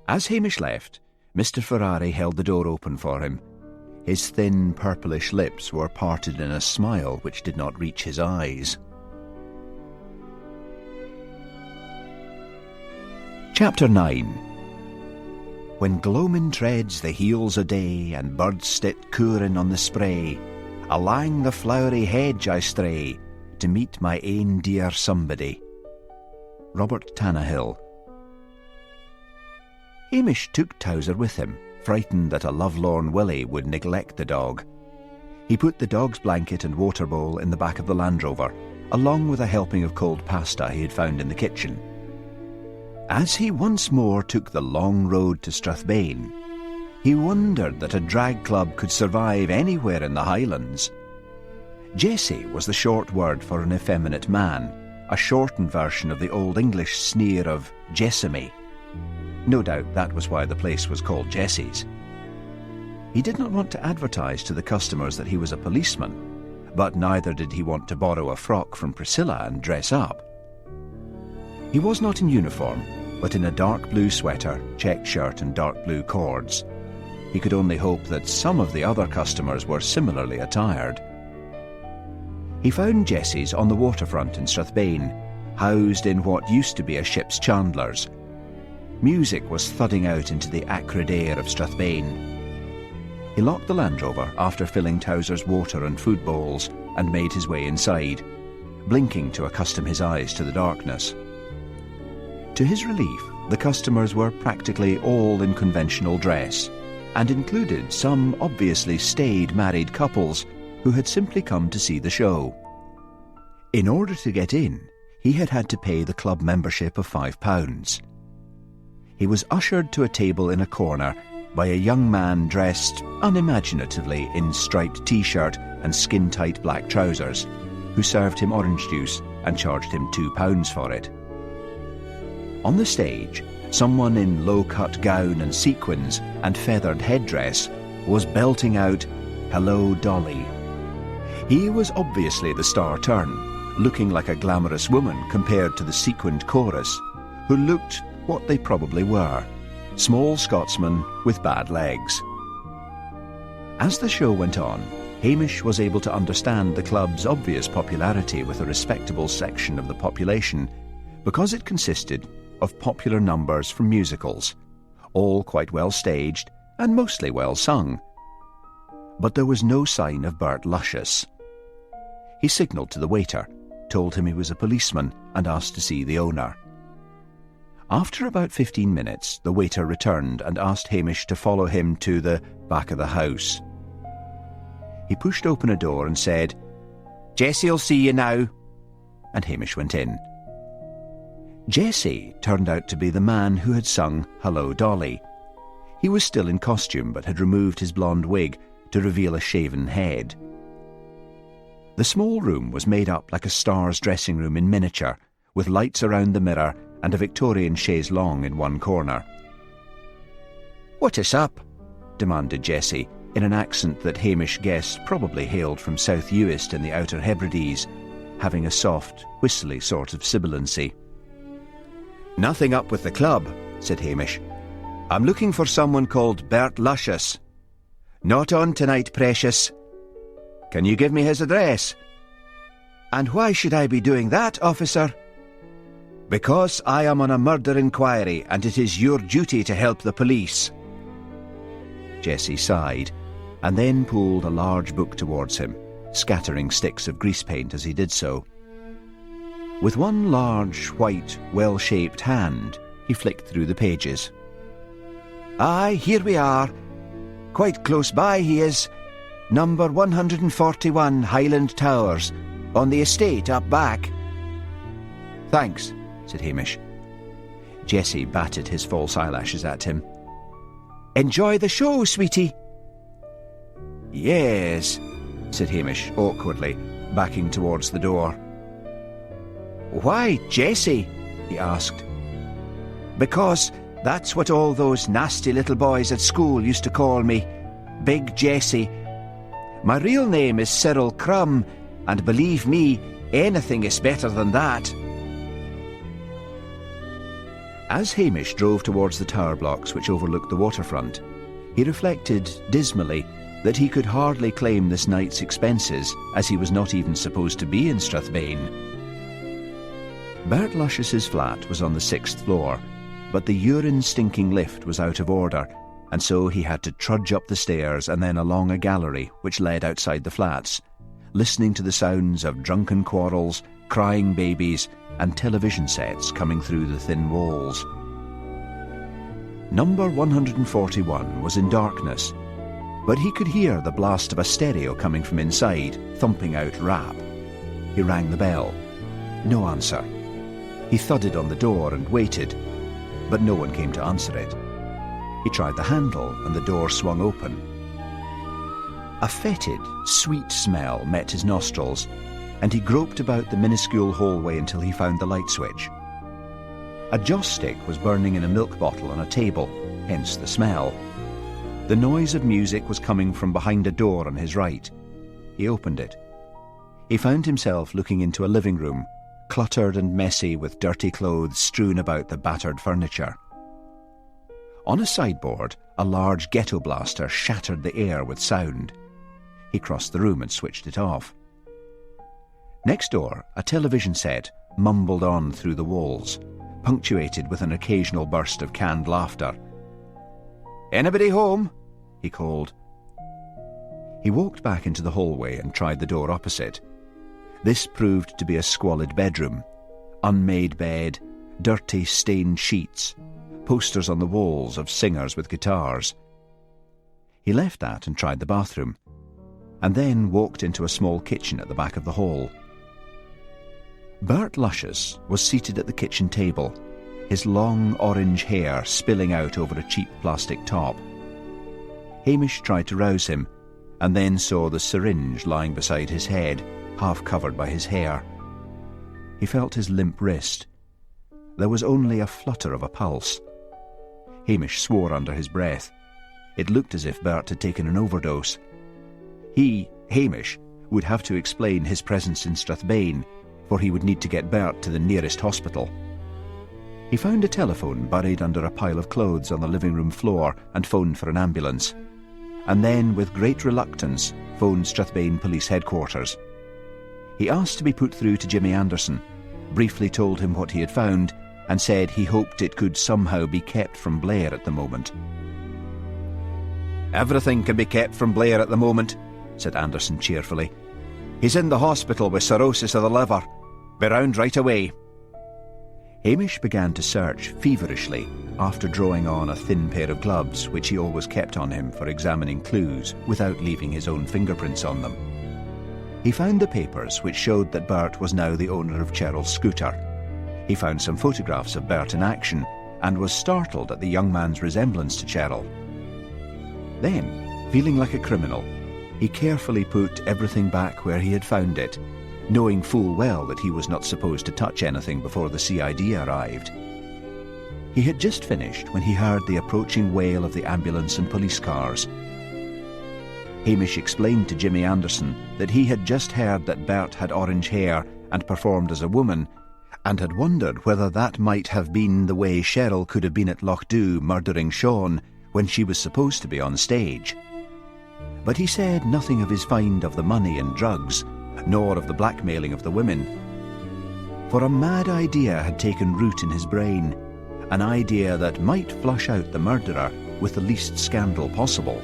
Speaker 3: As Hamish left, Mr. Ferrari held the door open for him. His thin, purplish lips were parted in a smile which did not reach his eyes. Chapter 9. When gloamin' treads the heels o' day, and birds stit coorin' on the spray, alang the flowery hedge I stray, to meet my ain dear somebody. Robert Tannahill. Hamish took Towser with him, frightened that a lovelorn Willie would neglect the dog. He put the dog's blanket and water bowl in the back of the Land Rover, along with a helping of cold pasta he had found in the kitchen. As he once more took the long road to Strathbane, he wondered that a drag club could survive anywhere in the Highlands. Jessie was the short word for an effeminate man, a shortened version of the Old English sneer of Jessamy. No doubt that was why the place was called Jessie's.
Speaker 1: He did not want to advertise to the customers that he was a policeman, but neither did he want to borrow a frock from Priscilla and dress up. He was not in uniform, but in a dark blue sweater, checked shirt and dark blue cords. He could only hope that some of the other customers were similarly attired. He found Jessie's on the waterfront in Strathbane, housed in what used to be a ship's chandlers. Music was thudding out into the acrid air of Strathbane. He locked the Land Rover after filling Towser's water and food bowls and made his way inside, blinking to accustom his eyes to the darkness. To his relief, the customers were practically all in conventional dress, and included some obviously staid married couples who had simply come to see the show. In order to get in, he had had to pay the club membership of £5. He was ushered to a table in a corner by a young man dressed unimaginatively in striped t-shirt and skin-tight black trousers, who served him orange juice and charged him £2 for it. On the stage, someone in low-cut gown and sequins and feathered headdress was belting out, "Hello, Dolly." He was obviously the star turn, looking like a glamorous woman compared to the sequined chorus, who looked what they probably were, small Scotsmen with bad legs. As the show went on, Hamish was able to understand the club's obvious popularity with a respectable section of the population, because it consisted of popular numbers from musicals, all quite well staged and mostly well sung. But there was no sign of Bert Luscious. He signalled to the waiter, told him he was a policeman, and asked to see the owner. After about 15 minutes, the waiter returned and asked Hamish to follow him to the back of the house. He pushed open a door and said, "Jessie'll see you now," and Hamish went in. Jessie turned out to be the man who had sung "Hello, Dolly." He was still in costume, but had removed his blonde wig to reveal a shaven head. The small room was made up like a star's dressing room in miniature, with lights around the mirror and a Victorian chaise longue in one corner. "What is up?" demanded Jessie, in an accent that Hamish guessed probably hailed from South Uist in the Outer Hebrides, having a soft, whistly sort of sibilancy. "Nothing up with the club," said Hamish. "I'm looking for someone called Bert Luscious. Not on tonight, precious. Can you give me his address?" "And why should I be doing that, officer?" "Because I am on a murder inquiry, and it is your duty to help the police." Jessie sighed, and then pulled a large book towards him, scattering sticks of grease paint as he did so. With one large, white, well-shaped hand, he flicked through the pages. "Aye, here we are. Quite close by he is. Number 141 Highland Towers, on the estate up back." "Thanks," said Hamish. Jessie batted his false eyelashes at him. "Enjoy the show, sweetie." "Yes," said Hamish awkwardly, backing towards the door. "Why, Jessie?" he asked. "Because that's what all those nasty little boys at school used to call me, Big Jessie. My real name is Cyril Crumb, and believe me, anything is better than that." As Hamish drove towards the tower blocks which overlooked the waterfront, he reflected dismally that he could hardly claim this night's expenses, as he was not even supposed to be in Strathbane. Bert Luscious's flat was on the 6th floor, but the urine-stinking lift was out of order, and so he had to trudge up the stairs and then along a gallery which led outside the flats, listening to the sounds of drunken quarrels, crying babies, and television sets coming through the thin walls. Number 141 was in darkness, but he could hear the blast of a stereo coming from inside, thumping out rap. He rang the bell. No answer. He thudded on the door and waited, but no one came to answer it. He tried the handle, and the door swung open. A fetid, sweet smell met his nostrils, and he groped about the minuscule hallway until he found the light switch. A joss stick was burning in a milk bottle on a table, hence the smell.
Speaker 3: The noise of music was coming from behind a door on his right. He opened it. He found himself looking into a living room, cluttered and messy with dirty clothes strewn about the battered furniture. On a sideboard, a large ghetto blaster shattered the air with sound. He crossed the room and switched it off. Next door, a television set mumbled on through the walls, punctuated with an occasional burst of canned laughter. "Anybody home?" he called. He walked back into the hallway and tried the door opposite. This proved to be a squalid bedroom. Unmade bed, dirty stained sheets, posters on the walls of singers with guitars. He left that and tried the bathroom, and then walked into a small kitchen at the back of the hall. Bert Luscious was seated at the kitchen table, his long orange hair spilling out over a cheap plastic top. Hamish tried to rouse him, and then saw the syringe lying beside his head, half covered by his hair. He felt his limp wrist. There was only a flutter of a pulse. Hamish swore under his breath. It looked as if Bert had taken an overdose. He, Hamish, would have to explain his presence in Strathbane, for he would need to get Bert to the nearest hospital. He found a telephone buried under a pile of clothes on the living room floor and phoned for an ambulance, and then, with great reluctance, phoned Strathbane Police Headquarters. He asked to be put through to Jimmy Anderson, briefly told him what he had found, and said he hoped it could somehow be kept from Blair at the moment.
Speaker 2: "Everything can be kept from Blair at the moment," said Anderson cheerfully. "He's in the hospital with cirrhosis of the liver. Be round right away."
Speaker 3: Hamish began to search feverishly after drawing on a thin pair of gloves which he always kept on him for examining clues without leaving his own fingerprints on them. He found the papers which showed that Bert was now the owner of Cheryl's scooter. He found some photographs of Bert in action and was startled at the young man's resemblance to Cheryl. Then, feeling like a criminal, he carefully put everything back where he had found it, knowing full well that he was not supposed to touch anything before the CID arrived. He had just finished when he heard the approaching wail of the ambulance and police cars. Hamish explained to Jimmy Anderson that he had just heard that Bert had orange hair and performed as a woman, and had wondered whether that might have been the way Cheryl could have been at Lochdew murdering Sean when she was supposed to be on stage. But he said nothing of his find of the money and drugs, nor of the blackmailing of the women. For a mad idea had taken root in his brain, an idea that might flush out the murderer with the least scandal possible.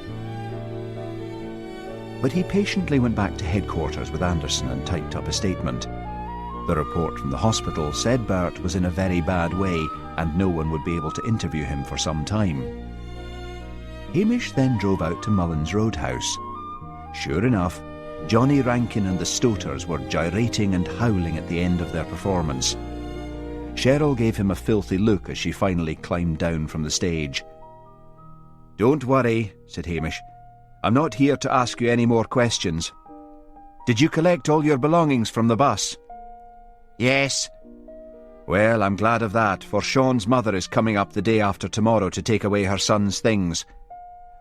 Speaker 3: But he patiently went back to headquarters with Anderson and typed up a statement. The report from the hospital said Bert was in a very bad way and no one would be able to interview him for some time. Hamish then drove out to Mullen's Roadhouse. Sure enough, Johnny Rankin and the Stoters were gyrating and howling at the end of their performance. Cheryl gave him a filthy look as she finally climbed down from the stage.
Speaker 2: "Don't worry," said Hamish. "I'm not here to ask you any more questions. Did you collect all your belongings from the bus?"
Speaker 5: "Yes."
Speaker 2: "Well, I'm glad of that, for Sean's mother is coming up the day after tomorrow to take away her son's things.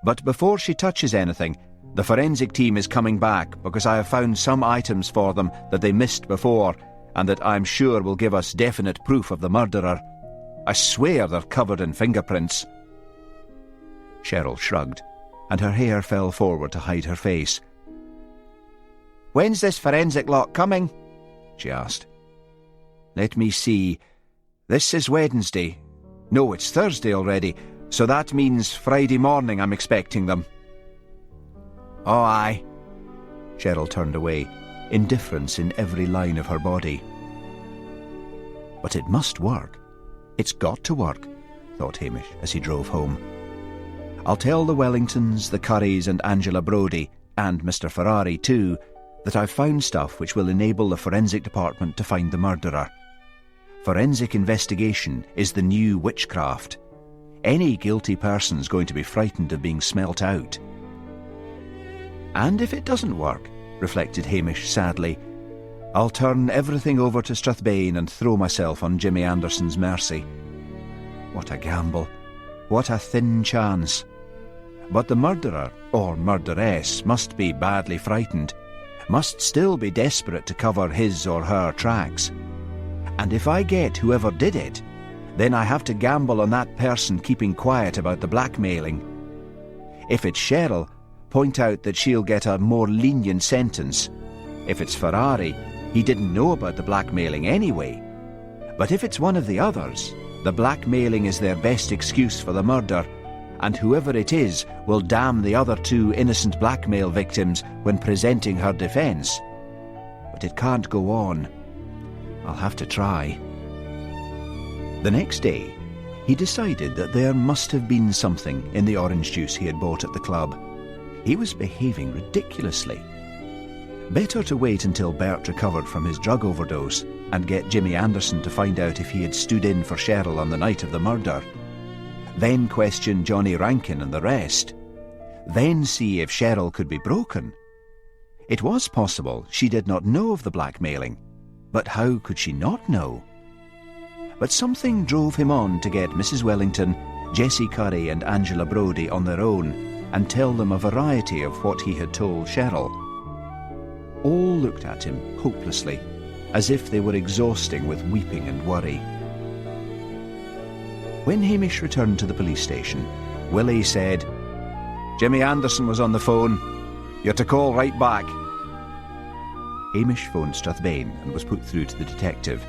Speaker 2: But before she touches anything, the forensic team is coming back because I have found some items for them that they missed before and that I'm sure will give us definite proof of the murderer. I swear they're covered in fingerprints."
Speaker 3: Cheryl shrugged, and her hair fell forward to hide her face.
Speaker 2: "When's this forensic lot coming?" she asked. "Let me see. This is Wednesday. No, it's Thursday already, so that means Friday morning I'm expecting them." "Oh, aye."
Speaker 3: Cheryl turned away, indifference in every line of her body. But it must work. It's got to work, thought Hamish as he drove home. I'll tell the Wellingtons, the Currys and Angela Brodie, and Mr. Ferrari too, that I've found stuff which will enable the forensic department to find the murderer. Forensic investigation is the new witchcraft. Any guilty person's going to be frightened of being smelt out. And if it doesn't work, reflected Hamish sadly, I'll turn everything over to Strathbane and throw myself on Jimmy Anderson's mercy. What a gamble. What a thin chance. But the murderer, or murderess, must be badly frightened, must still be desperate to cover his or her tracks. And if I get whoever did it, then I have to gamble on that person keeping quiet about the blackmailing. If it's Cheryl, point out that she'll get a more lenient sentence. If it's Ferrari, he didn't know about the blackmailing anyway. But if it's one of the others, the blackmailing is their best excuse for the murder, and whoever it is will damn the other two innocent blackmail victims when presenting her defence. But it can't go on. I'll have to try. The next day, he decided that there must have been something in the orange juice he had bought at the club. He was behaving ridiculously. Better to wait until Bert recovered from his drug overdose and get Jimmy Anderson to find out if he had stood in for Cheryl on the night of the murder. Then question Johnny Rankin and the rest. Then see if Cheryl could be broken. It was possible she did not know of the blackmailing, but how could she not know? But something drove him on to get Mrs. Wellington, Jessie Curry and Angela Brodie on their own and tell them a variety of what he had told Cheryl. All looked at him hopelessly, as if they were exhausting with weeping and worry. When Hamish returned to the police station, Willie said, "Jimmy Anderson was on the phone. You're to call right back." Hamish phoned Strathbane and was put through to the detective.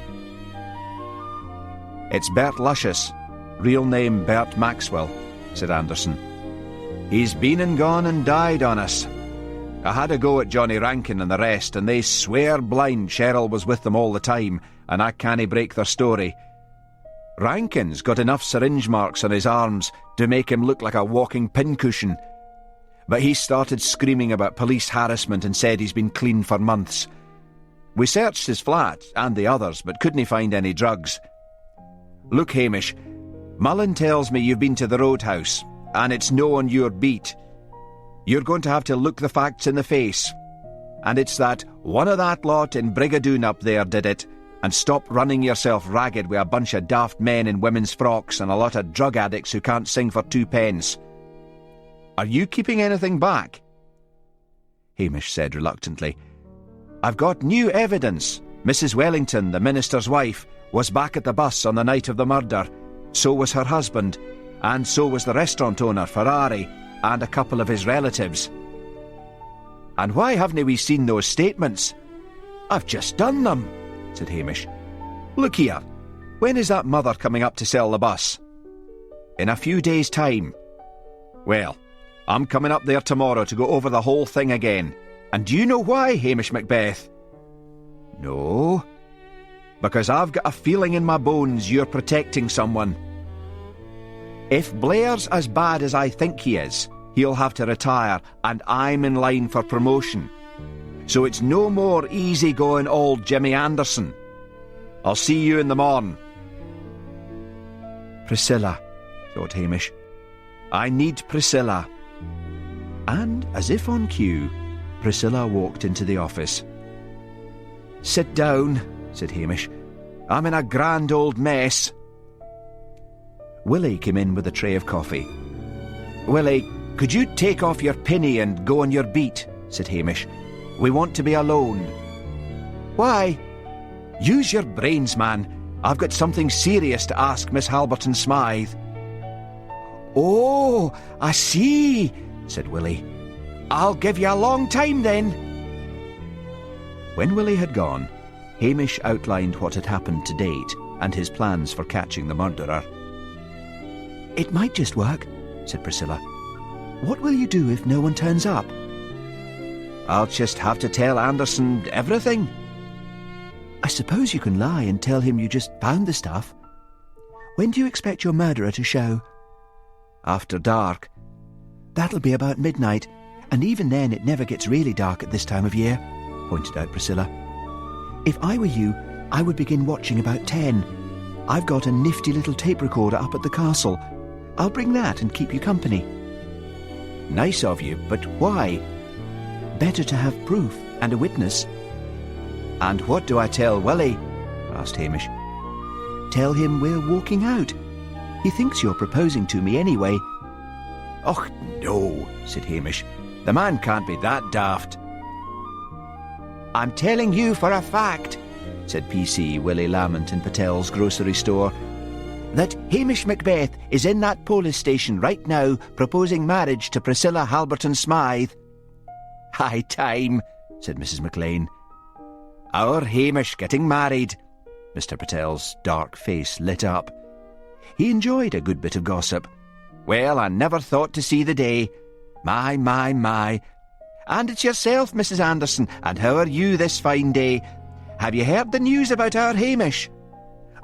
Speaker 3: "It's Bert Luscious, real name Bert Maxwell," said Anderson. "He's been and gone and died on us. I had a go at Johnny Rankin and the rest, and they swear blind Cheryl was with them all the time, and I cannae break their story. Rankin's got enough syringe marks on his arms to make him look like a walking pincushion. But he started screaming about police harassment and said he's been clean for months. We searched his flat and the others, but couldn't find any drugs. Look, Hamish, Mullen tells me you've been to the roadhouse, and it's no on your beat. You're going to have to look the facts in the face. And it's that one of that lot in Brigadoon up there did it, and stop running yourself ragged with a bunch of daft men in women's frocks and a lot of drug addicts who can't sing for 2 pence. Are you keeping anything back?" Hamish said reluctantly, "I've got new evidence. Mrs. Wellington, the minister's wife, was back at the bus on the night of the murder. So was her husband, and so was the restaurant owner, Ferrari, and a couple of his relatives." "And why haven't we seen those statements?" "I've just done them," said Hamish. "Look here, when is that mother coming up to sell the bus?" "In a few days' time." "Well, I'm coming up there tomorrow to go over the whole thing again. And do you know why, Hamish Macbeth?" "No." "Because I've got a feeling in my bones you're protecting someone. If Blair's as bad as I think he is, he'll have to retire, and I'm in line for promotion. So it's no more easy-going old Jimmy Anderson. I'll see you in the morn." Priscilla, thought Hamish. I need Priscilla. And, as if on cue, Priscilla walked into the office. "Sit down," said Hamish. "I'm in a grand old mess." Willie came in with a tray of coffee. "Willie, could you take off your pinny and go on your beat?" said Hamish. "We want to be alone." "Why?" "Use your brains, man. I've got something serious to ask Miss Halberton Smythe." "Oh, I see," said Willie. "I'll give you a long time then." When Willie had gone, Hamish outlined what had happened to date and his plans for catching the murderer. "It might just work," said Priscilla. "What will you do if no one turns up?" "I'll just have to tell Anderson everything." "I suppose you can lie and tell him you just found the stuff. When do you expect your murderer to show?" "After dark." "That'll be about midnight, and even then it never gets really dark at this time of year," pointed out Priscilla. "If I were you, I would begin watching about 10. I've got a nifty little tape recorder up at the castle. I'll bring that and keep you company." "Nice of you, but why?" "Better to have proof and a witness." "And what do I tell Willie?" asked Hamish. "Tell him we're walking out. He thinks you're proposing to me anyway."
Speaker 5: "Och, no," said Hamish. "The man can't be that daft." "I'm telling you for a fact," said PC Willie Lamont in Patel's grocery store, "that Hamish Macbeth is in that police station right now proposing marriage to Priscilla Halberton Smythe." "High time," said Mrs. McLean. "Our Hamish getting married." Mr. Patel's dark face lit up. He enjoyed a good bit of gossip. "Well, I never thought to see the day. My, my, my. And it's yourself, Mrs. Anderson, and how are you this fine day? Have you heard the news about our Hamish?"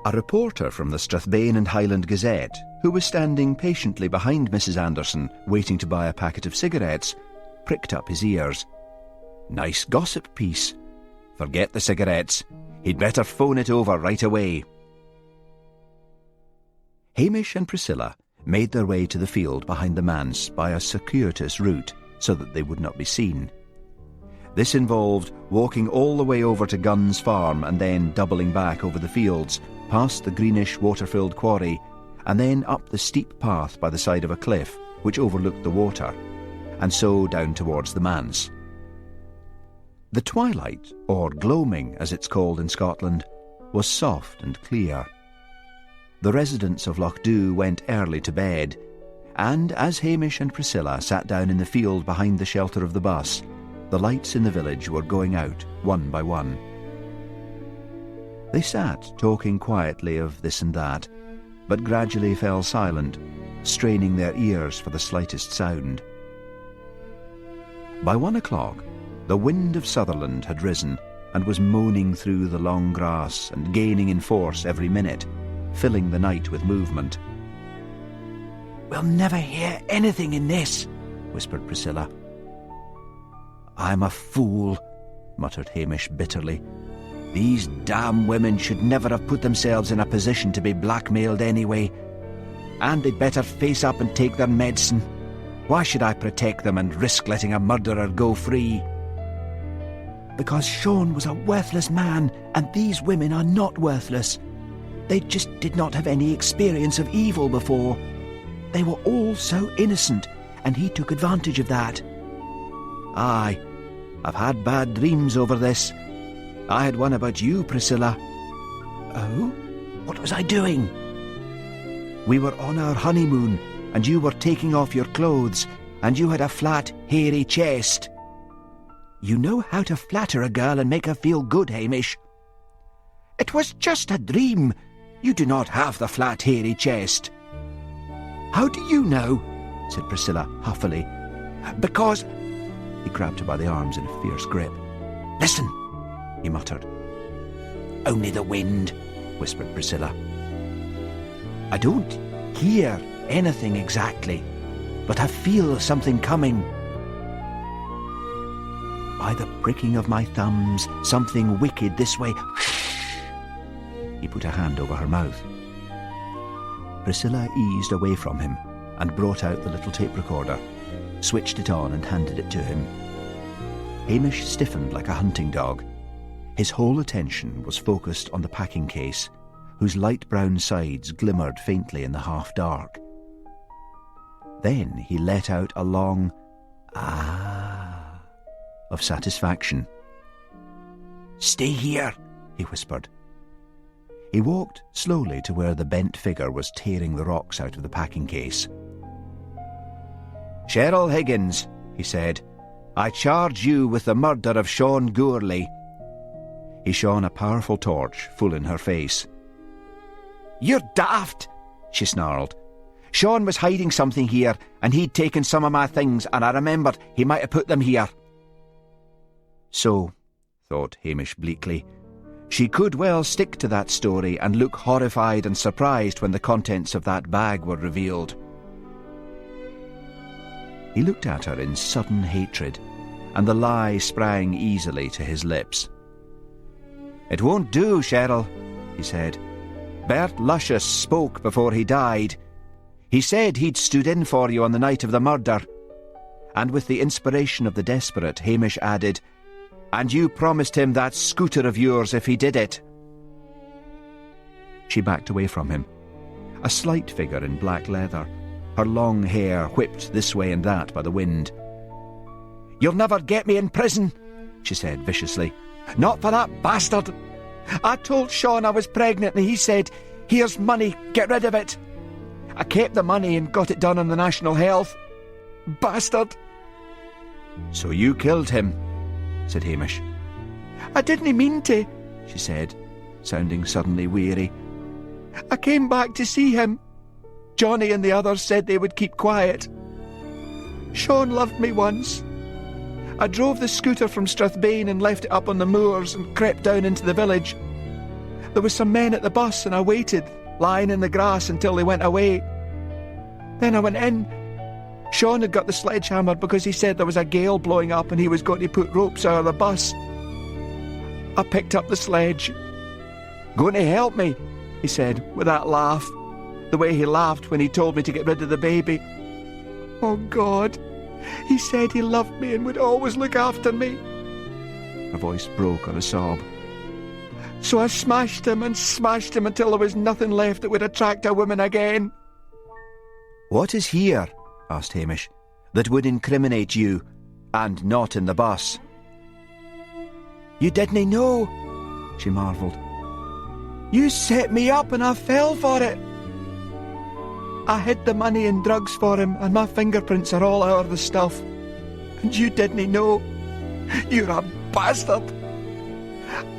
Speaker 3: A reporter from the Strathbane and Highland Gazette, who was standing patiently behind Mrs. Anderson, waiting to buy a packet of cigarettes, pricked up his ears. Nice gossip piece. Forget the cigarettes. He'd better phone it over right away. Hamish and Priscilla made their way to the field behind the manse by a circuitous route so that they would not be seen. This involved walking all the way over to Gunn's farm and then doubling back over the fields, past the greenish water-filled quarry, and then up the steep path by the side of a cliff which overlooked the water, and so down towards the manse. The twilight, or gloaming as it's called in Scotland, was soft and clear. The residents of Lochdew went early to bed, and as Hamish and Priscilla sat down in the field behind the shelter of the bus, the lights in the village were going out one by one. They sat talking quietly of this and that, but gradually fell silent, straining their ears for the slightest sound. By 1 o'clock, the wind of Sutherland had risen and was moaning through the long grass and gaining in force every minute, filling the night with movement.
Speaker 5: "We'll never hear anything in this," whispered Priscilla. "I'm a fool," muttered Hamish bitterly. "These damn women should never have put themselves in a position to be blackmailed anyway. And they'd better face up and take their medicine. Why should I protect them and risk letting a murderer go free?" "Because Sean was a worthless man, and these women are not worthless. They just did not have any experience of evil before. They were all so innocent, and he took advantage of that. Aye, I've had bad dreams over this. I had one about you, Priscilla." "Oh? What was I doing?" "We were on our honeymoon, and you were taking off your clothes, and you had a flat, hairy chest." "You know how to flatter a girl and make her feel good, Hamish." "It was just a dream. You do not have the flat, hairy chest." "How do you know?" said Priscilla huffily. "Because—" He grabbed her by the arms in a fierce grip. "Listen," he muttered. "Only the wind," whispered Priscilla. "I don't hear anything exactly, but I feel something coming. By the pricking of my thumbs, something wicked this way." He put a hand over her mouth. Priscilla eased away from him and brought out the little tape recorder, switched it on and handed it to him. Hamish stiffened like a hunting dog. His whole attention was focused on the packing case, whose light brown sides glimmered faintly in the half-dark. Then he let out a long "ah" of satisfaction. "Stay here," he whispered. He walked slowly to where the bent figure was tearing the rocks out of the packing case. "Cheryl Higgins," he said, "I charge you with the murder of Sean Gourley." He shone a powerful torch full in her face. "You're daft," she snarled. "Sean was hiding something here, and he'd taken some of my things, and I remembered he might have put them here." So, thought Hamish bleakly, she could well stick to that story and look horrified and surprised when the contents of that bag were revealed. He looked at her in sudden hatred, and the lie sprang easily to his lips. "It won't do, Cheryl," he said. "Bert Luscious spoke before he died. He said he'd stood in for you on the night of the murder." And with the inspiration of the desperate, Hamish added, "And you promised him that scooter of yours if he did it." She backed away from him, a slight figure in black leather,
Speaker 3: her long hair whipped this way and that by the wind.
Speaker 5: "You'll never get me in prison," she said viciously. "Not for that bastard. I told Sean I was pregnant and he said, 'Here's money, get rid of it.' I kept the money and got it done on the National Health. Bastard."
Speaker 3: "So you killed him," said Hamish.
Speaker 5: "I didn't mean to," she said, sounding suddenly weary. "I came back to see him. Johnny and the others said they would keep quiet. Sean loved me once. I drove the scooter from Strathbane and left it up on the moors and crept down into the village. There was some men at the bus and I waited, lying in the grass until they went away. Then I went in. Sean had got the sledgehammer because he said there was a gale blowing up and he was going to put ropes out of the bus. I picked up the sledge. 'Going to help me?' he said, with that laugh, the way he laughed when he told me to get rid of the baby. Oh God, he said he loved me and would always look after me." Her voice broke on a sob. "So I smashed him until there was nothing left that would attract a woman again."
Speaker 3: "What is here," asked Hamish, "that would incriminate you, and not in the bus?"
Speaker 5: "You didn't know," she marvelled. "You set me up and I fell for it. I hid the money and drugs for him and my fingerprints are all over the stuff. And you didn't know. You're a bastard.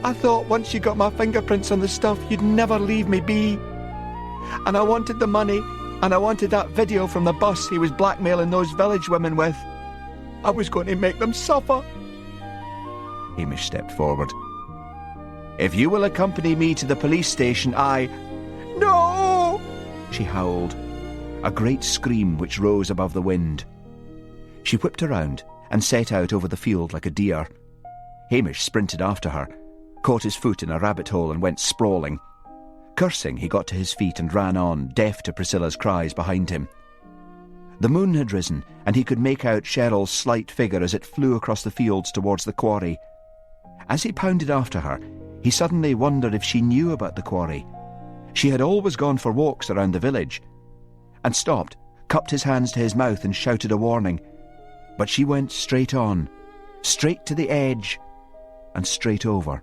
Speaker 5: I thought once you got my fingerprints on the stuff, you'd never leave me be. And I wanted the money, and I wanted that video from the bus he was blackmailing those village women with. I was going to make them suffer."
Speaker 3: Hamish stepped forward. "If you will accompany me to the police station,
Speaker 5: "No!"
Speaker 3: she howled, a great scream which rose above the wind. She whipped around and set out over the field like a deer. Hamish sprinted after her, caught his foot in a rabbit hole and went sprawling. Cursing, he got to his feet and ran on, deaf to Priscilla's cries behind him. The moon had risen, and he could make out Cheryl's slight figure as it flew across the fields towards the quarry. As he pounded after her, he suddenly wondered if she knew about the quarry. She had always gone for walks around the village, and stopped, cupped his hands to his mouth and shouted a warning. But she went straight on, straight to the edge, and straight over.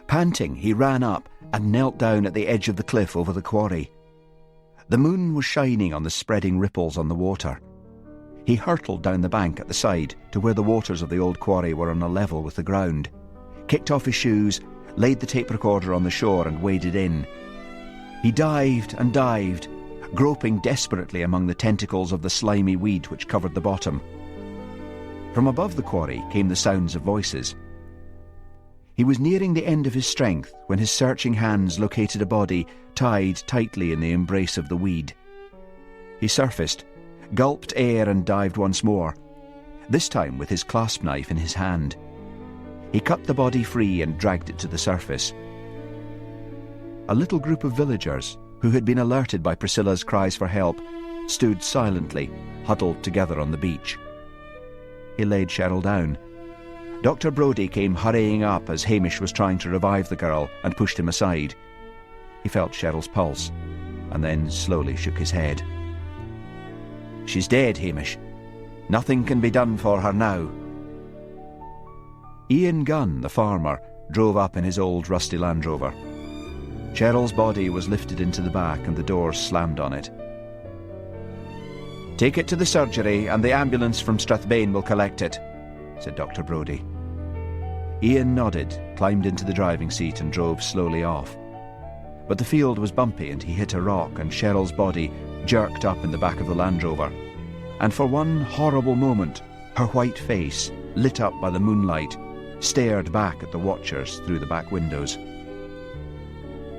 Speaker 3: Panting, he ran up and knelt down at the edge of the cliff over the quarry. The moon was shining on the spreading ripples on the water. He hurtled down the bank at the side to where the waters of the old quarry were on a level with the ground, kicked off his shoes, laid the tape recorder on the shore and waded in. He dived and dived, groping desperately among the tentacles of the slimy weed which covered the bottom. From above the quarry came the sounds of voices. He was nearing the end of his strength when his searching hands located a body tied tightly in the embrace of the weed. He surfaced, gulped air and dived once more, this time with his clasp knife in his hand. He cut the body free and dragged it to the surface. A little group of villagers, who had been alerted by Priscilla's cries for help, stood silently, huddled together on the beach. He laid Cheryl down. Dr. Brodie came hurrying up as Hamish was trying to revive the girl and pushed him aside. He felt Cheryl's pulse, and then slowly shook his head. "She's dead, Hamish. Nothing can be done for her now." Ian Gunn, the farmer, drove up in his old rusty Land Rover. Cheryl's body was lifted into the back and the doors slammed on it. "Take it to the surgery and the ambulance from Strathbane will collect it," said Dr. Brodie. Ian nodded, climbed into the driving seat and drove slowly off. But the field was bumpy and he hit a rock and Cheryl's body jerked up in the back of the Land Rover. And for one horrible moment, her white face, lit up by the moonlight, stared back at the watchers through the back windows.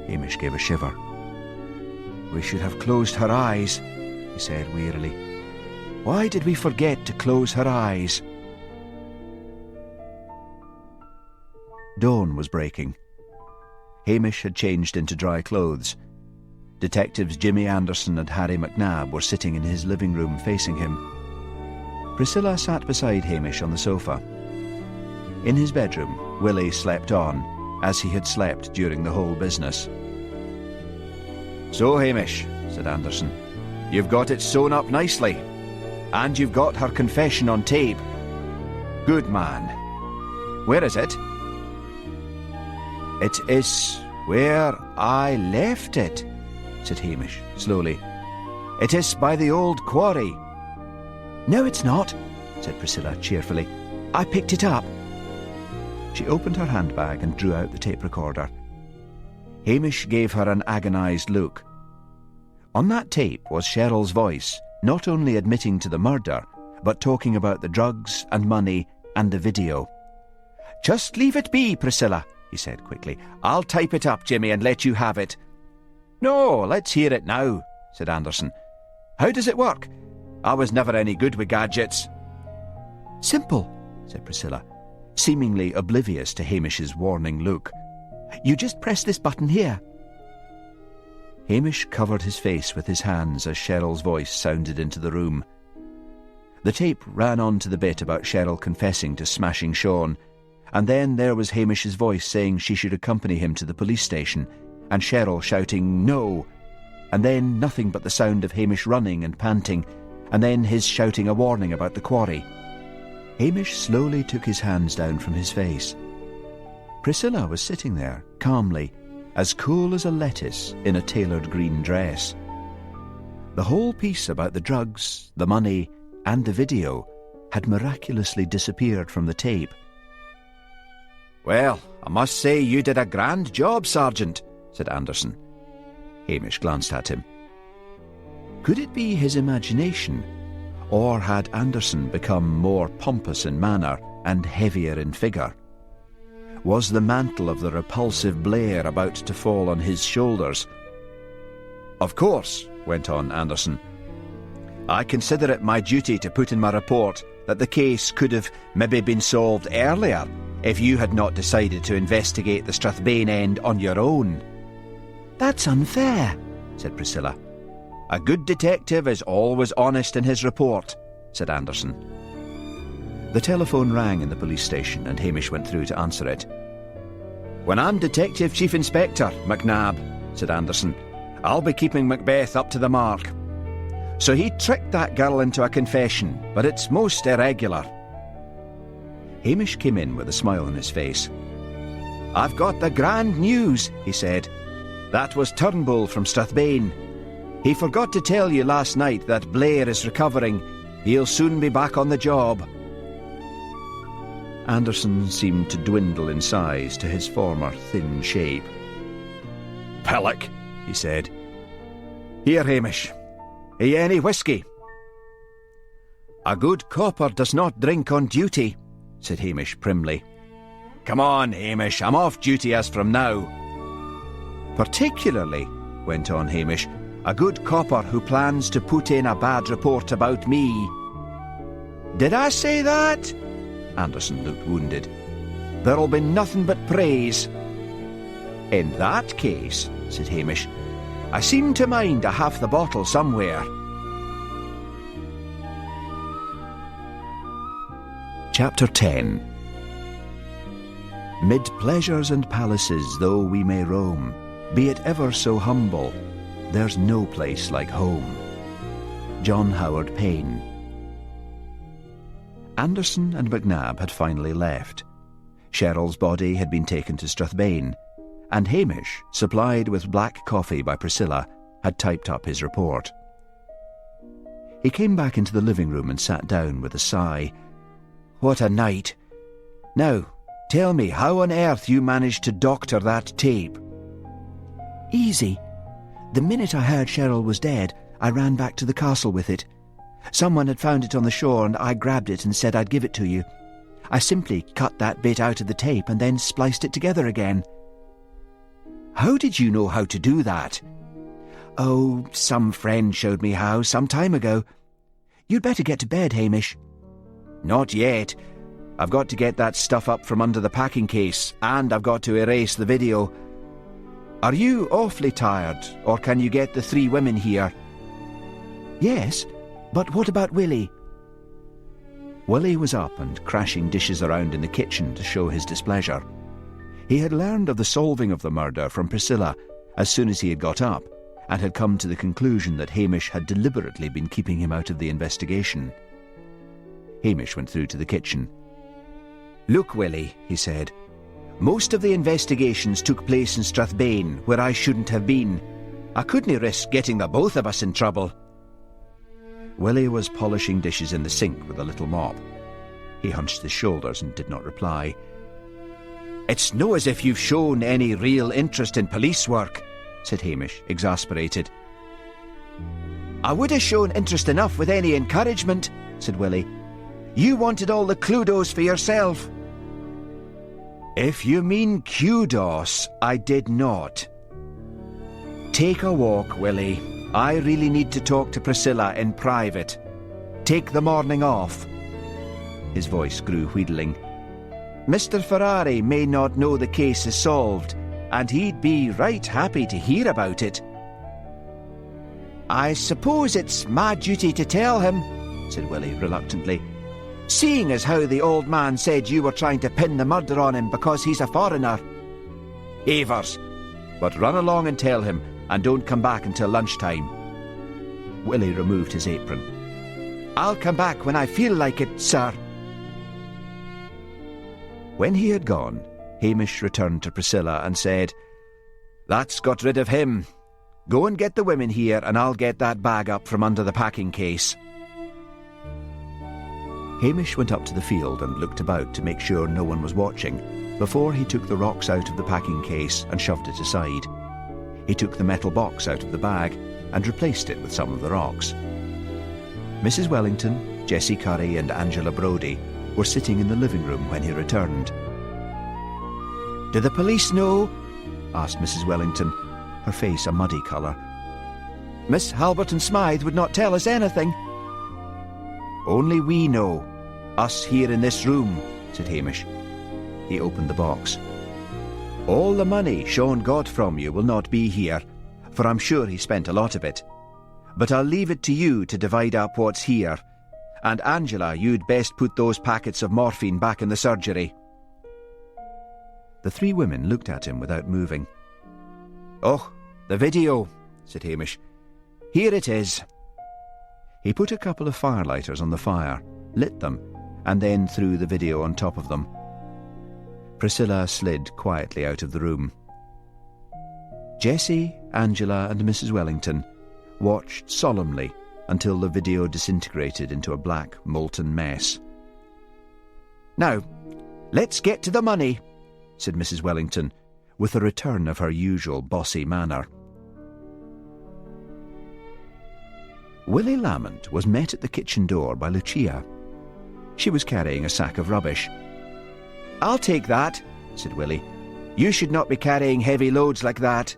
Speaker 3: Hamish gave a shiver. "We should have closed her eyes," he said wearily. "Why did we forget to close her eyes?" Dawn was breaking. Hamish had changed into dry clothes. Detectives Jimmy Anderson and Harry McNabb were sitting in his living room facing him. Priscilla sat beside Hamish on the sofa. In his bedroom, Willie slept on, as he had slept during the whole business. "So, Hamish," said Anderson,
Speaker 2: You've got it sewn up nicely. And you've got her confession on tape. Good man. Where is it? It is where I left it, said Hamish, slowly. It is by the old quarry.
Speaker 5: No, it's not, said Priscilla cheerfully. I picked it up.
Speaker 3: She opened her handbag and drew out the tape recorder. Hamish gave her an agonised look. On that tape was Cheryl's voice, not only admitting to the murder, but talking about the drugs and money and the video.
Speaker 2: Just leave it be, Priscilla, he said quickly. I'll type it up, Jimmy, and let you have it. No, let's hear it now, said Anderson. How does it work? I was never any good with gadgets.
Speaker 3: Simple, said Priscilla, seemingly oblivious to Hamish's warning look. You just press this button here. Hamish covered his face with his hands as Cheryl's voice sounded into the room. The tape ran on to the bit about Cheryl confessing to smashing Sean, and then there was Hamish's voice saying she should accompany him to the police station, and Cheryl shouting, "No!" And then nothing but the sound of Hamish running and panting, and then his shouting a warning about the quarry. Hamish slowly took his hands down from his face. Priscilla was sitting there, calmly, as cool as a lettuce in a tailored green dress. The whole piece about the drugs, the money, and the video had miraculously disappeared from the tape.
Speaker 2: Well, I must say you did a grand job, Sergeant, said Anderson.
Speaker 3: Hamish glanced at him. Could it be his imagination, or had Anderson become more pompous in manner and heavier in figure? Was the mantle of the repulsive Blair about to fall on his shoulders?
Speaker 2: Of course, went on Anderson. I consider it my duty to put in my report that the case could have maybe been solved earlier if you had not decided to investigate the Strathbane end on your own.
Speaker 5: That's unfair,
Speaker 3: said Priscilla.
Speaker 2: A good detective is always honest in his report, said Anderson.
Speaker 3: The telephone rang in the police station and Hamish went through to answer it.
Speaker 2: When I'm Detective Chief Inspector, McNabb, said Anderson, I'll be keeping Macbeth up to the mark. So he tricked that girl into a confession, but it's most irregular.
Speaker 3: Hamish came in with a smile on his face.
Speaker 2: I've got the grand news, he said. That was Turnbull from Strathbane. He forgot to tell you last night that Blair is recovering. He'll soon be back on the job.
Speaker 3: Anderson seemed to dwindle in size to his former thin shape.
Speaker 2: Pillock, he said. Here, Hamish. Are you any whisky? A good copper does not drink on duty, said Hamish primly. Come on, Hamish, I'm off duty as from now. Particularly, went on Hamish, a good copper who plans to put in a bad report about me. Did I say that? Anderson looked wounded. There'll be nothing but praise. In that case, said Hamish, I seem to mind a half the bottle somewhere.
Speaker 3: Chapter 10. Mid pleasures and palaces though we may roam, be it ever so humble, there's no place like home. John Howard Payne. Anderson and McNabb had finally left. Cheryl's body had been taken to Strathbane, and Hamish, supplied with black coffee by Priscilla, had typed up his report. He came back into the living room and sat down with a sigh. What a night! Now, tell me how on earth you managed to doctor that tape.
Speaker 5: Easy. The minute I heard Cheryl was dead, I ran back to the castle with it. Someone had found it on the shore and I grabbed it and said I'd give it to you. I simply cut that bit out of the tape and then spliced it together again.
Speaker 2: How did you know how to do that?
Speaker 5: Oh, some friend showed me how some time ago. You'd better get to bed, Hamish.
Speaker 2: Not yet. I've got to get that stuff up from under the packing case, and I've got to erase the video. Are you awfully tired, or can you get the 3 women here?
Speaker 5: Yes, but what about Willie?
Speaker 3: Willie was up and crashing dishes around in the kitchen to show his displeasure. He had learned of the solving of the murder from Priscilla as soon as he had got up, and had come to the conclusion that Hamish had deliberately been keeping him out of the investigation. Hamish went through to the kitchen.
Speaker 5: "Look, Willie," he said, "most of the investigations took place in Strathbane, where I shouldn't have been. I couldn't risk getting the both of us in trouble."
Speaker 3: Willie was polishing dishes in the sink with a little mop. He hunched his shoulders and did not reply.
Speaker 5: "It's no as if you've shown any real interest in police work," said Hamish, exasperated. "I would have shown interest enough with any encouragement," said Willie. "You wanted all the kudos for yourself." "If you mean kudos, I did not. Take a walk, Willie. I really need to talk to Priscilla in private. Take the morning off." His voice grew wheedling. "Mr. Ferrari may not know the case is solved, and he'd be right happy to hear about it." "I suppose it's my duty to tell him," said Willie reluctantly, "seeing as how the old man said you were trying to pin the murder on him because he's a foreigner." "Avers, but run along and tell him, and don't come back until lunchtime." Willie removed his apron. "I'll come back when I feel like it, sir."
Speaker 3: When he had gone, Hamish returned to Priscilla and said, "That's got rid of him. Go and get the women here, and I'll get that bag up from under the packing case." Hamish went up to the field and looked about to make sure no one was watching before he took the rocks out of the packing case and shoved it aside. He took the metal box out of the bag and replaced it with some of the rocks. Mrs. Wellington, Jessie Curry and Angela Brodie were sitting in the living room when he returned.
Speaker 5: "Do the police know?"
Speaker 3: asked Mrs. Wellington, her face a muddy colour.
Speaker 5: "Miss Halberton Smythe would not tell us anything." "Only we know, us here in this room," said Hamish. He opened the box. "All the money Sean got from you will not be here, for I'm sure he spent a lot of it. But I'll leave it to you to divide up what's here. And Angela, you'd best put those packets of morphine back in the surgery."
Speaker 3: The three women looked at him without moving.
Speaker 5: "Oh, the video," said Hamish. "Here it is."
Speaker 3: He put a couple of firelighters on the fire, lit them, and then threw the video on top of them. Priscilla slid quietly out of the room. Jessie, Angela and Mrs. Wellington watched solemnly until the video disintegrated into a black, molten mess.
Speaker 5: "Now, let's get to the money," said Mrs. Wellington, with a return of her usual bossy manner.
Speaker 3: Willie Lamont was met at the kitchen door by Lucia. She was carrying a sack of rubbish.
Speaker 5: "I'll take that," said Willie. "You should not be carrying heavy loads like that."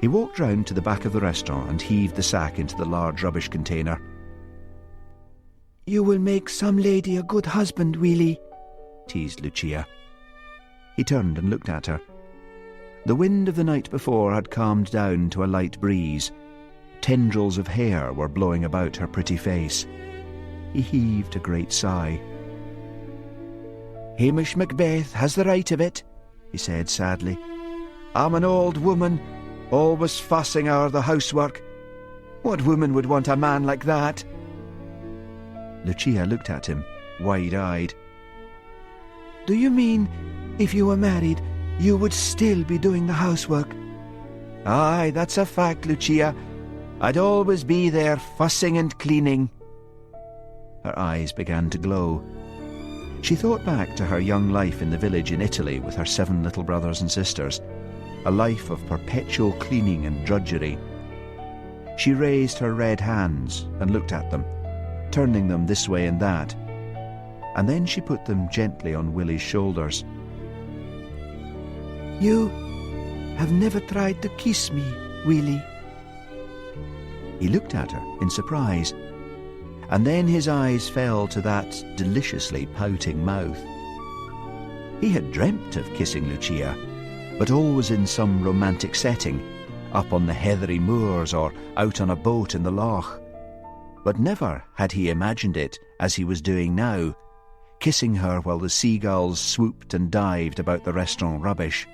Speaker 3: He walked round to the back of the restaurant and heaved the sack into the large rubbish container.
Speaker 6: "You will make some lady a good husband, Willie," teased Lucia.
Speaker 3: He turned and looked at her. The wind of the night before had calmed down to a light breeze. Tendrils of hair were blowing about her pretty face. He heaved a great sigh.
Speaker 5: "Hamish Macbeth has the right of it," he said sadly. "I'm an old woman, always fussing o'er the housework. What woman would want a man like that?"
Speaker 3: Lucia looked at him, wide-eyed.
Speaker 6: "Do you mean, if you were married, you would still be doing the housework?"
Speaker 5: "Aye, that's a fact, Lucia. I'd always be there fussing and cleaning."
Speaker 3: Her eyes began to glow. She thought back to her young life in the village in Italy with her 7 little brothers and sisters, a life of perpetual cleaning and drudgery. She raised her red hands and looked at them, turning them this way and that, and then she put them gently on Willie's shoulders.
Speaker 6: "You have never tried to kiss me, Willie."
Speaker 3: He looked at her in surprise, and then his eyes fell to that deliciously pouting mouth. He had dreamt of kissing Lucia, but always in some romantic setting, up on the heathery moors or out on a boat in the loch. But never had he imagined it as he was doing now, kissing her while the seagulls swooped and dived about the restaurant rubbish.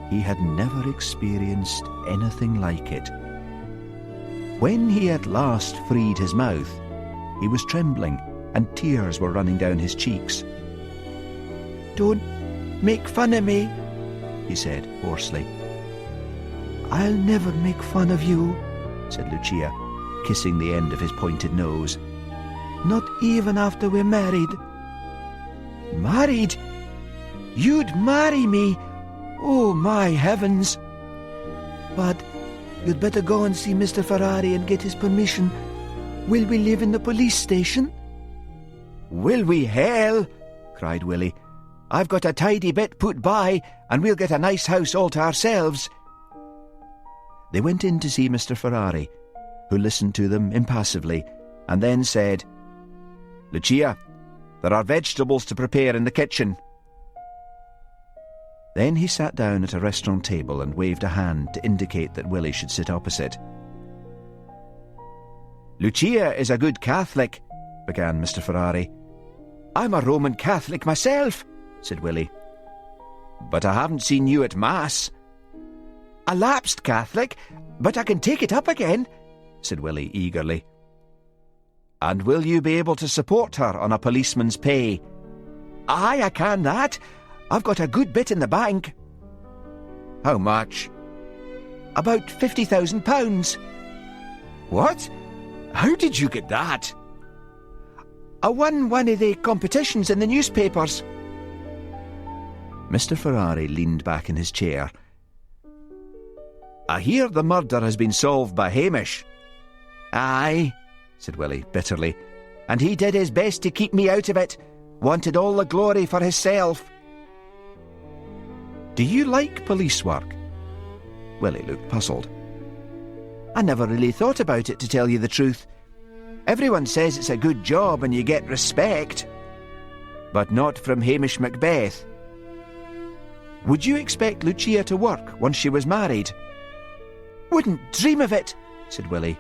Speaker 1: He had never experienced anything like it. When he at last freed his mouth, he was trembling and tears were running down his cheeks.
Speaker 6: "Don't make fun of me," he said hoarsely. "I'll never make fun of you," said Lucia, kissing the end of his pointed nose. "Not even after we're married." "Married? You'd marry me? Oh, my heavens!" "But you'd better go and see Mr. Ferrari and get his permission. Will we live in the police station?"
Speaker 5: "Will we hell?" cried Willie. "I've got a tidy bit put by, and we'll get a nice house all to ourselves."
Speaker 1: They went in to see Mr. Ferrari, who listened to them impassively, and then said,
Speaker 2: "Lucia, there are vegetables to prepare in the kitchen."
Speaker 1: Then he sat down at a restaurant table and waved a hand to indicate that Willie should sit opposite.
Speaker 2: "Lucia is a good Catholic," began Mr. Ferrari.
Speaker 5: "I'm a Roman Catholic myself," said Willie.
Speaker 2: "But I haven't seen you at Mass."
Speaker 5: "A lapsed Catholic, but I can take it up again," said Willie eagerly.
Speaker 2: "And will you be able to support her on a policeman's pay?"
Speaker 5: "Aye, I can that. I've got a good bit in the bank."
Speaker 2: "How much?"
Speaker 5: "About £50,000.
Speaker 2: "What? How did you get that?"
Speaker 5: "I won one of the competitions in the newspapers."
Speaker 1: Mr. Ferrari leaned back in his chair.
Speaker 2: "I hear the murder has been solved by Hamish."
Speaker 5: "Aye," said Willie bitterly, "and he did his best to keep me out of it. Wanted all the glory for himself."
Speaker 1: "Do you like police work?" Willie looked puzzled.
Speaker 5: "I never really thought about it, to tell you the truth. Everyone says it's a good job and you get respect. But not from Hamish Macbeth. Would you expect Lucia to work once she was married?" "Wouldn't dream of it," said Willie.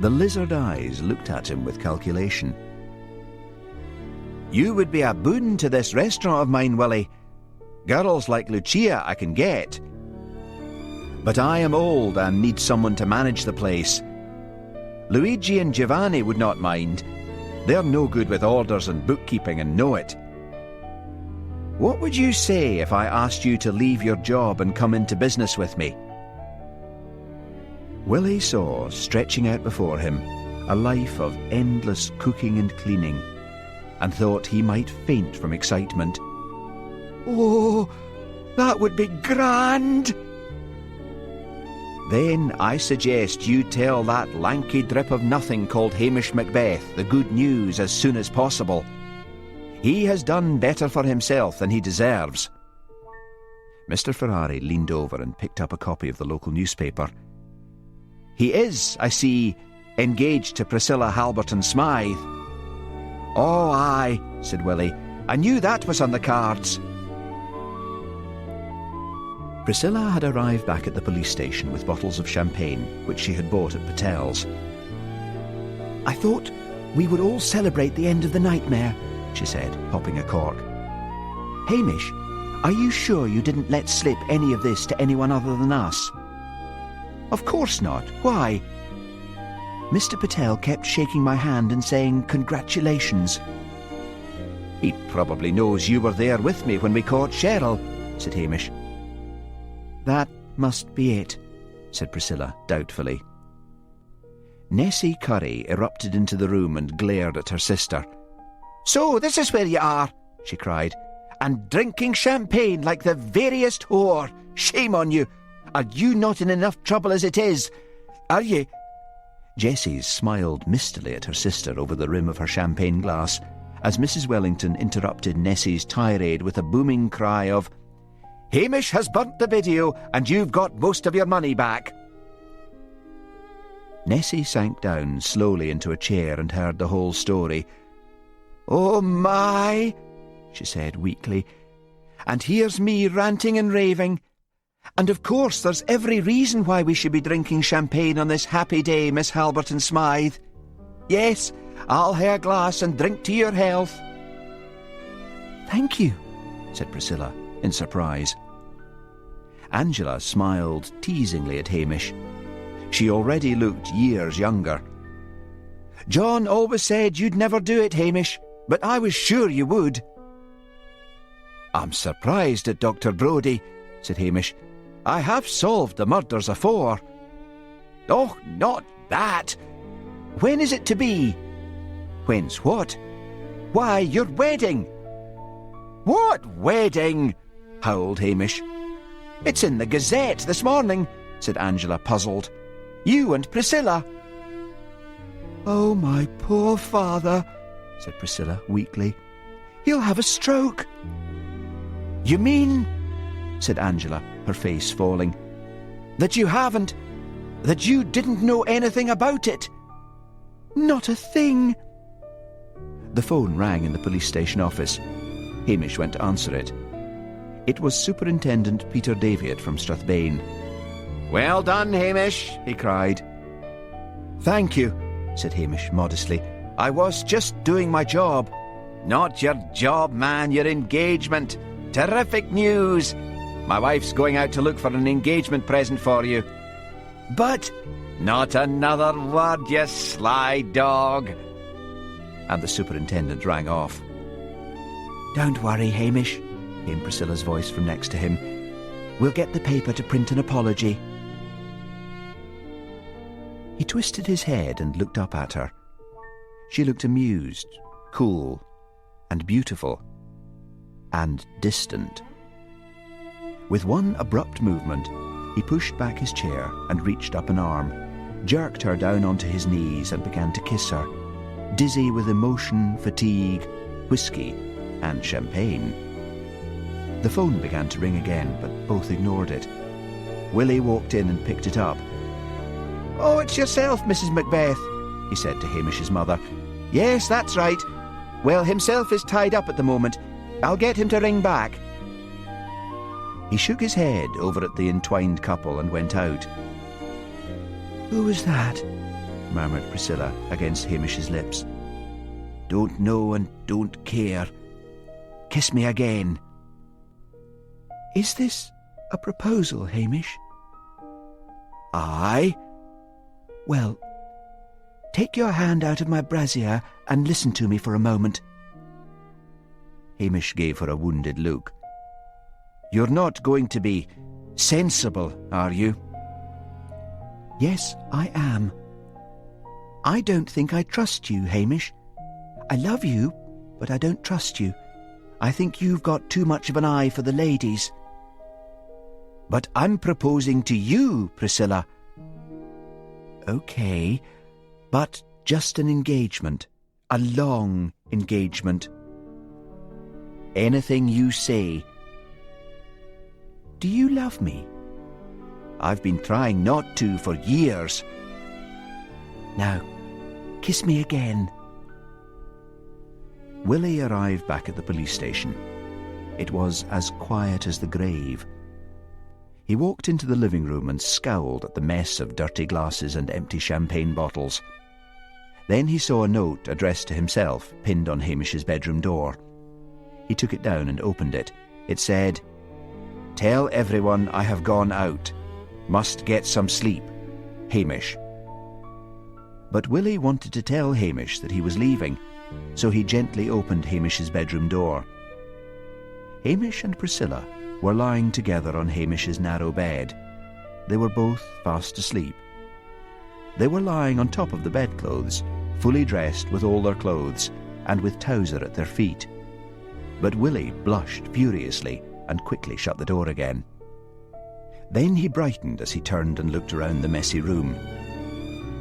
Speaker 1: The lizard eyes looked at him with calculation.
Speaker 2: "You would be a boon to this restaurant of mine, Willie. Girls like Lucia I can get. But I am old and need someone to manage the place. Luigi and Giovanni would not mind. They're no good with orders and bookkeeping and know it. What would you say if I asked you to leave your job and come into business with me?"
Speaker 1: Willie saw, stretching out before him, a life of endless cooking and cleaning, and thought he might faint from excitement.
Speaker 5: "Oh, that would be grand!"
Speaker 2: "Then I suggest you tell that lanky drip of nothing called Hamish Macbeth the good news as soon as possible. He has done better for himself than he deserves."
Speaker 1: Mr. Ferrari leaned over and picked up a copy of the local newspaper.
Speaker 2: "He is, I see, engaged to Priscilla Halberton Smythe."
Speaker 5: "Oh, aye," said Willie. "I knew that was on the cards."
Speaker 1: Priscilla had arrived back at the police station with bottles of champagne, which she had bought at Patel's.
Speaker 6: "I thought we would all celebrate the end of the nightmare," she said, popping a cork. "Hamish, are you sure you didn't let slip any of this to anyone other than us?"
Speaker 5: "Of course not. Why?"
Speaker 6: "Mr. Patel kept shaking my hand and saying congratulations."
Speaker 2: "He probably knows you were there with me when we caught Cheryl," said Hamish.
Speaker 6: "That must be it," said Priscilla doubtfully.
Speaker 1: Nessie Curry erupted into the room and glared at her sister.
Speaker 5: "So this is where you are," she cried, "and drinking champagne like the veriest whore. Shame on you. Are you not in enough trouble as it is? Are you?"
Speaker 1: Jessie smiled mistily at her sister over the rim of her champagne glass as Mrs. Wellington interrupted Nessie's tirade with a booming cry of,
Speaker 5: "Hamish has burnt the video and you've got most of your money back."
Speaker 1: Nessie sank down slowly into a chair and heard the whole story.
Speaker 5: "Oh my," she said weakly, "and here's me ranting and raving. And of course there's every reason why we should be drinking champagne on this happy day, Miss Halberton Smythe. Yes, I'll hae a glass and drink to your health."
Speaker 6: "Thank you,"
Speaker 1: said Priscilla in surprise.
Speaker 3: Angela smiled teasingly at Hamish. She already looked years younger.
Speaker 5: "John always said you'd never do it, Hamish, but I was sure you would."
Speaker 3: "I'm surprised at Dr. Brodie," said Hamish. "I have solved the murders afore."
Speaker 5: "Oh, not that. When is it to be?"
Speaker 3: "When's what?"
Speaker 5: "Why, your wedding."
Speaker 3: "What wedding?" howled Hamish.
Speaker 5: "It's in the Gazette this morning," said Angela, puzzled. "You and Priscilla."
Speaker 6: "Oh, my poor father,"
Speaker 3: said Priscilla weakly.
Speaker 6: "He'll have a stroke."
Speaker 5: "You mean,"
Speaker 3: said Angela, her face falling,
Speaker 5: "that you didn't know anything about it?"
Speaker 6: "Not a thing."
Speaker 3: The phone rang in the police station office. Hamish went to answer it. It was Superintendent Peter Davitt from Strathbane.
Speaker 2: "Well done, Hamish," he cried.
Speaker 5: "Thank you," said Hamish modestly. "I was just doing my job."
Speaker 2: "Not your job, man, your engagement. Terrific news. My wife's going out to look for an engagement present for you."
Speaker 5: "But—"
Speaker 2: "Not another word, you sly dog."
Speaker 3: And the superintendent rang off.
Speaker 6: "Don't worry, Hamish," came Priscilla's voice from next to him. "We'll get the paper to print an apology."
Speaker 3: He twisted his head and looked up at her. She looked amused, cool, and beautiful, and distant. With one abrupt movement, he pushed back his chair and reached up an arm, jerked her down onto his knees and began to kiss her, dizzy with emotion, fatigue, whiskey, and champagne. The phone began to ring again, but both ignored it. Willie walked in and picked it up.
Speaker 5: "Oh, it's yourself, Mrs. Macbeth," he said to Hamish's mother. "Yes, that's right. Well, himself is tied up at the moment. I'll get him to ring back."
Speaker 3: He shook his head over at the entwined couple and went out.
Speaker 6: "Who was that?"
Speaker 3: murmured Priscilla against Hamish's lips.
Speaker 5: "Don't know and don't care. Kiss me again."
Speaker 6: "Is this a proposal, Hamish?"
Speaker 5: "Aye."
Speaker 6: "Well, take your hand out of my brassiere and listen to me for a moment."
Speaker 3: Hamish gave her a wounded look.
Speaker 5: "You're not going to be sensible, are you?"
Speaker 6: "Yes, I am. I don't think I trust you, Hamish. I love you, but I don't trust you. I think you've got too much of an eye for the ladies."
Speaker 5: "But I'm proposing to you, Priscilla."
Speaker 6: "OK, but just an engagement. A long engagement."
Speaker 5: "Anything you say."
Speaker 6: "Do you love me?"
Speaker 5: "I've been trying not to for years."
Speaker 6: "Now, kiss me again."
Speaker 3: Willie arrived back at the police station. It was as quiet as the grave. He walked into the living room and scowled at the mess of dirty glasses and empty champagne bottles. Then he saw a note addressed to himself pinned on Hamish's bedroom door. He took it down and opened it. It said, "Tell everyone I have gone out. Must get some sleep. Hamish." But Willie wanted to tell Hamish that he was leaving, so he gently opened Hamish's bedroom door. Hamish and Priscilla were lying together on Hamish's narrow bed. They were both fast asleep. They were lying on top of the bedclothes, fully dressed with all their clothes, and with Towser at their feet. But Willie blushed furiously and quickly shut the door again. Then he brightened as he turned and looked around the messy room.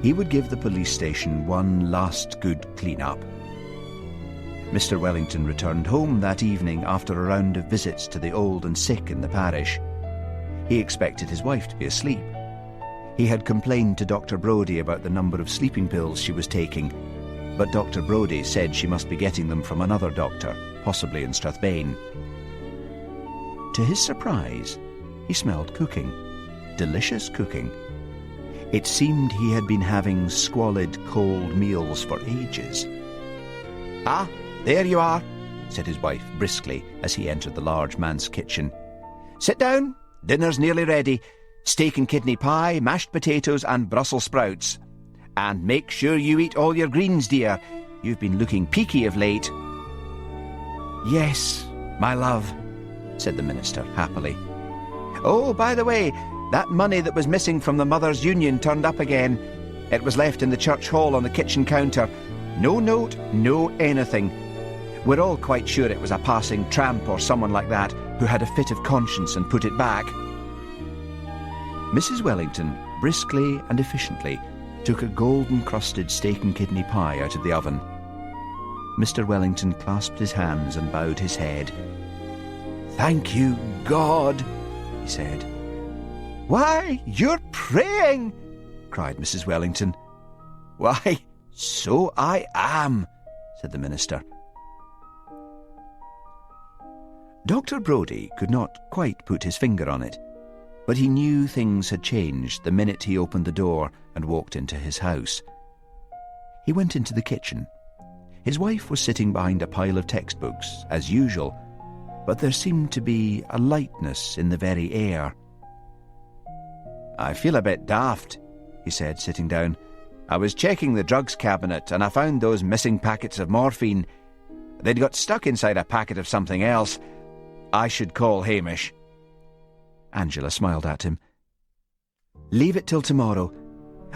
Speaker 3: He would give the police station one last good clean-up. Mr. Wellington returned home that evening after a round of visits to the old and sick in the parish. He expected his wife to be asleep. He had complained to Dr. Brodie about the number of sleeping pills she was taking, but Dr. Brodie said she must be getting them from another doctor, possibly in Strathbane. To his surprise, he smelled cooking. Delicious cooking. It seemed he had been having squalid, cold meals for ages.
Speaker 5: "Ah, there you are,"
Speaker 3: said his wife briskly as he entered the large manse kitchen.
Speaker 5: "Sit down.
Speaker 2: Dinner's nearly ready. Steak and kidney pie, mashed potatoes and Brussels sprouts. And make sure you eat all your greens, dear. You've been looking peaky of late."
Speaker 5: "Yes, my love," said the minister happily.
Speaker 2: "Oh, by the way, that money that was missing from the Mothers' Union turned up again. It was left in the church hall on the kitchen counter. No note, no anything. We're all quite sure it was a passing tramp or someone like that who had a fit of conscience and put it back."
Speaker 5: Mrs. Wellington briskly and efficiently took a golden-crusted steak and kidney pie out of the oven. Mr. Wellington clasped his hands and bowed his head.
Speaker 6: "Thank you, God," he said.
Speaker 2: "Why, you're praying!"
Speaker 5: cried Mrs. Wellington.
Speaker 6: "Why, so I am," said the minister.
Speaker 5: Dr. Brodie could not quite put his finger on it, but he knew things had changed the minute he opened the door and walked into his house. He went into the kitchen. His wife was sitting behind a pile of textbooks, as usual, but there seemed to be a lightness in the very air.
Speaker 2: "I feel a bit daft," he said, sitting down. "I was checking the drugs cabinet and I found those missing packets of morphine. They'd got stuck inside a packet of something else. I should call Hamish."
Speaker 5: Angela smiled at him.
Speaker 2: "Leave it till tomorrow.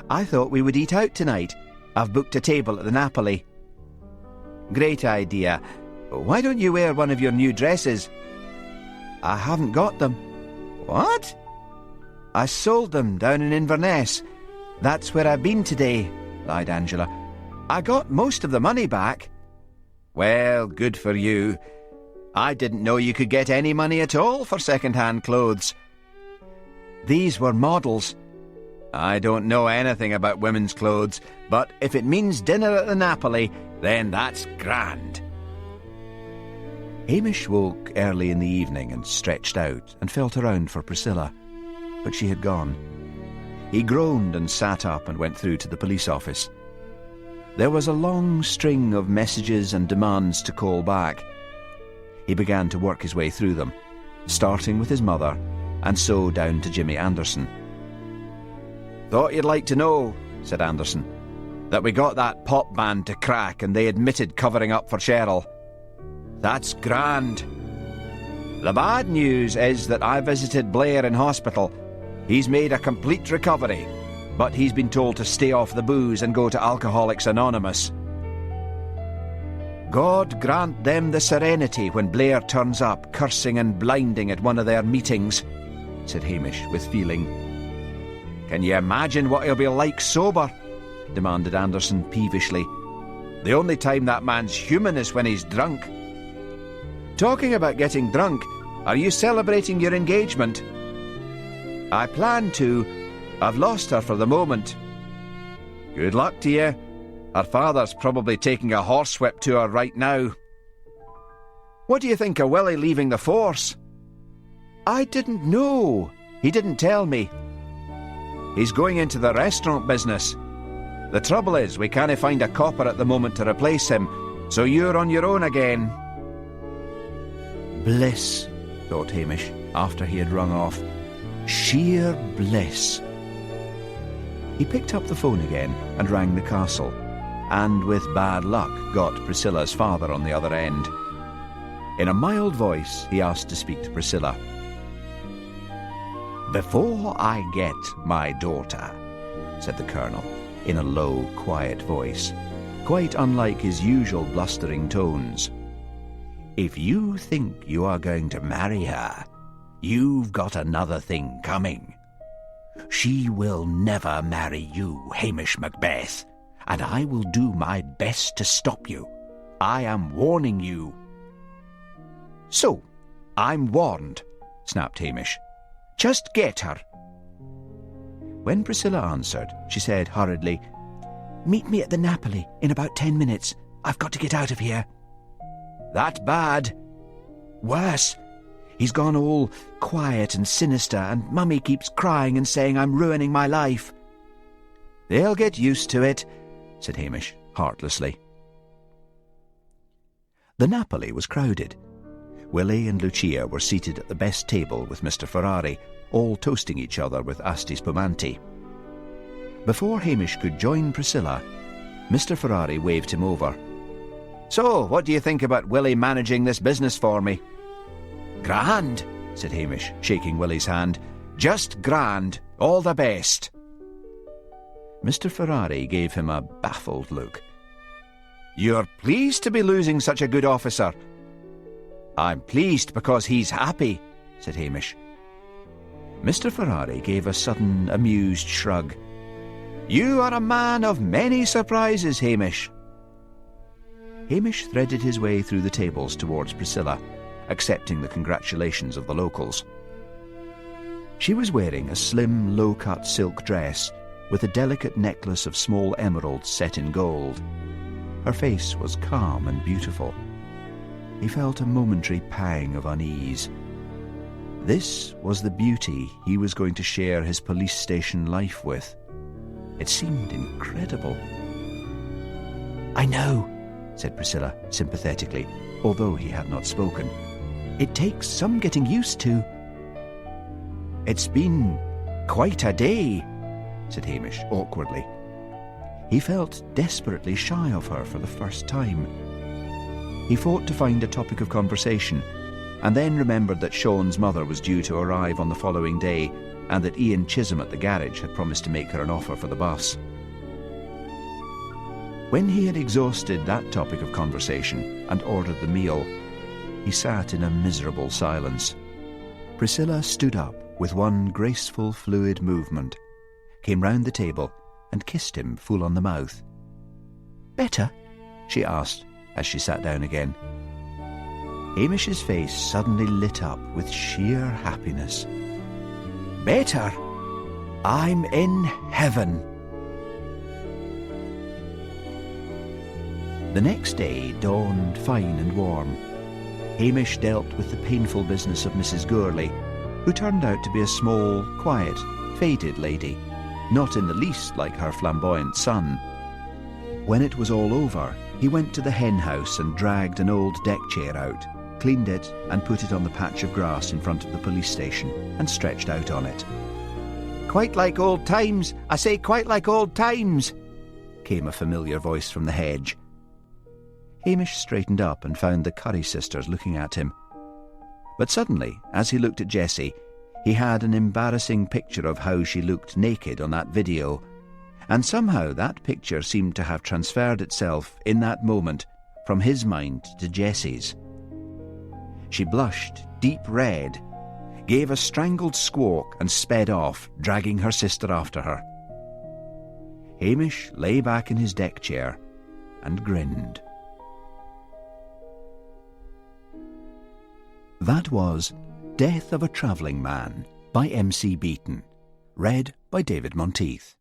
Speaker 2: I thought we would eat out tonight. I've booked a table at the Napoli." "Great idea. Why don't you wear one of your new dresses?" "I haven't got them." "What?" "I sold them down in Inverness. That's where I've been today," lied Angela. "I got most of the money back." "Well, good for you. I didn't know you could get any money at all for second-hand clothes." "These were models." "I don't know anything about women's clothes, but if it means dinner at the Napoli, then that's grand."
Speaker 5: Hamish woke early in the evening and stretched out and felt around for Priscilla, but she had gone. He groaned and sat up and went through to the police office. There was a long string of messages and demands to call back. He began to work his way through them, starting with his mother and so down to Jimmy Anderson.
Speaker 2: "Thought you'd like to know," said Anderson, "that we got that pop band to crack and they admitted covering up for Cheryl. That's grand. The bad news is that I visited Blair in hospital. He's made a complete recovery, but he's been told to stay off the booze and go to Alcoholics Anonymous. God grant them the serenity when Blair turns up cursing and blinding at one of their meetings," said Hamish with feeling. "Can you imagine what he'll be like sober?" demanded Anderson peevishly. "The only time that man's human is when he's drunk." "Talking about getting drunk, are you celebrating your engagement?" "I plan to. I've lost her for the moment." "Good luck to you. Her father's probably taking a horsewhip to her right now." "What do you think of Willie leaving the force?" "I didn't know. He didn't tell me." "He's going into the restaurant business. The trouble is, we can't find a copper at the moment to replace him, so you're on your own again."
Speaker 5: Bliss, thought Hamish, after he had rung off. Sheer bliss. He picked up the phone again and rang the castle, and with bad luck got Priscilla's father on the other end. In a mild voice, he asked to speak to Priscilla.
Speaker 6: "Before I get my daughter," said the Colonel, in a low, quiet voice, quite unlike his usual blustering tones, "if you think you are going to marry her, you've got another thing coming. She will never marry you, Hamish Macbeth, and I will do my best to stop you. I am warning you."
Speaker 2: "So, I'm warned," snapped Hamish. "Just get her."
Speaker 5: When Priscilla answered, she said hurriedly, "Meet me at the Napoli in about 10 minutes. I've got to get out of here."
Speaker 2: "That bad?"
Speaker 5: "Worse. He's gone all quiet and sinister, and Mummy keeps crying and saying I'm ruining my life."
Speaker 2: "They'll get used to it," said Hamish heartlessly.
Speaker 5: The Napoli was crowded. Willie and Lucia were seated at the best table with Mr. Ferrari,
Speaker 3: all toasting each other with asti spumanti. Before Hamish could join Priscilla, Mr. Ferrari waved him over.
Speaker 2: "So, what do you think about Willie managing this business for me?"
Speaker 3: "Grand," said Hamish, shaking Willie's hand.
Speaker 2: "Just grand. All the best."
Speaker 3: Mr. Ferrari gave him a baffled look.
Speaker 2: "You're pleased to be losing such a good officer?" "I'm pleased because he's happy," said Hamish.
Speaker 3: Mr. Ferrari gave a sudden amused shrug.
Speaker 2: "You are a man of many surprises, Hamish."
Speaker 3: Hamish threaded his way through the tables towards Priscilla, accepting the congratulations of the locals. She was wearing a slim, low-cut silk dress with a delicate necklace of small emeralds set in gold. Her face was calm and beautiful. He felt a momentary pang of unease. This was the beauty he was going to share his police station life with. It seemed incredible.
Speaker 6: "I know,"
Speaker 3: said Priscilla sympathetically, although he had not spoken.
Speaker 6: "It takes some getting used to."
Speaker 3: "It's been quite a day," said Hamish awkwardly. He felt desperately shy of her for the first time. He fought to find a topic of conversation, and then remembered that Sean's mother was due to arrive on the following day, and that Ian Chisholm at the garage had promised to make her an offer for the bus. When he had exhausted that topic of conversation and ordered the meal, he sat in a miserable silence. Priscilla stood up with one graceful, fluid movement, came round the table and kissed him full on the mouth.
Speaker 6: "Better?"
Speaker 3: she asked as she sat down again. Hamish's face suddenly lit up with sheer happiness.
Speaker 6: "Better? I'm in heaven."
Speaker 3: The next day dawned fine and warm. Hamish dealt with the painful business of Mrs. Gourley, who turned out to be a small, quiet, faded lady, not in the least like her flamboyant son. When it was all over, he went to the hen house and dragged an old deck chair out, cleaned it and put it on the patch of grass in front of the police station and stretched out on it.
Speaker 2: "Quite like old times, I say, quite like old times,"
Speaker 3: came a familiar voice from the hedge. Hamish straightened up and found the Curry sisters looking at him. But suddenly, as he looked at Jessie, he had an embarrassing picture of how she looked naked on that video, and somehow that picture seemed to have transferred itself in that moment from his mind to Jessie's. She blushed deep red, gave a strangled squawk and sped off, dragging her sister after her. Hamish lay back in his deck chair and grinned. That was Death of a Travelling Man by M.C. Beaton, read by David Monteith.